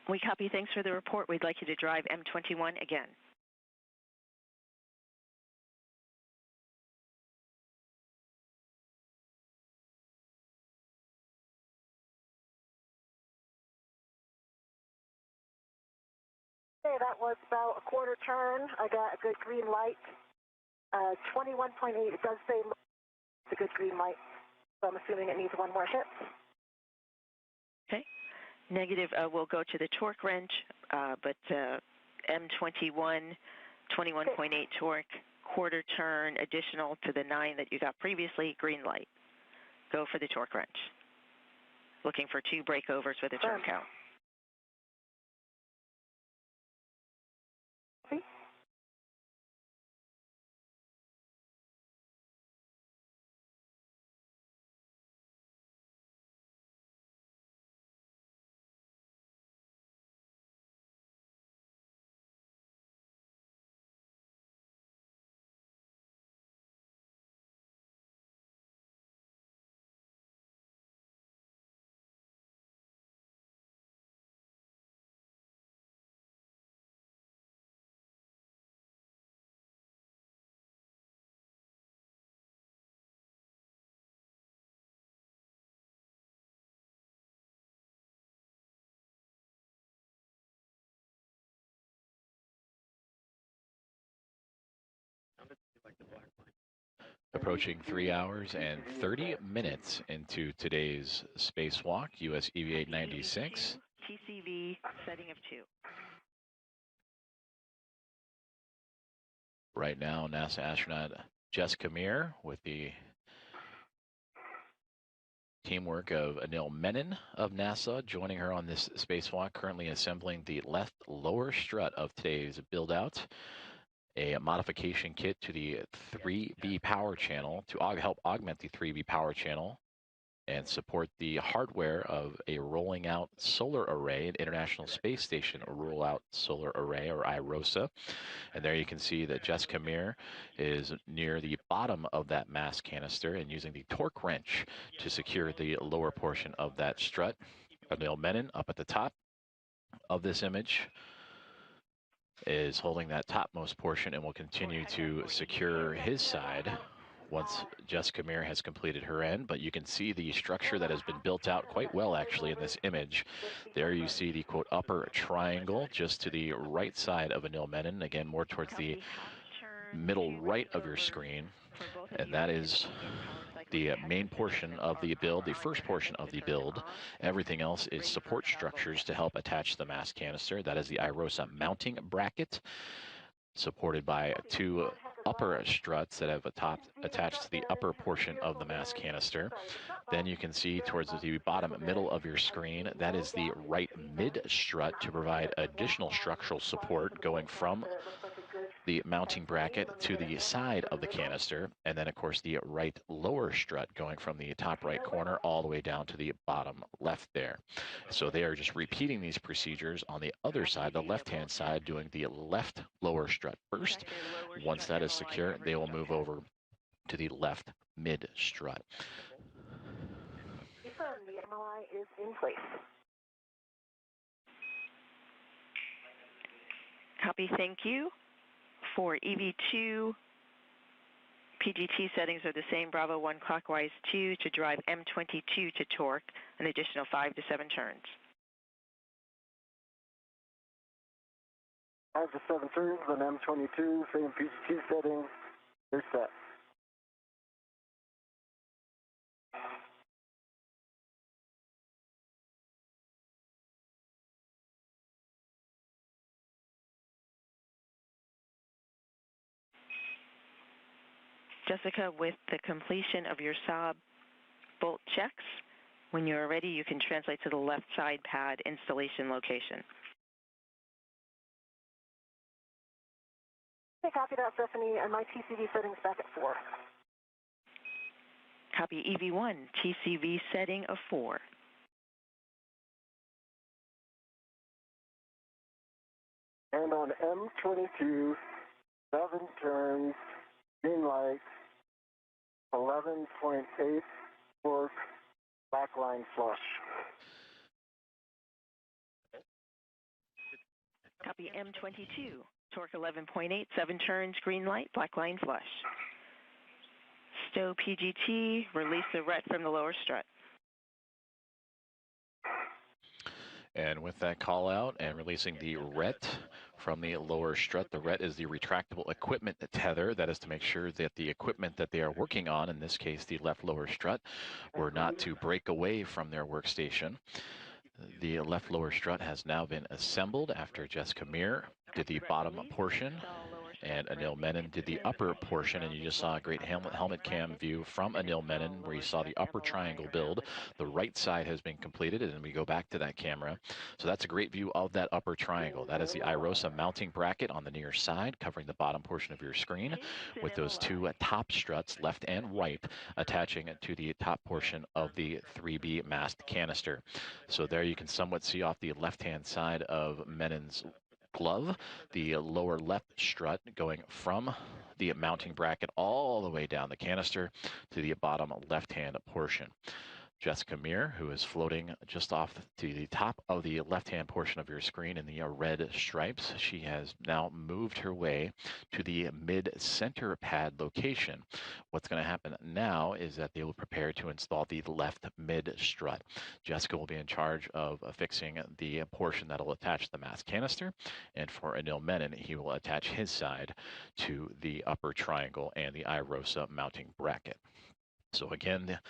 We copy. Thanks for the report. We'd like you to drive M21 again. Okay, that was about a quarter turn. I got a good green light. 21.8, it does say it's a good green light, so I'm assuming it needs one more hit. Okay. Negative will go to the torque wrench, but M21, 21.8 torque, quarter turn additional to the 9 that you got previously, green light. Go for the torque wrench. Looking for 2 breakovers with a turn count. Approaching 3 hours and 30 minutes into today's spacewalk, US EV-896. TCV setting of 2. Right now, NASA astronaut Jessica Meir with the teamwork of Anil Menon of NASA joining her on this spacewalk, currently assembling the left lower strut of today's build-out. A modification kit to the 3B power channel to help augment the 3B power channel and support the hardware of a rolling out solar array, an International Space Station rollout solar array, or IROSA. And there you can see that Jessica Meir is near the bottom of that mast canister and using the torque wrench to secure the lower portion of that strut. Anil Menon up at the top, of this image is holding that topmost portion and will continue to secure his side once Jessica Meir has completed her end. But you can see the structure that has been built out quite well actually in this image. There you see the quote upper triangle just to the right side of Anil Menon, again more towards the middle right of your screen, and that is the main portion of the build, the first portion of the build. Everything else is support structures to help attach the mass canister. That is the IROSA mounting bracket, supported by two upper struts that have attached to the upper portion of the mass canister. Then you can see towards the bottom middle of your screen, that is the right mid strut to provide additional structural support going from the mounting bracket to the side of the canister, and then of course the right lower strut going from the top right corner all the way down to the bottom left there. So they are just repeating these procedures on the other side, the left-hand side, doing the left lower strut first. Once that is secure, they will move over to the left mid strut. Confirm the MLI is in place. Copy, thank you. For EV2, PGT settings are the same, Bravo 1 clockwise 2 to drive M22 to torque, an additional 5 to 7 turns. 5 to 7 turns, then M22, same PGT settings, they're set. Jessica, with the completion of your sob bolt checks, when you are ready, you can translate to the left side pad installation location. Okay, copy that, Stephanie, and my TCV settings back at 4. Copy EV1, TCV setting of 4. And on M22, 7 turns, green light, 11.8 torque, backline flush. Copy M22, torque 11.8, 7 turns, green light, black line flush. Stow PGT, release the ret from the lower strut. And with that call out and releasing the ret from the lower strut, the ret is the retractable equipment tether. That is to make sure that the equipment that they are working on, in this case the left lower strut, were not to break away from their workstation. The left lower strut has now been assembled after Jessica Meir did the bottom portion and Anil Menon did the upper portion, and you just saw a great helmet cam view from Anil Menon where you saw the upper triangle build. The right side has been completed, and we go back to that camera. So that's a great view of that upper triangle. That is the IROSA mounting bracket on the near side, covering the bottom portion of your screen, with those two top struts, left and right, attaching it to the top portion of the 3B mast canister. So there you can somewhat see off the left-hand side of Menon's glove, the lower left strut going from the mounting bracket all the way down the canister to the bottom left-hand portion. Jessica Meir, who is floating just off to the top of the left-hand portion of your screen in the red stripes. She has now moved her way to the mid-center pad location. What's going to happen now is that they will prepare to install the left mid strut. Jessica will be in charge of fixing the portion that will attach the mass canister, and for Anil Menon, he will attach his side to the upper triangle and the IROSA mounting bracket. So again, the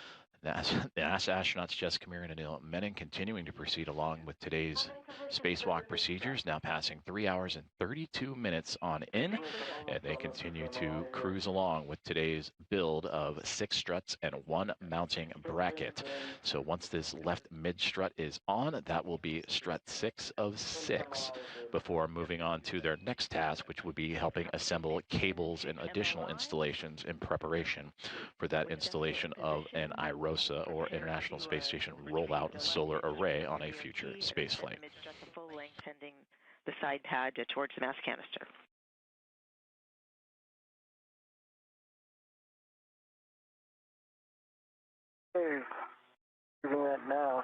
NASA astronauts Jessica Meir and Anil Menon continuing to proceed along with today's spacewalk procedures, now passing 3 hours and 32 minutes on in, and they continue to cruise along with today's build of 6 struts and 1 mounting bracket. So once this left mid strut is on, that will be strut 6 of 6 before moving on to their next task, which would be helping assemble cables and additional installations in preparation for that installation of an IROSA, or International Space Station Rollout Solar Array, on a future spaceflight. Full length heading the side pad towards the mass canister. Hey, doing that now.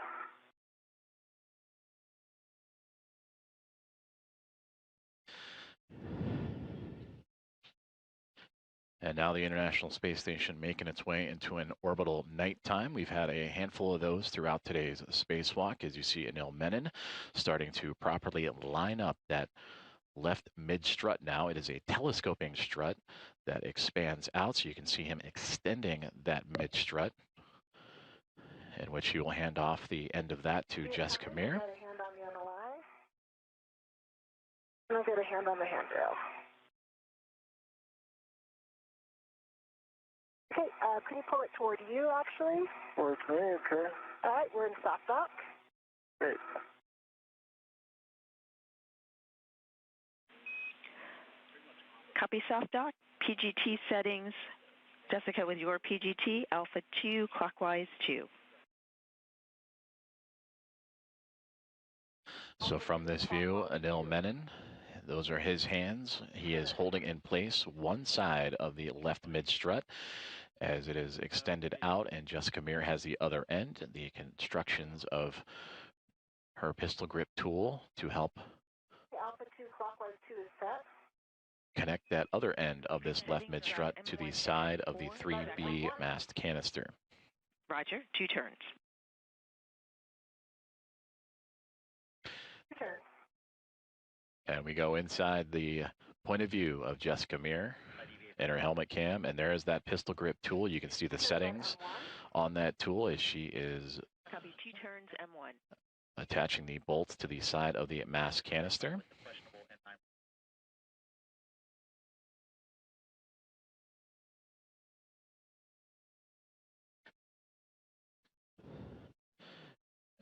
And now the International Space Station making its way into an orbital nighttime. We've had a handful of those throughout today's spacewalk. As you see, Anil Menon starting to properly line up that left mid strut now. It is a telescoping strut that expands out, so you can see him extending that mid strut, in which he will hand off the end of that to Jessica Meir. I'll get a hand on the handrail. Okay, can you pull it toward you, actually? Towards me, okay. All right, we're in soft dock. Great. Copy soft dock. PGT settings. Jessica, with your PGT, Alpha 2, clockwise 2. So from this view, Anil Menon, those are his hands. He is holding in place one side of the left mid strut as it is extended out, and Jessica Meir has the other end. The constructions of her pistol grip tool to help Alpha 2, clockwise 2 is set. Connect that other end of this left mid strut to the side of the 3B mast canister. Roger, 2 turns. And we go inside the point of view of Jessica Meir in her helmet cam, and there is that pistol grip tool. You can see the settings on that tool as she is Copy 2 turns, M1. attaching the bolts to the side of the mast canister.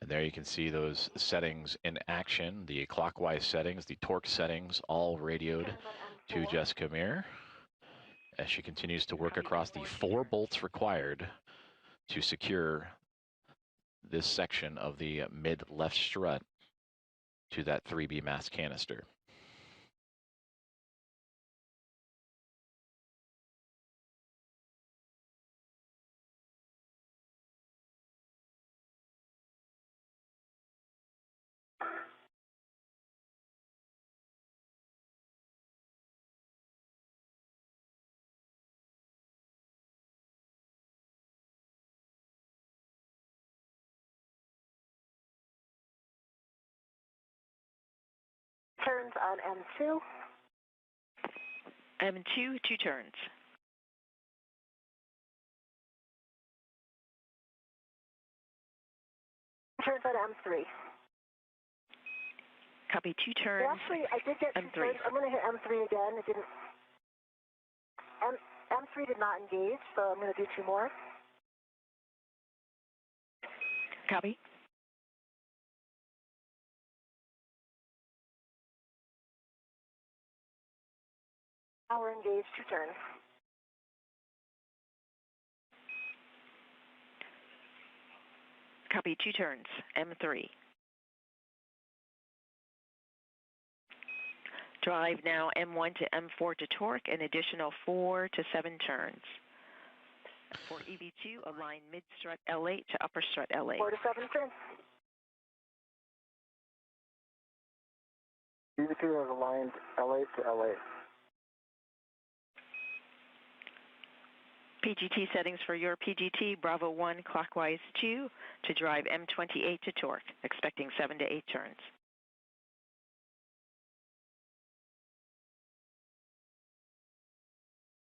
And there you can see those settings in action, the clockwise settings, the torque settings, all radioed to Jessica Meir as she continues to work across the 4 bolts required to secure this section of the mid left strut to that 3B mast canister. Turns on M2. M2, 2 turns. Turns on M3. Copy 2 turns. Well, actually, I did get 2 M3. turns. I'm going to hit M3 again. It didn't. M3 did not engage, so I'm going to do 2 more. Copy. Now we're engaged, 2 turns. Copy 2 turns, M3. Drive now M1 to M4 to torque, an additional 4 to 7 turns. For EV2, align mid-strut L8 to upper strut L8. 4 to 7 turns. EV2 has aligned L8 to L8. PGT settings for your PGT, Bravo 1 clockwise 2 to drive M28 to torque, expecting 7 to 8 turns.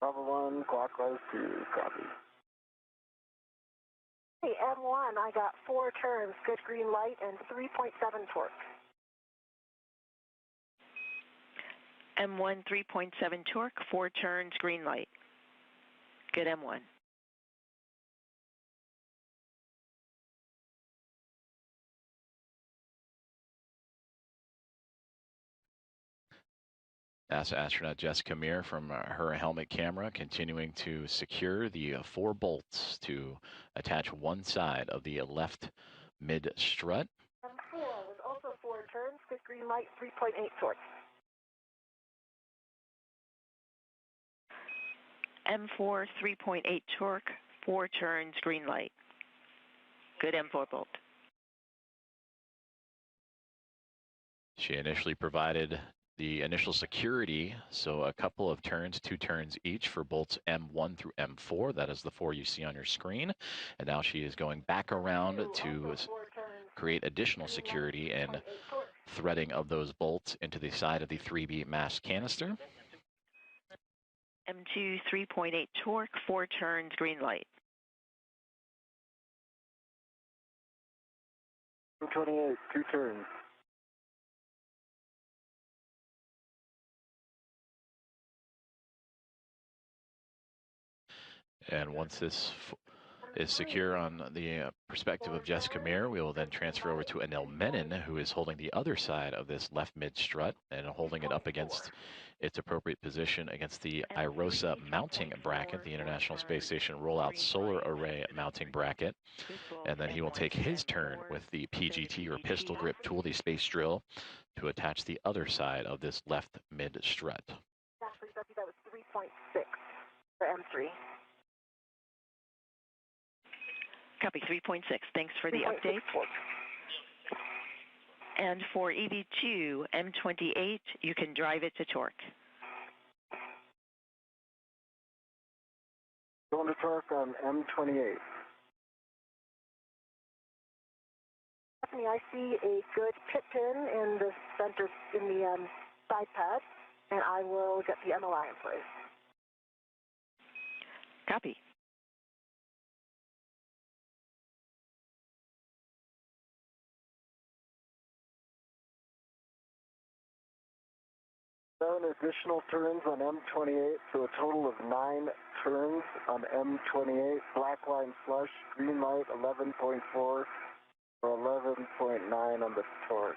Bravo 1, clockwise 2, copy. Hey, M1, I got 4 turns, good green light, and 3.7 torque. M1 3.7 torque, 4 turns, green light. Good M1. NASA astronaut Jessica Meir from her helmet camera continuing to secure the 4 bolts to attach one side of the left mid strut. M4 was also 4 turns, good green light, 3.8 torque. M4 3.8 torque, 4 turns, green light. Good M4 bolt. She initially provided the initial security, so a couple of turns, 2 turns each for bolts M1 through M4. That is the 4 you see on your screen. And now she is going back around to create additional security and threading of those bolts into the side of the 3B mass canister. M2 3.8 torque, 4 turns, green light. 28, 2 turns. And once this is secure on the perspective of Jessica Meir, we will then transfer over to Anil Menon, who is holding the other side of this left mid strut and holding it up against its appropriate position against the IROSA mounting bracket, the International Space Station Rollout Solar Array mounting bracket. And then he will take his turn with the PGT or pistol grip tool, the space drill, to attach the other side of this left mid strut. Actually, Sophie, that was 3.6 for M3. Copy 3.6. Thanks for the update. And for EV2, M28, you can drive it to torque. Going to torque on M28. Stephanie, I see a good pit pin in the center, in the side pad, and I will get the MOI in place. Copy. Seven additional turns on M28, so a total of 9 turns on M28. Black line flush, green light 11.4 or 11.9 on the torque.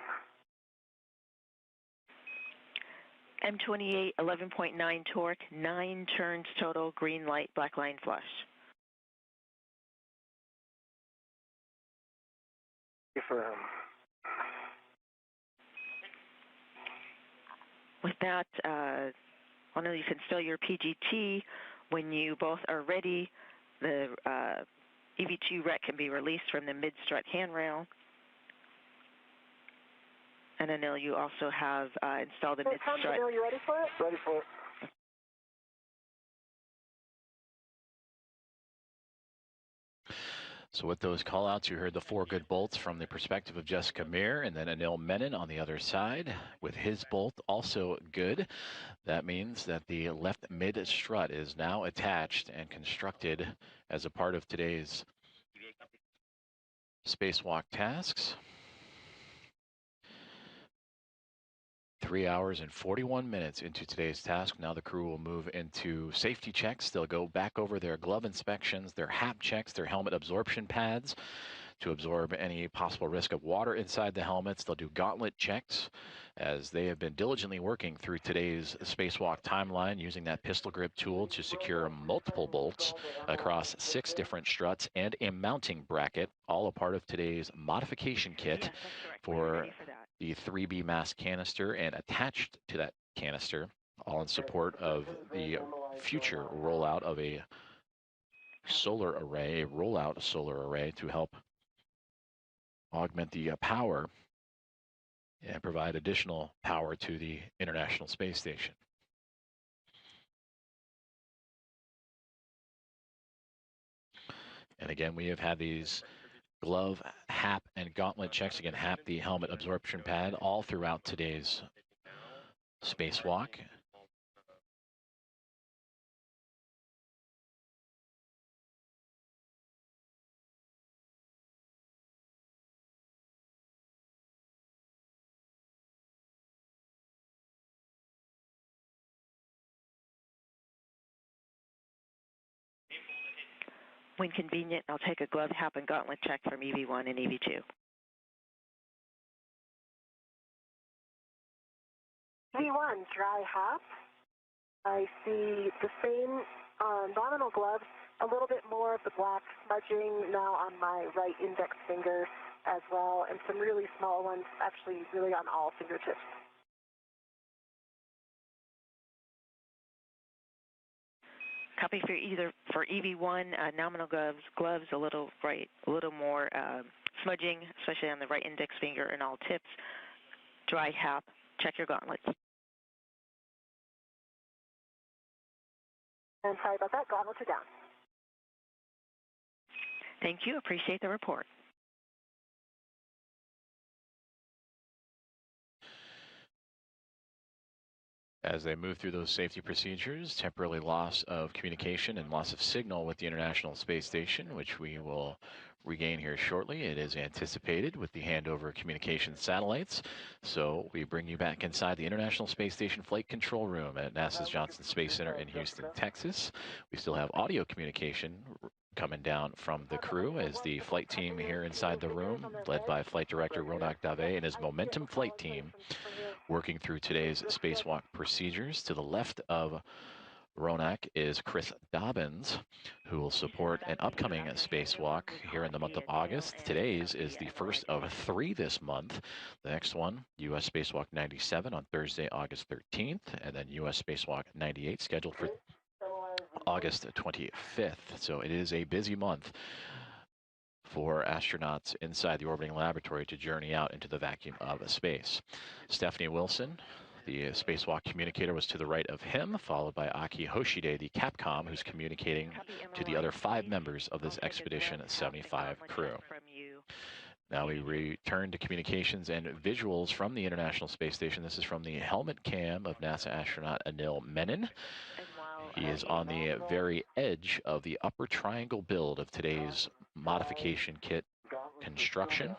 M28, 11.9 torque, 9 turns total, green light, black line flush. Affirm. With that, Anil, you can still your PGT. When you both are ready, the EV2 rec can be released from the mid-strut handrail. And Anil, you also have installed a mid-strut. Anil, you ready for it? Ready for it. So with those callouts, you heard the 4 good bolts from the perspective of Jessica Meir, and then Anil Menon on the other side with his bolt also good. That means that the left mid strut is now attached and constructed as a part of today's spacewalk tasks. 3 hours and 41 minutes into today's task. Now the crew will move into safety checks. They'll go back over their glove inspections, their HAP checks, their helmet absorption pads to absorb any possible risk of water inside the helmets. They'll do gauntlet checks as they have been diligently working through today's spacewalk timeline using that pistol grip tool to secure multiple bolts across 6 different struts and a mounting bracket, all a part of today's modification kit for the 3B mass canister, and attached to that canister, all in support of the future rollout of a solar array, a rollout solar array to help augment the power and provide additional power to the International Space Station. And again, we have had these glove, HAP, and gauntlet checks. Again, HAP, the helmet absorption pad, all throughout today's spacewalk. When convenient, I'll take a glove, HAP, and gauntlet check from EV1 and EV2. V1, dry HAP. I see the same nominal gloves, a little bit more of the black smudging now on my right index finger as well, and some really small ones actually really on all fingertips. Copy for EV1, nominal gloves a little more smudging, especially on the right index finger and all tips. Dry HAP, check your gauntlets. And sorry about that, gauntlets are down. Thank you. Appreciate the report. As they move through those safety procedures, temporary loss of communication and loss of signal with the International Space Station, which we will regain here shortly. It is anticipated with the handover of communication satellites. So we bring you back inside the International Space Station Flight Control Room at NASA's Johnson Space Center in Houston, Texas. We still have audio communication coming down from the crew as the flight team here inside the room, led by Flight Director Ronak Dave and his Momentum flight team, working through today's spacewalk procedures. To the left of Ronak is Chris Dobbins, who will support an upcoming spacewalk here in the month of August. Today's is the first of 3 this month. The next one, U.S. Spacewalk 97 on Thursday, August 13th, and then U.S. Spacewalk 98 scheduled for August 25th. So it is a busy month for astronauts inside the orbiting laboratory to journey out into the vacuum of space. Stephanie Wilson, the spacewalk communicator, was to the right of him, followed by Aki Hoshide, the Capcom, who's communicating to the other 5 members of this Expedition 75 crew. Now we return to communications and visuals from the International Space Station. This is from the helmet cam of NASA astronaut Anil Menon. He is on the very edge of the upper triangle build of today's modification kit construction.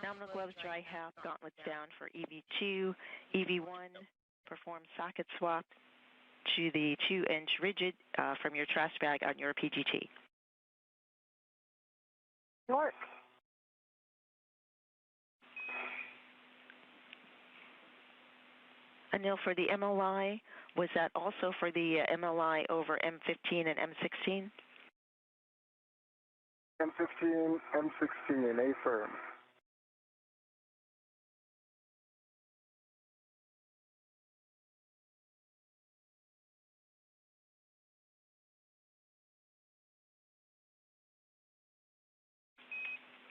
Nominal gloves dry half, gauntlets down for EV2. EV1, perform socket swap to the 2-inch rigid from your trash bag on your PGT. York. Anil, for the MLI, was that also for the MLI over M15 and M16? M15, M16, A firm.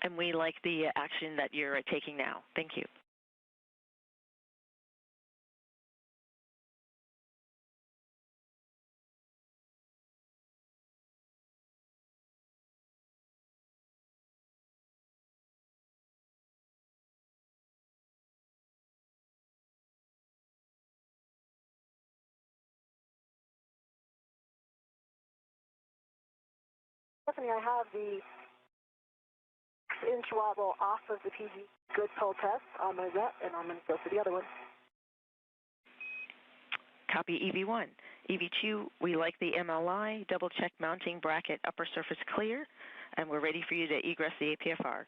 And we like the action that you're taking now. Thank you. Stephanie, I have the 6-inch wobble off of the PG good pull test on my jet, and I'm going to go for the other one. Copy EV1. EV2, we like the MLI, double check mounting bracket upper surface clear, and we're ready for you to egress the APFR.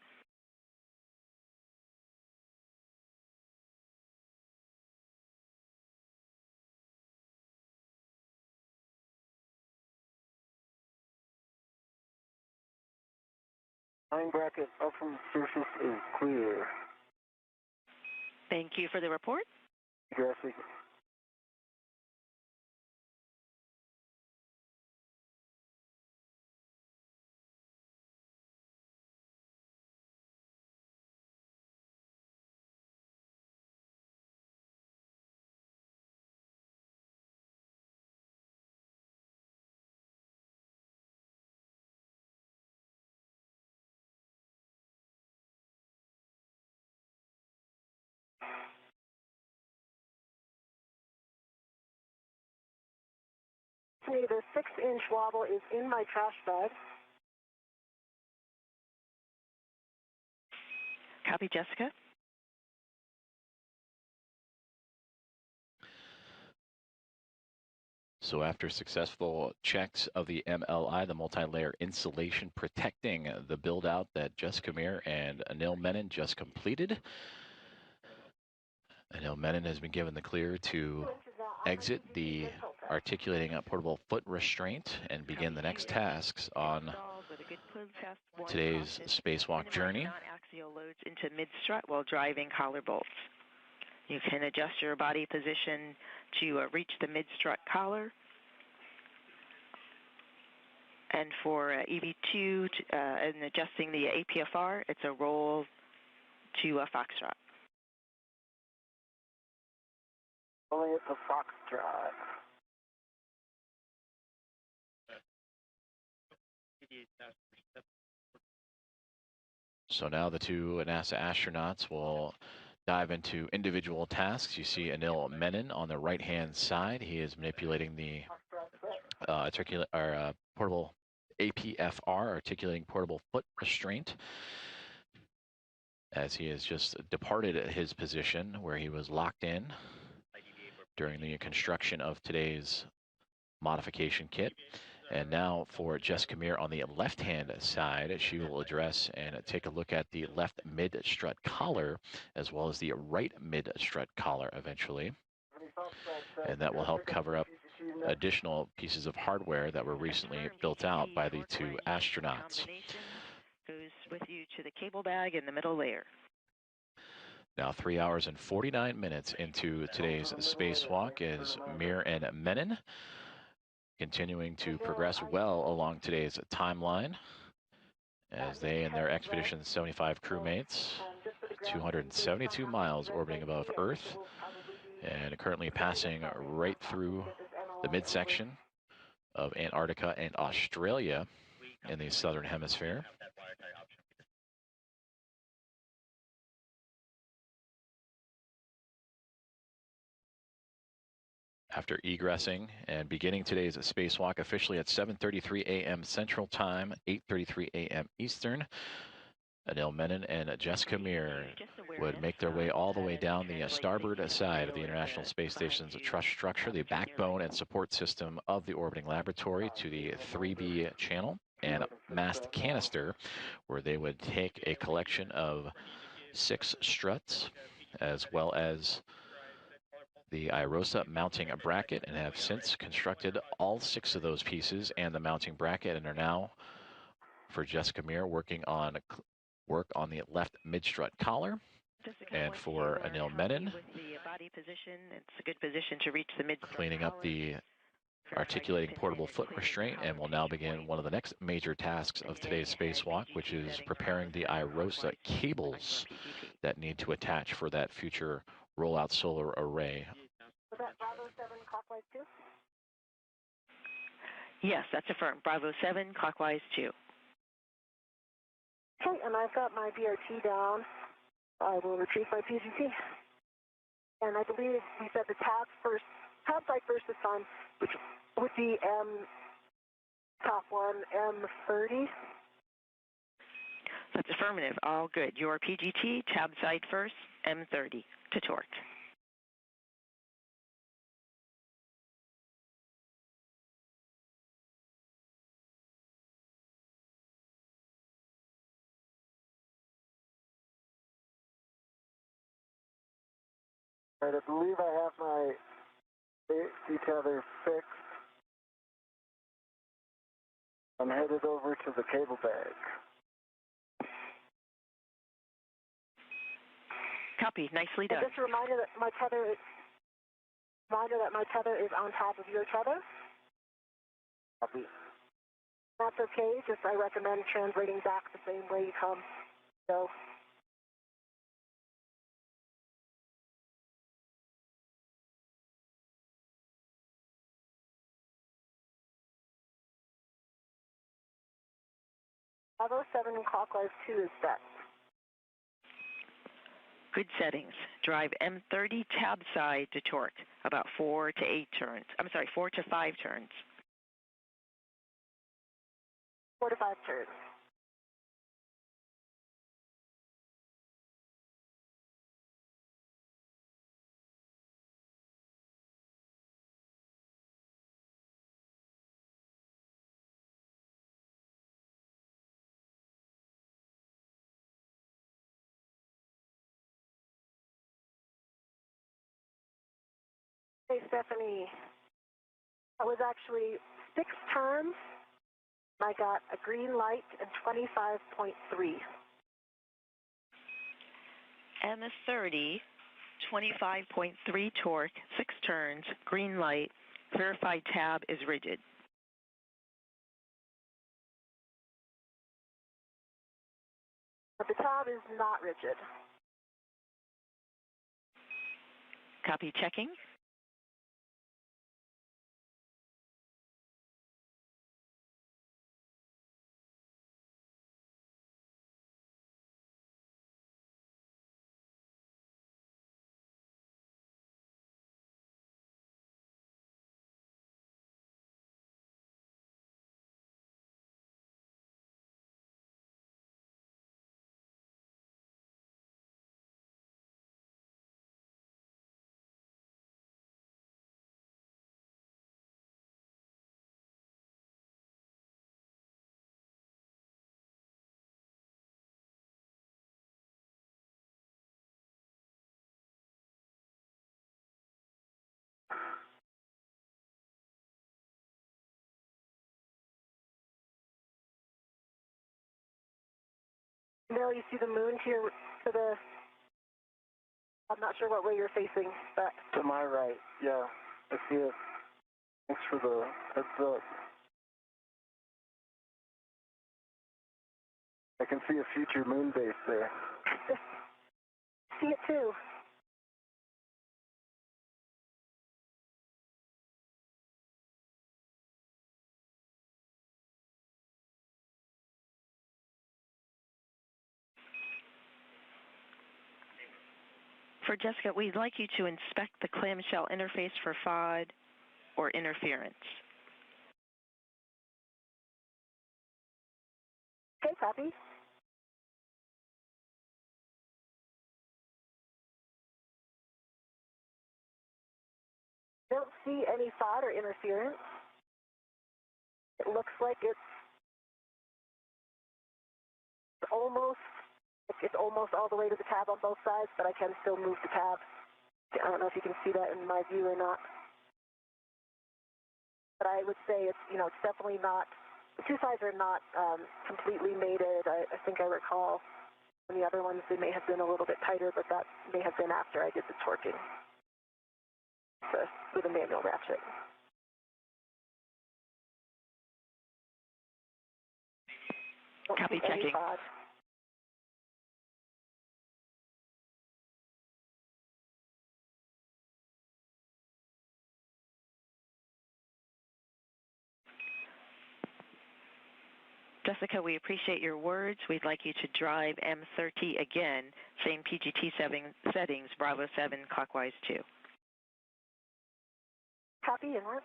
Line bracket up from the surface is clear. Thank you for the report. Egressing. The 6-inch wobble is in my trash bag. Copy, Jessica. So after successful checks of the MLI, the multi-layer insulation protecting the build-out that Jessica Meir and Anil Menon just completed, Anil Menon has been given the clear to exit the articulating a portable foot restraint and begin the next tasks on today's spacewalk journey. Non-axial loads into mid-strut while driving collar bolts. You can adjust your body position to reach the mid-strut collar. And for EV2 and adjusting the APFR, it's a roll to a foxtrot. Only it's a foxtrot. So now the two NASA astronauts will dive into individual tasks. You see Anil Menon on the right-hand side. He is manipulating the portable APFR, articulating portable foot restraint, as he has just departed his position where he was locked in during the construction of today's modification kit. And now for Jessica Meir on the left-hand side, she will address and take a look at the left mid-strut collar, as well as the right mid-strut collar eventually. And that will help cover up additional pieces of hardware that were recently built out by the two astronauts. Goes with you to the cable bag in the middle layer. Now 3 hours and 49 minutes into today's spacewalk is Meir and Menon continuing to progress well along today's timeline as they and their Expedition 75 crewmates, 272 miles orbiting above Earth and currently passing right through the midsection of Antarctica and Australia in the southern hemisphere. After egressing and beginning today's spacewalk officially at 7:33 a.m. Central Time, 8:33 a.m. Eastern, Anil Menon and Jessica Meir would make their way all the way down the starboard side of the International Space Station's truss structure, the backbone and support system of the orbiting laboratory, to the 3B channel and mast canister, where they would take a collection of 6 struts as well as the IROSA mounting bracket, and have since constructed all 6 of those pieces and the mounting bracket, and are now, for Jessica Meir, working on the left mid-strut collar. And for Anil Menon, with the body position, it's a good position to reach the mid. Cleaning up the articulating portable foot restraint, and will now begin one of the next major tasks of today's spacewalk, which is preparing the IROSA cables that need to attach for that future rollout solar array. Was that Bravo 7 clockwise 2? Yes, that's affirmed. Bravo 7, clockwise 2. Okay, and I've got my BRT down. I will retrieve my PGT. And I believe we said the tab side first this time, which would be top one, M30. That's affirmative. All good. Your PGT, tab side first, M30 to torque. All right, I believe I have my AC tether fixed. I'm headed over to the cable bag. Copy. Nicely done. And just a reminder that my tether is on top of your tether. Copy. That's okay. Just I recommend translating back the same way you come. So. Bravo 7 clockwise 2 is set. Good settings. Drive M30 tab side to torque, about 4 to 5 turns. 4 to 5 turns. Hey, Stephanie. I was actually 6 turns. I got a green light and 25.3. M30, 25.3 torque, 6 turns, green light, verified tab is rigid. But the tab is not rigid. Copy checking. Now you see the moon to the, I'm not sure what way you're facing, but. To my right, yeah, I see it. Thanks for the heads up. I can see a future moon base there. See it too. For Jessica, we'd like you to inspect the clamshell interface for FOD or interference. Okay, copy. Don't see any FOD or interference. It looks like it's almost all the way to the tab on both sides, but I can still move the tab. I don't know if you can see that in my view or not. But I would say it's, it's definitely not, the two sides are not completely mated. I think I recall in the other ones they may have been a little bit tighter, but that may have been after I did the torquing with a manual ratchet. Copy, checking. Jessica, we appreciate your words. We'd like you to drive M30 again, same PGT settings, Bravo 7, clockwise 2. Copy and work.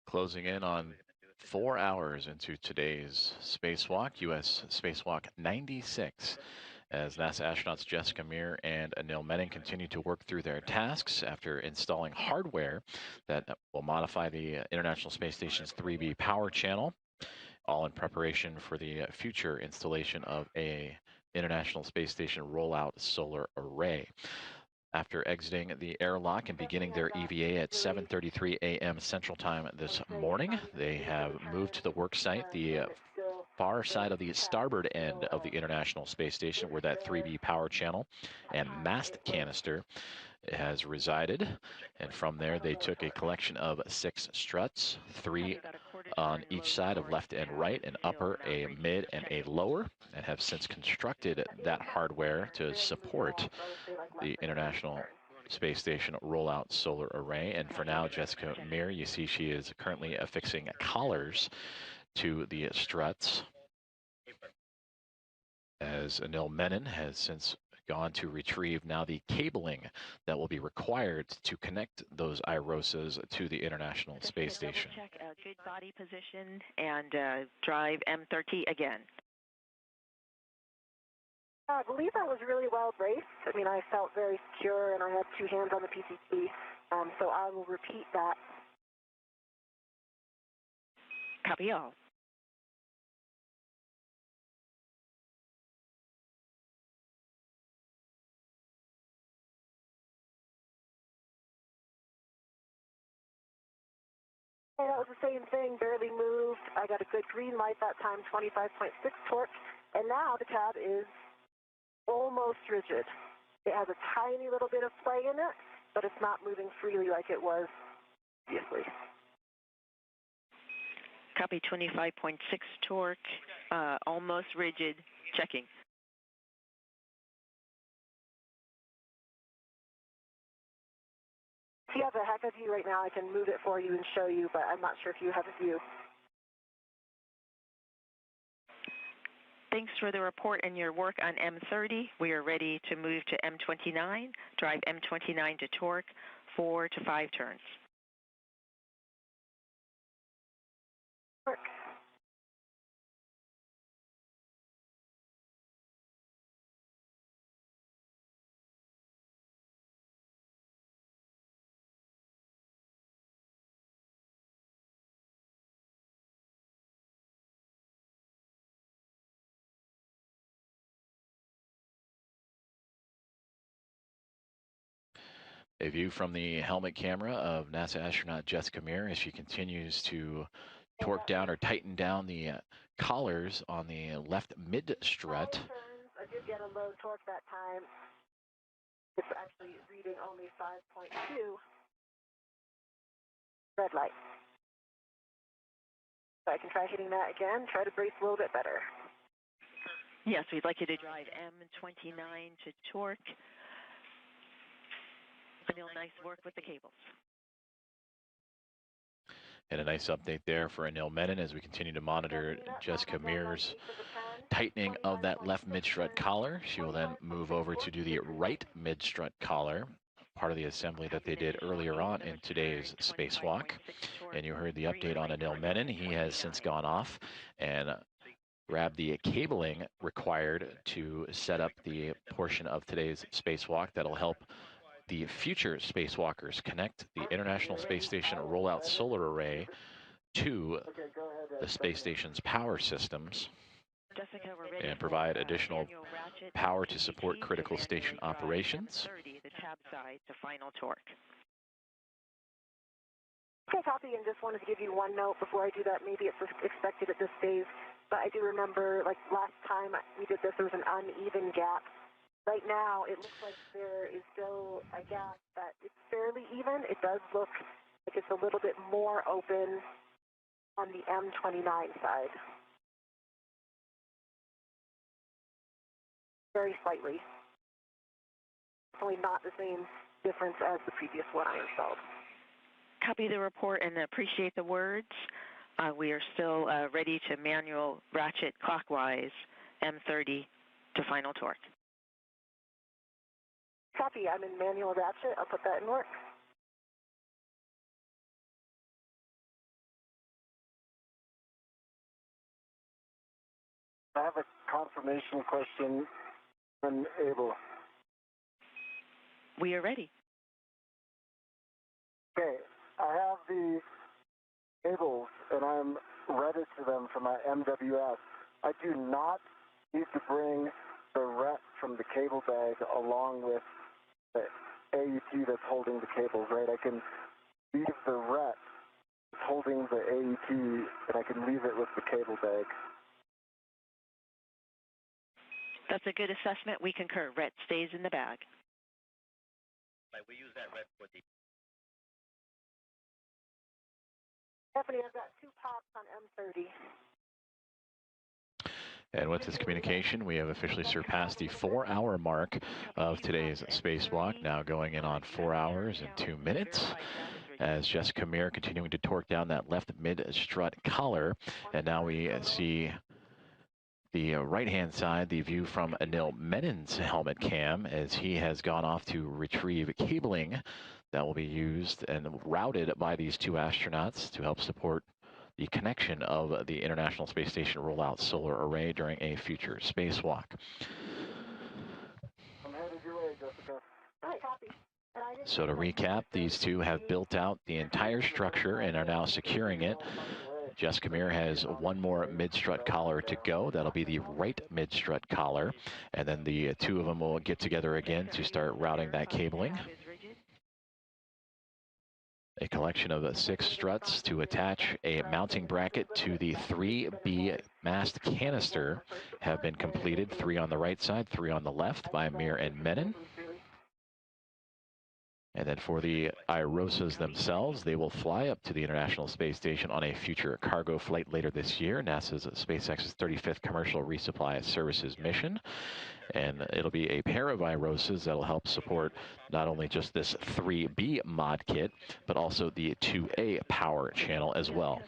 Closing in on 4 hours into today's spacewalk, U.S. Spacewalk 96, as NASA astronauts Jessica Meir and Anil Menon continue to work through their tasks after installing hardware that will modify the International Space Station's 3B power channel, all in preparation for the future installation of a International Space Station rollout solar array. After exiting the airlock and beginning their EVA at 7:33 a.m. Central Time this morning, they have moved to the work site, the far side of the starboard end of the International Space Station, where that 3B power channel and mast canister has resided. And from there, they took a collection of 6 struts, 3 on each side of left and right, an upper, a mid, and a lower, and have since constructed that hardware to support the International Space Station rollout solar array. And for now, Jessica Meir, you see she is currently affixing collars to the struts, as Anil Menon has since gone to retrieve now the cabling that will be required to connect those IROSAs to the International Space Station. Check a good body position and drive M30 again. I believe I was really well braced. I mean, I felt very secure, and I had 2 hands on the PCT, so I will repeat that. Copy all. Okay, that was the same thing, barely moved. I got a good green light that time, 25.6 torque, and now the cab is almost rigid. It has a tiny little bit of play in it, but it's not moving freely like it was previously. Copy, 25.6 torque, almost rigid, checking. If you have a heck of view right now, I can move it for you and show you, but I'm not sure if you have a view. Thanks for the report and your work on M30. We are ready to move to M29, drive M29 to torque, 4 to 5 turns. Torque. A view from the helmet camera of NASA astronaut Jessica Meir as she continues to torque down or tighten down the collars on the left mid strut. I did get a low torque that time. It's actually reading only 5.2. Red light. So I can try hitting that again, try to brace a little bit better. Yes, we'd like you to drive M29 to torque. Anil, nice work with the cables. And a nice update there for Anil Menon as we continue to monitor Jessica Meir's tightening of that left mid-strut collar. She will then move over to do the right mid-strut collar, part of the assembly that they did earlier on in today's spacewalk. And you heard the update on Anil Menon. He has since gone off and grabbed the cabling required to set up the portion of today's spacewalk that'll help the future spacewalkers connect the International Space Station rollout solar array to the space station's power systems and provide additional power to support critical station operations. The tab side to final torque. Okay, copy, and just wanted to give you one note before I do that. Maybe it's expected at this phase, but I do remember, like last time we did this, there was an uneven gap. Right now, it looks like there is still a gap that it's fairly even. It does look like it's a little bit more open on the M29 side. Very slightly. Definitely not the same difference as the previous one I installed. Copy the report and appreciate the words. We are still ready to manual ratchet clockwise M30 to final torque. Copy, I'm in manual ratchet. I'll put that in work. I have a confirmation question when able. We are ready. Okay, I have the cables and I'm ready to them for my MWS. I do not need to bring the ret from the cable bag along with the AET that's holding the cables, right? I can leave the ret holding the AET and I can leave it with the cable bag. That's a good assessment. We concur. Ret stays in the bag. We use that ret for the... Stephanie, I've got 2 pops on M30. And with this communication, we have officially surpassed the 4-hour mark of today's spacewalk, now going in on 4 hours and 2 minutes. As Jessica Meir continuing to torque down that left mid-strut collar. And now we see the right-hand side, the view from Anil Menon's helmet cam, as he has gone off to retrieve cabling that will be used and routed by these 2 astronauts to help support the connection of the International Space Station rollout solar array during a future spacewalk. I'm headed your way, Jessica. All right, copy. So to recap, these 2 have built out the entire structure and are now securing it. Jessica Meir has 1 more mid-strut collar to go. That'll be the right mid-strut collar. And then the 2 of them will get together again to start routing that cabling. A collection of 6 struts to attach a mounting bracket to the 3B mast canister have been completed. 3 on the right side, 3 on the left by Meir and Menon. And then for the IROSAs themselves, they will fly up to the International Space Station on a future cargo flight later this year, NASA's SpaceX's 35th Commercial Resupply Services mission. And it'll be a pair of IROSAs that'll help support not only just this 3B mod kit, but also the 2A power channel as well.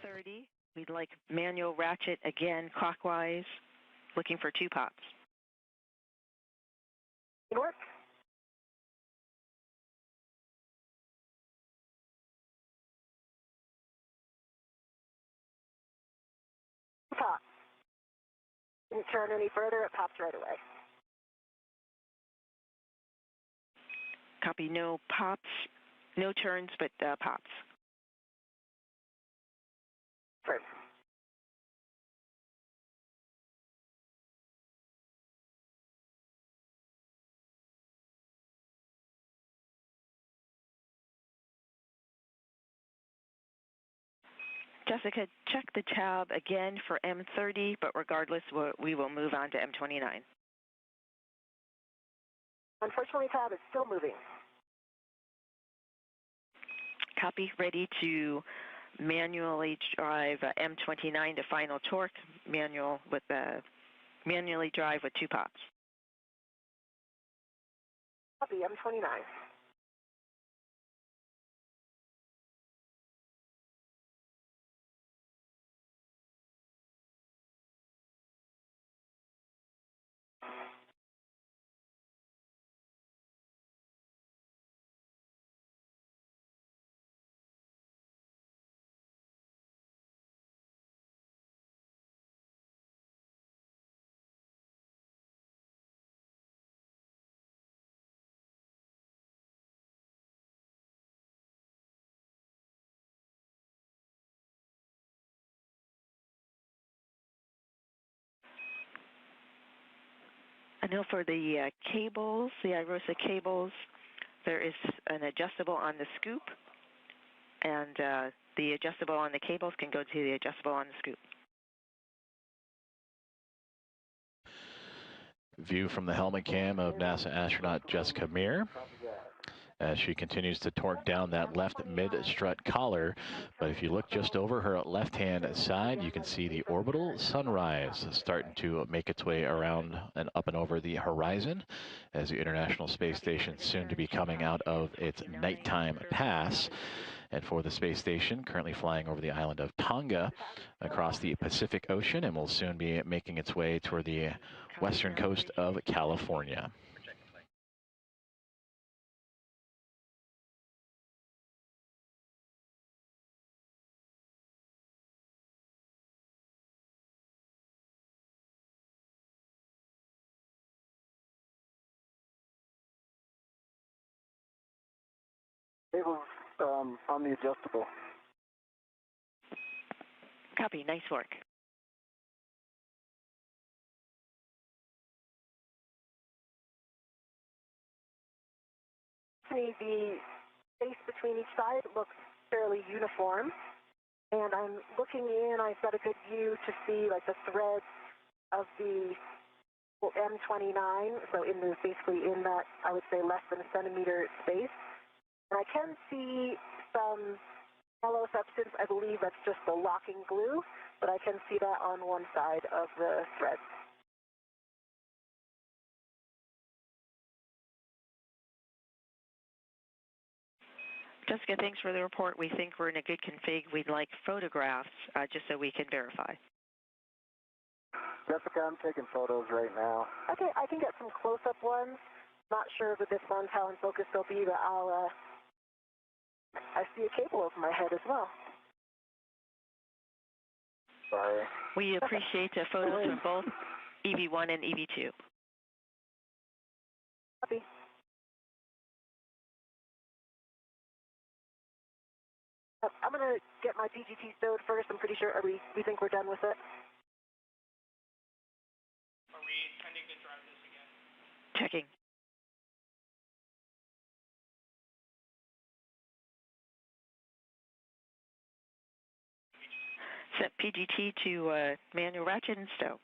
For M30, we'd like manual ratchet again clockwise, looking for 2 pops. Work. Pop. Didn't turn any further, it pops right away. Copy, no pops, no turns, but pops. First. Jessica, check the tab again for M30, but regardless, we will move on to M29. Unfortunately, tab is still moving. Copy. Ready to manually drive M29 to final torque. Manually drive with 2 pops. Copy, M29. I know for the cables, the IROSA cables, there is an adjustable on the scoop, and the adjustable on the cables can go to the adjustable on the scoop. View from the helmet cam of NASA astronaut Jessica Meir as she continues to torque down that left mid-strut collar. But if you look just over her left-hand side, you can see the orbital sunrise starting to make its way around and up and over the horizon as the International Space Station soon to be coming out of its nighttime pass. And for the space station, currently flying over the island of Tonga across the Pacific Ocean, and will soon be making its way toward the western coast of California. Cables on the adjustable. Copy. Nice work. The space between each side looks fairly uniform. And I'm looking in, I've got a good view to see like the threads of the M29, so basically in that, I would say, less than a centimeter space. And I can see some yellow substance. I believe that's just the locking glue, but I can see that on one side of the thread. Jessica, thanks for the report. We think we're in a good config. We'd like photographs just so we can verify. Jessica, I'm taking photos right now. Okay, I can get some close-up ones. Not sure with this one's how in focus they'll be, but I see a cable over my head as well. Sorry. We appreciate photos from both EV1 and EV2. Copy. I'm going to get my PGT stowed first. I'm pretty sure we think we're done with it. Are we intending to drive this again? Checking. Set PGT to manual ratchet and stow.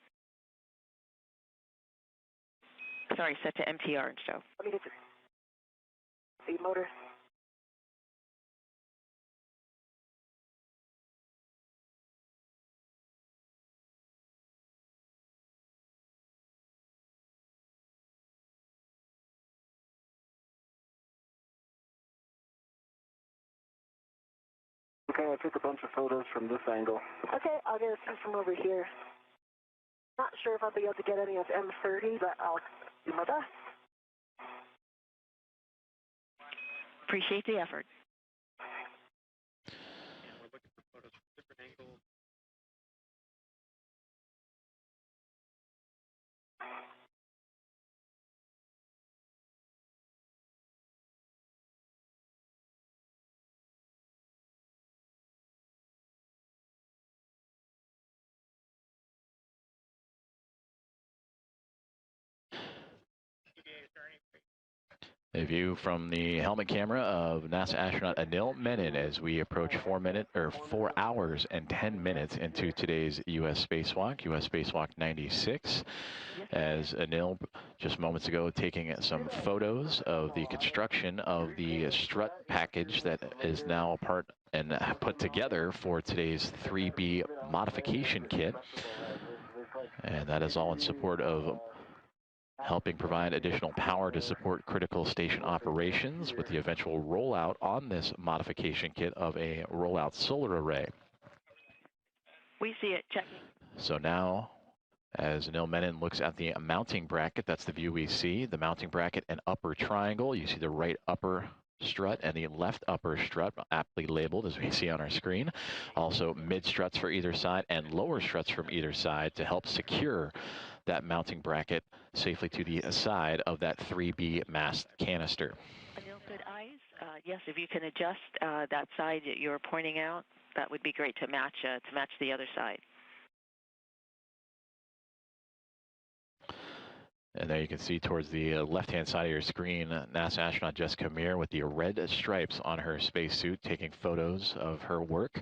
Sorry, set to MTR and stow. Let me get the motor. Okay, I took a bunch of photos from this angle. Okay, I'll get a few from over here. Not sure if I'll be able to get any of M30, but I'll do my best. Appreciate the effort. Yeah, we're looking for photos from different angles. A view from the helmet camera of NASA astronaut Anil Menon as we approach 4 hours and 10 minutes into today's U.S. spacewalk, U.S. spacewalk 96. As Anil just moments ago taking some photos of the construction of the strut package that is now a part and put together for today's 3B modification kit. And that is all in support of helping provide additional power to support critical station operations with the eventual rollout on this modification kit of a rollout solar array. We see it. Checking. So now, as Anil Menon looks at the mounting bracket, that's the view we see. The mounting bracket and upper triangle. You see the right upper strut and the left upper strut, aptly labeled as we see on our screen. Also mid struts for either side and lower struts from either side to help secure that mounting bracket safely to the side of that 3B mast canister. Anil, good eyes. Yes, if you can adjust that side that you're pointing out, that would be great to match the other side. And there you can see towards the left-hand side of your screen, NASA astronaut Jessica Meir with the red stripes on her spacesuit taking photos of her work.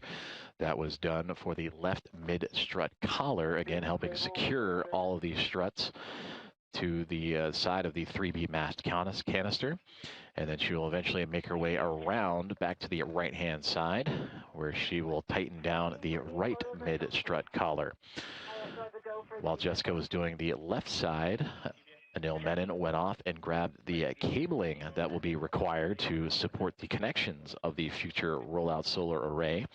That was done for the left mid-strut collar, again helping secure all of these struts to the side of the 3B mast canister. And then she will eventually make her way around back to the right-hand side, where she will tighten down the right mid-strut collar. While Jessica was doing the left side, Anil Menon went off and grabbed the cabling that will be required to support the connections of the future rollout solar array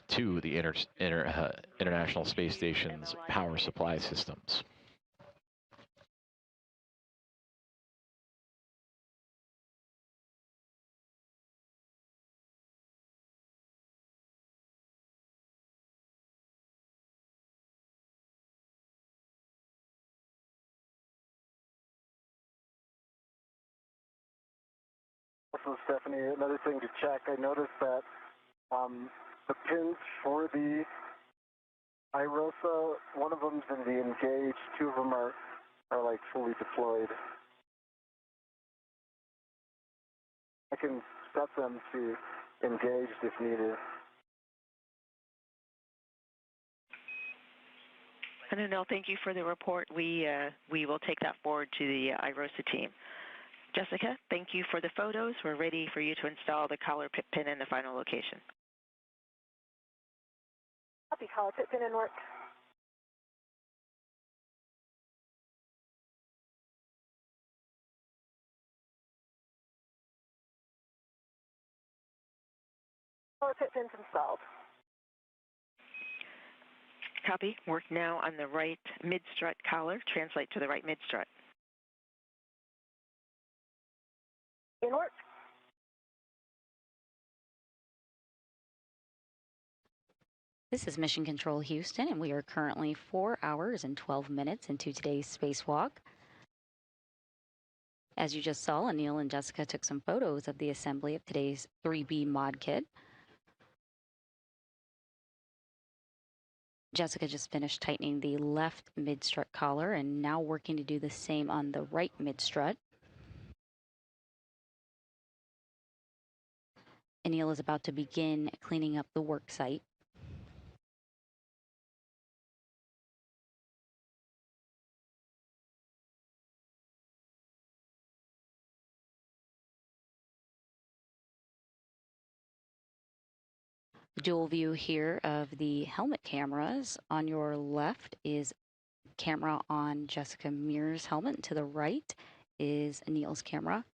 to the International Space Station's power supply systems. Also, Stephanie, another thing to check, I noticed that the pins for the IROSA, one of them's in the engaged, two of them are like fully deployed. I can set them to engaged if needed. Anil, thank you for the report. We will take that forward to the IROSA team. Jessica, thank you for the photos. We're ready for you to install the collar pit pin in the final location. Copy, collar pit pin in work. Collar pit pins installed. Copy. Work now on the right mid-strut collar. Translate to the right mid-strut. In work. This is Mission Control Houston, and we are currently 4 hours and 12 minutes into today's spacewalk. As you just saw, Anil and Jessica took some photos of the assembly of today's 3B mod kit. Jessica just finished tightening the left mid-strut collar and now working to do the same on the right mid-strut. Anil is about to begin cleaning up the work site. Dual view here of the helmet cameras. On your left is camera on Jessica Meir's helmet, and to the right is Anil's camera.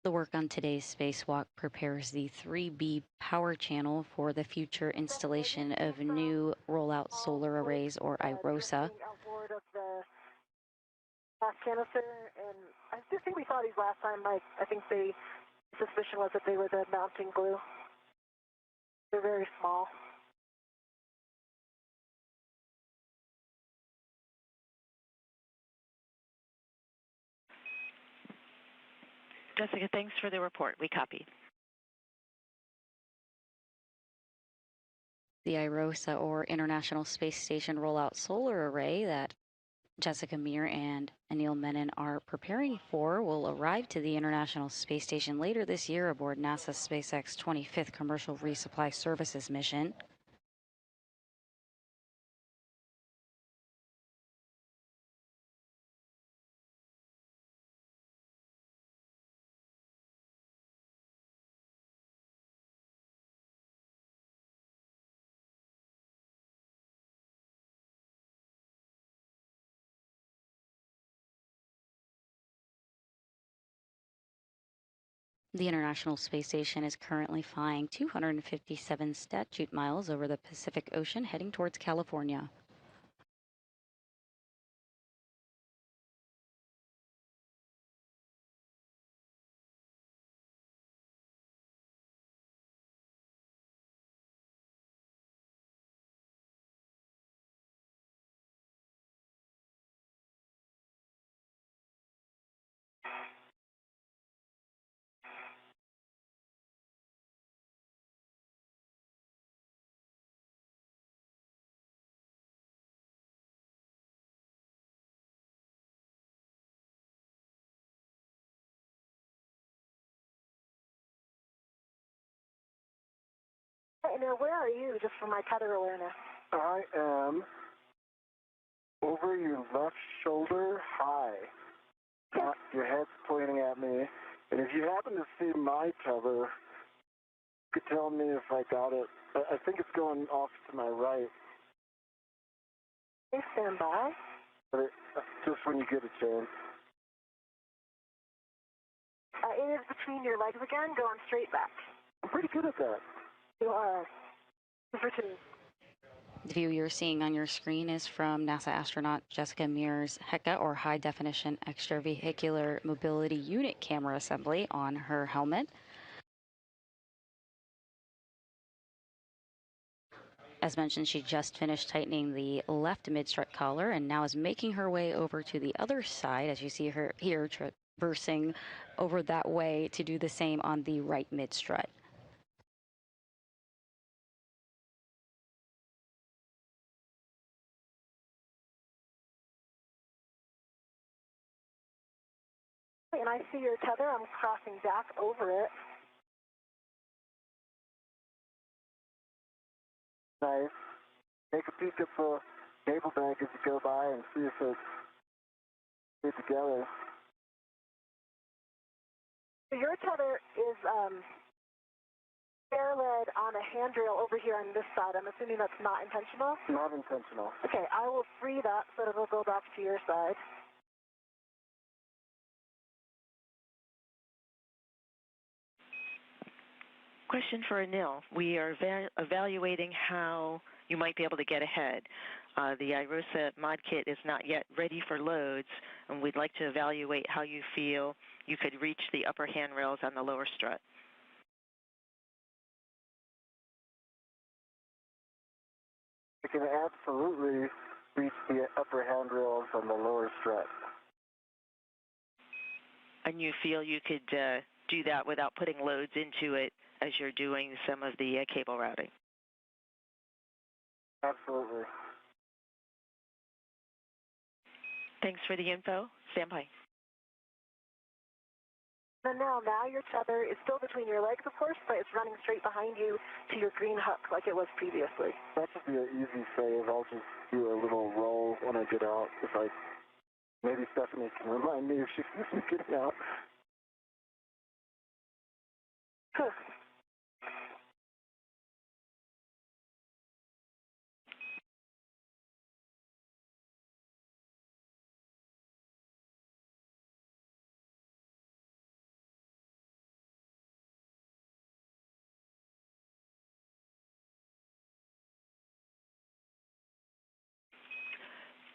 The work on today's spacewalk prepares the 3B power channel for the future installation of new rollout solar arrays, or IROSA. Canister, and I just think we saw these last time. I think the suspicion was that they were the mounting glue. They're very small. Jessica, thanks for the report. We copy. The IROSA, or International Space Station Rollout Solar Array, that Jessica Meir and Anil Menon are preparing for will arrive to the International Space Station later this year aboard NASA's SpaceX 25th Commercial Resupply Services mission. The International Space Station is currently flying 257 statute miles over the Pacific Ocean heading towards California. Hey, now where are you, just for my tether awareness? I am over your left shoulder high. Your head's pointing at me. And if you happen to see my tether, you could tell me if I got it. I think it's going off to my right. Please stand by. But just when you get a chance. It is between your legs again, going straight back. I'm pretty good at that. You are. For two. The view you're seeing on your screen is from NASA astronaut Jessica Meir's HECA, or High Definition Extravehicular Mobility Unit camera assembly on her helmet. As mentioned, she just finished tightening the left mid-strut collar and now is making her way over to the other side, as you see her here traversing over that way to do the same on the right mid-strut. And I see your tether. I'm crossing back over it. Nice. Take a peek at the cable bank as you go by and see if it's together. Your tether is air-led on a handrail over here on this side. I'm assuming that's not intentional? Not intentional. Okay, I will free that so that it'll go back to your side. Question for Anil. We are evaluating how you might be able to get ahead. The IROSA mod kit is not yet ready for loads, and we'd like to evaluate how you feel you could reach the upper handrails on the lower strut. You can absolutely reach the upper handrails on the lower strut. And you feel you could do that without putting loads into it as you're doing some of the cable routing? Absolutely. Thanks for the info. Stand by. And now your tether is still between your legs, of course, but it's running straight behind you to your green hook like it was previously. That should be an easy save. I'll just do a little roll when I get out. Maybe Stephanie can remind me if she sees me getting out.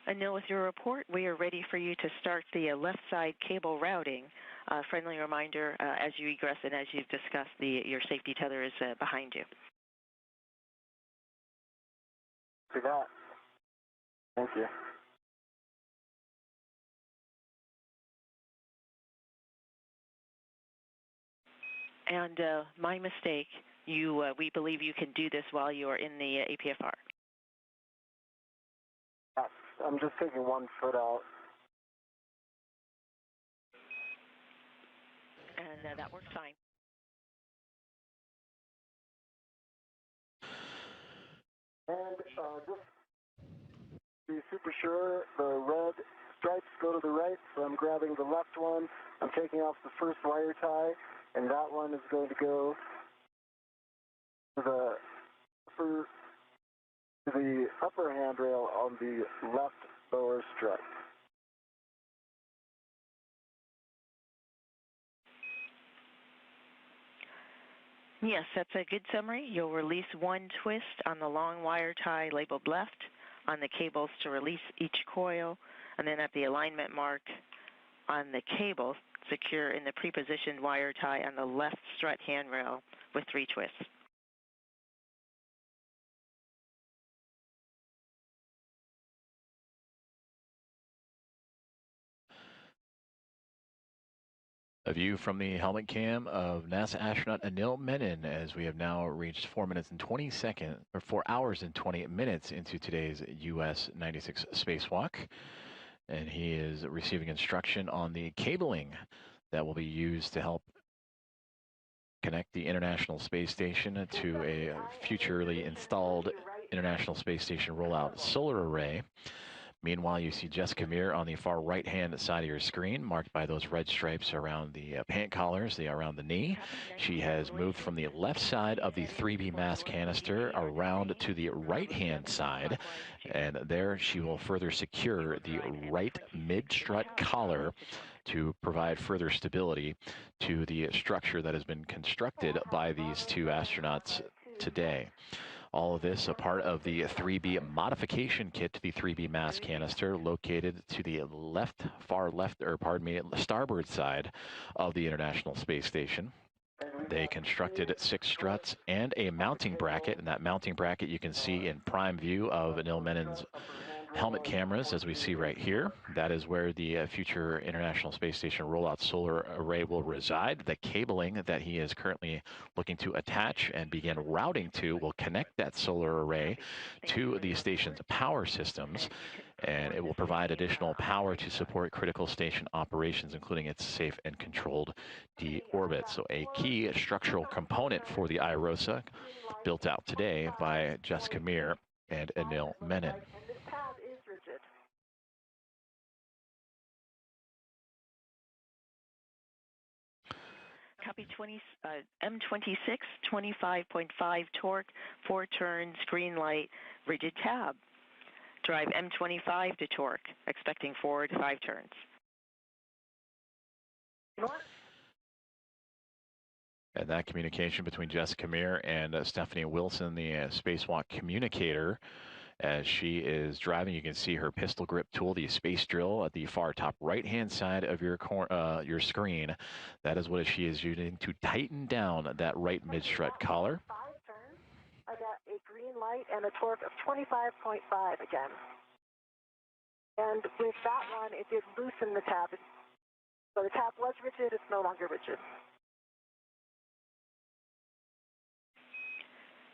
Anil, with your report, we are ready for you to start the left side cable routing. Friendly reminder, as you egress and as you've discussed, your safety tether is behind you. See that. Thank you. And my mistake, we believe you can do this while you are in the APFR. Yes. I'm just taking one foot out. And that works fine. And just to be super sure, the red stripes go to the right, so I'm grabbing the left one. I'm taking off the first wire tie, and that one is going to go to the upper handrail on the left lower strut. Yes, that's a good summary. You'll release one twist on the long wire tie labeled left on the cables to release each coil, and then at the alignment mark on the cable, secure in the pre-positioned wire tie on the left strut handrail with 3 twists. A view from the helmet cam of NASA astronaut Anil Menon as we have now reached 4 minutes and 20 seconds, or 4 hours and 20 minutes into today's US 96 spacewalk. And he is receiving instruction on the cabling that will be used to help connect the International Space Station to a futurely installed International Space Station rollout solar array. Meanwhile, you see Jessica Meir on the far right-hand side of your screen, marked by those red stripes around the pant collars, around the knee. She has moved from the left side of the 3B mass canister around to the right-hand side, and there she will further secure the right mid-strut collar to provide further stability to the structure that has been constructed by these 2 astronauts today. All of this a part of the 3B modification kit to the 3B mass canister located to the starboard side of the International Space Station. They constructed 6 struts and a mounting bracket, and that mounting bracket you can see in prime view of Anil Menon's helmet cameras, as we see right here. That is where the future International Space Station rollout solar array will reside. The cabling that he is currently looking to attach and begin routing to will connect that solar array to the station's power systems, and it will provide additional power to support critical station operations, including its safe and controlled deorbit. So a key structural component for the IROSA, built out today by Jessica Meir and Anil Menon. Copy M26, 25.5 torque, 4 turns, green light, rigid tab. Drive M25 to torque, expecting 4 to 5 turns. And that communication between Jessica Meir and Stephanie Wilson, the spacewalk communicator, as she is driving. You can see her pistol grip tool, the space drill, at the far top right-hand side of your screen. That is what she is using to tighten down that right mid-strut collar. 5 turns. I got a green light and a torque of 25.5 again. And with that one, it did loosen the tab. So the tab was rigid, it's no longer rigid.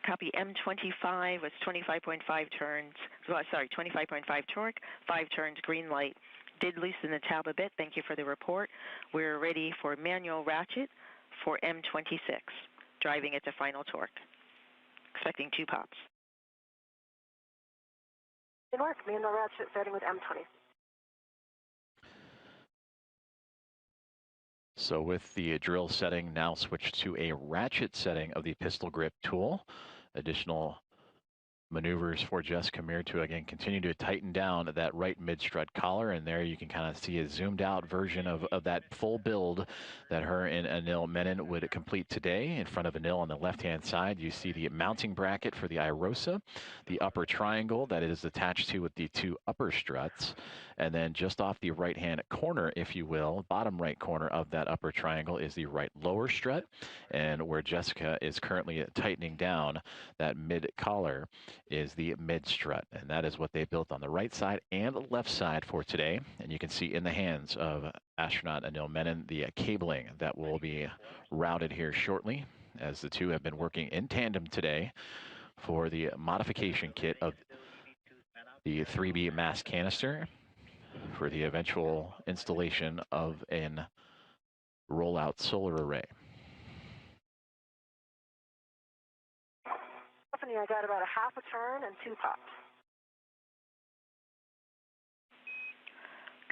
Copy M25 was 25.5 turns, 25.5 torque, 5 turns, green light. Did loosen the tab a bit. Thank you for the report. We're ready for manual ratchet for M26, driving it to final torque. Expecting 2 pops. It worked. Manual ratchet starting with M20. So with the drill setting now switched to a ratchet setting of the pistol grip tool, additional maneuvers for Jessica Meir to again continue to tighten down that right mid-strut collar, and there you can kind of see a zoomed out version of that full build that her and Anil Menon would complete today. In front of Anil on the left-hand side, you see the mounting bracket for the IROSA, the upper triangle that it is attached to with the 2 upper struts, and then just off the right-hand corner, if you will, bottom right corner of that upper triangle is the right lower strut, and where Jessica is currently tightening down that mid-collar is the mid-strut, and that is what they built on the right side and the left side for today. And you can see in the hands of astronaut Anil Menon the cabling that will be routed here shortly, as the 2 have been working in tandem today for the modification kit of the 3B mass canister for the eventual installation of an rollout solar array. Stephanie, I got about a half a turn and 2 pops.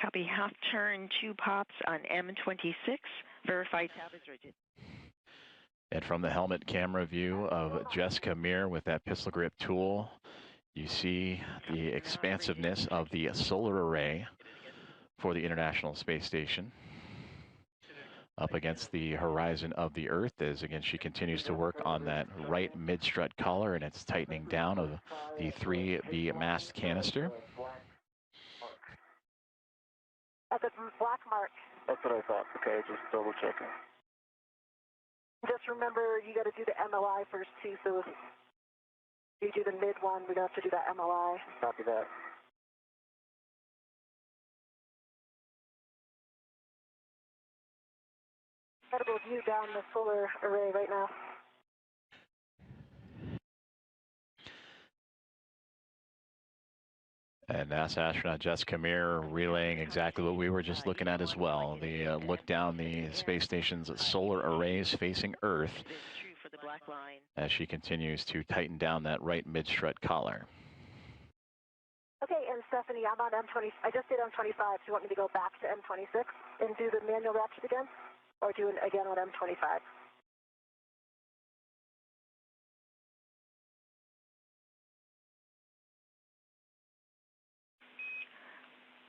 Copy, half turn, 2 pops on M26. Verify tab is rigid. And from the helmet camera view of Jessica Meir with that pistol grip tool, you see the expansiveness of the solar array for the International Space Station up against the horizon of the Earth as, again, she continues to work on that right mid-strut collar, and it's tightening down of the 3B mast canister. At the black mark. That's what I thought. Okay, just double checking. Just remember, you got to do the MLI first, too, so if you do the mid one, we're going to have to do that MLI. Copy that. Incredible view down the solar array right now. And NASA astronaut Jessica Meir relaying exactly what we were just looking at as well. The look down the space station's solar arrays facing Earth as she continues to tighten down that right mid-strut collar. Okay, and Stephanie, I'm on M20. I just did M25. Do you want me to go back to M26 and do the manual ratchet again? Or do it again on M25?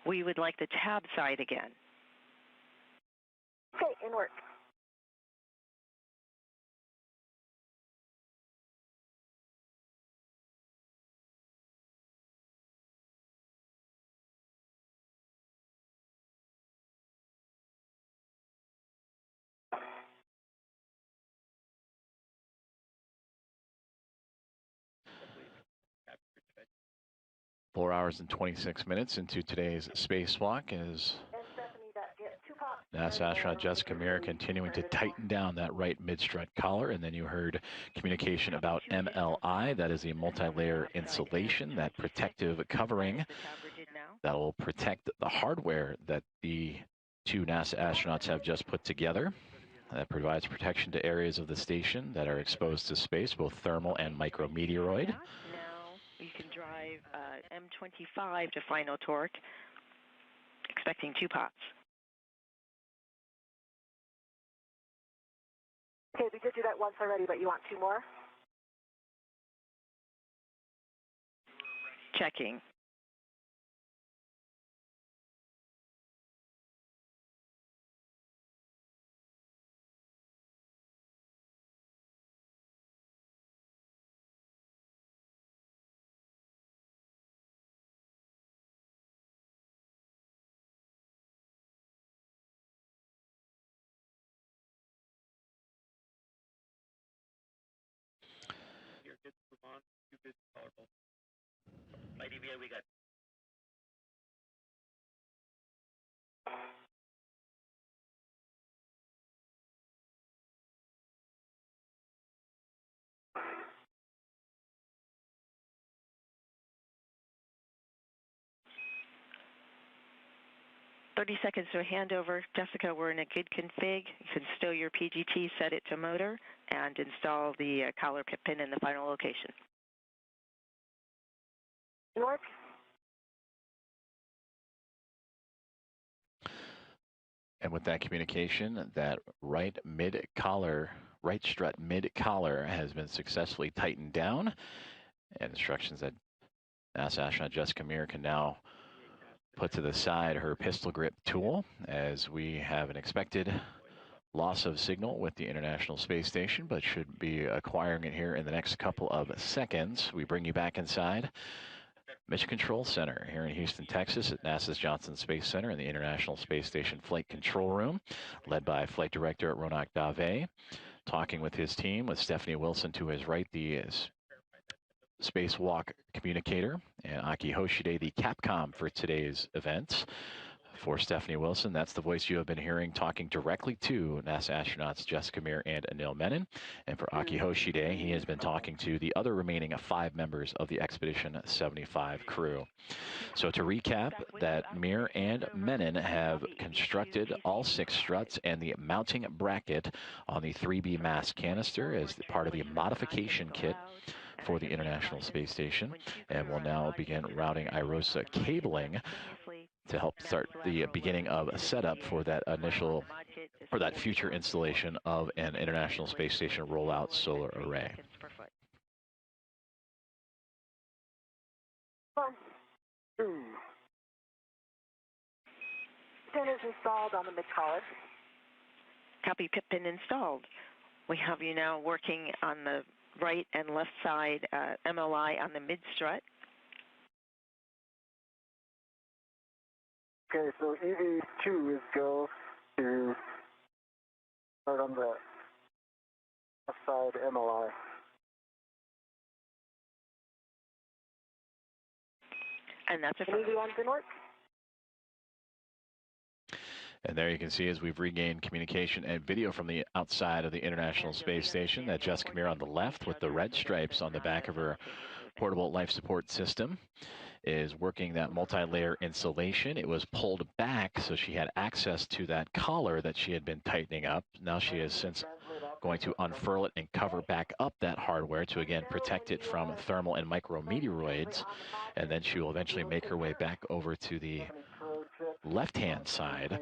We would like the tab side again. Okay, in work. Four hours and 26 minutes into today's spacewalk as NASA astronaut Jessica Meir continuing to tighten down that right mid-strut collar. And then you heard communication about MLI. That is the multi-layer insulation, that protective covering that will protect the hardware that the two NASA astronauts have just put together. That provides protection to areas of the station that are exposed to space, both thermal and micrometeoroid. Now you can drive M25 to final torque, expecting 2 pops. Okay, we did do that once already, but you want 2 more? Checking. We got 30 seconds to a handover. Jessica, we're in a good config. You can stow your PGT, set it to motor, and install the collar pin in the final location. Work. And with that communication, that right mid-collar, right strut mid-collar has been successfully tightened down. And instructions that NASA astronaut Jessica Meir can now put to the side her pistol grip tool as we have an expected loss of signal with the International Space Station, but should be acquiring it here in the next couple of seconds. We bring you back inside Mission Control Center here in Houston, Texas at NASA's Johnson Space Center in the International Space Station Flight Control Room, led by Flight Director Ronak Dave, talking with his team, with Stephanie Wilson to his right, the Spacewalk communicator, and Aki Hoshide, the Capcom for today's events. For Stephanie Wilson, that's the voice you have been hearing talking directly to NASA astronauts Jessica Meir and Anil Menon. And for Aki Hoshide, he has been talking to the other remaining 5 members of the Expedition 75 crew. So to recap, that Meir and Menon have constructed all 6 struts and the mounting bracket on the 3B mass canister as part of the modification kit for the International Space Station, and will now begin routing IROSA cabling to help start the beginning of a setup for that initial or that future installation of an International Space Station rollout solar array. 1, 2. Pin is installed on the mid-collar. Copy, pip pin installed. We have you now working on the right and left side MLI on the mid-strut. Okay, so EV2 is go to start on the left side MLI. And that's a EV1 didn't work. And there you can see as we've regained communication and video from the outside of the International Space Station, that Jessica Meir on the left with the red stripes on the back of her portable life support system is working that multi-layer insulation. It was pulled back so she had access to that collar that she had been tightening up. Now she is since going to unfurl it and cover back up that hardware to again protect it from thermal and micrometeoroids. And then she will eventually make her way back over to the left-hand side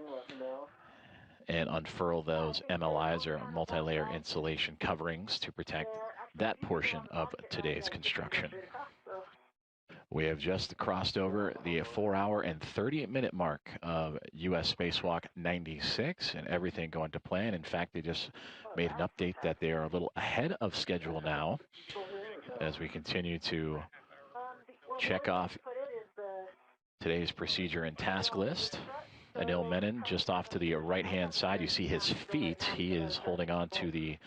and unfurl those MLIs or multi-layer insulation coverings to protect that portion of today's construction. We have just crossed over the 4-hour and 30-minute mark of U.S. Spacewalk 96, and everything going to plan. In fact, they just made an update that they are a little ahead of schedule now as we continue to check off today's procedure and task list. Anil Menon just off to the right-hand side. You see his feet. He is holding on to the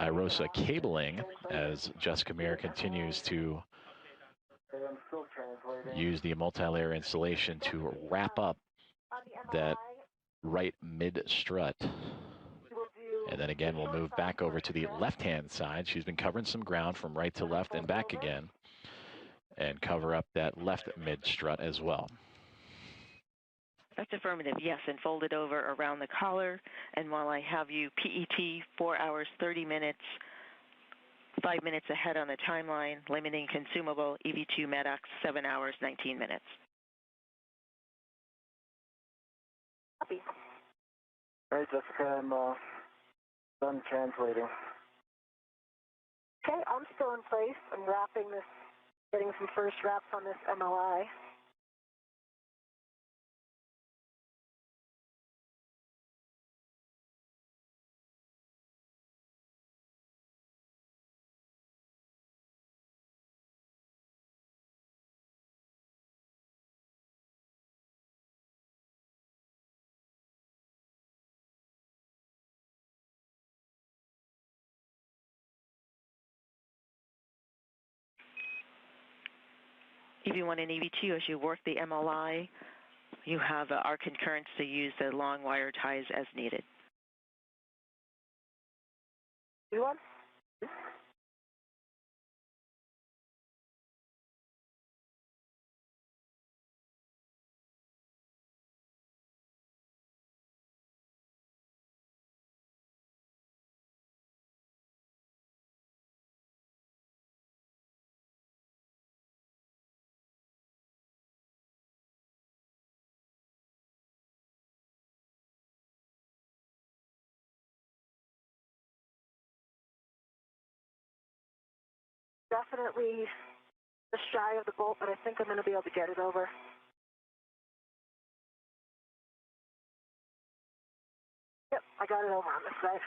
IROSA cabling as Jessica Meir continues to use the multi-layer insulation to wrap up that right mid-strut. And then again, we'll move back over to the left-hand side. She's been covering some ground from right to left and back again, and cover up that left mid-strut as well. That's affirmative, yes, and fold it over around the collar. And while I have you PET 4 hours, 30 minutes, 5 minutes ahead on the timeline, limiting consumable EV2 MEDOX 7 hours, 19 minutes. Copy. All right, Jessica, I'm done translating. Okay, I'm still in place. I'm wrapping this, getting some first wraps on this MLI. EV1 and EV2, as you work the MLI, you have our concurrence to use the long wire ties as needed. EV1? Definitely just shy of the bolt, but I think I'm going to be able to get it over. Yep, I got it over on this side.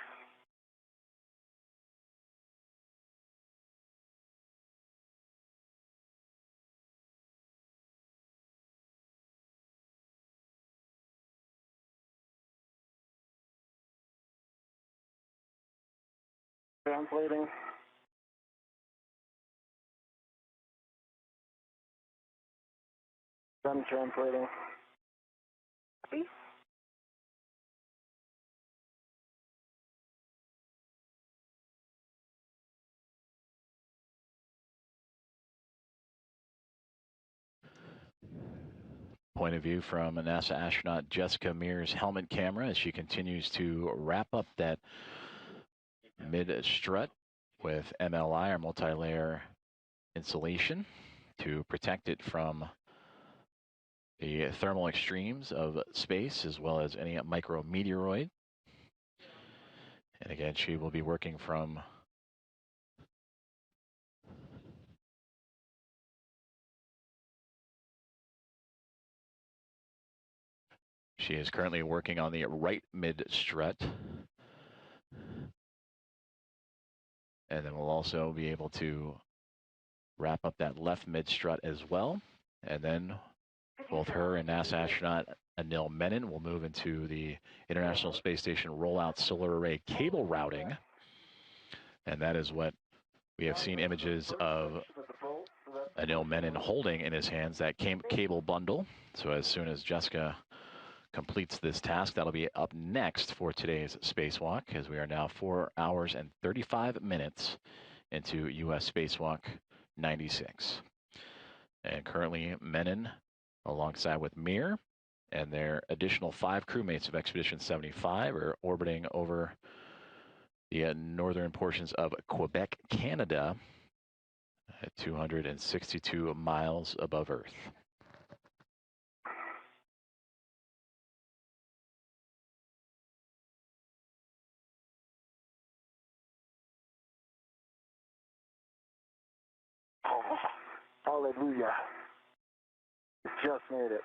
Translating. Done translating. Copy. Point of view from NASA astronaut Jessica Meir's helmet camera as she continues to wrap up that mid-strut with MLI, or multi-layer insulation, to protect it from the thermal extremes of space as well as any micrometeoroid. And again, she will be working from she is currently working on the right mid strut. And then we'll also be able to wrap up that left mid strut as well. And then both her and NASA astronaut Anil Menon will move into the International Space Station rollout solar array cable routing. And that is what we have seen images of Anil Menon holding in his hands, that cable bundle. So as soon as Jessica completes this task, that'll be up next for today's spacewalk, as we are now 4 hours and 35 minutes into U.S. Spacewalk 96. And currently Menon, alongside with Meir and their additional 5 crewmates of Expedition 75, are orbiting over the northern portions of Quebec, Canada, at 262 miles above Earth. Hallelujah. Just made it.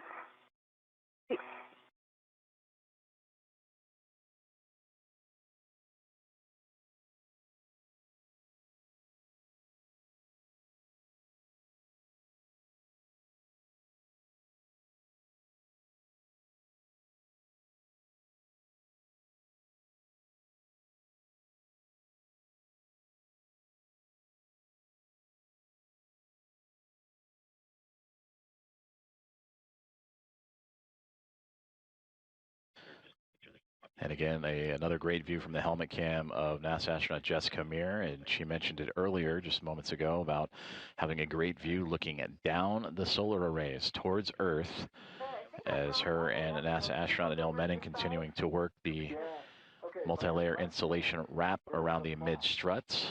And again, another great view from the helmet cam of NASA astronaut Jessica Meir. And she mentioned it earlier, just moments ago, about having a great view looking down the solar arrays towards Earth, as her and NASA astronaut Anil Menon continuing to work the multi-layer insulation wrap around the mid-struts.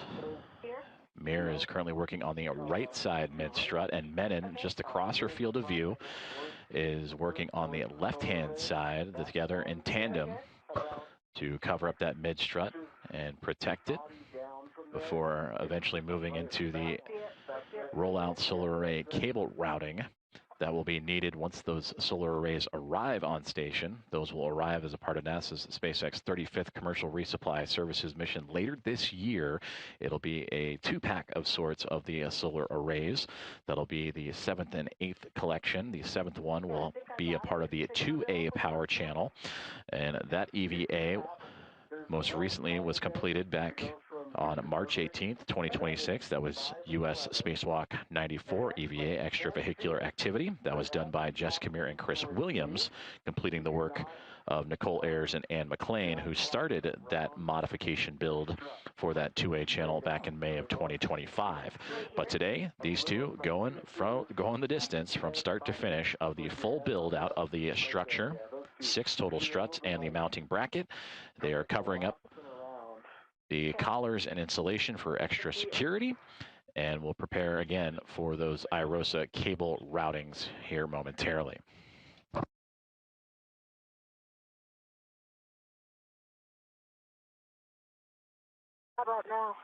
Meir is currently working on the right side mid-strut, and Menon, just across her field of view, is working on the left-hand side, together in tandem, to cover up that mid-strut and protect it before eventually moving into the rollout solar array cable routing that will be needed once those solar arrays arrive on station. Those will arrive as a part of NASA's SpaceX 35th Commercial Resupply Services mission later this year. It'll be a 2-pack of sorts of the solar arrays. That'll be the 7th and 8th collection. The 7th one will be a part of the 2A power channel, and that EVA most recently was completed back on March 18th, 2026. That was U.S. Spacewalk 94 EVA, extravehicular activity. That was done by Jessica Meir and Chris Williams, completing the work of Nicole Ayers and Ann McLean, who started that modification build for that 2A channel back in May of 2025. But today, these two going the distance from start to finish of the full build out of the structure, 6 total struts and the mounting bracket. They are covering up the collars and insulation for extra security, and we'll prepare again for those IROSA cable routings here momentarily. How about now?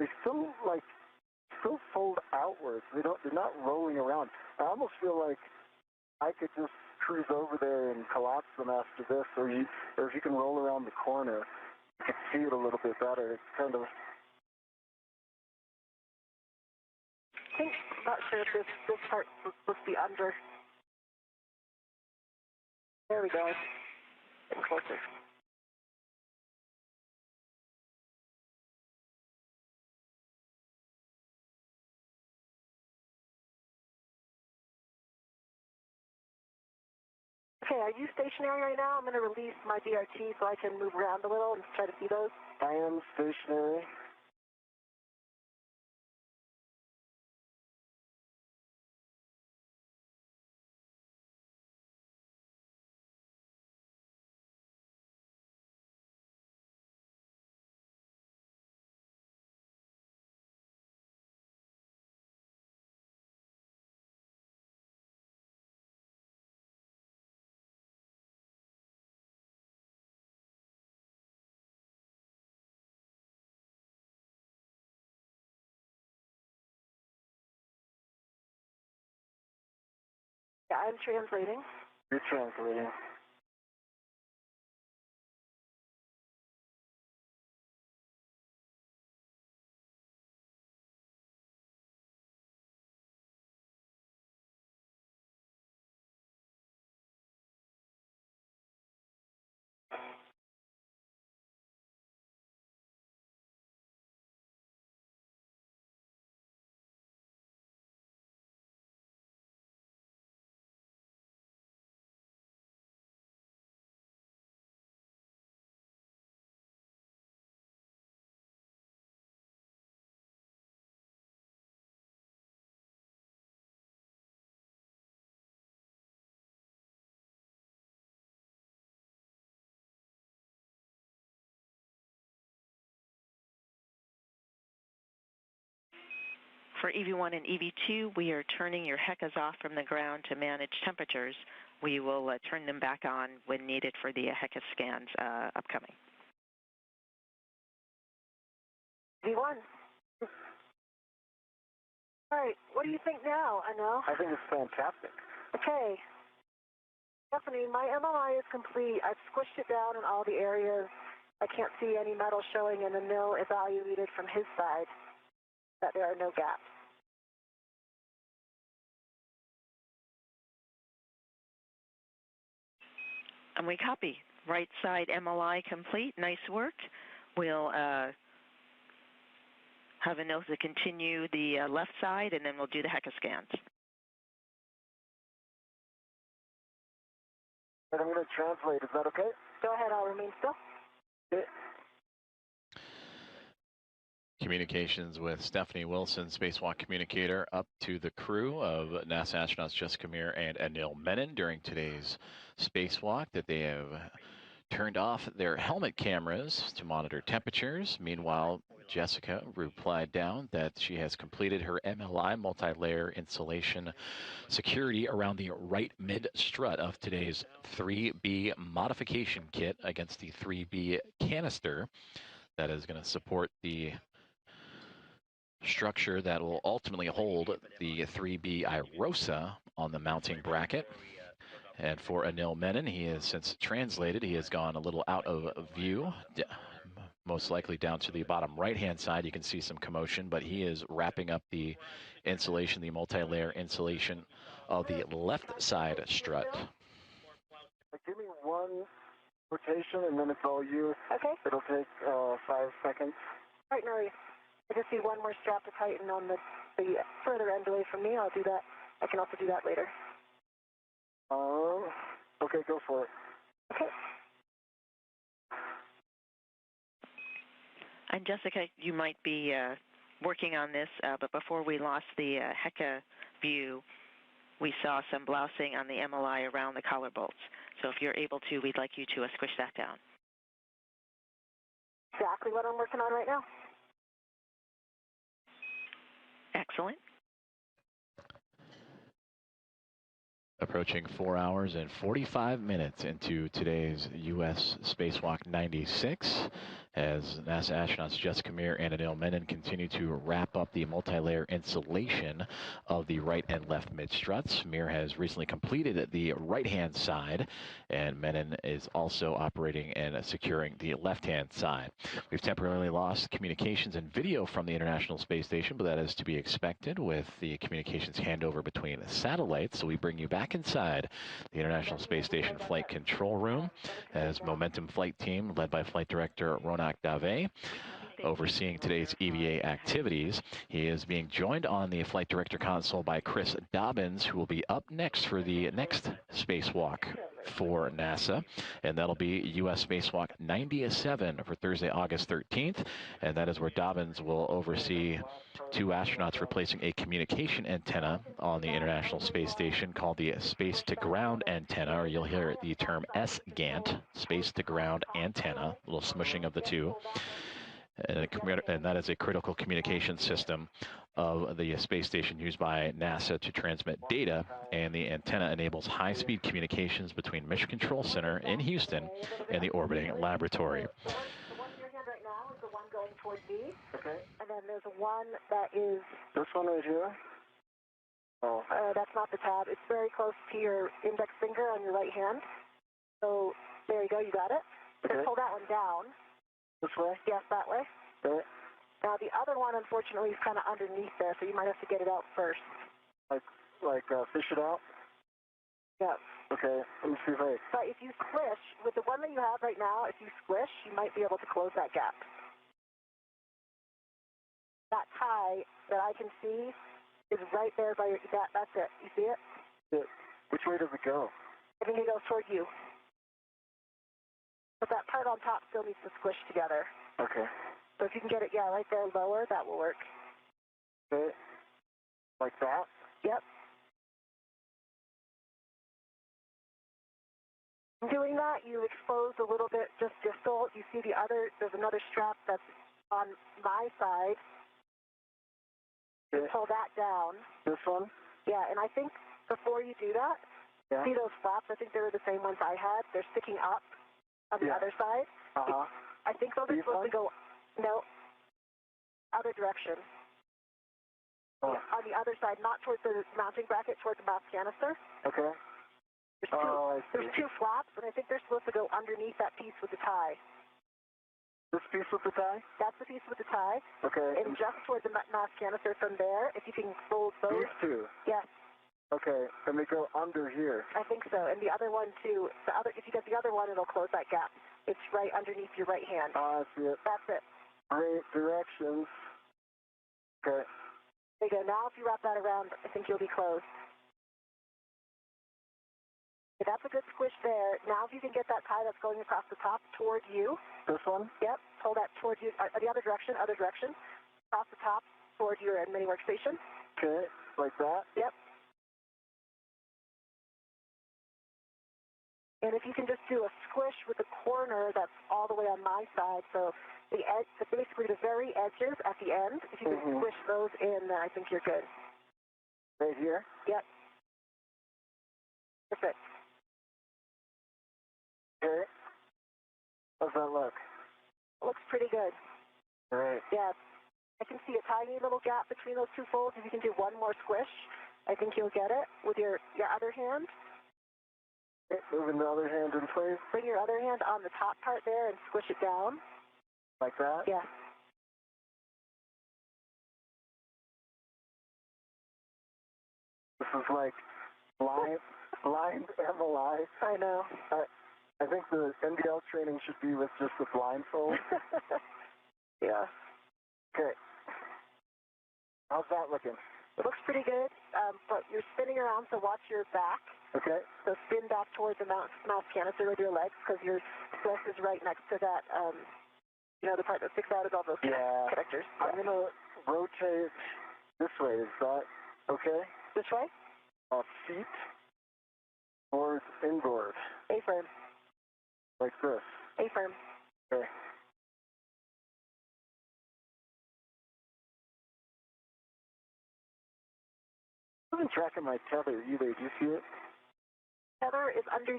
They still fold outwards. They're not rolling around. I almost feel like I could just cruise over there and collapse them after this, or if you can roll around the corner, you can see it a little bit better. It's kind of. I think, not sure if this part was supposed to be under. There we go. Getting closer. Okay, are you stationary right now? I'm going to release my DRT so I can move around a little and try to see those. I am stationary. Yeah, I'm translating. You're translating. For EV1 and EV2, we are turning your HECAs off from the ground to manage temperatures. We will turn them back on when needed for the HECA scans upcoming. V1. All right, what do you think now, Anil? I think it's fantastic. Okay. Stephanie, my MLI is complete. I've squished it down in all the areas. I can't see any metal showing, and Anil evaluated from his side that there are no gaps. And we copy. Right side MLI complete. Nice work. We'll have Anil to continue the left side, and then we'll do the HECA scans. And I'm going to translate. Is that okay? Go ahead. I'll remain still. Okay. Communications with Stephanie Wilson, spacewalk communicator, up to the crew of NASA astronauts Jessica Meir and Anil Menon during today's spacewalk, that they have turned off their helmet cameras to monitor temperatures. Meanwhile, Jessica replied down that she has completed her MLI multi-layer insulation security around the right mid strut of today's 3B modification kit against the 3B canister that is going to support the structure that will ultimately hold the 3B IROSA on the mounting bracket. And for Anil Menon, he has since translated. He has gone a little out of view, most likely down to the bottom right-hand side. You can see some commotion, but he is wrapping up the insulation, the multi-layer insulation of the left side strut. Give me one rotation, and then it's all you. Okay. It'll take 5 seconds. All right, no worries. I just see one more strap to tighten on the further end away from me. I'll do that. I can also do that later. Okay, go for it. Okay. And Jessica, you might be working on this, but before we lost the HECA view, we saw some blousing on the MLI around the collar bolts. So if you're able to, we'd like you to squish that down. Exactly what I'm working on right now. Excellent. Approaching 4 hours and 45 minutes into today's U.S. Spacewalk 96, as NASA astronauts Jessica Meir and Anil Menon continue to wrap up the multi-layer insulation of the right and left mid-struts. Meir has recently completed the right-hand side, and Menon is also operating and securing the left-hand side. We've temporarily lost communications and video from the International Space Station, but that is to be expected with the communications handover between satellites. So we bring you back inside the International Space Station Flight Control Room as Momentum Flight Team, led by Flight Director Ronak Dave, overseeing today's EVA activities. He is being joined on the Flight Director console by Chris Dobbins, who will be up next for the next spacewalk for NASA, and that'll be U.S. Spacewalk 97 for Thursday, August 13th, and that is where Dobbins will oversee 2 astronauts replacing a communication antenna on the International Space Station called the Space-to-Ground Antenna, or you'll hear the term SGANT, Space-to-Ground Antenna, a little smushing of the two. And that is a critical communication system of the space station used by NASA to transmit data, and the antenna enables high-speed communications between Mission Control Center in Houston and the orbiting laboratory. The one in your hand right now is the one going towards me. Okay. And then there's one that is... This one right here? Oh. That's not the tab. It's very close to your index finger on your right hand. So there you go. You got it. Okay. Just pull that one down. This way? Yes, that way. Okay. Now, the other one, unfortunately, is kind of underneath there, so you might have to get it out first. Fish it out? Yeah. Okay, let me see if I... But if you squish, with the one that you have right now, if you squish, you might be able to close that gap. That tie that I can see is right there by your... That's it. You see it? Yeah. Which way does it go? I think it goes toward you. But that part on top still needs to squish together. Okay. So if you can get it, right there lower, that will work. Okay. Like that? Yep. In doing that, you expose a little bit just distal. You see there's another strap that's on my side. Okay. You pull that down. This one? Yeah, and I think before you do that, see those flaps? I think they were the same ones I had. They're sticking up on the other side. Uh-huh. I think those are supposed to go, no, other direction. Oh. On the other side, not towards the mounting bracket, towards the mass canister. Okay. There's 2 flaps, and I think they're supposed to go underneath that piece with the tie. This piece with the tie? That's the piece with the tie. Okay. And just towards the mass canister from there, if you can fold those. These 2? Yes. Okay, and they go under here. I think so. And the other one, too. If you get the other one, it'll close that gap. It's right underneath your right hand. I see it. That's it. Great directions. Okay. There you go. Now, if you wrap that around, I think you'll be closed. Okay, that's a good squish there. Now, if you can get that tie that's going across the top toward you. This one? Yep. Pull that toward you. The other direction. Across the top toward your mini workstation. Okay, like that? Yep. And if you can just do a squish with the corner that's all the way on my side, so the edge, basically the very edges at the end, if you can squish those in, then I think you're good. Right here? Yep. Perfect. Okay. How's that look? It looks pretty good. All right. Yeah. I can see a tiny little gap between those 2 folds. If you can do one more squish, I think you'll get it with your other hand. Okay, moving the other hand in place. Bring your other hand on the top part there and squish it down. Like that? Yeah. This is like blind MLI. I know. I think the NDL training should be with just the blindfold. Yeah. Okay. How's that looking? It looks pretty good, but you're spinning around, so watch your back. Okay. So spin back towards the mouse canister with your legs, because your stress is right next to that, the part that sticks out of all those connectors. I'm going to rotate this way. Is that okay? This way? Feet towards inboard. A-frame. Like this. A-frame. Okay. I wasn't tracking my tether either. Do you see it? Tether is under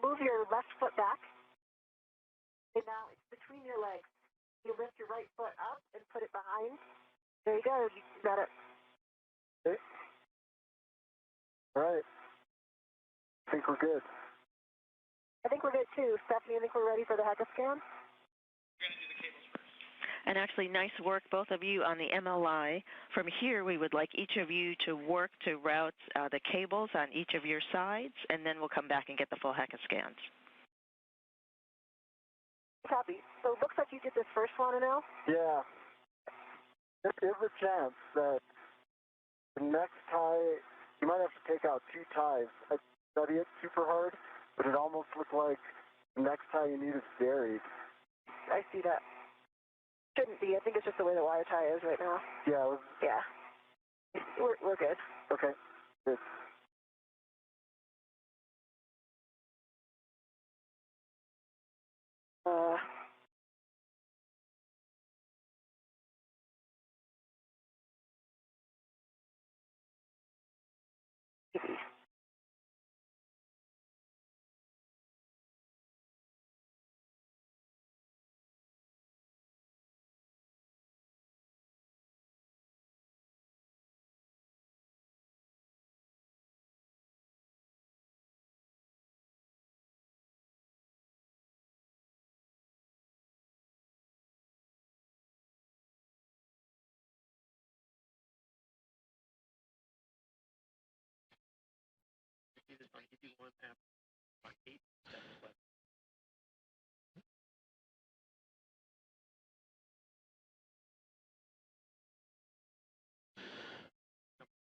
move your left foot back. And now it's between your legs. You lift your right foot up and put it behind. There you go. You got it. Okay. All right. I think we're good. I think we're good too. Stephanie, I think we're ready for the HECA scan. And actually, nice work, both of you, on the MLI. From here, we would like each of you to work to route the cables on each of your sides, and then we'll come back and get the full HECA scans. Copy. So it looks like you did this first one, Anil? Yeah. There's a chance that the next tie, you might have to take out 2 ties. I study it super hard, but it almost looked like the next tie you need is buried. I see that. Shouldn't be. I think it's just the way the wire tie is right now. Yeah, Yeah. We're good. Okay, good.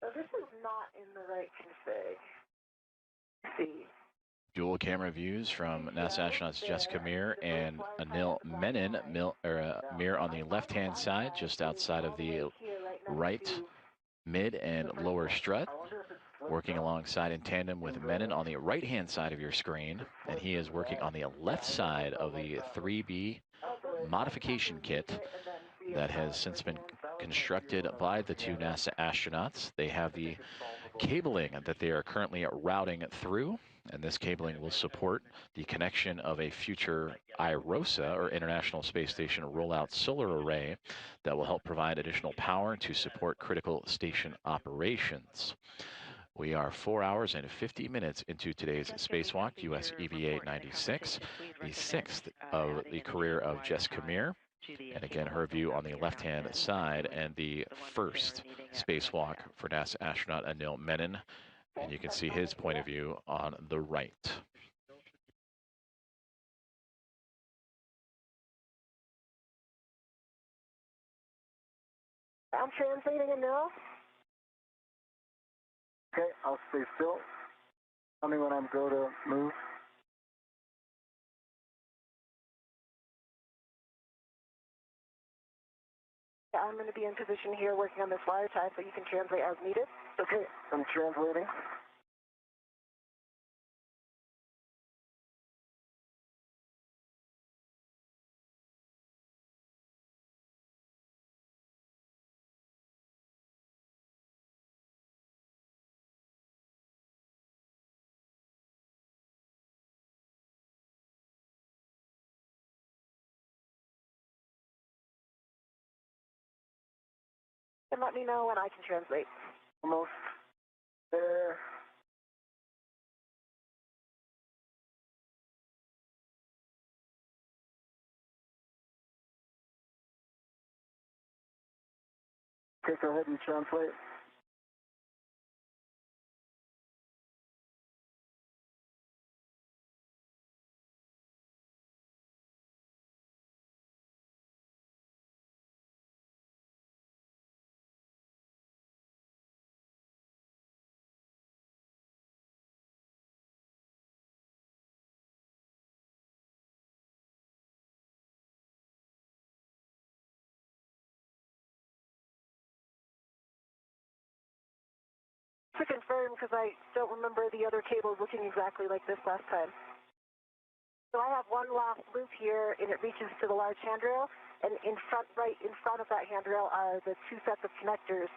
So this is not in the right config. Let's see. Dual camera views from NASA astronauts Jessica Meir and Anil Menon. Meir on the left-hand side, just outside of the right, mid, and lower strut, working alongside in tandem with Menon on the right-hand side of your screen, and he is working on the left side of the 3B modification kit that has since been constructed by the two NASA astronauts. They have the cabling that they are currently routing through, and this cabling will support the connection of a future IROSA, or International Space Station Rollout Solar Array, that will help provide additional power to support critical station operations. We are 4 hours and 50 minutes into today's spacewalk, US EVA 96, the sixth of the career of Jessica Meir. And again, her view on the left-hand side, and the first spacewalk for NASA astronaut Anil Menon. And you can see his point of view on the right. I'm translating it now. Okay, I'll stay still. Tell me when I'm go to move. Yeah, I'm going to be in position here working on this wire tie, so you can translate as needed. Okay, I'm translating. And let me know when I can translate. Almost there. Okay, go ahead and translate. To confirm, because I don't remember the other cables looking exactly like this last time. So I have one last loop here, and it reaches to the large handrail, and right in front of that handrail are the two sets of connectors,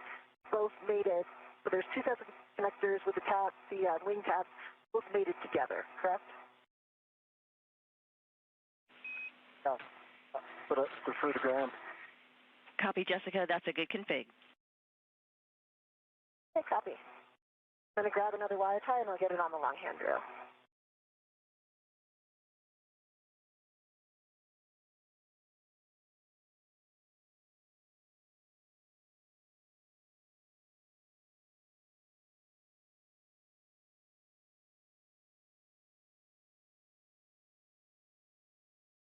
both mated. So there's two sets of connectors with the wing tabs, both mated together, correct? Yeah, but I prefer the ground. Copy, Jessica. That's a good config. Okay, copy. I'm going to grab another wire tie, and I'll get it on the long handrail.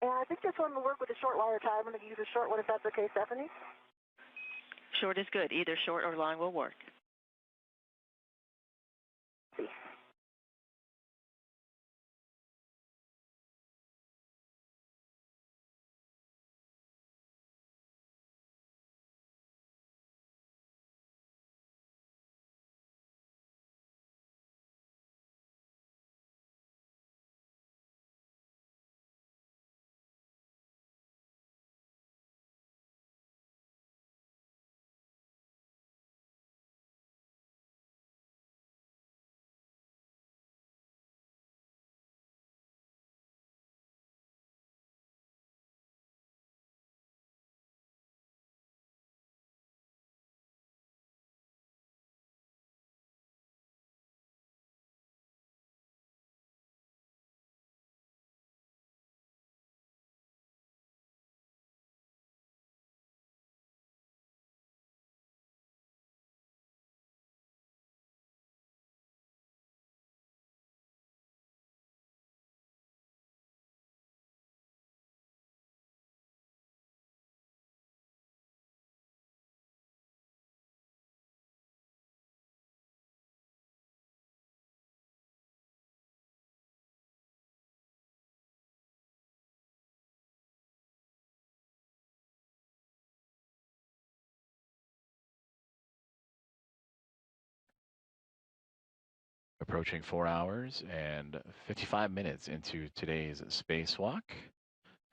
And I think this one will work with a short wire tie. I'm going to use a short one if that's okay, Stephanie. Short is good. Either short or long will work. approaching 4 hours and 55 minutes into today's spacewalk,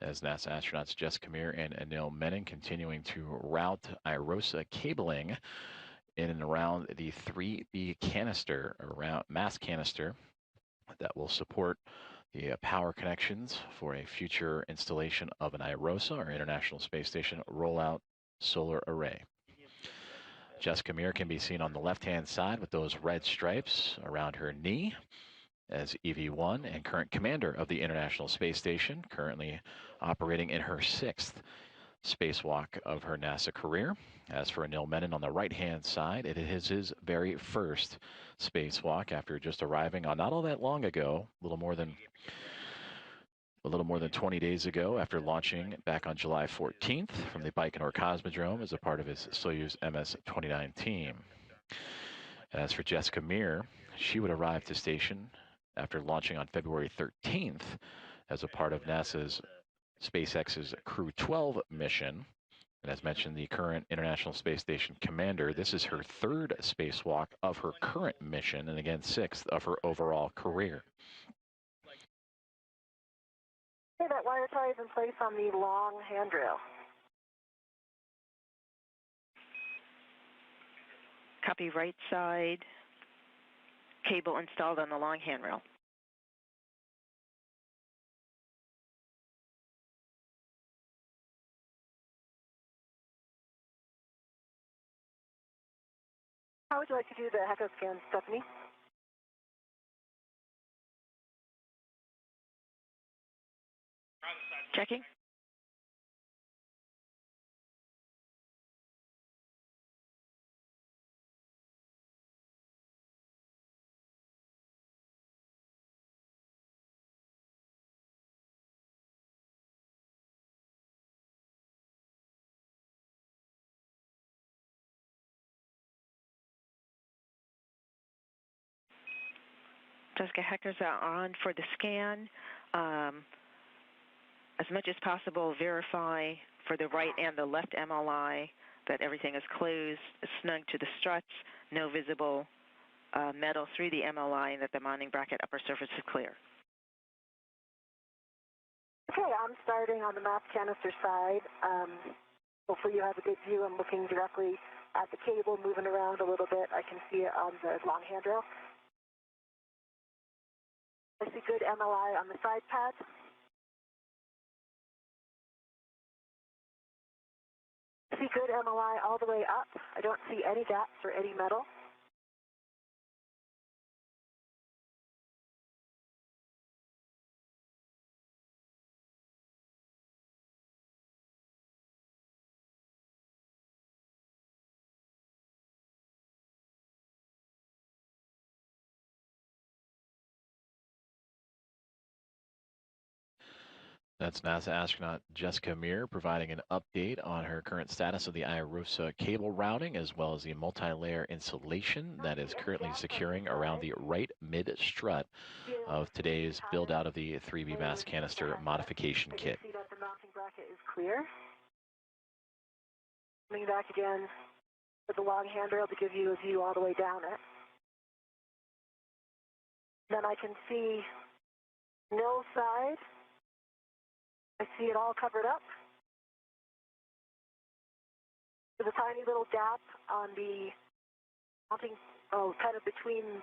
as NASA astronauts Jessica Meir and Anil Menon continuing to route IROSA cabling in and around the 3B canister, around mass canister that will support the power connections for a future installation of an IROSA, or International Space Station Rollout Solar Array. Jessica Meir can be seen on the left-hand side with those red stripes around her knee as EV1 and current commander of the International Space Station, currently operating in her 6th spacewalk of her NASA career. As for Anil Menon on the right-hand side, it is his very first spacewalk after just arriving on not all that long ago, a little more than 20 days ago, after launching back on July 14th from the Baikonur Cosmodrome as a part of his Soyuz MS-29 team. As for Jessica Meir, she would arrive to station after launching on February 13th as a part of NASA's SpaceX's Crew 12 mission. And as mentioned, the current International Space Station commander, this is her 3rd spacewalk of her current mission, and again, 6th of her overall career. Okay, that wire tie is in place on the long handrail. Copy right side. Cable installed on the long handrail. How would you like to do the HECO scan, Stephanie? Checking. Jessica, Hector's on for the scan. As much as possible, verify for the right and the left MLI that everything is closed, snug to the struts, no visible metal through the MLI, and that the mounting bracket upper surface is clear. Okay, I'm starting on the mass canister side. Hopefully you have a good view. I'm looking directly at the cable, moving around a little bit. I can see it on the long handrail. I see good MLI on the side pad. I see good MLI all the way up. I don't see any gaps or any metal. That's NASA astronaut Jessica Meir providing an update on her current status of the IROSA cable routing, as well as the multi-layer insulation that is currently securing around the right mid-strut of today's build-out of the 3B mass canister modification kit. I see that the mounting bracket is clear. Coming back again with the long handrail to give you a view all the way down it. Then I can see nil side. I see it all covered up. There's a tiny little gap on the mounting, kind of between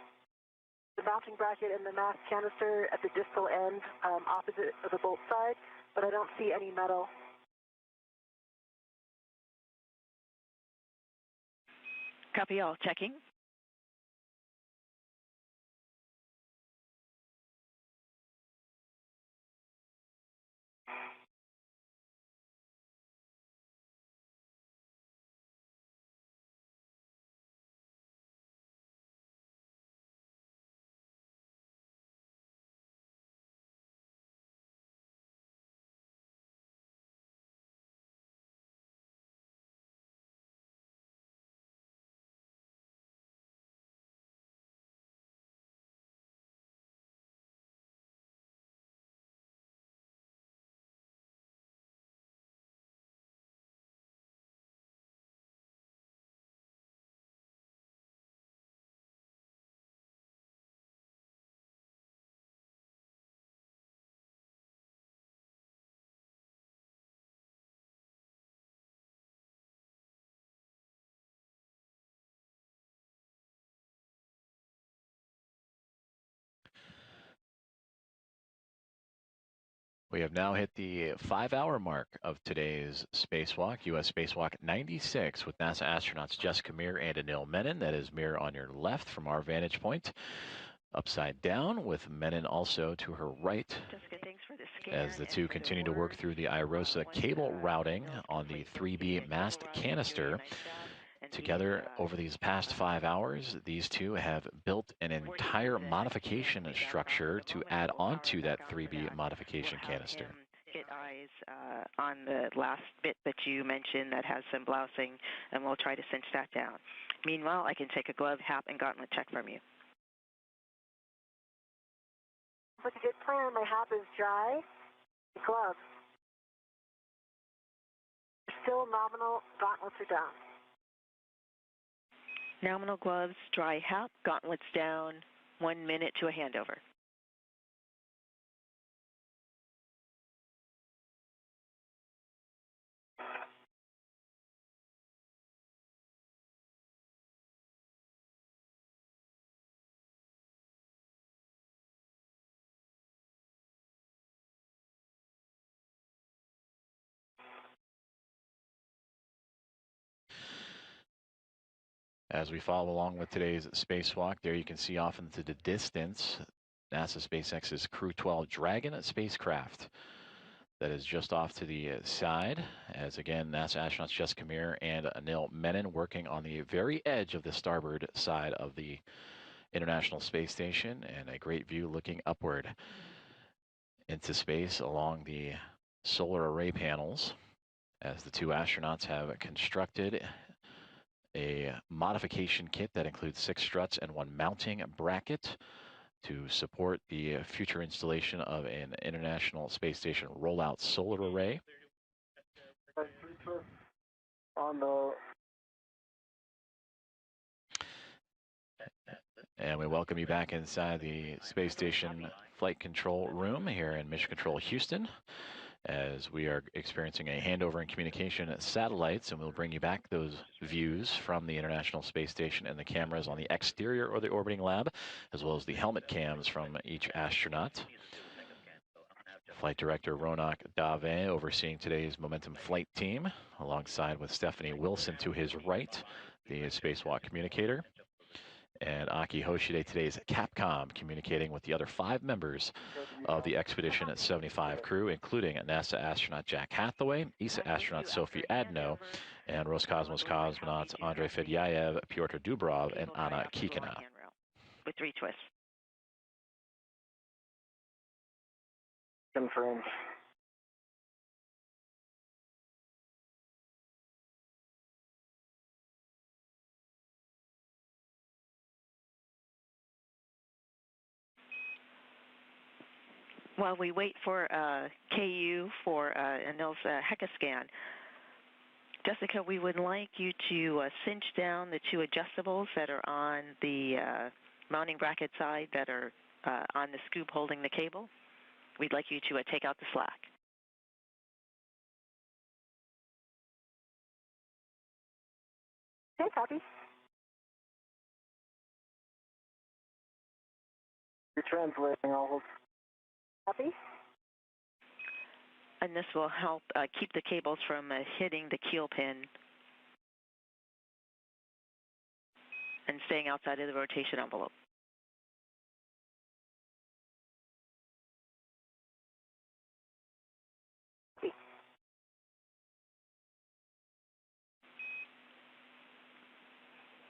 the mounting bracket and the mass canister at the distal end, opposite of the bolt side, but I don't see any metal. Copy all. Checking. We have now hit the 5-hour mark of today's spacewalk, U.S. Spacewalk 96, with NASA astronauts Jessica Meir and Anil Menon. That is Meir on your left from our vantage point, upside down, with Menon also to her right, Jessica, thanks for the scan as the two continue to work through the IROSA cable routing on the 3B mast canister. Together, over these past 5 hours, these two have built an entire modification structure to add onto that 3B modification canister. Get eyes on the last bit that you mentioned that has some blousing, and we'll try to cinch that down. Meanwhile, I can take a glove, hat, and gauntlet check from you. Like a good plan. My hat is dry. The glove. Still nominal. Gauntlets are down. Nominal gloves, dry hat, gauntlets down. 1 minute to a handover. As we follow along with today's spacewalk, there you can see off into the distance NASA SpaceX's Crew 12 Dragon spacecraft that is just off to the side, as again NASA astronauts Jessica Meir and Anil Menon working on the very edge of the starboard side of the International Space Station, and a great view looking upward into space along the solar array panels, as the two astronauts have constructed a modification kit that includes 6 struts and 1 mounting bracket to support the future installation of an International Space Station rollout solar array. And we welcome you back inside the Space Station flight control room here in Mission Control Houston, as we are experiencing a handover in communication satellites, and we'll bring you back those views from the International Space Station and the cameras on the exterior or the orbiting lab, as well as the helmet cams from each astronaut. Flight Director Ronak Dave overseeing today's Momentum flight team, alongside with Stephanie Wilson to his right, the spacewalk communicator. And Aki Hoshide, today's Capcom, communicating with the other 5 members of the Expedition 75 crew, including NASA astronaut Jack Hathaway, ESA astronaut Sophie Adno, and Roscosmos cosmonauts Andrei Fedyaev, Pyotr Dubrov, and Anna Kikina. With 3 twists. Confirmed. While we wait for KU for Anil's HECA scan, Jessica, we would like you to cinch down the 2 adjustables that are on the mounting bracket side that are on the scoop holding the cable. We'd like you to take out the slack. Okay, copy. You're translating. I'll hold. Copy. And this will help keep the cables from hitting the keel pin and staying outside of the rotation envelope.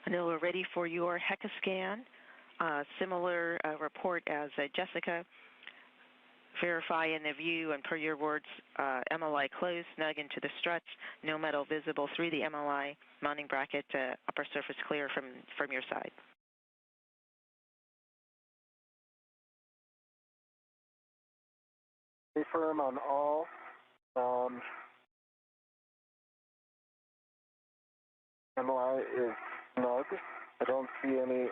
Anil, we're ready for your HECA scan. Similar report as Jessica. Verify in the view, and per your words, MLI closed, snug into the struts, no metal visible through the MLI, mounting bracket, upper surface clear from your side. Stay firm on all. MLI is snug. I don't see any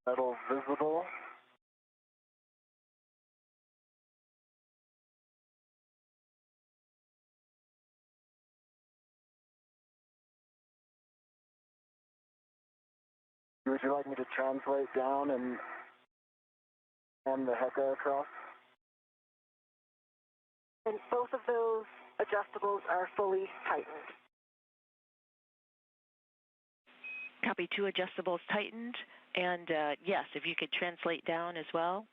metal visible. Would you like me to translate down and the HECA across? And both of those adjustables are fully tightened. Copy, 2 adjustables tightened. And yes, if you could translate down as well.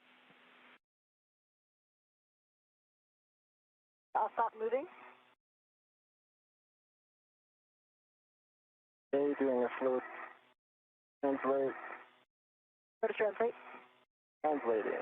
I'll stop moving. Okay, doing a slow translate. Go to translate. Translating.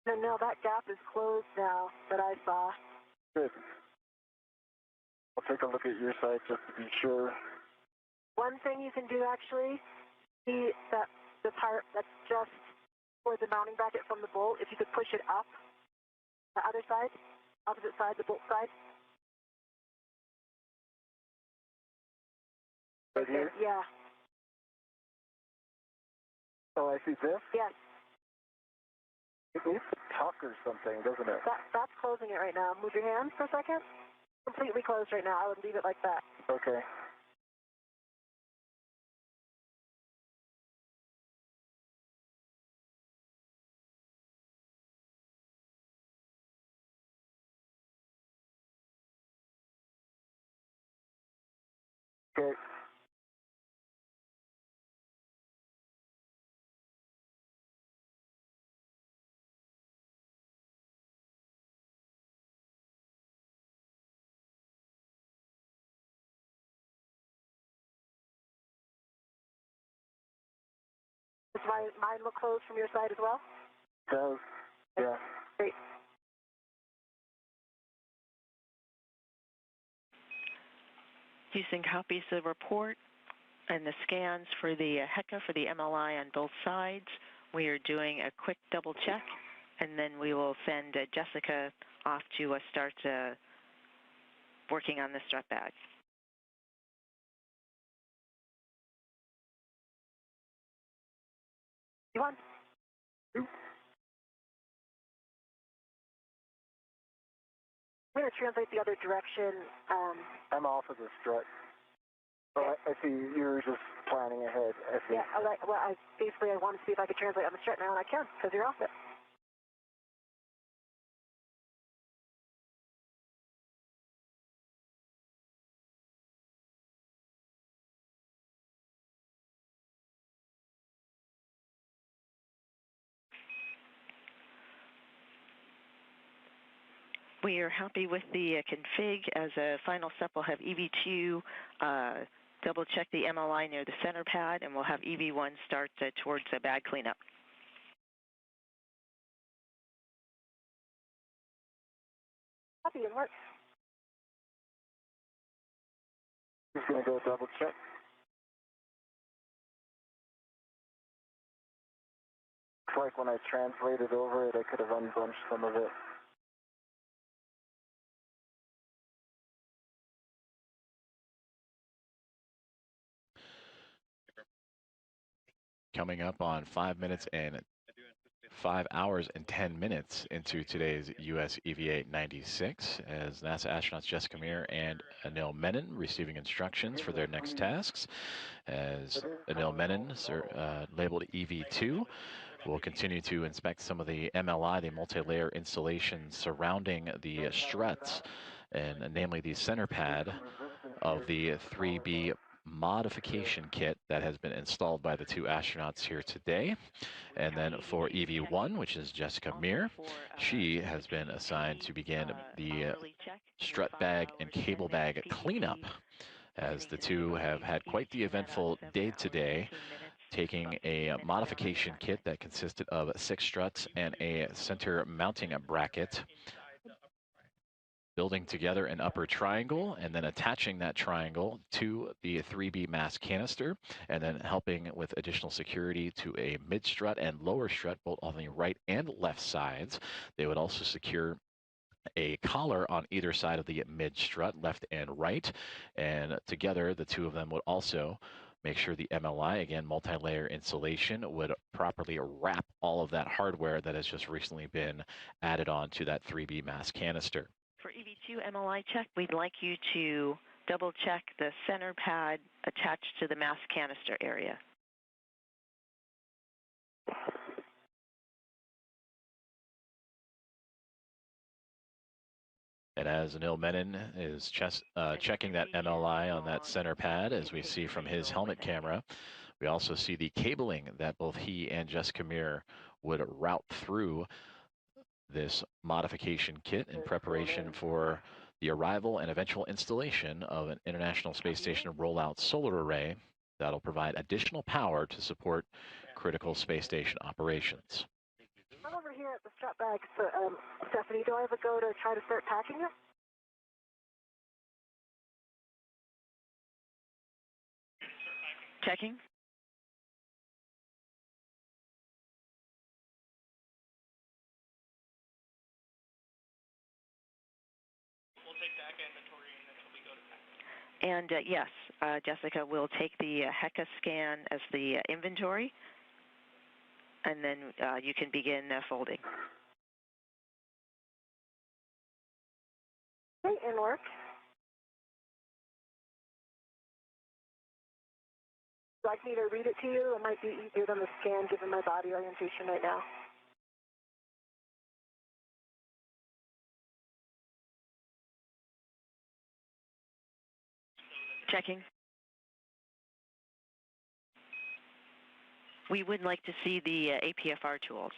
No, that gap is closed now that I saw. Good. I'll take a look at your side just to be sure. One thing you can do actually, see that the part that's just for the mounting bracket from the bolt, if you could push it up the other side, opposite side, the bolt side. Right here? Yeah. Oh, I see this? Yes. It needs to tuck or something, doesn't it? That's closing it right now. Move your hand for a second. Completely closed right now. I would leave it like that. Okay. Okay. Does mine look closed from your side as well? Does. Yeah. Great. Houston copies the report and the scans for the HECA for the MLI on both sides. We are doing a quick double check, and then we will send Jessica off to start working on the strut bag. You want? I'm going to translate the other direction. I'm off of the strut. Oh, I see. You're just planning ahead. I see. Yeah, basically I want to see if I could translate on the strut now, and I can, because you're off it. We are happy with the config. As a final step, we'll have EV2 double check the MLI near the center pad, and we'll have EV1 start towards bag cleanup. Copy and work. Just going to go double check. Looks like when I translated over it, I could have unbunched some of it. Coming up on 5 minutes and 5 hours and 10 minutes into today's US EVA 96 as NASA astronauts Jessica Meir and Anil Menon receiving instructions for their next tasks. As Anil Menon, labeled EV2, will continue to inspect some of the MLI, the multi-layer insulation surrounding the struts, and namely the center pad of the 3B modification kit that has been installed by the 2 astronauts here today. And then for EV1, which is Jessica Meir, she has been assigned to begin the strut bag and cable bag cleanup, as the 2 have had quite the eventful day today, taking a modification kit that consisted of 6 struts and a center mounting bracket building together an upper triangle and then attaching that triangle to the 3B mass canister, and then helping with additional security to a mid strut and lower strut, both on the right and left sides. They would also secure a collar on either side of the mid strut, left and right. And together, the two of them would also make sure the MLI, again, multi-layer insulation, would properly wrap all of that hardware that has just recently been added on to that 3B mass canister. For EV2 MLI check, we'd like you to double check the center pad attached to the mass canister area. And as Anil Menon is checking that MLI on that center pad, as we see from his helmet camera, we also see the cabling that both he and Jessica Meir would route through this modification kit in preparation for the arrival and eventual installation of an International Space Station rollout solar array that'll provide additional power to support critical space station operations. I'm over here at the strap bag, Stephanie. Do I have a go to try to start packing it? Checking. We'll take the HECA inventory until we go to pack. And yes, Jessica will take the HECA scan as the inventory, and then you can begin folding. Okay, in work. Would you like me to read it to you? It might be easier than the scan given my body orientation right now. Checking. We would like to see the APFR tools.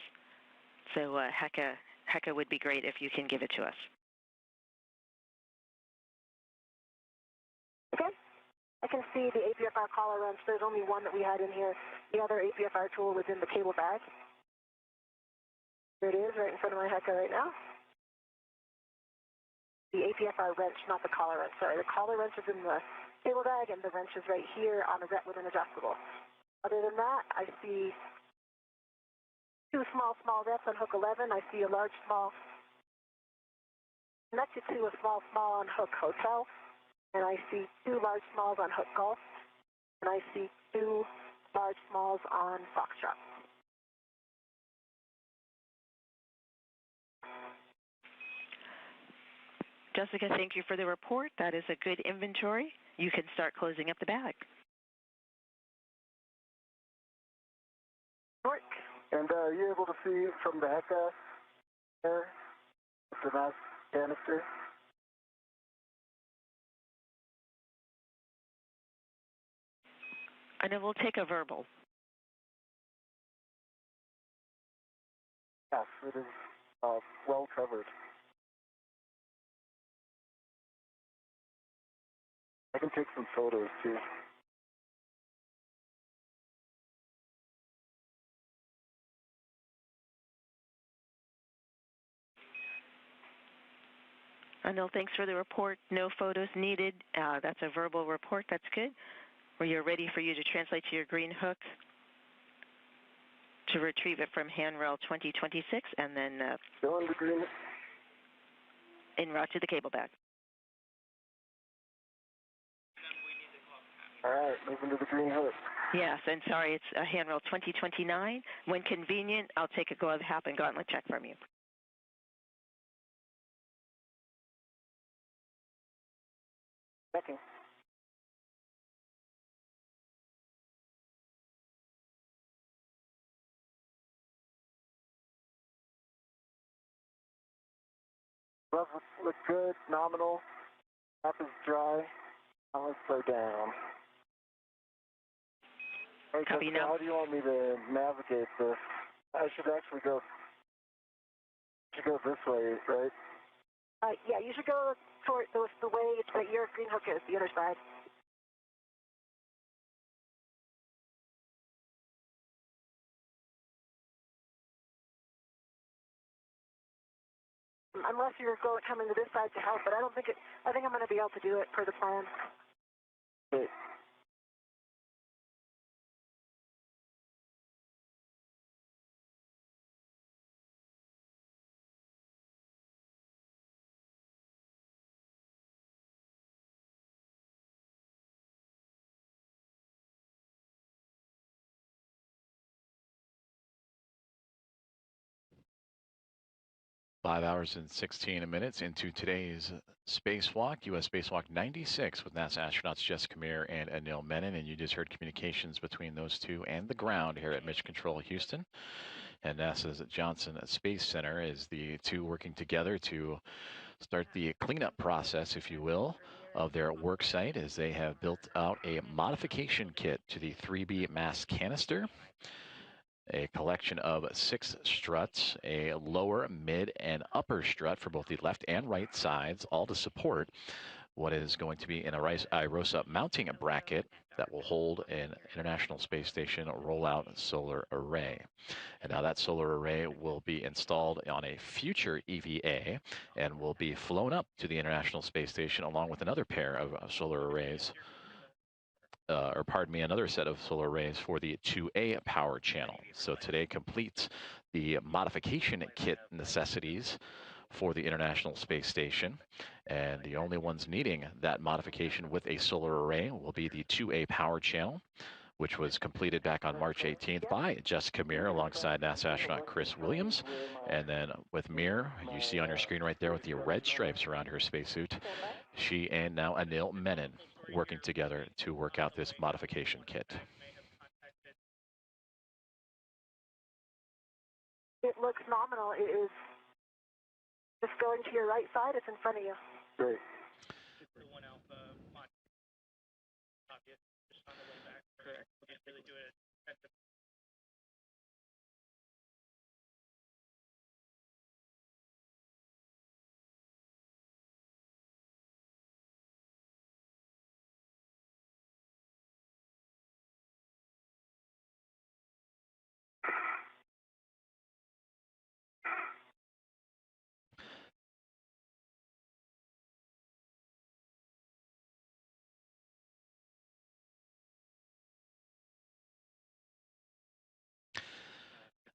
So HECA would be great if you can give it to us. Okay. I can see the APFR collar wrench. There's only one that we had in here. The other APFR tool was in the cable bag. There it is, right in front of my HECA right now. The APFR wrench, not the collar wrench. Sorry, the collar wrench is in the cable bag, and the wrench is right here on a with an adjustable. Other than that, I see two small reps on hook 11. I see a large, small connected to a small on hook hotel. And I see two large smalls on hook golf. And I see two large smalls on foxtrot. Jessica, thank you for the report. That is a good inventory. You can start closing up the bag. Work. And are you able to see from the HECA there, the mass canister? And then we'll take a verbal. Yes, it is well covered. I can take some photos too. Anil, thanks for the report. No photos needed. That's a verbal report. That's good. We are ready for you to translate to your green hook to retrieve it from handrail 2026 and then Still in the green. en route to the cable bag. All right, moving to the green hook. Yes, and sorry, it's a handrail 2029. When convenient, I'll take a glove, hap, and gauntlet check from you. Checking. Gloves look good, nominal. Map is dry. Now let's slow down. Hey, Copy Jessica, now. how do you want me to navigate this? I should actually go this way, right? Yeah, you should go toward the way that your green hook is, the other side. unless you're coming to this side to help, but I think I'm going to be able to do it per the plan. Great. 5 hours and 16 minutes into today's spacewalk, U.S. Spacewalk 96 with NASA astronauts Jessica Meir and Anil Menon. And you just heard communications between those two and the ground here at Mission Control Houston. And NASA's Johnson Space Center is the two working together to start the cleanup process, if you will, of their work site as they have built out a modification kit to the 3B mass canister. A collection of 6 struts, a lower, mid, and upper strut for both the left and right sides, all to support what is going to be an IROSA mounting bracket that will hold an International Space Station rollout solar array. And now that solar array will be installed on a future EVA and will be flown up to the International Space Station along with another pair of solar arrays. Another set of solar arrays for the 2A power channel. So today completes the modification kit necessities for the International Space Station. And the only ones needing that modification with a solar array will be the 2A power channel, which was completed back on March 18th by Jessica Meir alongside NASA astronaut Chris Williams. And then with Meir, you see on your screen right there with the red stripes around her spacesuit, she and now Anil Menon working together to work out this modification kit. It looks nominal. It is just going to your right side. It's in front of you. Great.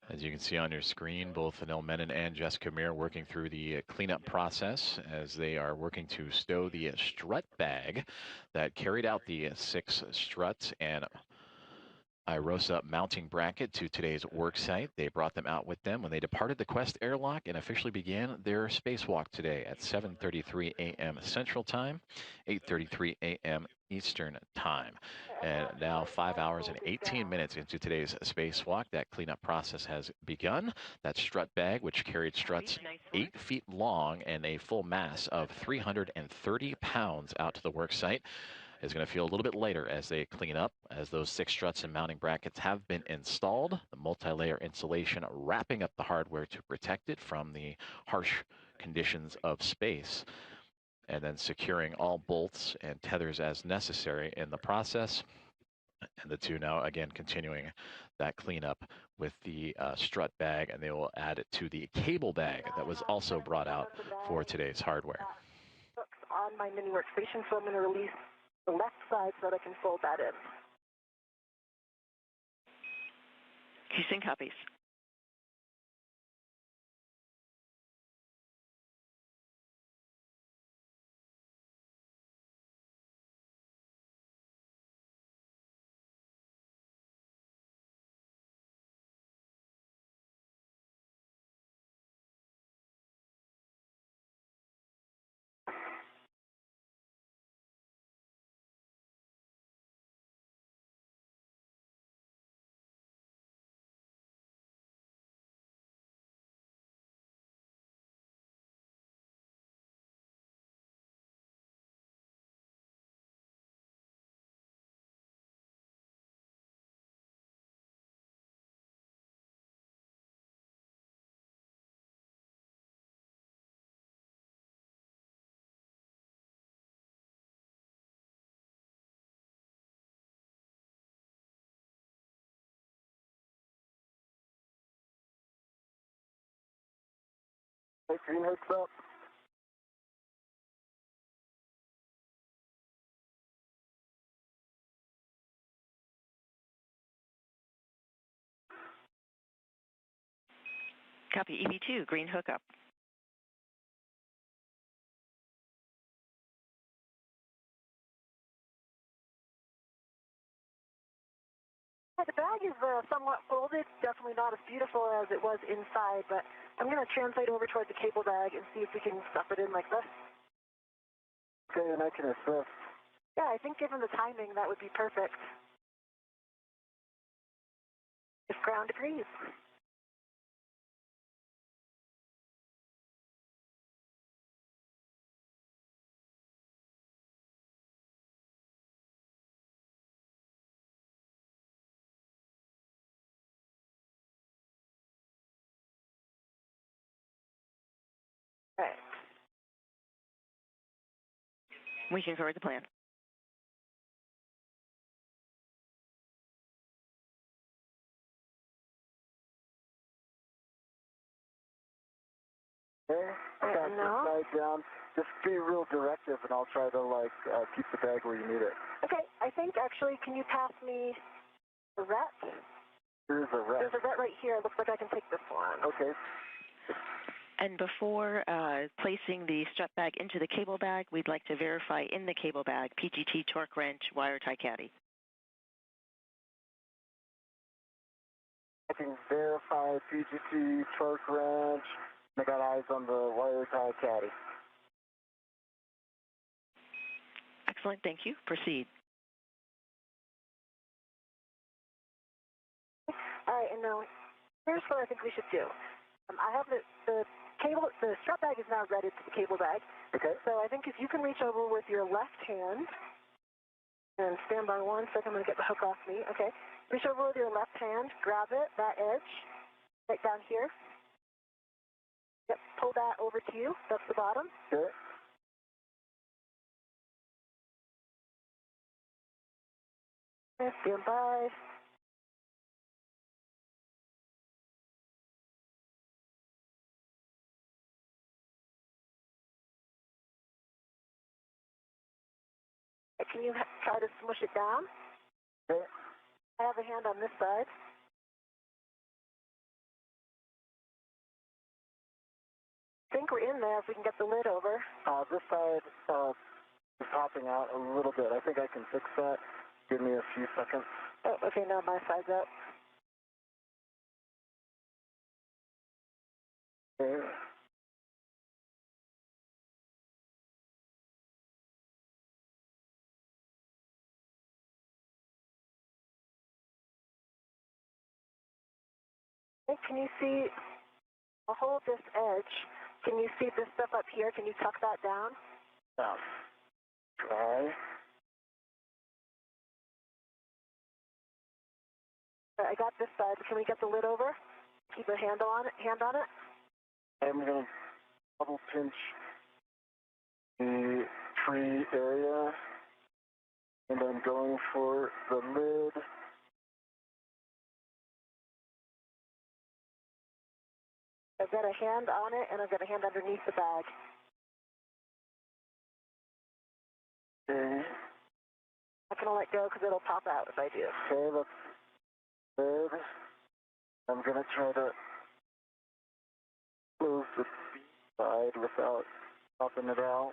As you can see on your screen, both Anil Menon and Jessica Meir working through the cleanup process as they are working to stow the strut bag that carried out the 6 struts and IROSA mounting bracket to today's work site. They brought them out with them when they departed the Quest airlock and officially began their spacewalk today at 7:33 a.m. Central Time, 8:33 a.m. Eastern Time. And now 5 hours and 18 minutes into today's spacewalk, that cleanup process has begun. That strut bag, which carried struts 8 feet long and a full mass of 330 pounds out to the work site, is going to feel a little bit later as they clean up, as those 6 struts and mounting brackets have been installed. The multi-layer insulation wrapping up the hardware to protect it from the harsh conditions of space, and then securing all bolts and tethers as necessary in the process. And the two now again continuing that cleanup with the strut bag, and they will add it to the cable bag that was also brought out for today's hardware. On my mini workstation, so I'm going to release the left side so that I can fold that in. Houston copies. Green hook's up. Copy EV2, green hook up. The bag is somewhat folded, definitely not as beautiful as it was inside, but I'm going to translate over toward the cable bag and see if we can stuff it in like this. Okay, and I can assist. Yeah, I think given the timing, that would be perfect. If ground agrees. All right. We can forward the plan. Okay, got this side down. Just be real directive, and I'll try to, keep the bag where you need it. Okay, I think actually, can you pass me the ret? Here's a ret. There's a ret right here. It looks like I can take this one. Okay. And before placing the strap bag into the cable bag, we'd like to verify in the cable bag PGT, torque wrench, wire tie caddy. I can verify PGT, torque wrench. I got eyes on the wire tie caddy. Excellent, thank you. Proceed. All right, and now here's what I think we should do. I have the cable, the strap bag is now ready to the cable bag. Okay. So I think if you can reach over with your left hand and stand by 1 second, I'm going to get the hook off me. Okay. Reach over with your left hand, grab it, that edge, right down here. Yep, pull that over to you. That's the bottom. Okay. Okay, stand by. Can you try to smush it down? Okay. I have a hand on this side. I think we're in there if we can get the lid over. This side is popping out a little bit. I think I can fix that. Give me a few seconds. Oh, okay, now my side's out. Okay. Hey, can you see, I'll hold this edge. Can you see this stuff up here? Can you tuck that down? Now, try. I got this side. Can we get the lid over? Keep a handle on it. Hand on it. I'm going to double pinch the tree area, and I'm going for the lid. I've got a hand on it, and I've got a hand underneath the bag. Okay. I'm not going to let go because it'll pop out if I do. Okay, that's good. I'm going to try to close the B side without popping it out.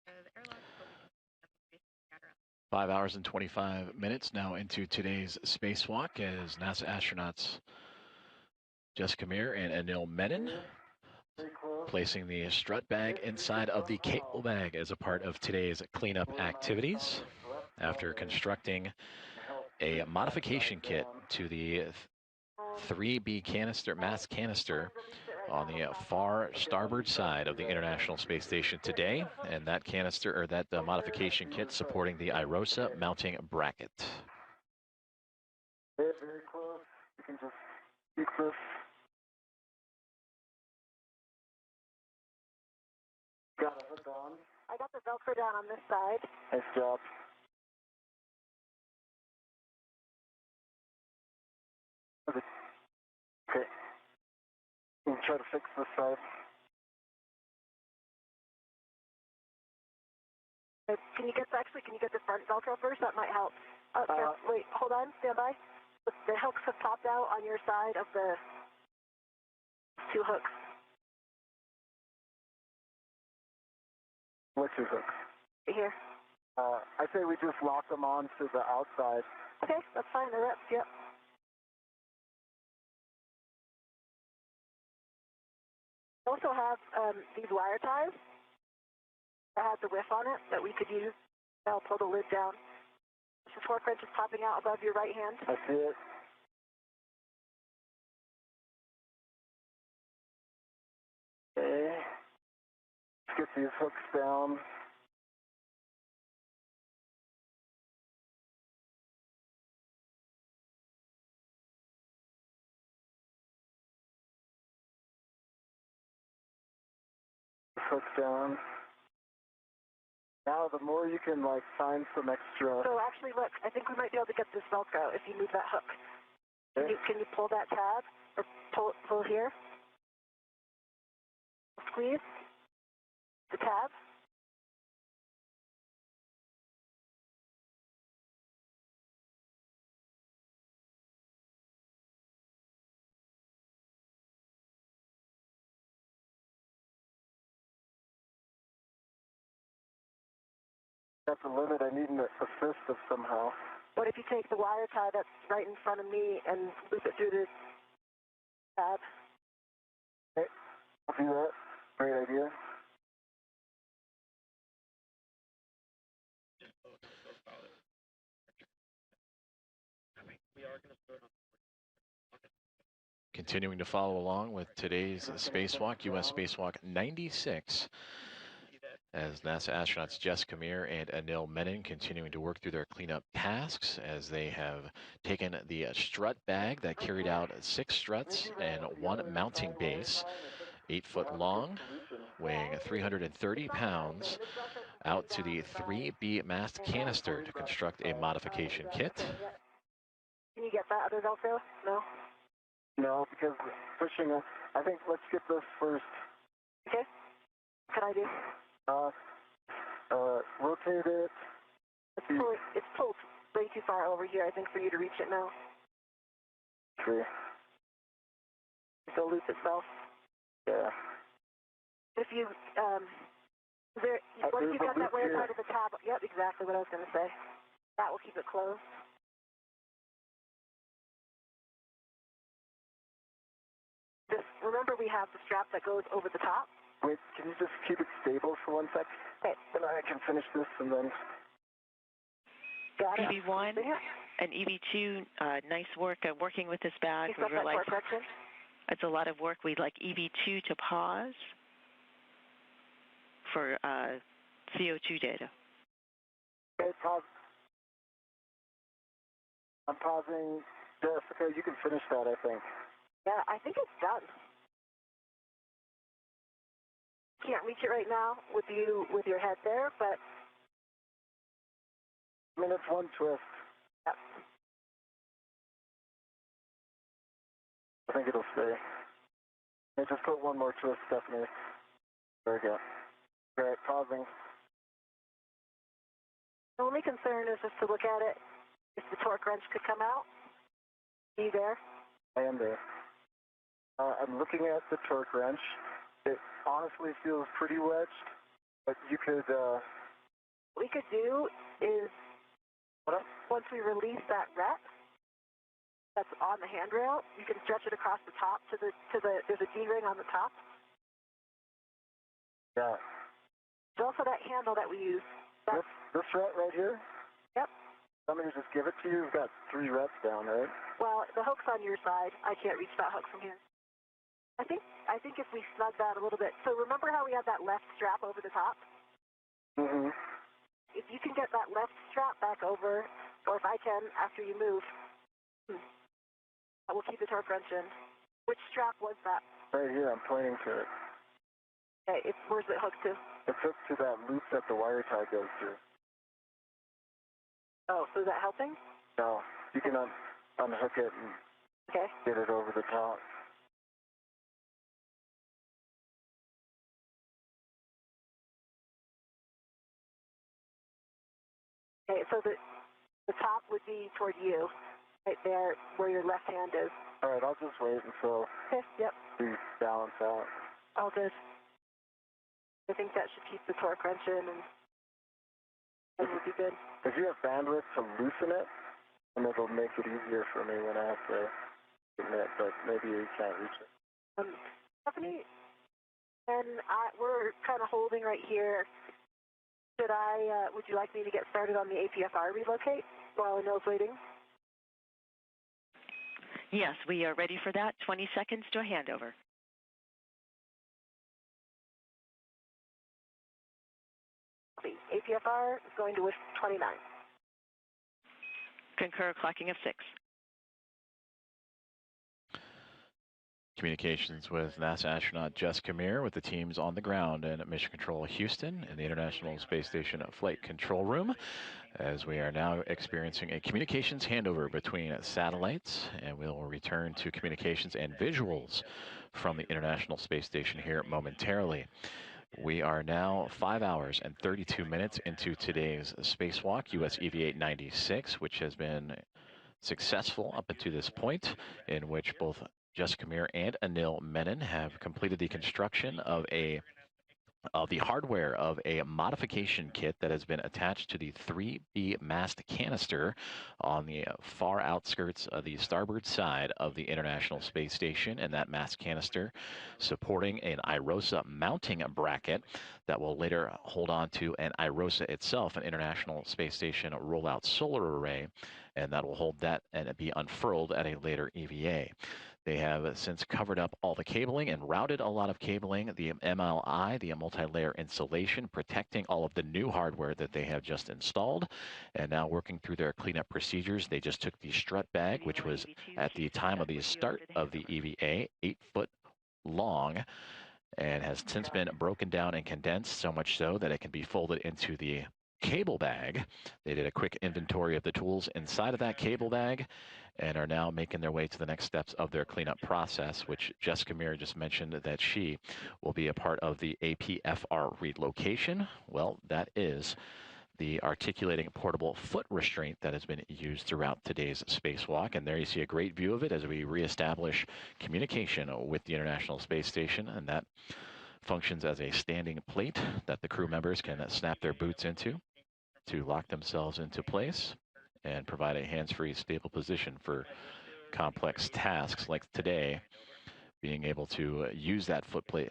The airlock 5 hours and 25 minutes now into today's spacewalk as NASA astronauts Jessica Meir and Anil Menon placing the strut bag inside of the cable bag as a part of today's cleanup activities after constructing a modification kit to the 3B canister, mass canister on the far starboard side of the International Space Station today, and that canister, or that modification kit supporting the IROSA mounting bracket. Very close. You can just keep this Got a hook on. I got the Velcro down on this side. Nice job. Okay. We'll try to fix this side. Can you get the front Velcro first? That might help. Wait, hold on, stand by. The hooks have popped out on your side of the two hooks. Which two hooks? Right here. I say we just lock them on to the outside. Okay, that's fine. The reps, yep. I also have these wire ties that has the whiff on it that we could use. I'll pull the lid down. The torque wrench is popping out above your right hand. I see it. Okay. Let's get these hooks down. Hooks down. Now, the more you can, like, find some extra... So, actually, look, I think we might be able to get this Velcro if you move that hook. Okay. Can you pull that tab? Or pull here? Squeeze the tab. That's the limit. I need an assist of somehow. What if you take the wire tie that's right in front of me and loop it through the tab? Okay, I'll do that. Great idea. Continuing to follow along with today's spacewalk, U.S. Spacewalk 96, as NASA astronauts Jessica Meir and Anil Menon continuing to work through their cleanup tasks as they have taken the strut bag that carried out 6 struts and 1 mounting base, 8 foot long, weighing 330 pounds, out to the 3B mast canister to construct a modification kit. Can you get that other Velcro? No? No, because pushing it, I think let's get this first. Okay. What can I do? Rotate it. It's pulled way too far over here, I think, for you to reach it now. True. So loop itself. Yeah. If you, what if you got that way part of the tab? Yep, exactly what I was going to say. That will keep it closed. Remember, we have the strap that goes over the top. Wait, can you just keep it stable for 1 sec? Okay. Then I can finish this and then... Got it. EV1 and EV2, nice work working with this bag. We realized it's a lot of work. We'd like EV2 to pause for CO2 data. Okay, pause. I'm pausing. Jessica, you can finish that, I think. Yeah, I think it's done. Can't reach it right now with your head there, but... I mean, it's 1 twist. Yep. I think it'll stay. Hey, just put 1 more twist, Stephanie. There we go. All right, pausing. The only concern is just to look at it, if the torque wrench could come out. Are you there? I am there. I'm looking at the torque wrench. It honestly feels pretty wedged, but you could... What we could do is, once we release that rep that's on the handrail, you can stretch it across the top to the there's a D-ring on the top. Yeah. There's also that handle that we use. This rep right here? Yep. Somebody just give it to you? You've got 3 reps down, right? Well, the hook's on your side. I can't reach that hook from here. I think if we snug that a little bit. So remember how we had that left strap over the top? Mm-hmm. If you can get that left strap back over, or if I can after you move, that will keep the torque wrench in. Which strap was that? Right here, I'm pointing to it. Okay, where's it hooked to? It's hooked to that loop that the wire tie goes through. Oh, so is that helping? No, you can unhook it and get it over the top. Okay, so the top would be toward you, right there where your left hand is. All right, I'll just wait until we balance out. All good. I think that should keep the torque wrench in and we'll be good. If you have bandwidth to loosen it, and it'll make it easier for me when I have to submit, but maybe you can't reach it. Stephanie, we're kind of holding right here. Would you like me to get started on the APFR relocate while Anil's waiting? Yes, we are ready for that. 20 seconds to a handover. The APFR is going to wish 29. Concur clocking of 6. Communications with NASA astronaut Jessica Meir with the teams on the ground in Mission Control Houston in the International Space Station Flight Control Room, as we are now experiencing a communications handover between satellites, and we'll return to communications and visuals from the International Space Station here momentarily. We are now 5 hours and 32 minutes into today's spacewalk, US EV-896, which has been successful up until this point, in which both Jessica Meir and Anil Menon have completed the construction of the hardware of a modification kit that has been attached to the 3B mast canister on the far outskirts of the starboard side of the International Space Station, and that mast canister supporting an IROSA mounting bracket that will later hold on to an IROSA itself, an International Space Station rollout solar array, and that will hold that and be unfurled at a later EVA. They have since covered up all the cabling and routed a lot of cabling, the MLI, the multi-layer insulation, protecting all of the new hardware that they have just installed, and now working through their cleanup procedures. They just took the strut bag, which was at the time of the start of the EVA, 8 foot long, and has since been broken down and condensed, so much so that it can be folded into the cable bag. They did a quick inventory of the tools inside of that cable bag and are now making their way to the next steps of their cleanup process, which Jessica Meir just mentioned that she will be a part of the APFR relocation. Well, that is the articulating portable foot restraint that has been used throughout today's spacewalk. And there you see a great view of it as we reestablish communication with the International Space Station, and that functions as a standing plate that the crew members can snap their boots into to lock themselves into place and provide a hands-free stable position for complex tasks like today, being able to use that foot plate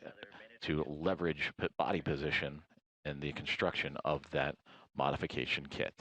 to leverage body position in the construction of that modification kit.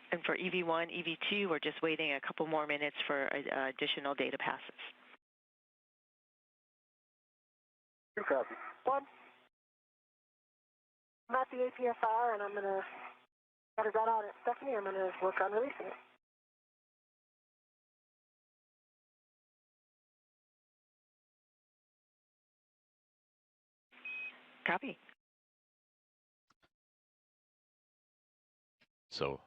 And for EV1, EV2, we're just waiting a couple more minutes for additional data passes. 2 copy. 1. I'm at the APFR, and I'm going to got that on it. Stephanie, I'm going to work on releasing it. Copy. So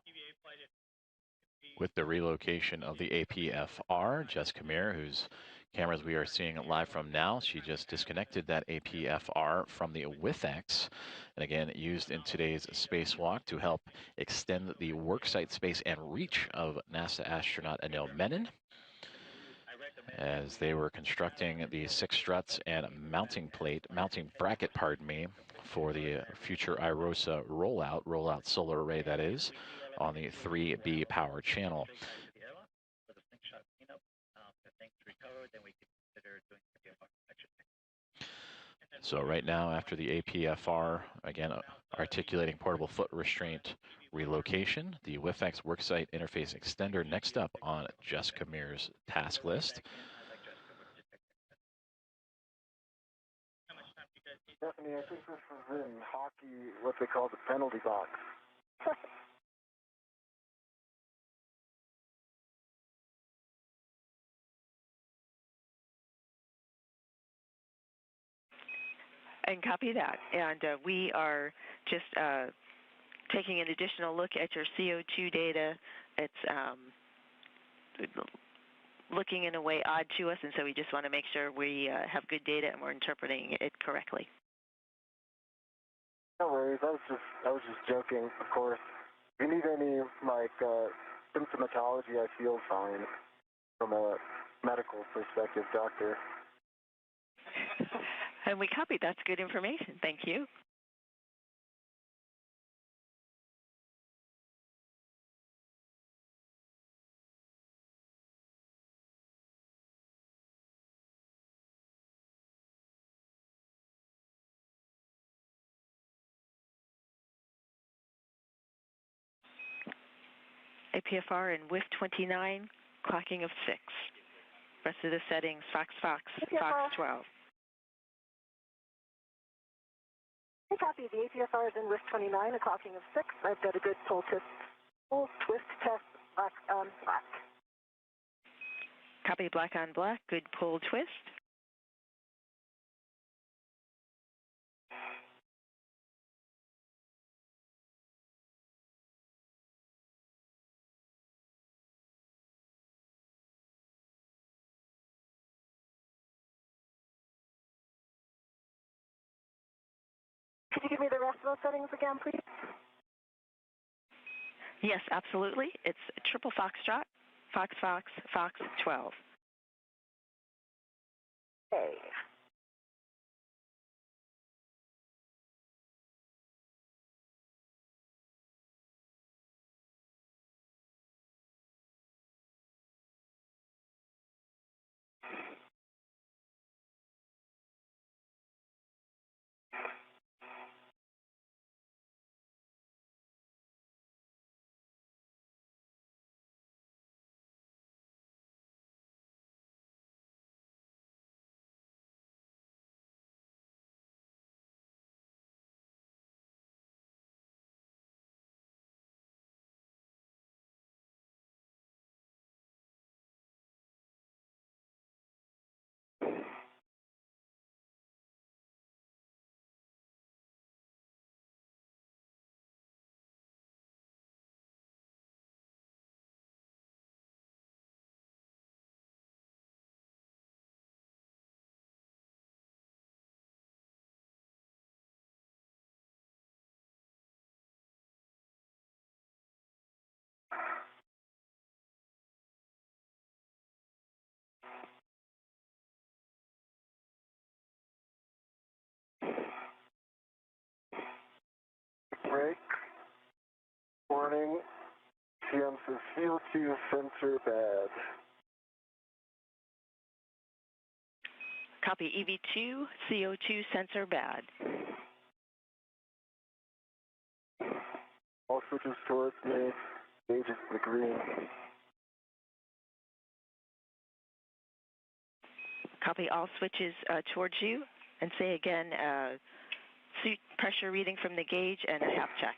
with the relocation of the APFR, Jessica Meir, whose cameras we are seeing live from now, she just disconnected that APFR from the WithX, and again used in today's spacewalk to help extend the worksite space and reach of NASA astronaut Anil Menon, as they were constructing the 6 struts and mounting bracket, for the future IROSA rollout solar array, that is, on the 3B power channel. then we could consider doing maybe a protection. So right now, after the APFR, again, articulating portable foot restraint relocation, the WIFX worksite interface extender next up on Jessica Meir's task list. Stephanie, I think this is in hockey, what they call the penalty box. And copy that. And we are just taking an additional look at your CO2 data. It's looking in a way odd to us, and so we just want to make sure we have good data and we're interpreting it correctly. No worries. I was just joking, of course. If you need any symptomatology, I feel fine from a medical perspective, doctor. And we copied. That's good information. Thank you. APFR and WIF 29, clocking of 6. Rest of the settings, Fox, Fox, Fox 12. Hey, copy. The APFR is in WIF 29, a clocking of 6. I've got a good pull twist test, black on black. Copy, black on black, good pull twist. Could you give me the rest of those settings again, please? Yes, absolutely. It's triple foxtrot, Fox, Fox, Fox 12. Okay. Break. Warning. CM says CO2 sensor bad. Copy, EV2, CO2 sensor bad. All switches towards me. Gauge is the green. Copy, all switches towards you. And say again, suit pressure reading from the gauge and a HAP check.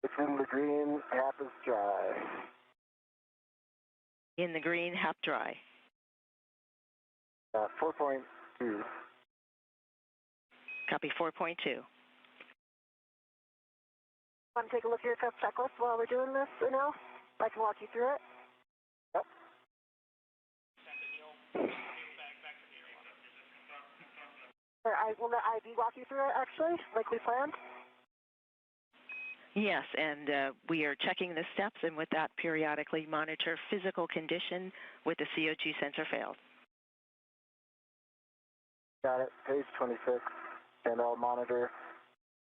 It's in the green, HAP is dry. In the green, HAP dry. 4.2. Copy, 4.2. Want to take a look at your checklist while we're doing this, Anil? I can walk you through it. Yep. Will the IB walk you through it, actually, like we planned? Yes, and we are checking the steps, and with that, periodically monitor physical condition with the CO2 sensor failed. Got it. Page 26. And I'll monitor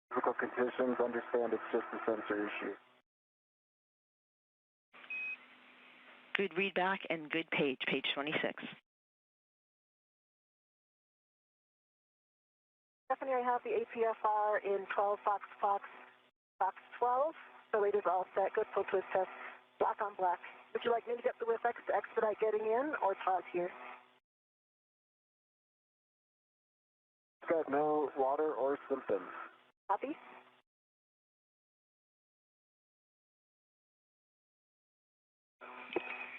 physical conditions, understand it's just a sensor issue. Good readback and good page 26. Stephanie, I have the APFR in 12 Fox 12, so it is all set. Good full twist test, black on black. Would you like me to get the WIFX to expedite getting in, or pause here? Got no water or symptoms. Copy.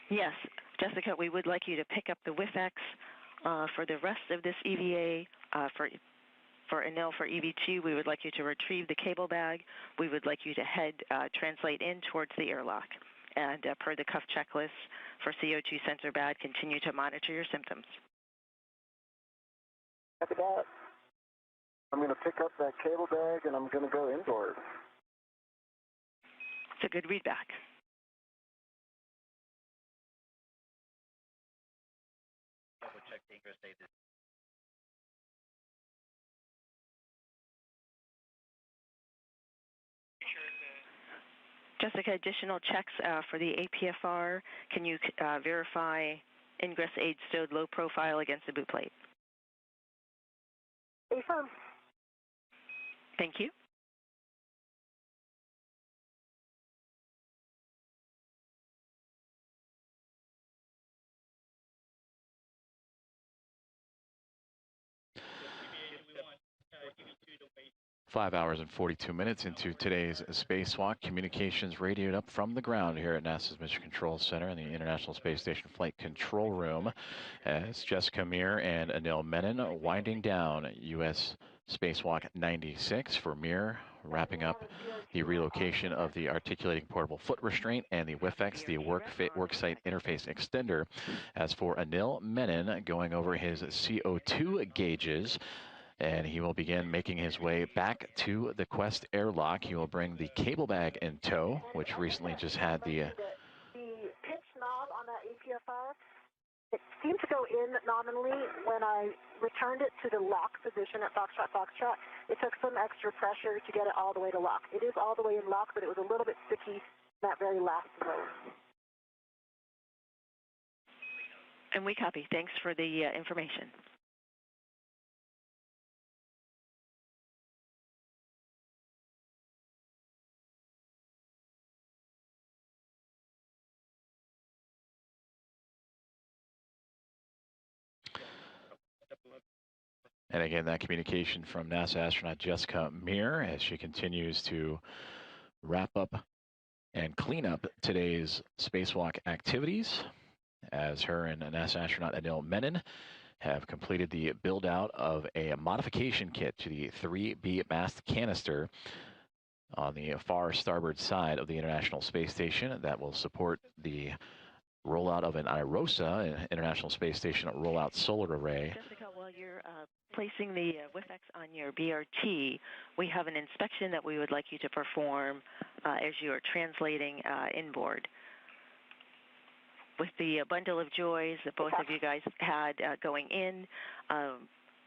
Yes, Jessica, we would like you to pick up the WIFX for the rest of this EVA. For Anil, for EV2, we would like you to retrieve the cable bag. We would like you to translate in towards the airlock. And per the cuff checklist for CO2 sensor bad, continue to monitor your symptoms. Copy that. I'm going to pick up that cable bag and I'm going to go indoors. It's a good readback. Double check the ingress date. Jessica, additional checks for the APFR. Can you verify ingress aid stowed low profile against the boot plate? Affirm. Thank you. EV2 to wait. 5 hours and 42 minutes into today's spacewalk. Communications radioed up from the ground here at NASA's Mission Control Center in the International Space Station Flight Control Room as Jessica Meir and Anil Menon winding down U.S. Spacewalk 96 for Meir, wrapping up the relocation of the articulating portable foot restraint and the WIFX, the worksite interface extender. As for Anil Menon, going over his CO2 gauges, and he will begin making his way back to the Quest airlock. He will bring the cable bag in tow, which recently just had the pitch knob on that APFR. It seemed to go in nominally when I returned it to the lock position at Foxtrot, Foxtrot. It took some extra pressure to get it all the way to lock. It is all the way in lock, but it was a little bit sticky in that very last zone. And we copy. Thanks for the information. And again, that communication from NASA astronaut Jessica Meir as she continues to wrap up and clean up today's spacewalk activities, as her and NASA astronaut Anil Menon have completed the build out of a modification kit to the 3B mast canister on the far starboard side of the International Space Station that will support the rollout of an IROSA, an International Space Station rollout solar array. Jessica, while you're placing the WIFX on your BRT, we have an inspection that we would like you to perform as you are translating inboard. With the bundle of joys that both of you guys had going in,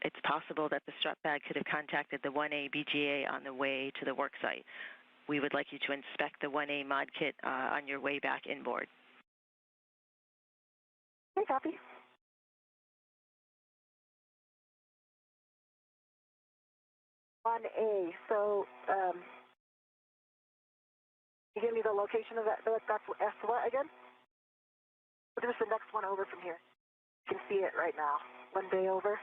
it's possible that the strap bag could have contacted the 1A BGA on the way to the work site. We would like you to inspect the 1A mod kit on your way back inboard. Okay, copy. On A, so you give me the location of that. That's S what again? There's the next one over from here. You can see it right now. One bay over.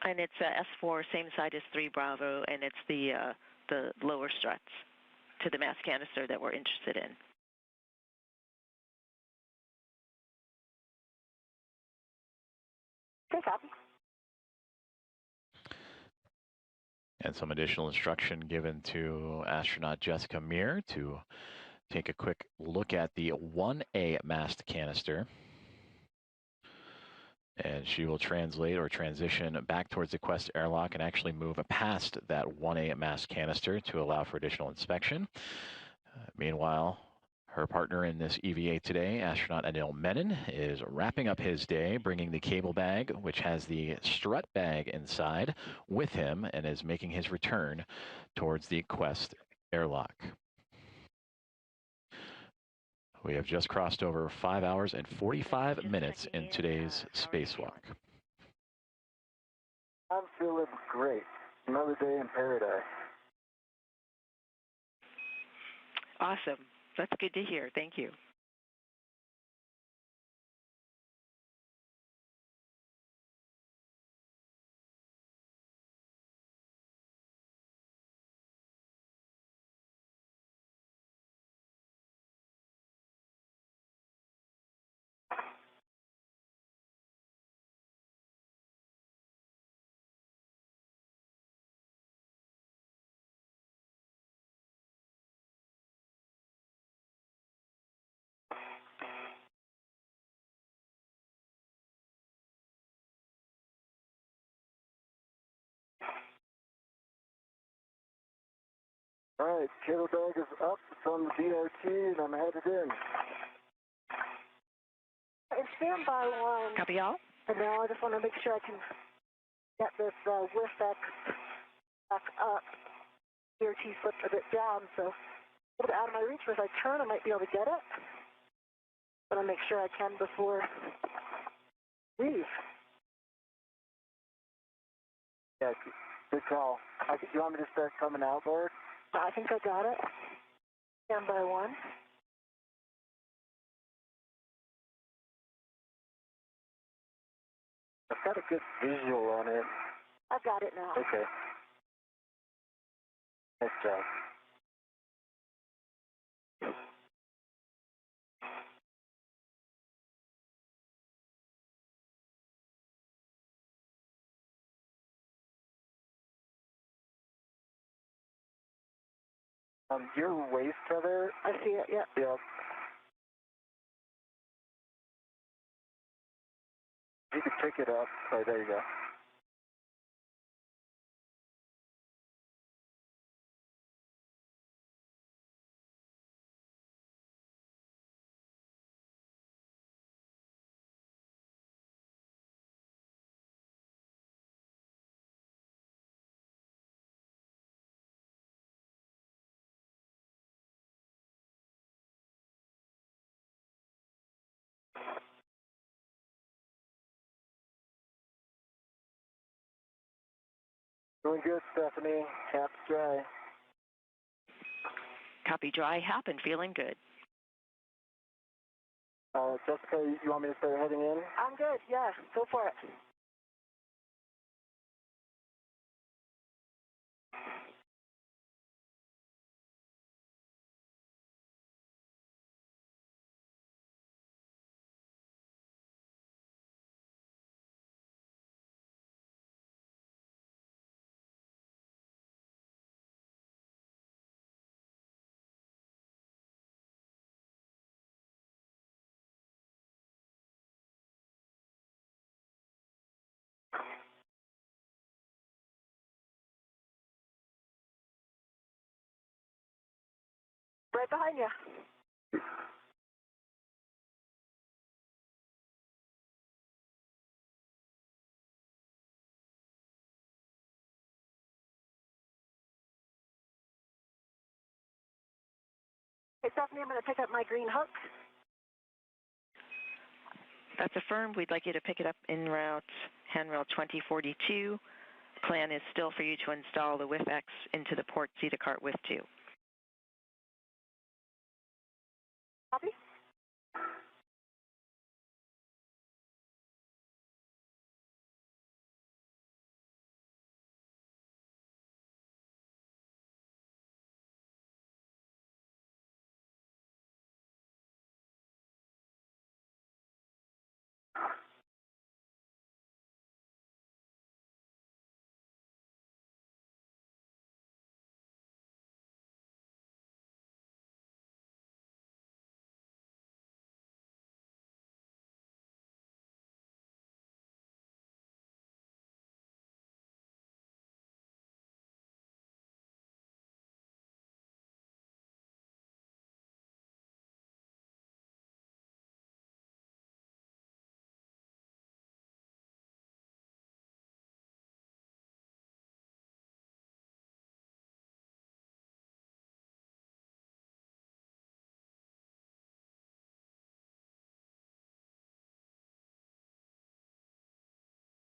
And it's S4, same side as 3 Bravo, and it's the lower struts to the mass canister that we're interested in. Okay, copy. And some additional instruction given to astronaut Jessica Meir to take a quick look at the 1A mast canister. And she will translate or transition back towards the Quest airlock and actually move past that 1A mast canister to allow for additional inspection. Meanwhile, her partner in this EVA today, astronaut Anil Menon, is wrapping up his day, bringing the cable bag, which has the strut bag inside, with him, and is making his return towards the Quest airlock. We have just crossed over 5 hours and 45 minutes in today's spacewalk. I'm feeling great. Another day in paradise. Awesome. That's good to hear. Thank you. All right, Kilo Dog is up. It's on the DRT, and I'm headed in. And standby one. Copy all? And now I just want to make sure I can get this whiff back up. DRT slipped a bit down, so a little bit out of my reach. But if I turn, I might be able to get it. But I'll make sure I can before leave. Yeah, good call. You want me to start coming outboard? I think I got it. Standby one. I've got a good visual on it. I've got it now. Okay. Nice job. Your waist tether. I see it, yeah. Yep. You can pick it up. Oh, there you go. Doing good, Stephanie. Cap's dry. Copy dry, hap, and feeling good. Jessica, you want me to start heading in? I'm good, yeah. Go for it. Right behind you. Hey, Stephanie, I'm going to pick up my green hook. That's affirmed. We'd like you to pick it up en route, handrail 2042. Plan is still for you to install the WIF-X into the port Zeta cart with 2. Copy?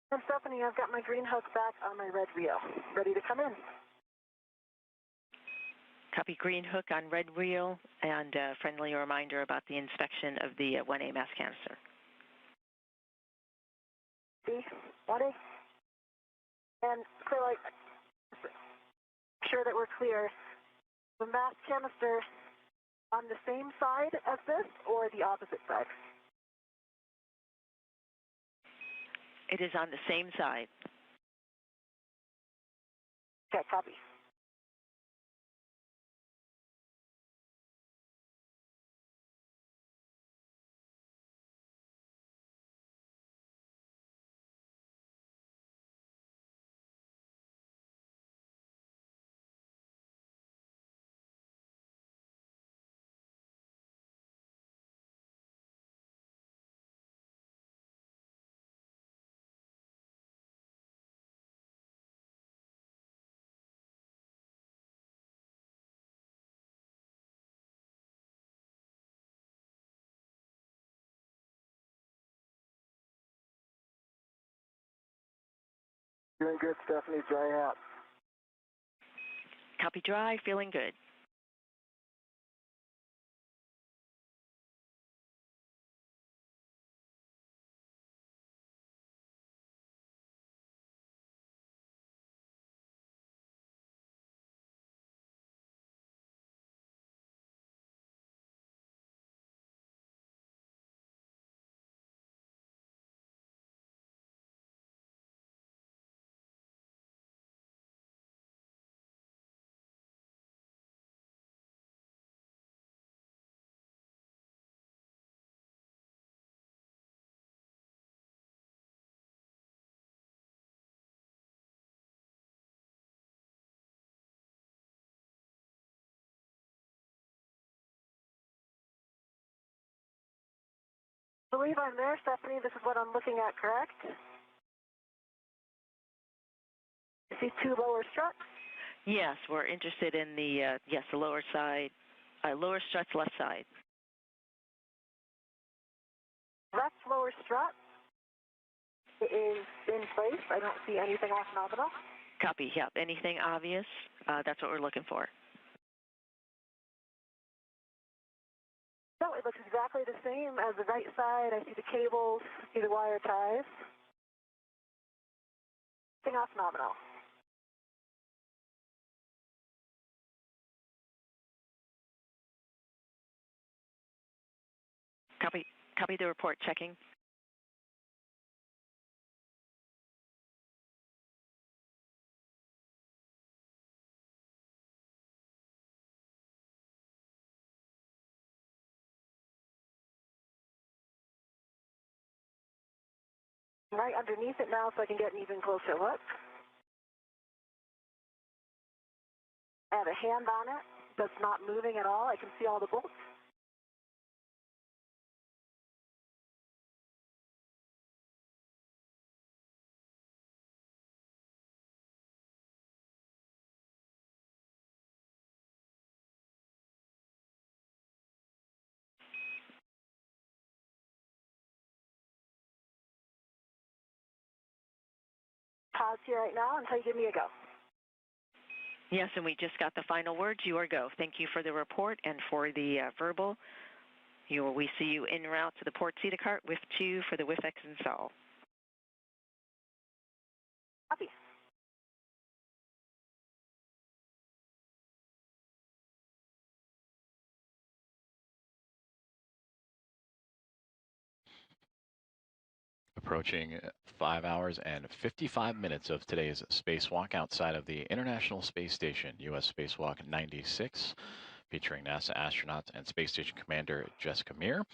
And Stephanie, I've got my green hook back on my red reel. Ready to come in. Copy green hook on red reel, and a friendly reminder about the inspection of the 1A mass canister. B, 1A. And so, like, sure that we're clear, the mass canister on the same side as this or the opposite side? It is on the same side. Okay, copy. Doing good, Stephanie. Dry out. Copy dry, feeling good. I believe I'm there, Stephanie. This is what I'm looking at, correct? You see two lower struts? Yes, we're interested in the, the lower side, lower struts left side. Left lower strut is in place. I don't see anything off nominal. Copy, yep. Anything obvious? That's what we're looking for. No, it looks exactly the same as the right side. I see the cables, see the wire ties. Nothing off nominal. Copy the report, checking. I'm right underneath it now so I can get an even closer look. I have a hand on it that's not moving at all. I can see all the bolts. Pause here right now until you give me a go. Yes, and we just got the final words. You are go. Thank you for the report and for the verbal. We see you en route to the port CETA cart with 2 for the WIFX install. Copy. Approaching 5 hours and 55 minutes of today's spacewalk outside of the International Space Station, U.S. Spacewalk 96, featuring NASA astronaut and Space Station Commander Jessica Meir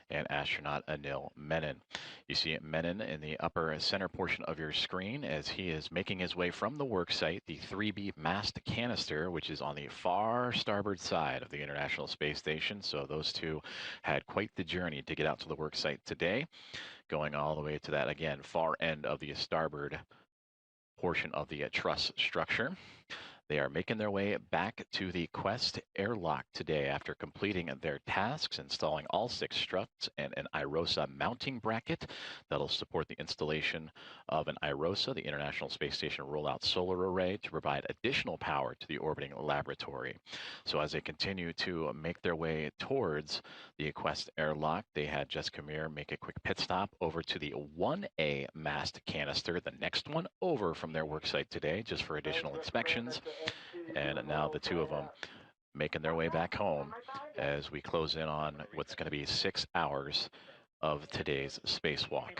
and astronaut Anil Menon. You see Menon in the upper center portion of your screen as he is making his way from the work site, the 3B mast canister, which is on the far starboard side of the International Space Station. So those two had quite the journey to get out to the work site today, going all the way to that, again, far end of the starboard portion of the truss structure. They are making their way back to the Quest airlock today after completing their tasks, installing all 6 struts and an IROSA mounting bracket that'll support the installation of an IROSA, the International Space Station Rollout Solar Array, to provide additional power to the orbiting laboratory. So as they continue to make their way towards the Quest airlock, they had Jessica Meir make a quick pit stop over to the 1A mast canister, the next one over from their work site today, just for additional inspections. And now the two of them making their way back home as we close in on what's going to be 6 hours of today's spacewalk.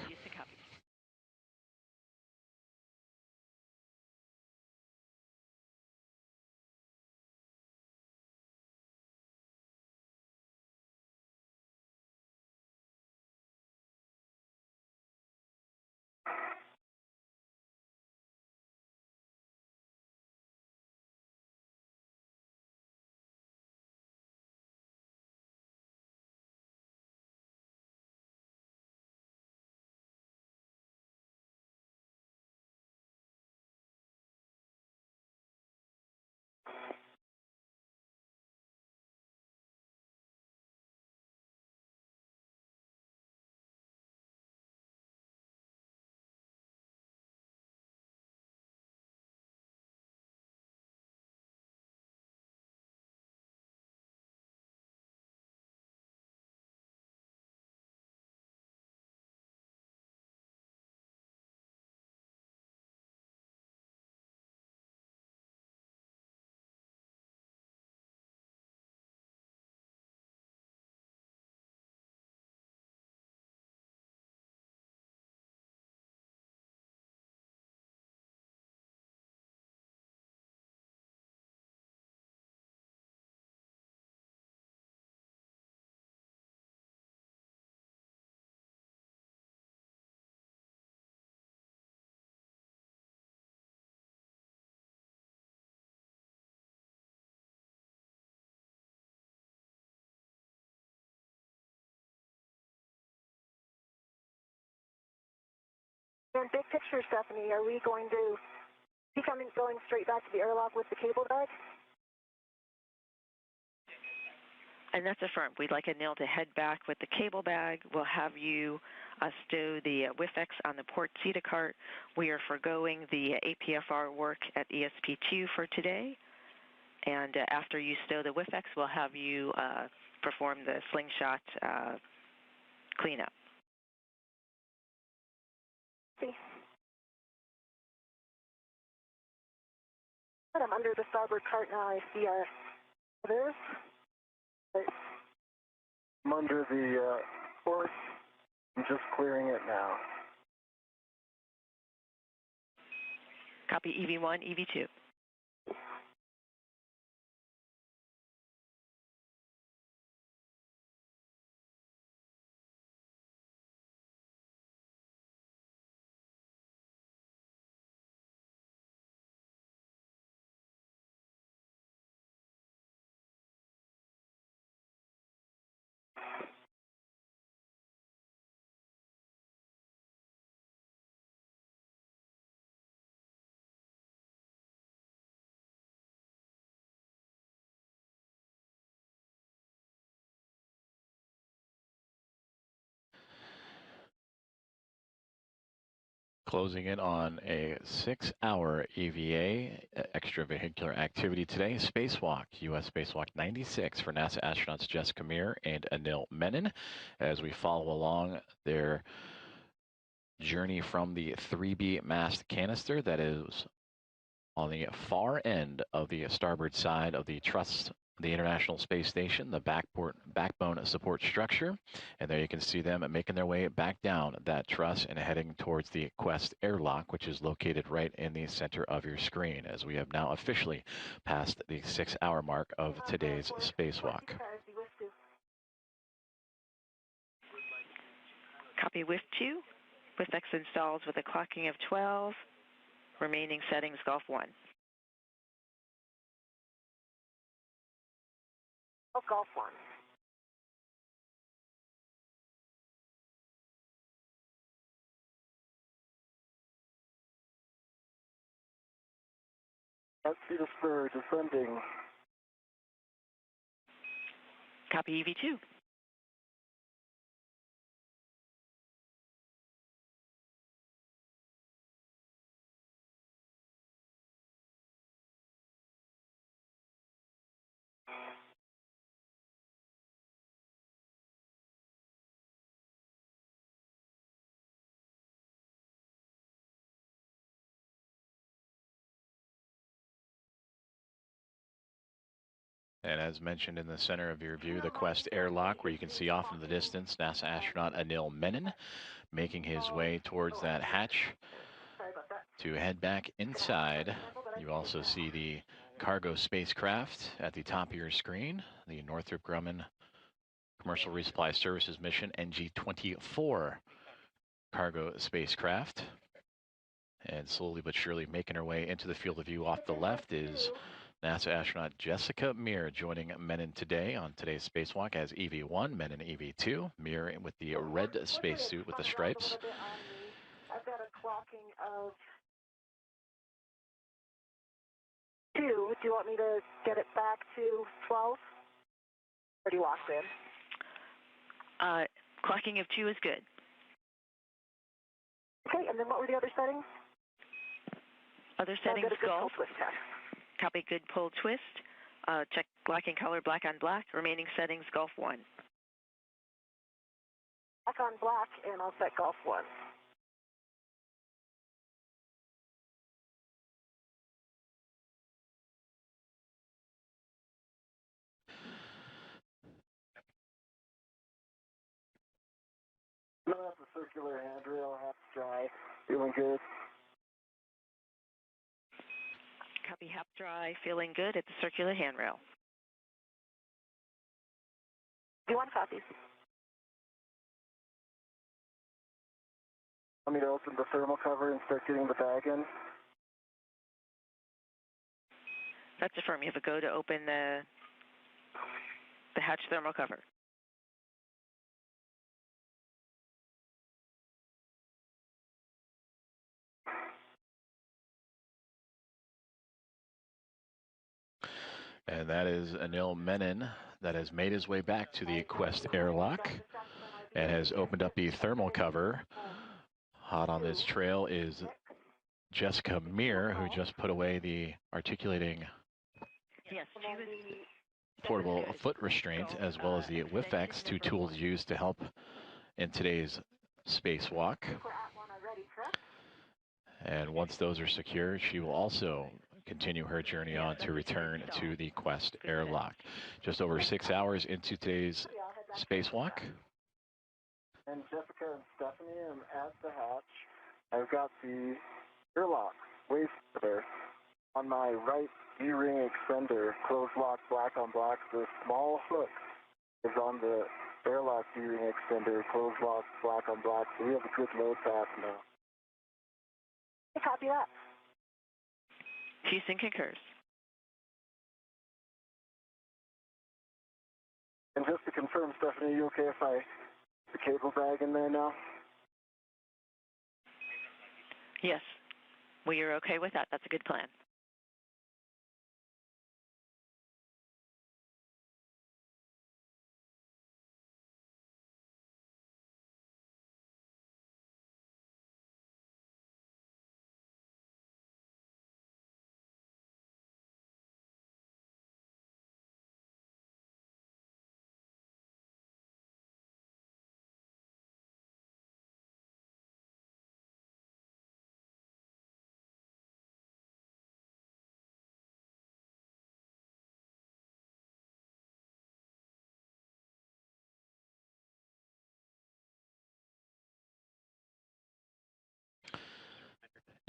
And big picture, Stephanie, are we going to be going straight back to the airlock with the cable bag? And that's affirmed. We'd like Anil to head back with the cable bag. We'll have you stow the WIFX on the port CETA cart. We are forgoing the APFR work at ESP2 for today. And after you stow the WIFX, we'll have you perform the slingshot cleanup. I'm under the starboard cart now. I see our others. I'm under the port. I'm just clearing it now. Copy EV1, EV2. Closing in on a 6-hour EVA, extravehicular activity today. Spacewalk, U.S. Spacewalk 96 for NASA astronauts Jessica Meir and Anil Menon as we follow along their journey from the 3B mast canister that is on the far end of the starboard side of the truss, the International Space Station, the backbone support structure. And there you can see them making their way back down that truss and heading towards the Quest airlock, which is located right in the center of your screen, as we have now officially passed the 6-hour mark of today's spacewalk. Copy WIF 2. WIFX installs with a clocking of 12. Remaining settings, Gulf 1. Gulf 1. At speed of spur, descending. Copy EV2. And as mentioned in the center of your view, the Quest airlock, where you can see off in the distance NASA astronaut Anil Menon making his way towards that hatch to head back inside. You also see the cargo spacecraft at the top of your screen, the Northrop Grumman Commercial Resupply Services Mission NG-24 cargo spacecraft. And slowly but surely making her way into the field of view off the left is NASA astronaut Jessica Meir joining Menon today on today's spacewalk as EV1, Menon EV2. Meir with the red spacesuit with the stripes. I've got a clocking of 2. Do you want me to get it back to 12? Or do you lock in? Clocking of 2 is good. Okay, and then what were the other settings? Other settings, Gulf. Twist test. Copy good pull twist. Check black and color, black on black. Remaining settings, Gulf 1. Black on black, and I'll set Gulf 1. No, that's a circular handrail, half dry. Feeling good. Copy half dry, feeling good at the circular handrail. Do you want copies? Want me to open the thermal cover and start getting the bag in? That's affirm. You have a go to open the hatch thermal cover. And that is Anil Menon that has made his way back to the Quest airlock and has opened up the thermal cover. Hot on this trail is Jessica Meir, who just put away the articulating portable foot restraint, as well as the WIFX, 2 tools used to help in today's spacewalk. And once those are secure, she will also continue her journey on to return to the Quest airlock. Just over 6 hours into today's spacewalk. And Jessica and Stephanie, I'm at the hatch. I've got the airlock waist there. On my right D-ring extender, closed lock, black on black. The small hook is on the airlock D-ring extender, closed lock, black on black. So we have a good load path now. Copy that. Houston concurs. And just to confirm, Stephanie, are you okay if I put the cable bag in there now? Yes. We are okay with that. That's a good plan.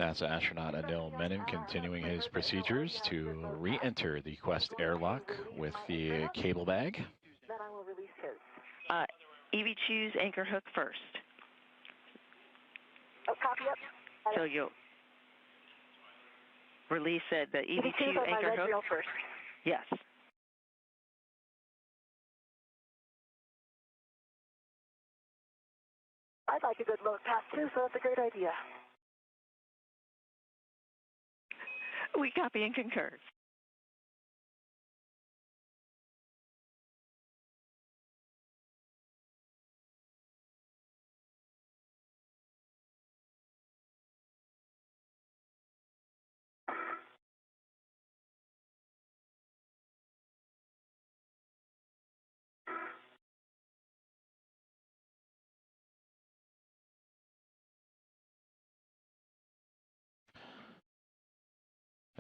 NASA astronaut Anil Menon continuing his procedures to re-enter the Quest airlock with the cable bag. Then I will release his. EV2's anchor hook first. Oh, copy up. So you'll release the EV2 anchor hook first. Yes. I'd like a good load path too, so that's a great idea. We copy and concur.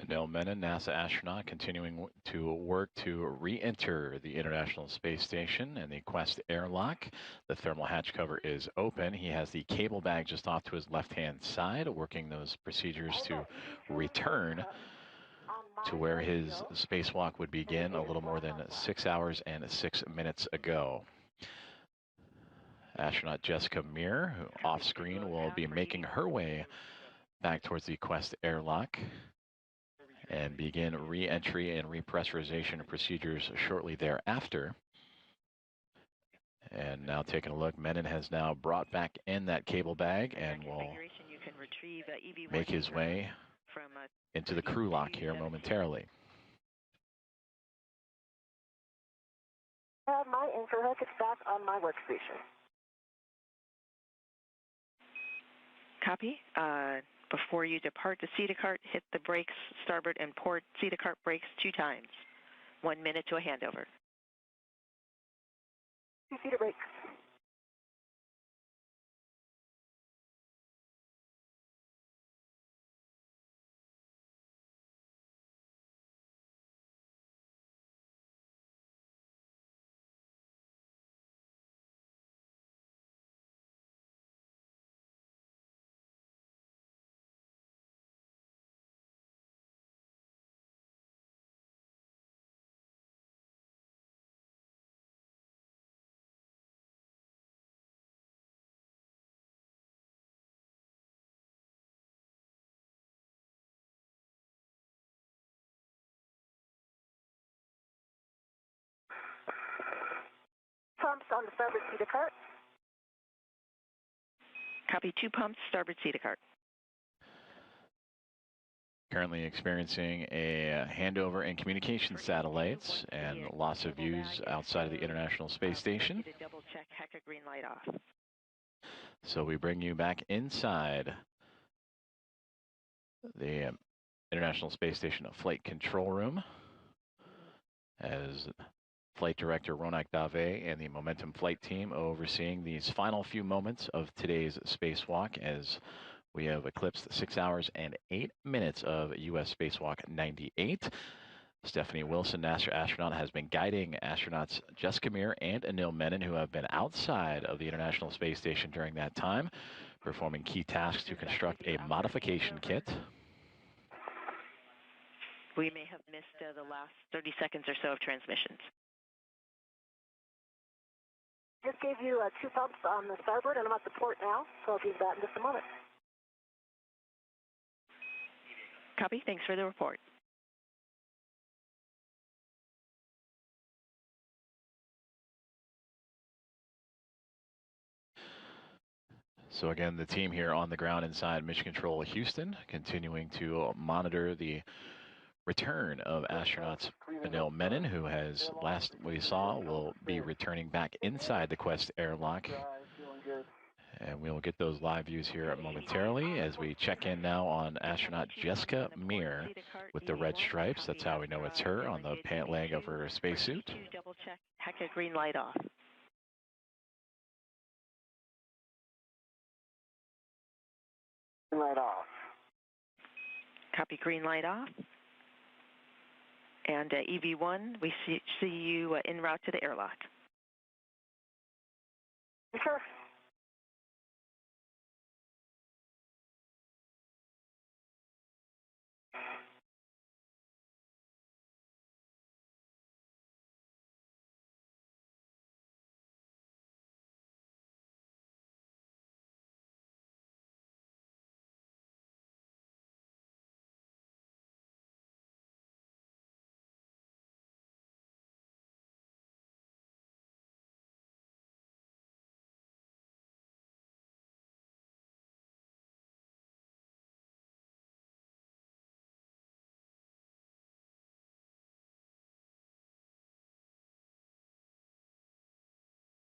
Anil Menon, NASA astronaut, continuing to work to re-enter the International Space Station and the Quest airlock. The thermal hatch cover is open. He has the cable bag just off to his left-hand side, working those procedures to return to where his spacewalk would begin a little more than 6 hours and 6 minutes ago. Astronaut Jessica Meir, who off screen will be making her way back towards the Quest airlock and begin re-entry and repressurization procedures shortly thereafter. And now taking a look, Menon has now brought back in that cable bag and will make his way into the crew lock here momentarily. My anchor hook is back on my workstation. Copy. Before you depart the CETA cart, hit the brakes, starboard and port CETA cart brakes 2 times. 1 minute to a handover. 2 CETA brakes. Pumps on the starboard CETA cart. Copy. 2 pumps, starboard CETA cart. Currently experiencing a handover in communication satellites and loss of views outside of the International Space Station. Double check, HECA green light off. So we bring you back inside the International Space Station Flight Control Room as Flight Director Ronak Dave and the Momentum Flight Team overseeing these final few moments of today's spacewalk as we have eclipsed 6 hours and 8 minutes of U.S. Spacewalk 98. Stephanie Wilson, NASA astronaut, has been guiding astronauts Jessica Meir and Anil Menon, who have been outside of the International Space Station during that time, performing key tasks to construct a modification kit. We may have missed the last 30 seconds or so of transmissions. Just gave you 2 pumps on the starboard, and I'm at the port now, so I'll give that in just a moment. Copy. Thanks for the report. So again, the team here on the ground inside Mission Control Houston, continuing to monitor the return of astronauts Anil Menon, who has, last we saw, will be returning back inside the Quest airlock. And we'll get those live views here momentarily as we check in now on astronaut Jessica Meir with the red stripes. That's how we know it's her on the pant leg of her spacesuit. Double check, HECA green light off. Green light off. Copy. Green light off. And EV1, we see you en route to the airlock. Sure.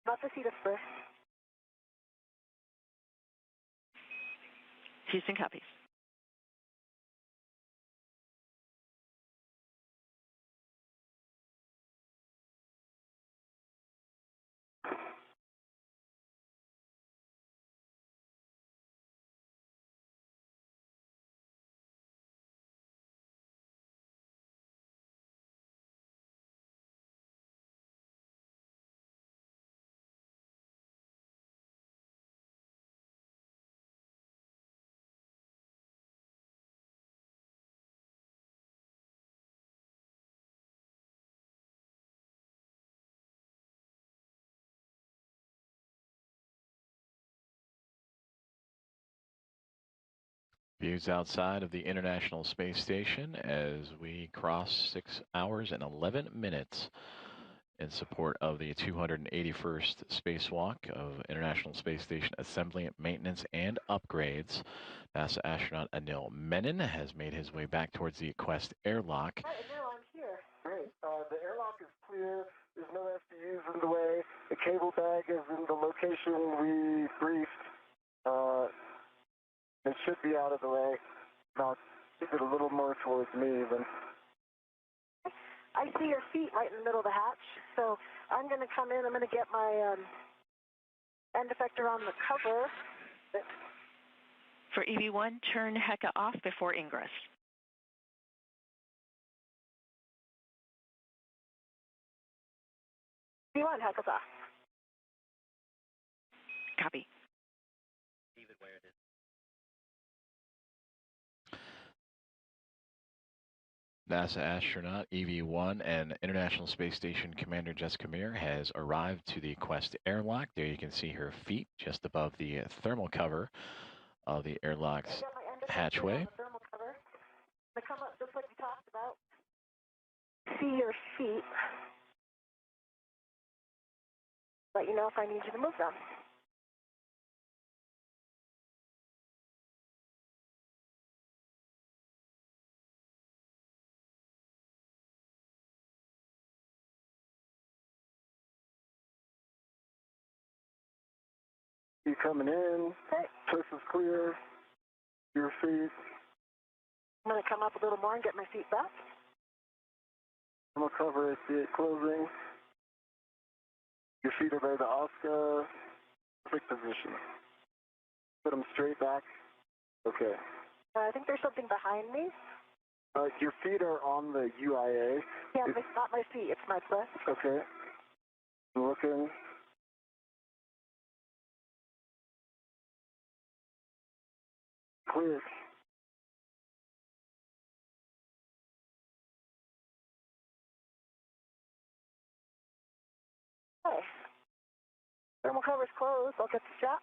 Not to see the first. Houston copies. Views outside of the International Space Station as we cross 6 hours and 11 minutes in support of the 281st spacewalk of International Space Station assembly, maintenance, and upgrades. NASA astronaut Anil Menon has made his way back towards the Quest airlock. Hi, Anil, I'm here. Great. The airlock is clear. There's no SDUs in the way. The cable bag is in the location we briefed. It should be out of the way. Now, keep it a little more towards me even. I see your feet right in the middle of the hatch, so I'm going to come in. I'm going to get my end effector on the cover. For EV1, turn HECA off before ingress. EV1, heckles off. Copy. David, where it is. NASA astronaut EV1 and International Space Station Commander Jessica Meir has arrived to the Quest airlock. There you can see her feet just above the thermal cover of the airlock's hatchway. Thermal cover. They come up just like we talked about. See your feet. Let you know if I need you to move them. You coming in. Okay. Turf is clear. Your feet. I'm going to come up a little more and get my feet back. Thermal cover, I see it closing. Your feet are by the OSCA. Perfect position. Put them straight back. Okay. I think there's something behind me. Your feet are on the UIA. Yeah, it's not my feet, it's my foot. Okay. Looking. Clear. Okay. Thermal cover's closed. I'll get the strap.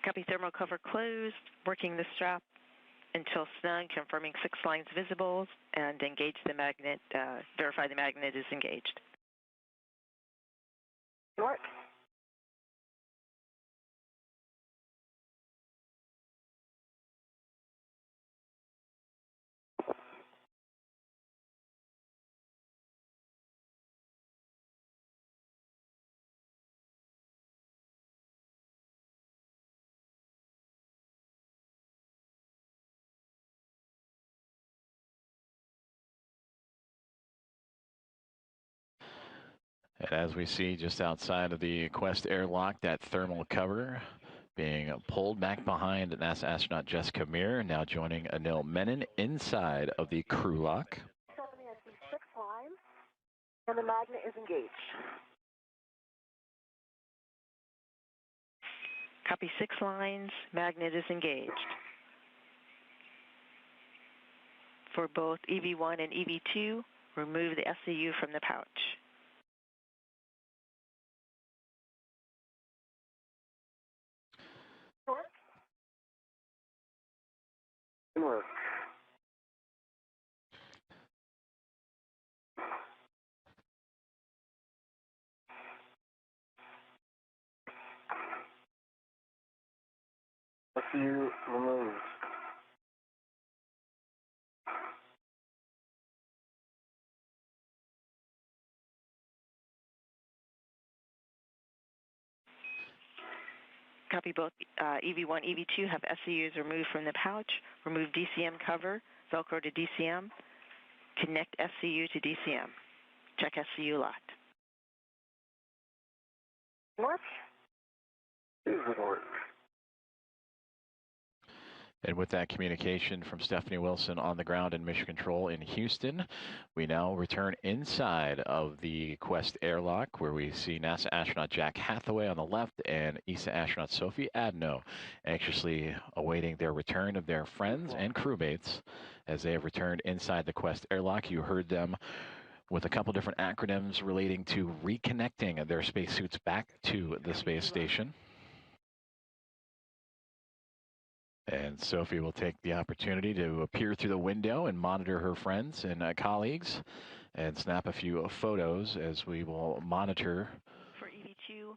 Copy, thermal cover closed. Working the strap until snug, confirming 6 lines visible, and engage the magnet, verify the magnet is engaged. Work. And as we see just outside of the Quest airlock, that thermal cover being pulled back behind NASA astronaut Jessica Meir, now joining Anil Menon inside of the crew lock. Stephanie, I see 6 lines, and the magnet is engaged. Copy, 6 lines, magnet is engaged. For both EV1 and EV2, remove the SCU from the pouch. Work. Work. SCU removed. Copy. Both EV1, EV2 have SCUs removed from the pouch. Remove DCM cover, Velcro to DCM. Connect SCU to DCM. Check SCU locked. Mark? And with that communication from Stephanie Wilson on the ground in Mission Control in Houston, we now return inside of the Quest airlock, where we see NASA astronaut Jack Hathaway on the left and ESA astronaut Sophie Adno anxiously awaiting their return of their friends and crewmates as they have returned inside the Quest airlock. You heard them with a couple different acronyms relating to reconnecting their spacesuits back to the space station. And Sophie will take the opportunity to appear through the window and monitor her friends and colleagues and snap a few photos as we will monitor. For EV2,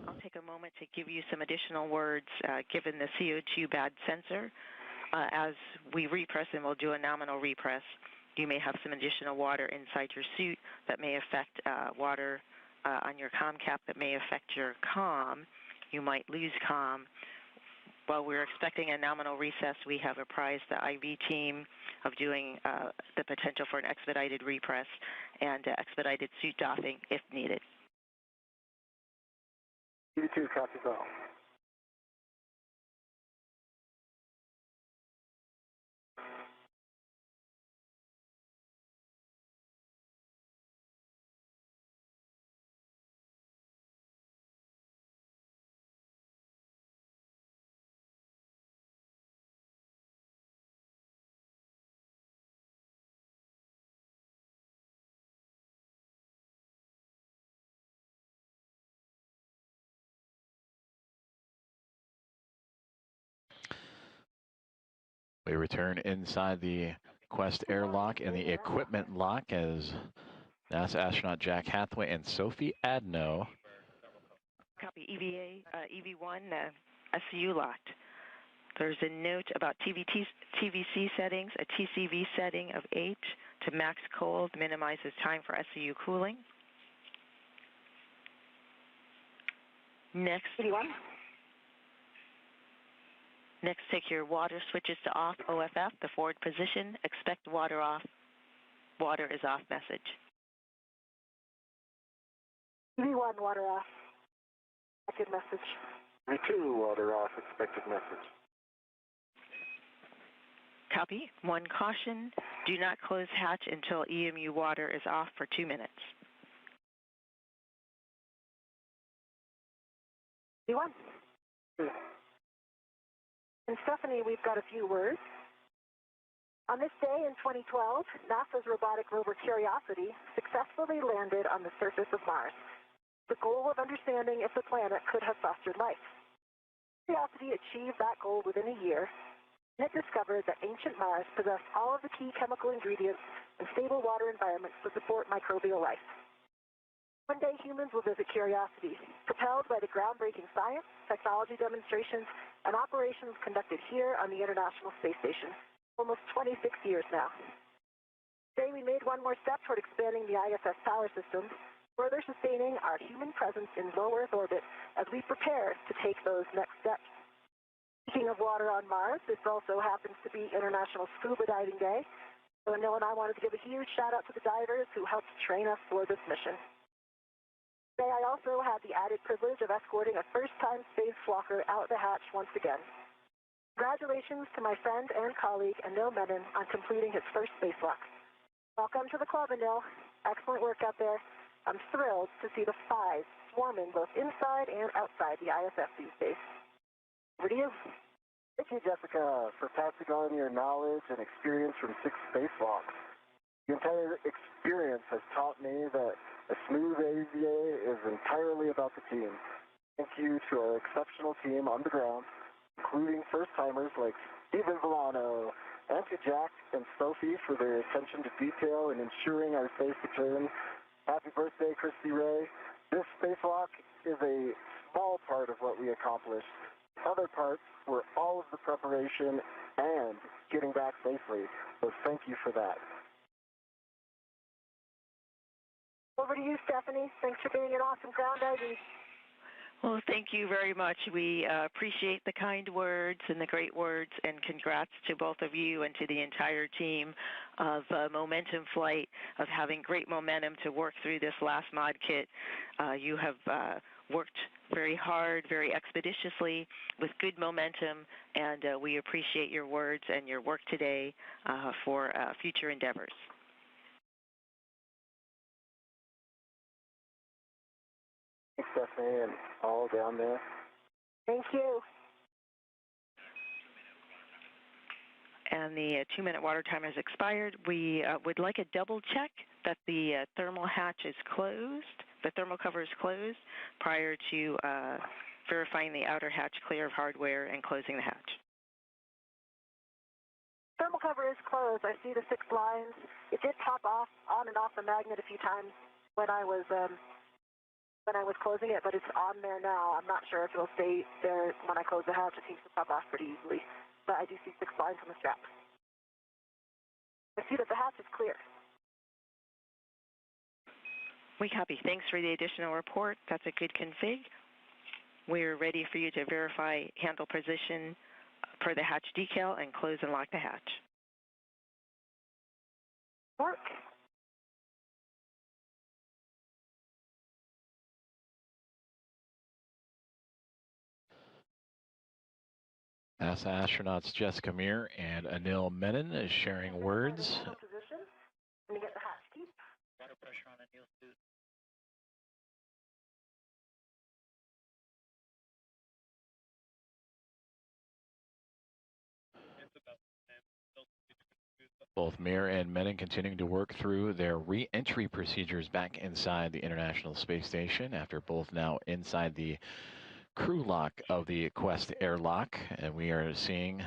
I'll take a moment to give you some additional words given the CO2 bad sensor. As we repress, and we'll do a nominal repress, you may have some additional water inside your suit that may affect water on your comm cap that may affect your comm. You might lose comm. While we're expecting a nominal recess, we have apprised the IV team of doing the potential for an expedited repress and expedited suit doffing if needed. EV2 copies all. We return inside the Quest airlock and the equipment lock as NASA astronaut Jack Hathaway and Sophie Adno. Copy. EV1, SCU locked. There's a note about TVC settings, a TCV setting of 8 to max cold, minimizes time for SCU cooling. Next, take your water switches to off, OFF, the forward position. Expect water off. Water is off message. EV1, water off. Expected message. EV2, water off, expected message. Copy. One caution, do not close hatch until EMU water is off for 2 minutes. EV1. And Stephanie, we've got a few words. On this day in 2012, NASA's robotic rover Curiosity successfully landed on the surface of Mars, the goal of understanding if the planet could have fostered life. Curiosity achieved that goal within a year, and it discovered that ancient Mars possessed all of the key chemical ingredients and stable water environments to support microbial life. One day humans will visit Curiosity, propelled by the groundbreaking science, technology demonstrations, and operations conducted here on the International Space Station, almost 26 years now. Today we made one more step toward expanding the ISS power system, further sustaining our human presence in low Earth orbit as we prepare to take those next steps. Speaking of water on Mars, this also happens to be International Scuba Diving Day, so Anil and I wanted to give a huge shout out to the divers who helped train us for this mission. Today I also had the added privilege of escorting a first-time spacewalker out the hatch once again. Congratulations to my friend and colleague Anil Menon on completing his first spacewalk. Welcome to the club, Anil. Excellent work out there. I'm thrilled to see the Five swarming both inside and outside the ISS these days. Over to you. Thank you, Jessica, for passing on your knowledge and experience from 6 spacewalks. The entire experience has taught me that a smooth AVA is entirely about the team. Thank you to our exceptional team on the ground, including first-timers like Stephen Villano, and to Jack and Sophie for their attention to detail in ensuring our safe return. Happy birthday, Christy Ray. This spacewalk is a small part of what we accomplished. Other parts were all of the preparation and getting back safely, so thank you for that. Over to you, Stephanie. Thanks for being an awesome ground ID. Well, thank you very much. We appreciate the kind words and the great words, and congrats to both of you and to the entire team of Momentum Flight, of having great momentum to work through this last mod kit. You have worked very hard, very expeditiously, with good momentum, and we appreciate your words and your work today for future endeavors. Thanks, Stephanie, and all down there. Thank you. And the 2-minute water time has expired. We would like a double check that the thermal hatch is closed, the thermal cover is closed, prior to verifying the outer hatch clear of hardware and closing the hatch. Thermal cover is closed. I see the 6 lines. It did pop off on and off the magnet a few times when I was closing it, but it's on there now. I'm not sure if it'll stay there when I close the hatch. It seems to pop off pretty easily, but I do see 6 lines on the strap. I see that the hatch is clear. We copy. Thanks for the additional report. That's a good config. We're ready for you to verify handle position per the hatch decal and close and lock the hatch. Work. NASA astronauts Jessica Meir and Anil Menon is sharing words. Position. Let me get the hatch key. Water pressure on Anil's suit. Both Meir and Menon continuing to work through their re-entry procedures back inside the International Space Station after both now inside the crew lock of the Quest airlock. And we are seeing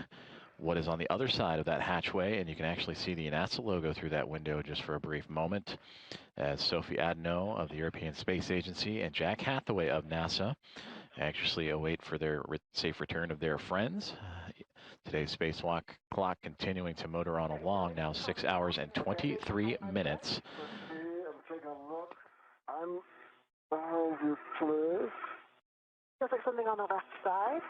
what is on the other side of that hatchway, and you can actually see the NASA logo through that window just for a brief moment, as Sophie Adeno of the European Space Agency and Jack Hathaway of NASA anxiously await for their safe return of their friends. Today's spacewalk clock continuing to motor on along, now 6 hours and 23 minutes. I'm taking a look. I'm behind you, please. Looks like something on the left side.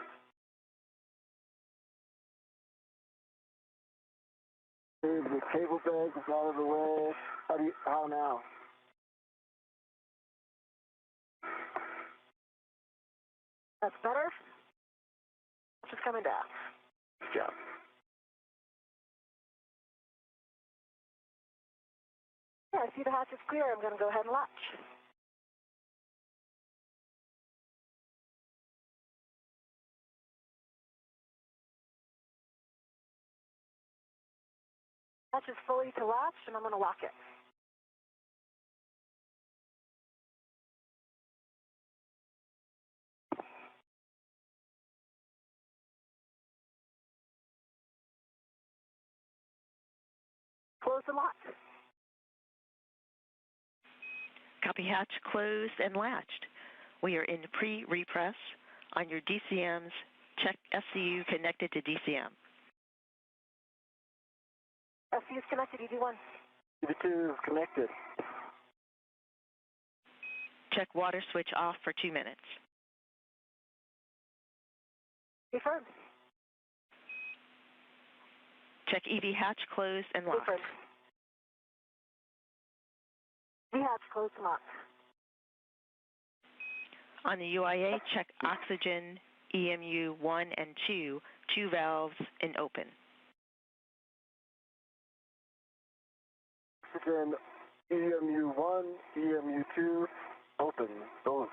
The cable bag is out of the way. How now? That's better. It's just coming down. Good job. Yeah, I see the hatch is clear. I'm going to go ahead and latch. Hatch is fully to latch, and I'm going to lock it. Close and lock. Copy hatch closed and latched. We are in pre-repress. On your DCMs, check SCU connected to DCM. SCU is connected, EV1. EV2 is connected. Check water switch off for 2 minutes. Confirmed. Check EV hatch closed and locked. Confirmed. EV hatch closed and locked. On the UIA, check oxygen EMU 1 and 2 valves in open. Oxygen EMU1, EMU2, open, both.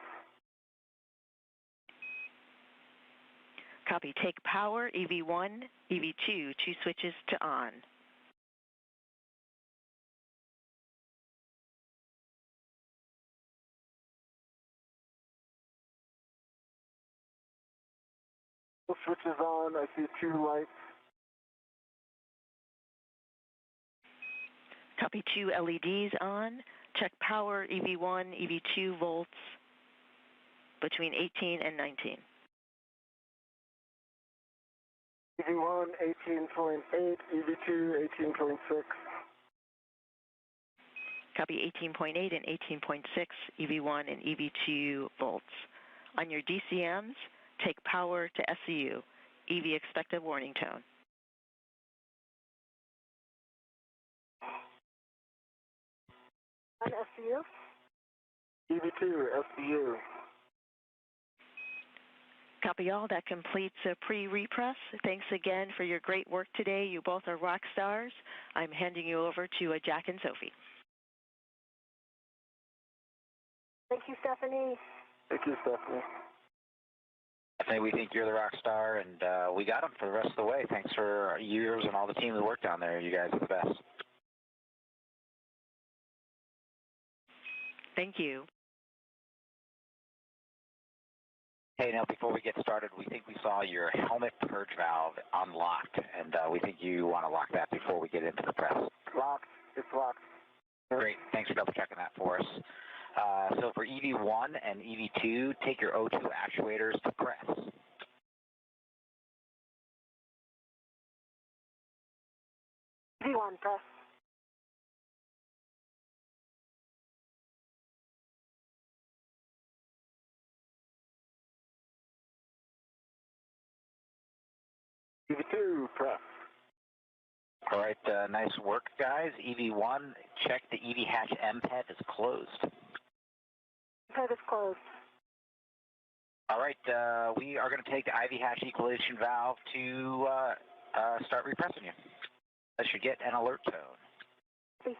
Copy. Take power, EV1, EV2, 2 switches to on. Both switches on, I see 2 lights. Copy. 2 LEDs on. Check power, EV1, EV2 volts between 18 and 19. EV1, 18.8, EV2, 18.6. Copy. 18.8 and 18.6 EV1 and EV2 volts. On your DCMs, take power to SCU. EV expected warning tone. On SCU. EV2, SBU. Copy all. That completes a pre-repress. Thanks again for your great work today. You both are rock stars. I'm handing you over to Jack and Sophie. Thank you, Stephanie. Thank you, Stephanie. Stephanie, we think you're the rock star, and we got him for the rest of the way. Thanks for years and all the team who worked down there. You guys are the best. Thank you. Hey, now before we get started, we think we saw your helmet purge valve unlocked, and we think you want to lock that before we get into the press. Locked. It's locked. Great. Thanks for double checking that for us. So for EV1 and EV2, take your O2 actuators to press. V1, press. EV2, press. All right, nice work, guys. EV1, check the EV hatch MPET is closed. MPET is closed. All right, we are going to take the IV hatch equalization valve to start repressing you. That should get an alert tone.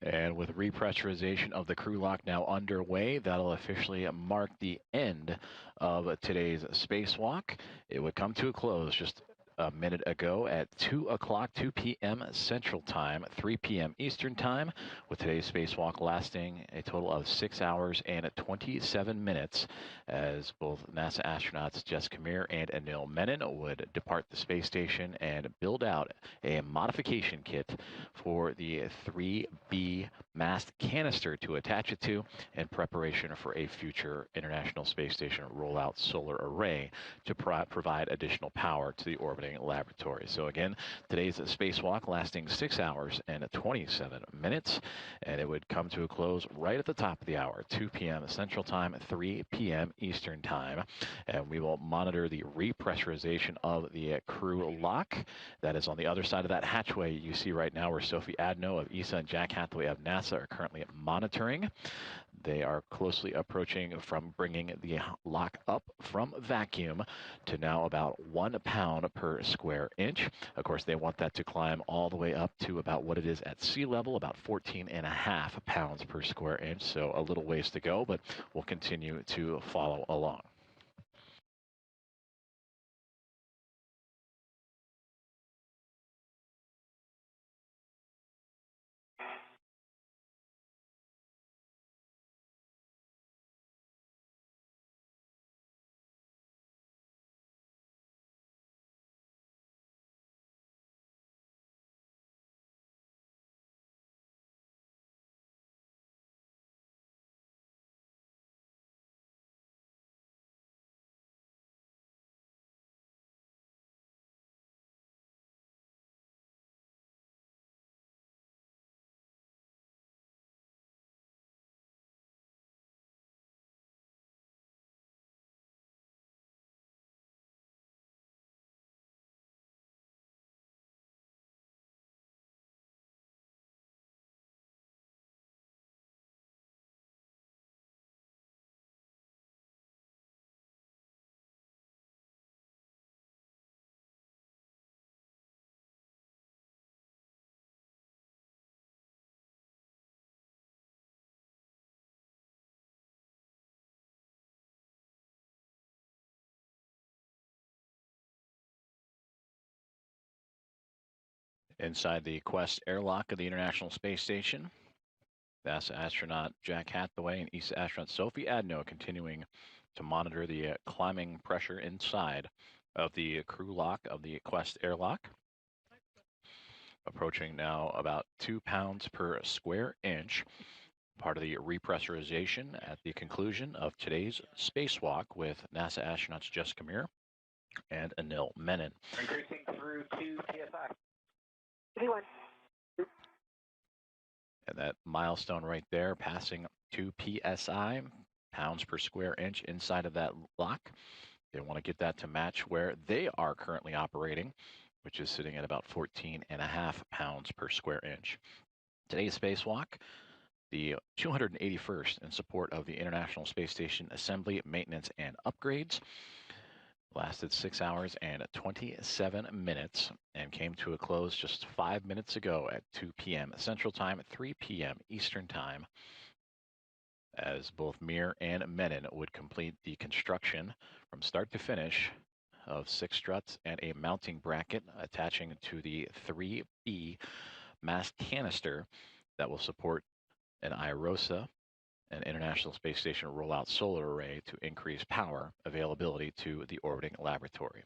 And with repressurization of the crew lock now underway, that'll officially mark the end of today's spacewalk. It would come to a close just a minute ago at 2 o'clock, 2 p.m. Central Time, 3 p.m. Eastern Time, with today's spacewalk lasting a total of 6 hours and 27 minutes, as both NASA astronauts Jessica Meir and Anil Menon would depart the space station and build out a modification kit for the 3B mast canister to attach it to in preparation for a future International Space Station rollout solar array to provide additional power to the orbiting laboratory. So again, today's spacewalk lasting 6 hours and 27 minutes, and it would come to a close right at the top of the hour, 2 p.m. Central Time, 3 p.m. Eastern Time, and we will monitor the repressurization of the crew lock. That is on the other side of that hatchway you see right now, where Sophie Adno of ESA and Jack Hathaway of NASA are currently monitoring. They are closely approaching from bringing the lock up from vacuum to now about 1 pound per square inch. Of course, they want that to climb all the way up to about what it is at sea level, about 14.5 pounds per square inch. So a little ways to go, but we'll continue to follow along. Inside the Quest airlock of the International Space Station, NASA astronaut Jack Hathaway and ESA astronaut Sophie Adno continuing to monitor the climbing pressure inside of the crew lock of the Quest airlock. Approaching now about 2 pounds per square inch, part of the repressurization at the conclusion of today's spacewalk with NASA astronauts Jessica Meir and Anil Menon. Increasing through 2 PSI. V1. And that milestone right there, passing 2 PSI, pounds per square inch inside of that lock. They want to get that to match where they are currently operating, which is sitting at about 14.5 pounds per square inch. Today's spacewalk, the 281st in support of the International Space Station assembly, maintenance, and upgrades. Lasted 6 hours and 27 minutes and came to a close just 5 minutes ago at 2 p.m. Central Time, 3 p.m. Eastern Time, as both Meir and Menon would complete the construction from start to finish of 6 struts and a mounting bracket attaching to the 3B mast canister that will support an IROSA, an International Space Station rollout solar array, to increase power availability to the orbiting laboratory.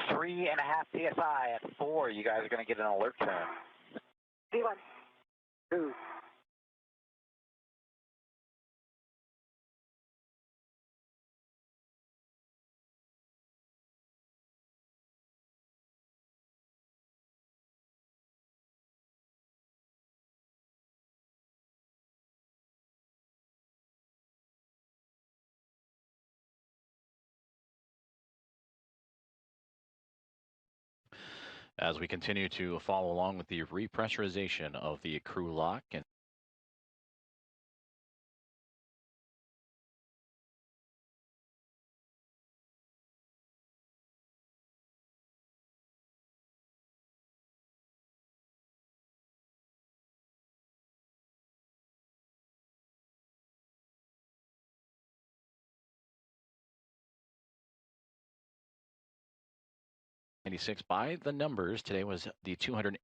Three and a half PSI at 4. You guys are going to get an alert tone. V1. 2. As we continue to follow along with the repressurization of the crew lock and by the numbers, today was the 281st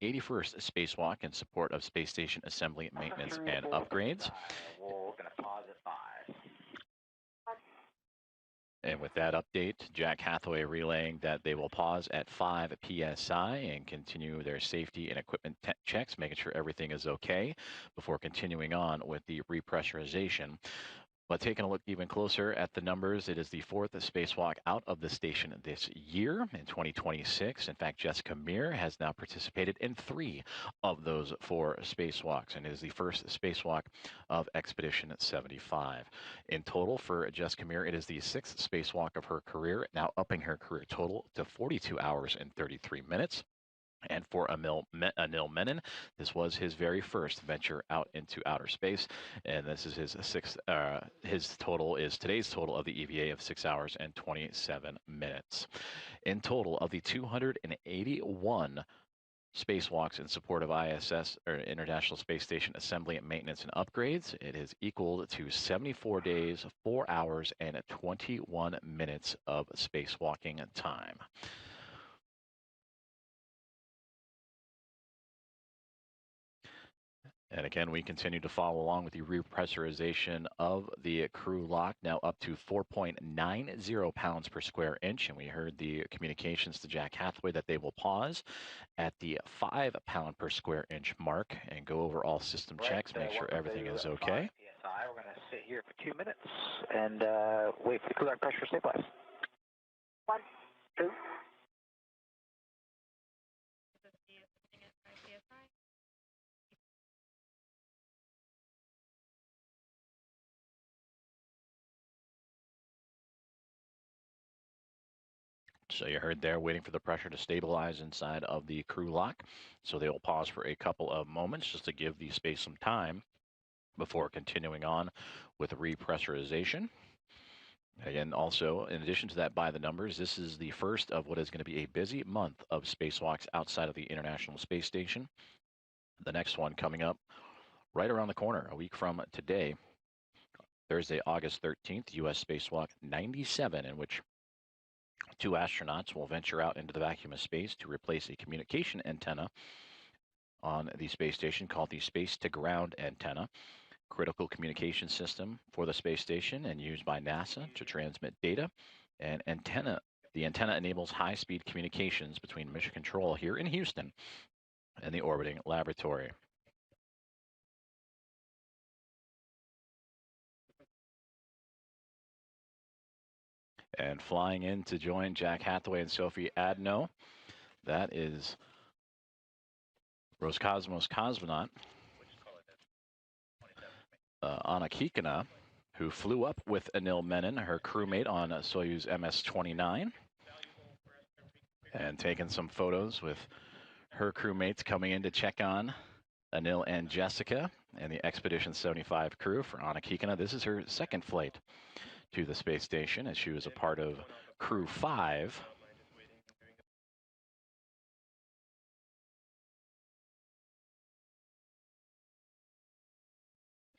spacewalk in support of space station assembly, maintenance, and upgrades. We're going to pause at 5. And with that update, Jack Hathaway relaying that they will pause at 5 PSI and continue their safety and equipment checks, making sure everything is okay before continuing on with the repressurization. But taking a look even closer at the numbers, it is the 4th spacewalk out of the station this year in 2026. In fact, Jessica Meir has now participated in 3 of those 4 spacewalks, and it is the first spacewalk of Expedition 75. In total for Jessica Meir, it is the 6th spacewalk of her career, now upping her career total to 42 hours and 33 minutes. And for Anil Menon, this was his very first venture out into outer space, and this is his sixth. His total is today's total of the EVA of 6 hours and 27 minutes. In total, of the 281 spacewalks in support of ISS, or International Space Station assembly and maintenance and upgrades, it is equal to 74 days, 4 hours, and 21 minutes of spacewalking time. And again, we continue to follow along with the repressurization of the crew lock, now up to 4.90 pounds per square inch. And we heard the communications to Jack Hathaway that they will pause at the 5 pound per square inch mark and go over all system checks, make sure everything is okay. PSI. We're going to sit here for 2 minutes and wait for the crew lock pressure to stabilize. 1, 2. So you heard there, waiting for the pressure to stabilize inside of the crew lock. So they will pause for a couple of moments just to give the space some time before continuing on with repressurization. Again, also, in addition to that, by the numbers, this is the first of what is going to be a busy month of spacewalks outside of the International Space Station. The next one coming up right around the corner, a week from today, Thursday, August 13th, U.S. Spacewalk 97, in which 2 astronauts will venture out into the vacuum of space to replace a communication antenna on the space station called the Space-to-Ground Antenna, critical communication system for the space station and used by NASA to transmit data. And the antenna enables high-speed communications between Mission Control here in Houston and the orbiting laboratory. And flying in to join Jack Hathaway and Sophie Adno, that is Roscosmos cosmonaut Anna Kikina, who flew up with Anil Menon, her crewmate on Soyuz MS-29, and taking some photos with her crewmates coming in to check on Anil and Jessica and the Expedition 75 crew for Anna Kikina. This is her second flight to the space station, as she was a part of Crew 5.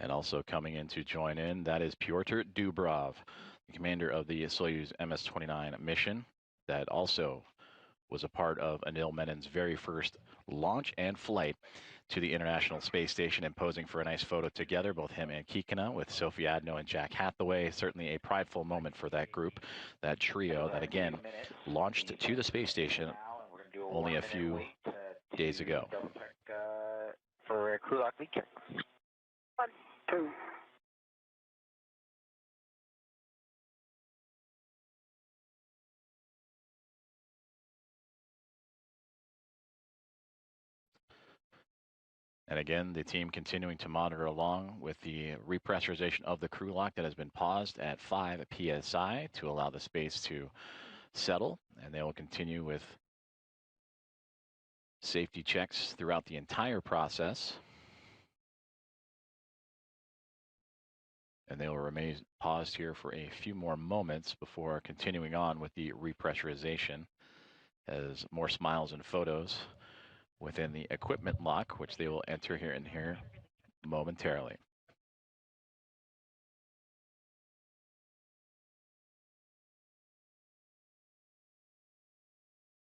And also coming in to join in, that is Pyotr Dubrov, the commander of the Soyuz MS-29 mission that also was a part of Anil Menon's very first launch and flight to the International Space Station, and posing for a nice photo together, both him and Kikina, with Sophie Adno and Jack Hathaway. Certainly a prideful moment for that group, that trio that, again, launched to the space station only a few days ago. For crew lock leak check. 1, 2. And again, the team continuing to monitor along with the repressurization of the crew lock that has been paused at 5 psi to allow the space to settle. And they will continue with safety checks throughout the entire process. And they will remain paused here for a few more moments before continuing on with the repressurization, as more smiles and photos within the equipment lock, which they will enter here momentarily.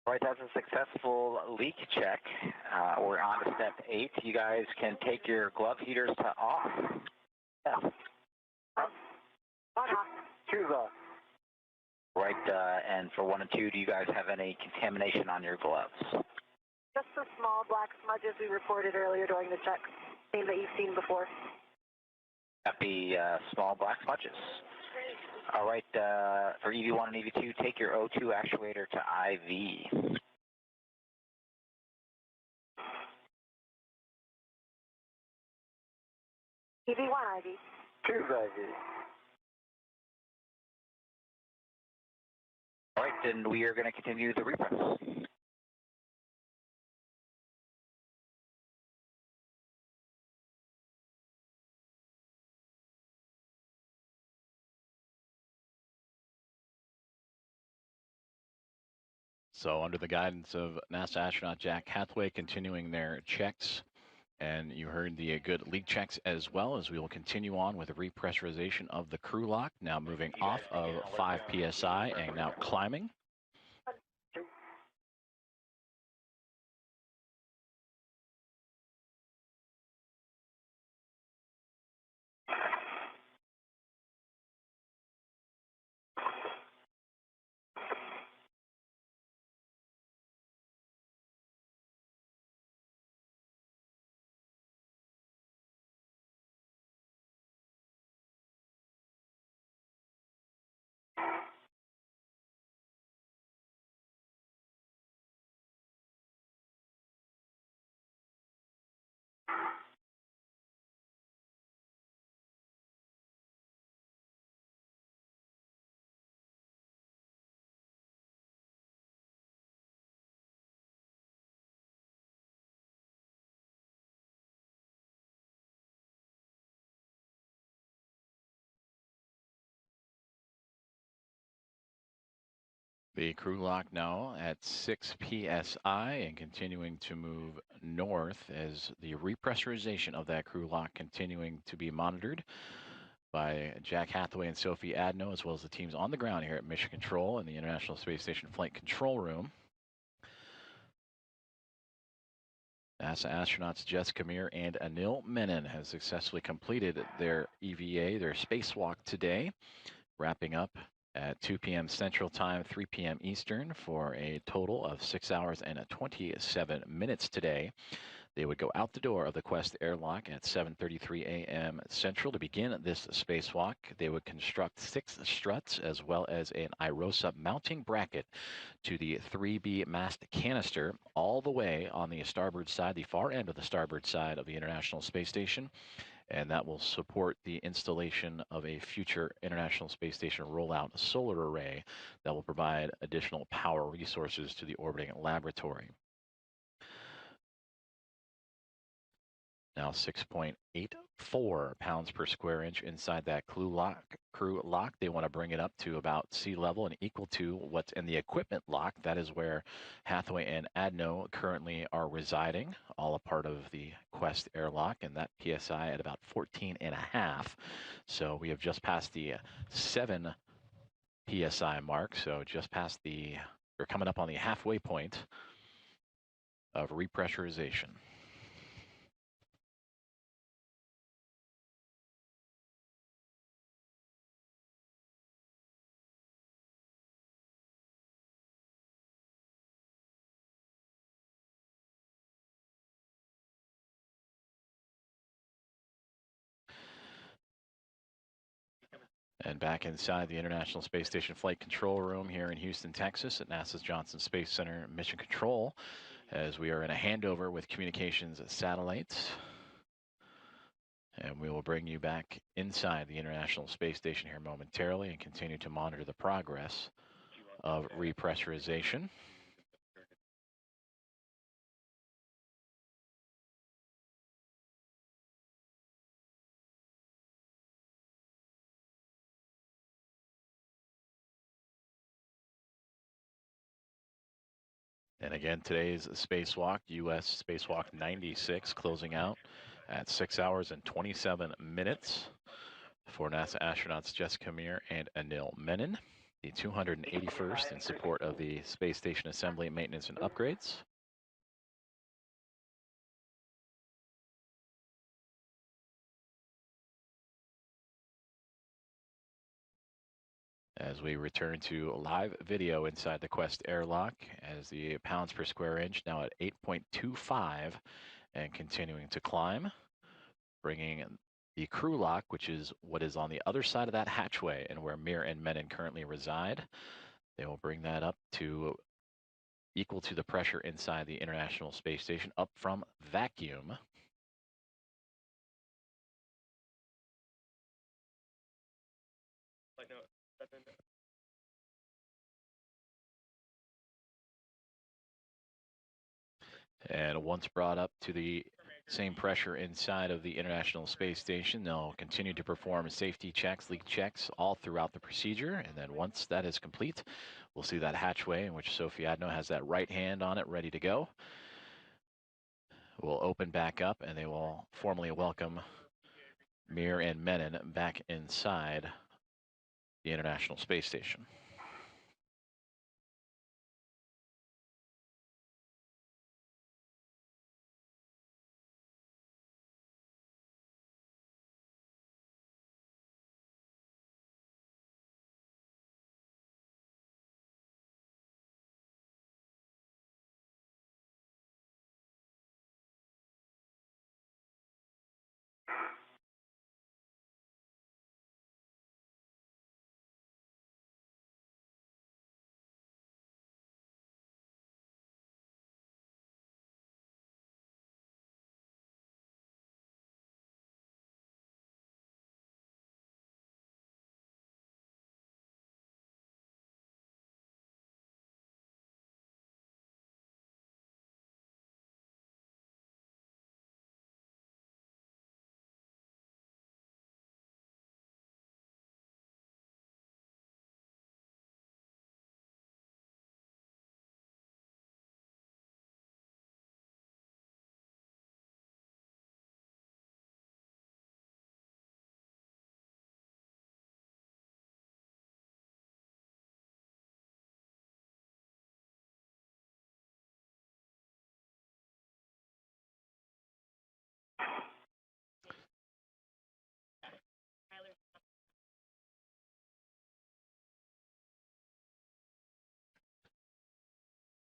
All right, that's a successful leak check. We're on to step 8. You guys can take your glove heaters to off. Yeah. On off. Choose off. Right, and for 1 and 2, do you guys have any contamination on your gloves? Just the small black smudges we reported earlier during the check. Same that you've seen before. Got the small black smudges. All right, for EV1 and EV2, take your O2 actuator to IV. EV1 IV. Choose IV. All right, then we are going to continue the repress. So under the guidance of NASA astronaut Jack Hathaway continuing their checks, and you heard the good leak checks as well, as we will continue on with the repressurization of the crew lock, now moving off of 5 psi and now climbing. The crew lock now at 6 psi and continuing to move north as the repressurization of that crew lock continuing to be monitored by Jack Hathaway and Sophie Adno, as well as the teams on the ground here at Mission Control in the International Space Station Flight Control Room. NASA astronauts Jessica Meir and Anil Menon have successfully completed their EVA, their spacewalk today, wrapping up at 2 p.m. Central Time, 3 p.m. Eastern, for a total of 6 hours and 27 minutes today. They would go out the door of the Quest airlock at 7:33 a.m. Central to begin this spacewalk. They would construct 6 struts as well as an IROSA mounting bracket to the 3B mast canister all the way on the starboard side, the far end of the starboard side of the International Space Station. And that will support the installation of a future International Space Station rollout solar array that will provide additional power resources to the orbiting laboratory. Now 6.84 pounds per square inch inside that crew lock. They want to bring it up to about sea level and equal to what's in the equipment lock. That is where Hathaway and Adno currently are residing, all a part of the Quest airlock, and that PSI at about 14.5. So we have just passed the 7 PSI mark. So just past we're coming up on the halfway point of repressurization. And back inside the International Space Station Flight Control Room here in Houston, Texas at NASA's Johnson Space Center Mission Control, as we are in a handover with communications satellites. And we will bring you back inside the International Space Station here momentarily and continue to monitor the progress of repressurization. And again, today's spacewalk, U.S. Spacewalk 96, closing out at 6 hours and 27 minutes for NASA astronauts Jessica Meir and Anil Menon, the 281st in support of the Space Station assembly, maintenance, and upgrades. As we return to live video inside the Quest airlock, as the pounds per square inch now at 8.25 and continuing to climb, bringing the crew lock, which is what is on the other side of that hatchway and where Meir and Menon currently reside. They will bring that up to equal to the pressure inside the International Space Station up from vacuum. And once brought up to the Same pressure inside of the International Space Station. They'll continue to perform safety checks, leak checks all throughout the procedure. And then once that is complete, we'll see that hatchway in which Sophie Adno has that right hand on it ready to go. Will open back up and they will formally welcome Meir and Menon back inside the International Space Station.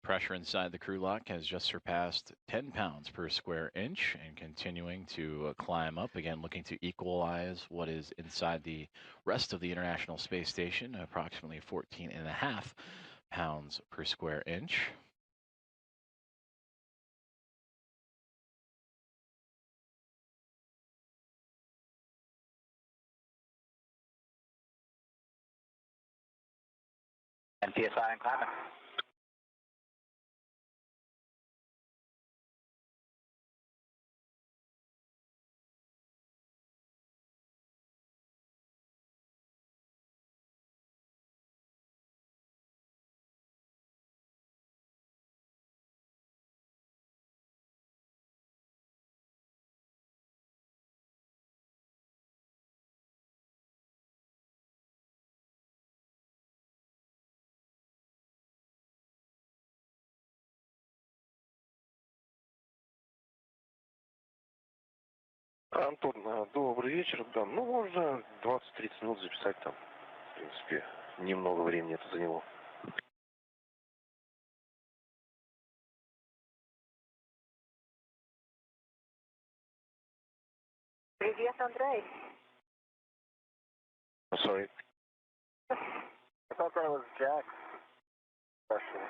Pressure inside the crew lock has just surpassed 10 pounds per square inch and continuing to climb up. Again, looking to equalize what is inside the rest of the International Space Station, approximately 14.5 pounds per square inch. And PSI and climbing. Антон, добрый вечер. Да, ну, можно 20-30 минут записать там. В принципе, немного времени это заняло. Привет, Андрей. Sorry. I thought that was Jack's question.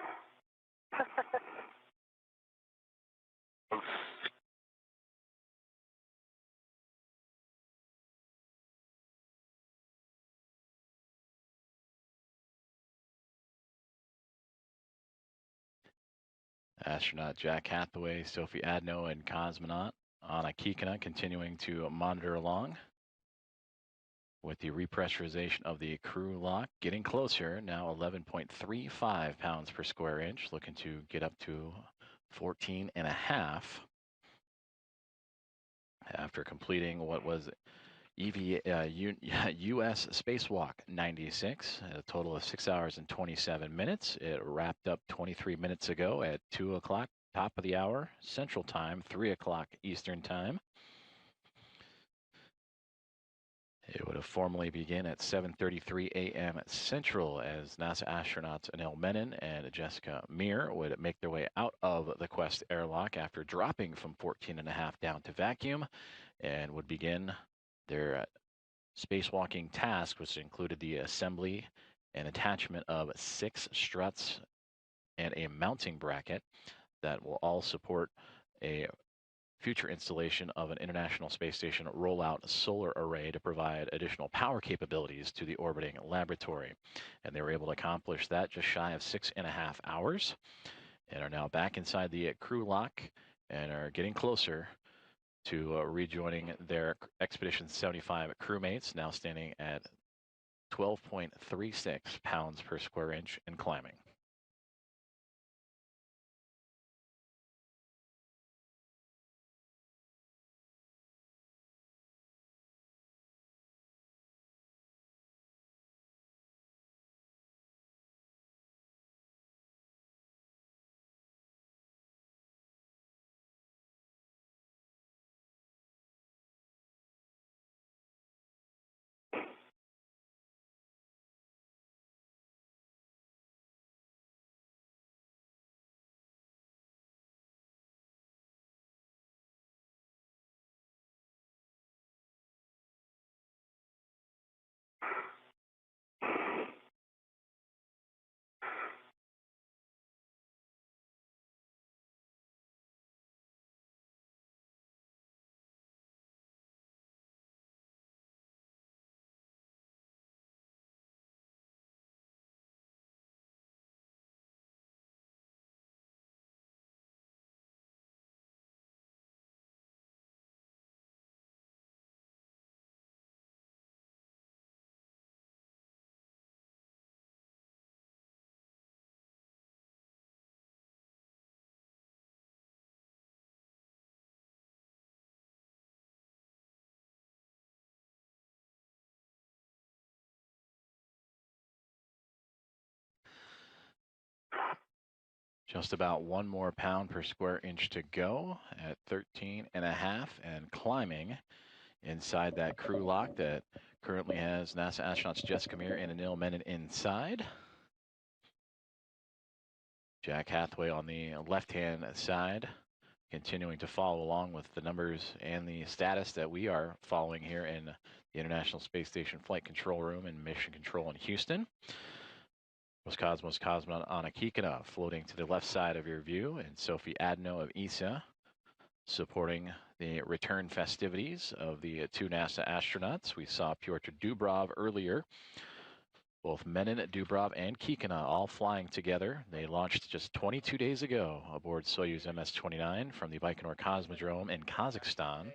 Astronaut Jack Hathaway, Sophie Adno, and cosmonaut Anna Kikina continuing to monitor along with the repressurization of the crew lock getting closer. Now 11.35 pounds per square inch, looking to get up to 14.5 after completing what was US Spacewalk 96, a total of 6 hours and 27 minutes. It wrapped up 23 minutes ago at 2 o'clock, top of the hour, Central Time, 3 o'clock Eastern Time. It would have formally begin at 7:33 a.m. Central as NASA astronauts Anil Menon and Jessica Meir would make their way out of the Quest airlock after dropping from 14.5 down to vacuum and would begin their spacewalking task, which included the assembly and attachment of 6 struts and a mounting bracket that will all support a future installation of an International Space Station rollout solar array to provide additional power capabilities to the orbiting laboratory. And they were able to accomplish that just shy of 6.5 hours and are now back inside the crew lock and are getting closer to rejoining their Expedition 75 crewmates, now standing at 12.36 pounds per square inch and climbing. Just about 1 more pound per square inch to go at 13.5 and climbing inside that crew lock that currently has NASA astronauts Jessica Meir and Anil Menon inside. Jack Hathaway on the left-hand side, continuing to follow along with the numbers and the status that we are following here in the International Space Station Flight Control Room and Mission Control in Houston. Roscosmos cosmonaut Anna Kikina floating to the left side of your view, and Sophie Adno of ESA supporting the return festivities of the 2 NASA astronauts. We saw Pyotr Dubrov earlier. Both Menon, Dubrov, and Kikina all flying together. They launched just 22 days ago aboard Soyuz MS-29 from the Baikonur Cosmodrome in Kazakhstan.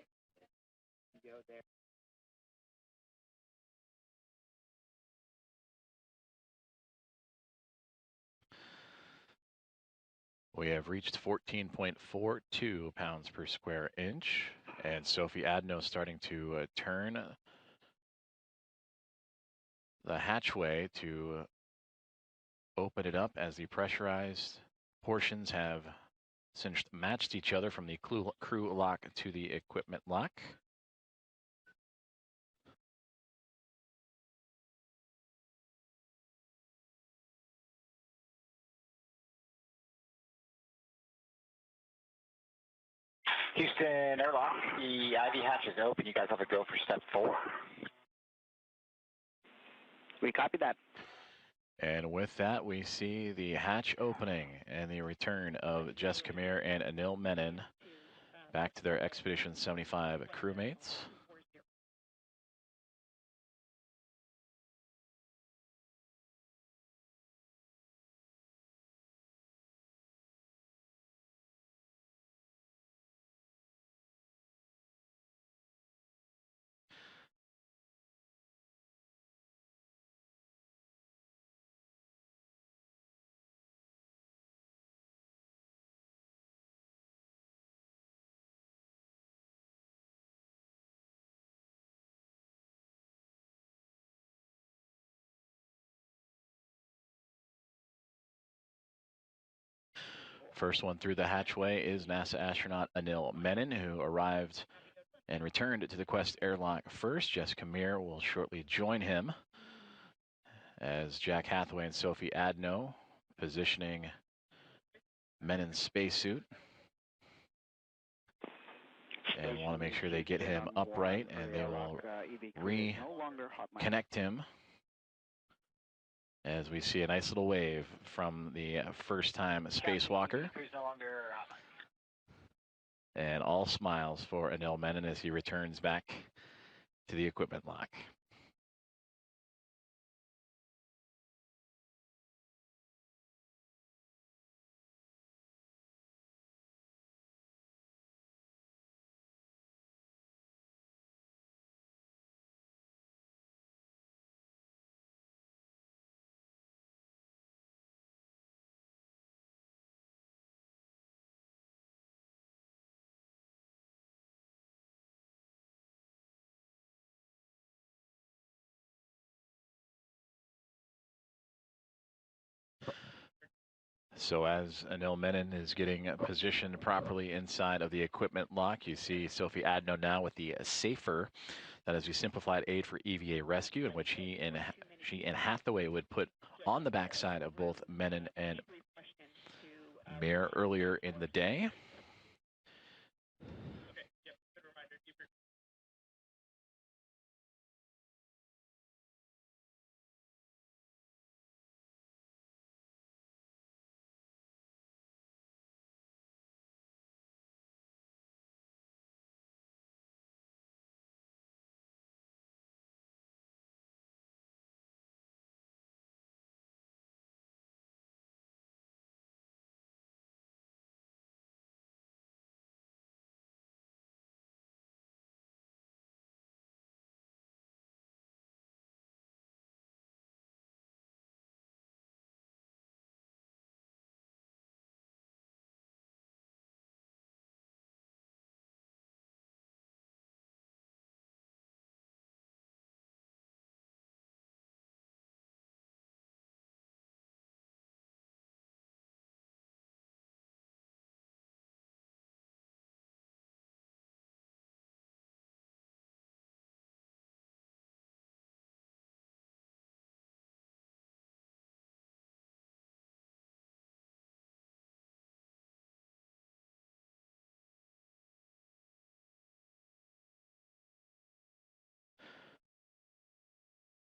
We have reached 14.42 pounds per square inch, and Sophie Adno starting to turn the hatchway to open it up as the pressurized portions have since matched each other from the crew lock to the equipment lock. Houston airlock, the IV hatch is open. You guys have to go for step 4. We copy that. And with that, we see the hatch opening and the return of Jessica Meir and Anil Menon back to their Expedition 75 crewmates. First one through the hatchway is NASA astronaut Anil Menon, who arrived and returned to the Quest airlock first. Jessica Meir will shortly join him as Jack Hathaway and Sophie Adno positioning Menon's spacesuit. And want to make sure they get him upright, and they will reconnect him as we see a nice little wave from the first-time spacewalker. And all smiles for Anil Menon as he returns back to the equipment lock. So as Anil Menon is getting positioned properly inside of the equipment lock, you see Sophie Adno now with the safer, that is the simplified aid for EVA rescue, in which she and Hathaway would put on the backside of both Menon and Meir earlier in the day.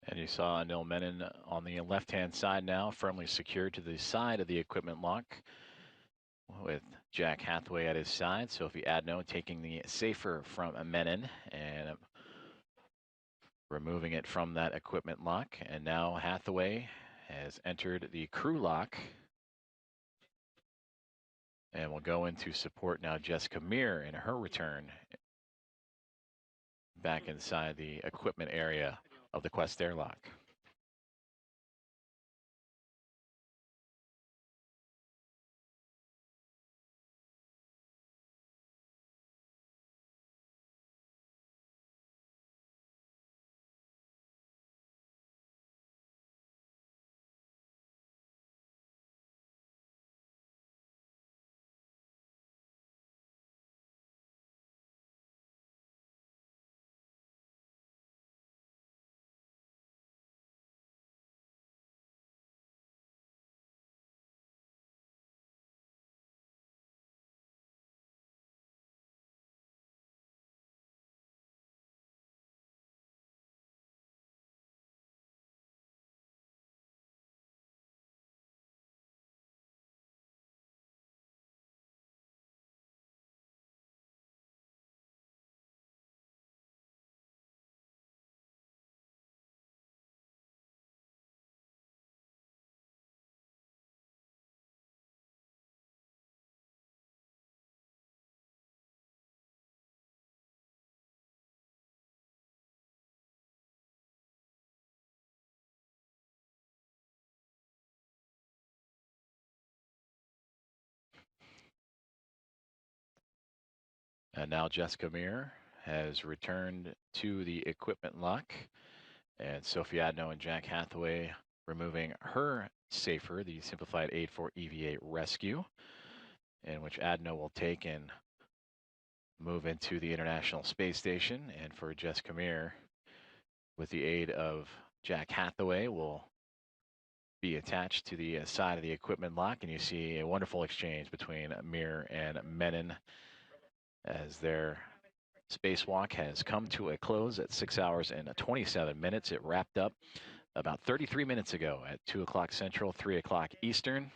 And you saw Anil Menon on the left-hand side now, firmly secured to the side of the equipment lock, with Jack Hathaway at his side. Sophie Adno taking the safer from Menon and removing it from that equipment lock. And now Hathaway has entered the crew lock and will go into support now Jessica Meir in her return back inside the equipment area of the Quest airlock. And now Jessica Meir has returned to the equipment lock, and Sophie Adno and Jack Hathaway removing her safer, the simplified aid for EVA rescue, in which Adno will take and move into the International Space Station. And for Jessica Meir, with the aid of Jack Hathaway, will be attached to the side of the equipment lock. And you see a wonderful exchange between Meir and Menon as their spacewalk has come to a close at 6 hours and 27 minutes. It wrapped up about 33 minutes ago at 2 o'clock Central, 3 o'clock Eastern.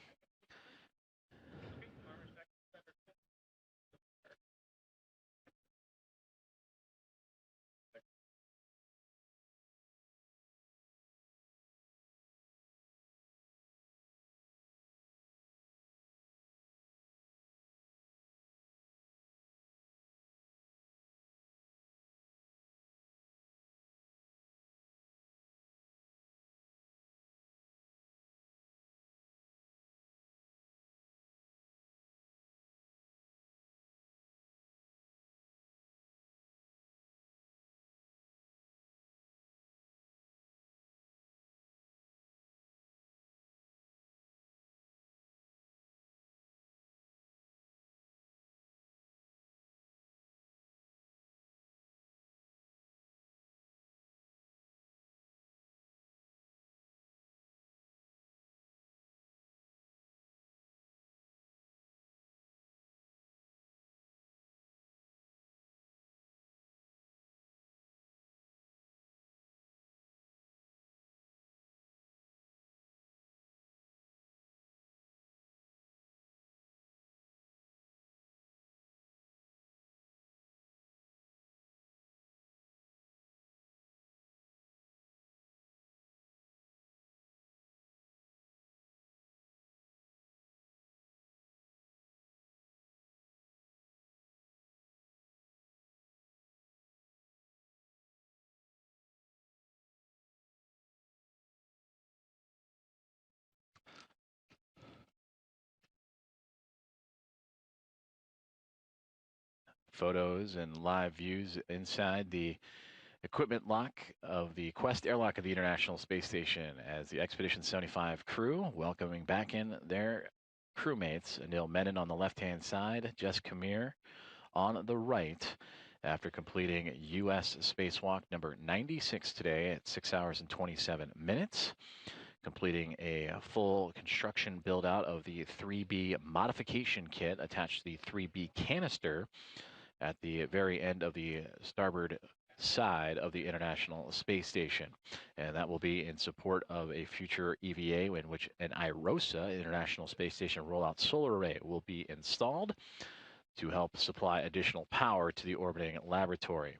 photos and live views inside the equipment lock of the Quest airlock of the International Space Station as the Expedition 75 crew welcoming back in their crewmates. Anil Menon on the left-hand side, Jess Camere on the right after completing U.S. spacewalk number 96 today at 6 hours and 27 minutes, completing a full construction build-out of the 3B modification kit attached to the 3B canister at the very end of the starboard side of the International Space Station. And that will be in support of a future EVA in which an IROSA, International Space Station Rollout Solar Array, will be installed to help supply additional power to the orbiting laboratory.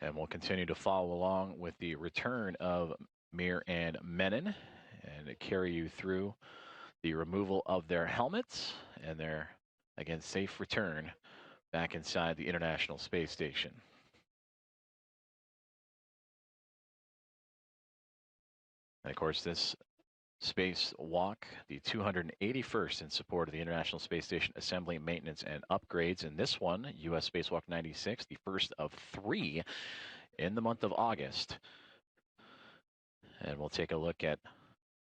And we'll continue to follow along with the return of Meir and Menon and carry you through the removal of their helmets and their, again, safe return back inside the International Space Station. And of course, this spacewalk, the 281st in support of the International Space Station assembly, maintenance, and upgrades. And this one, U.S. Spacewalk 96, the first of 3 in the month of August. And we'll take a look at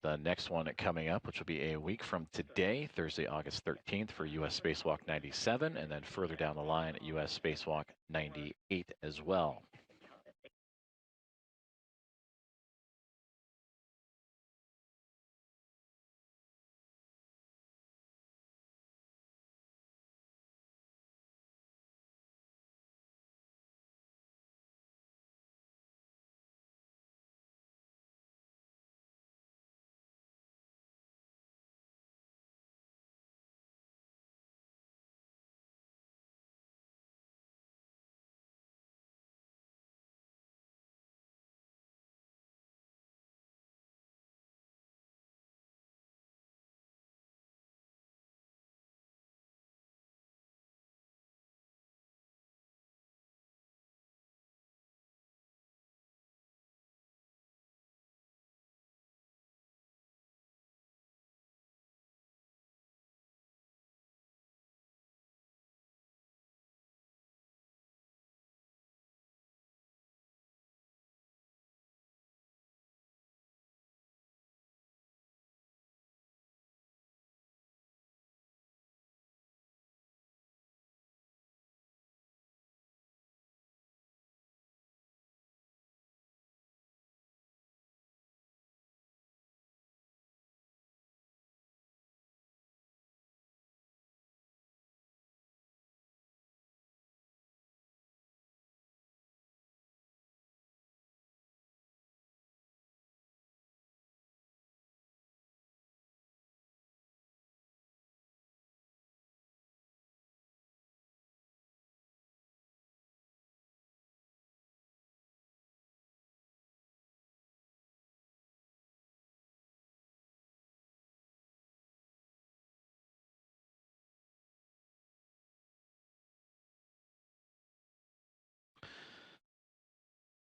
the next one coming up, which will be a week from today, Thursday, August 13th for U.S. Spacewalk 97, and then further down the line, U.S. Spacewalk 98 as well.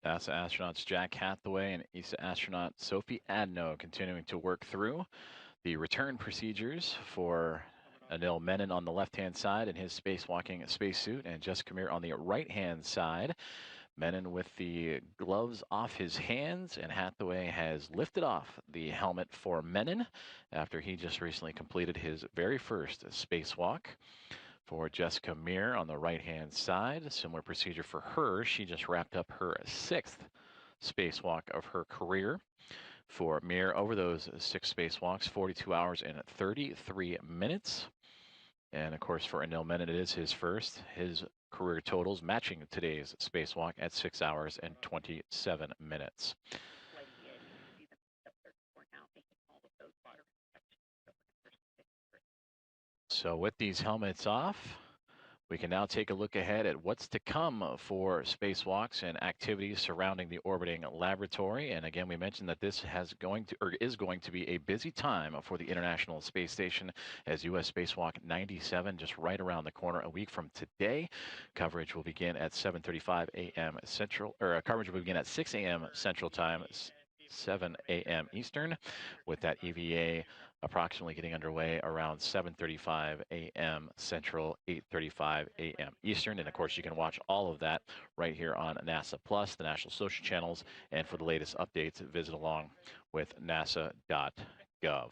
NASA astronauts Jack Hathaway and ESA astronaut Sophie Adno continuing to work through the return procedures for Anil Menon on the left-hand side in his spacewalking spacesuit, and Jess Camere on the right-hand side. Menon with the gloves off his hands, and Hathaway has lifted off the helmet for Menon after he just recently completed his very first spacewalk. For Jessica Meir on the right-hand side, similar procedure for her. She just wrapped up her 6th spacewalk of her career. For Meir, over those 6 spacewalks, 42 hours and 33 minutes. And of course, for Anil Menon, it is his first. His career totals matching today's spacewalk at 6 hours and 27 minutes. So with these helmets off, we can now take a look ahead at what's to come for spacewalks and activities surrounding the orbiting laboratory. And again, we mentioned that this is going to be a busy time for the International Space Station as U.S. Spacewalk 97 just right around the corner a week from today. Coverage will begin at 7:35 a.m. Central, or coverage will begin at 6 a.m. Central Time, 7 a.m. Eastern, with that EVA approximately getting underway around 7:35 a.m. Central, 8:35 a.m. Eastern. And of course, you can watch all of that right here on NASA Plus, the national social channels. And for the latest updates, visit along with nasa.gov.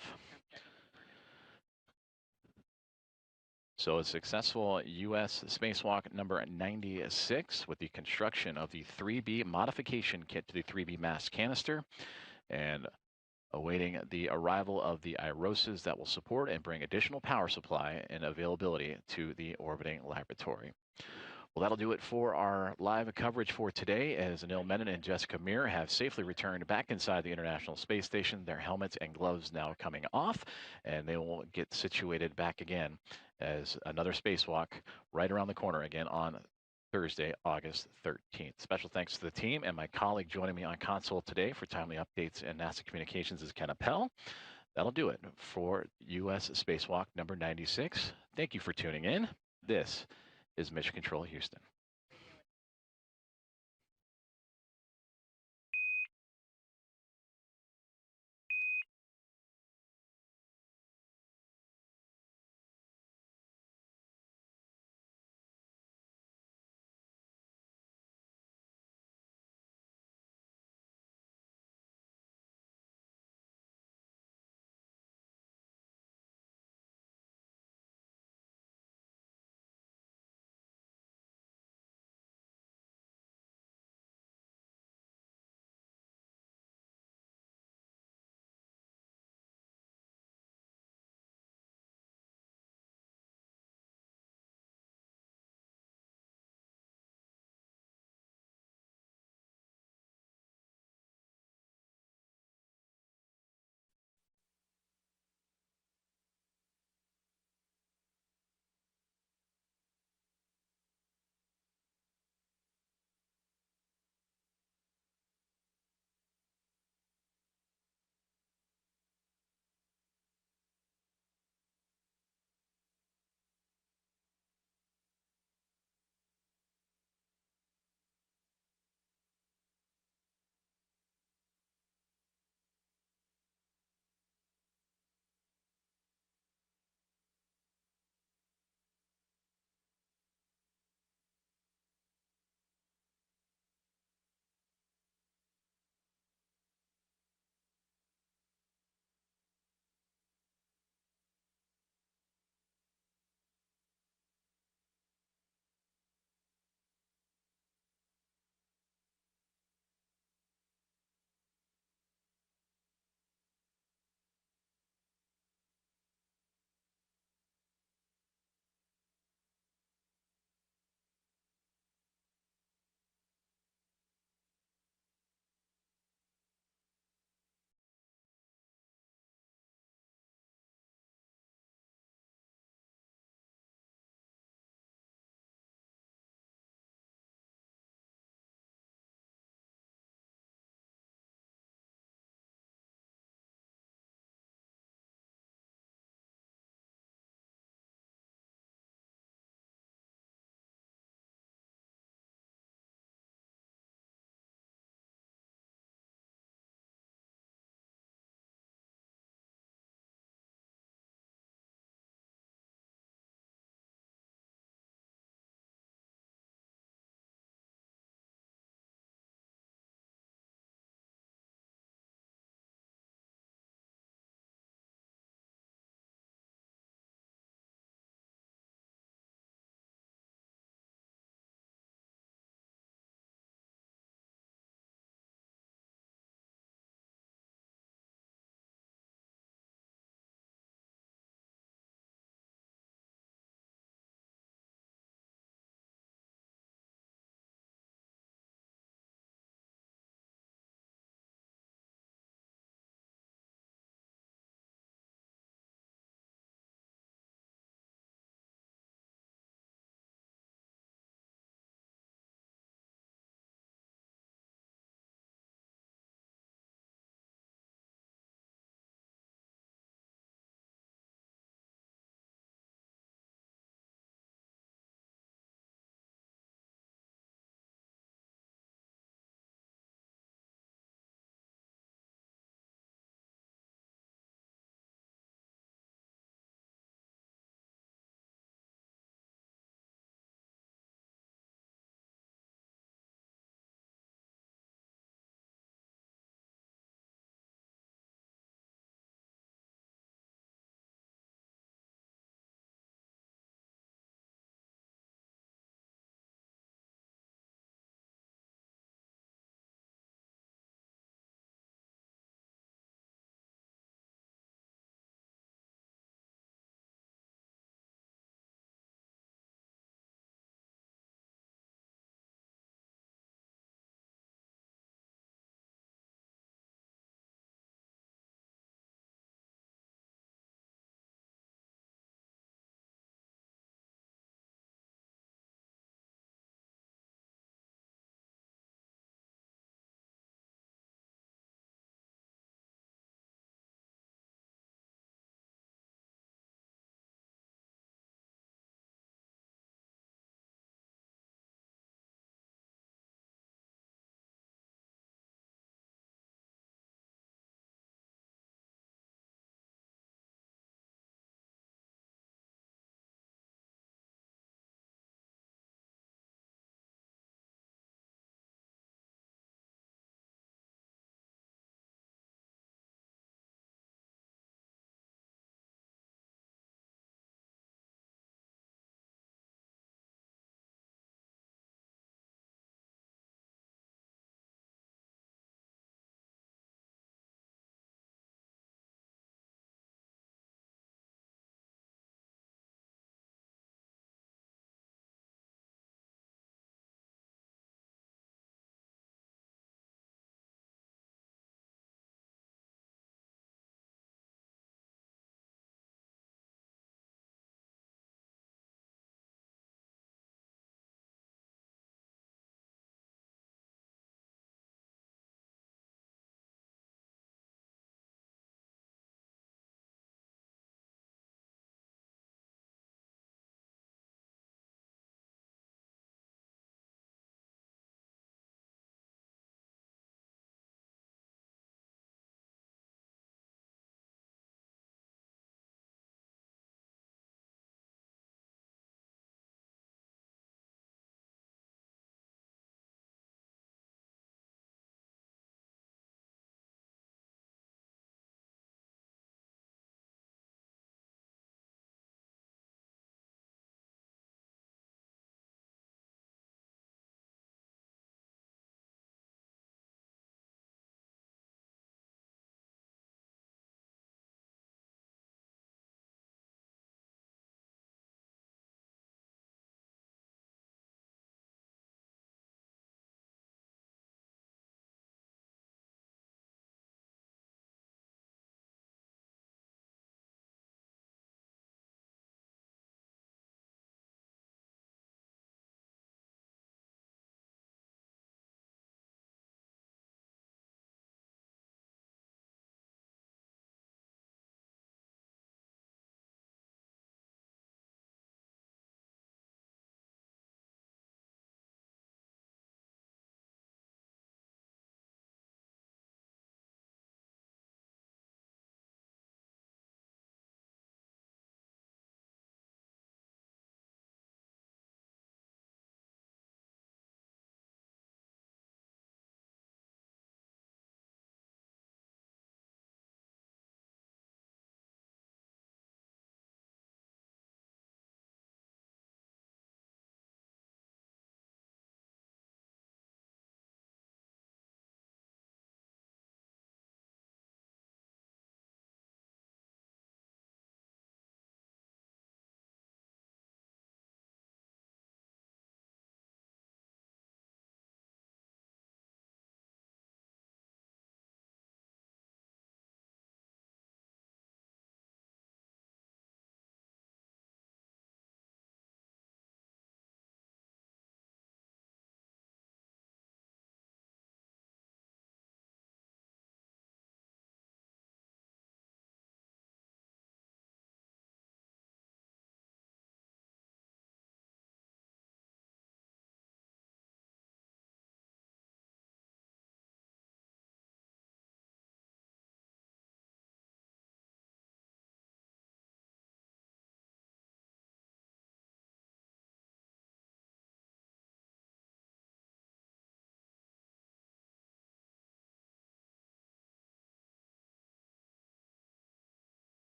So a successful U.S. spacewalk number 96 with the construction of the 3B modification kit to the 3B mass canister, and awaiting the arrival of the IROSAs that will support and bring additional power supply and availability to the orbiting laboratory. Well, that'll do it for our live coverage for today, as Anil Menon and Jessica Meir have safely returned back inside the International Space Station. Their helmets and gloves now coming off, and they will get situated back again as another spacewalk right around the corner again on Thursday, August 13th. Special thanks to the team and my colleague joining me on console today for timely updates and NASA Communications is Ken Appel. That'll do it for U.S. Spacewalk number 96. Thank you for tuning in. This is Mission Control Houston.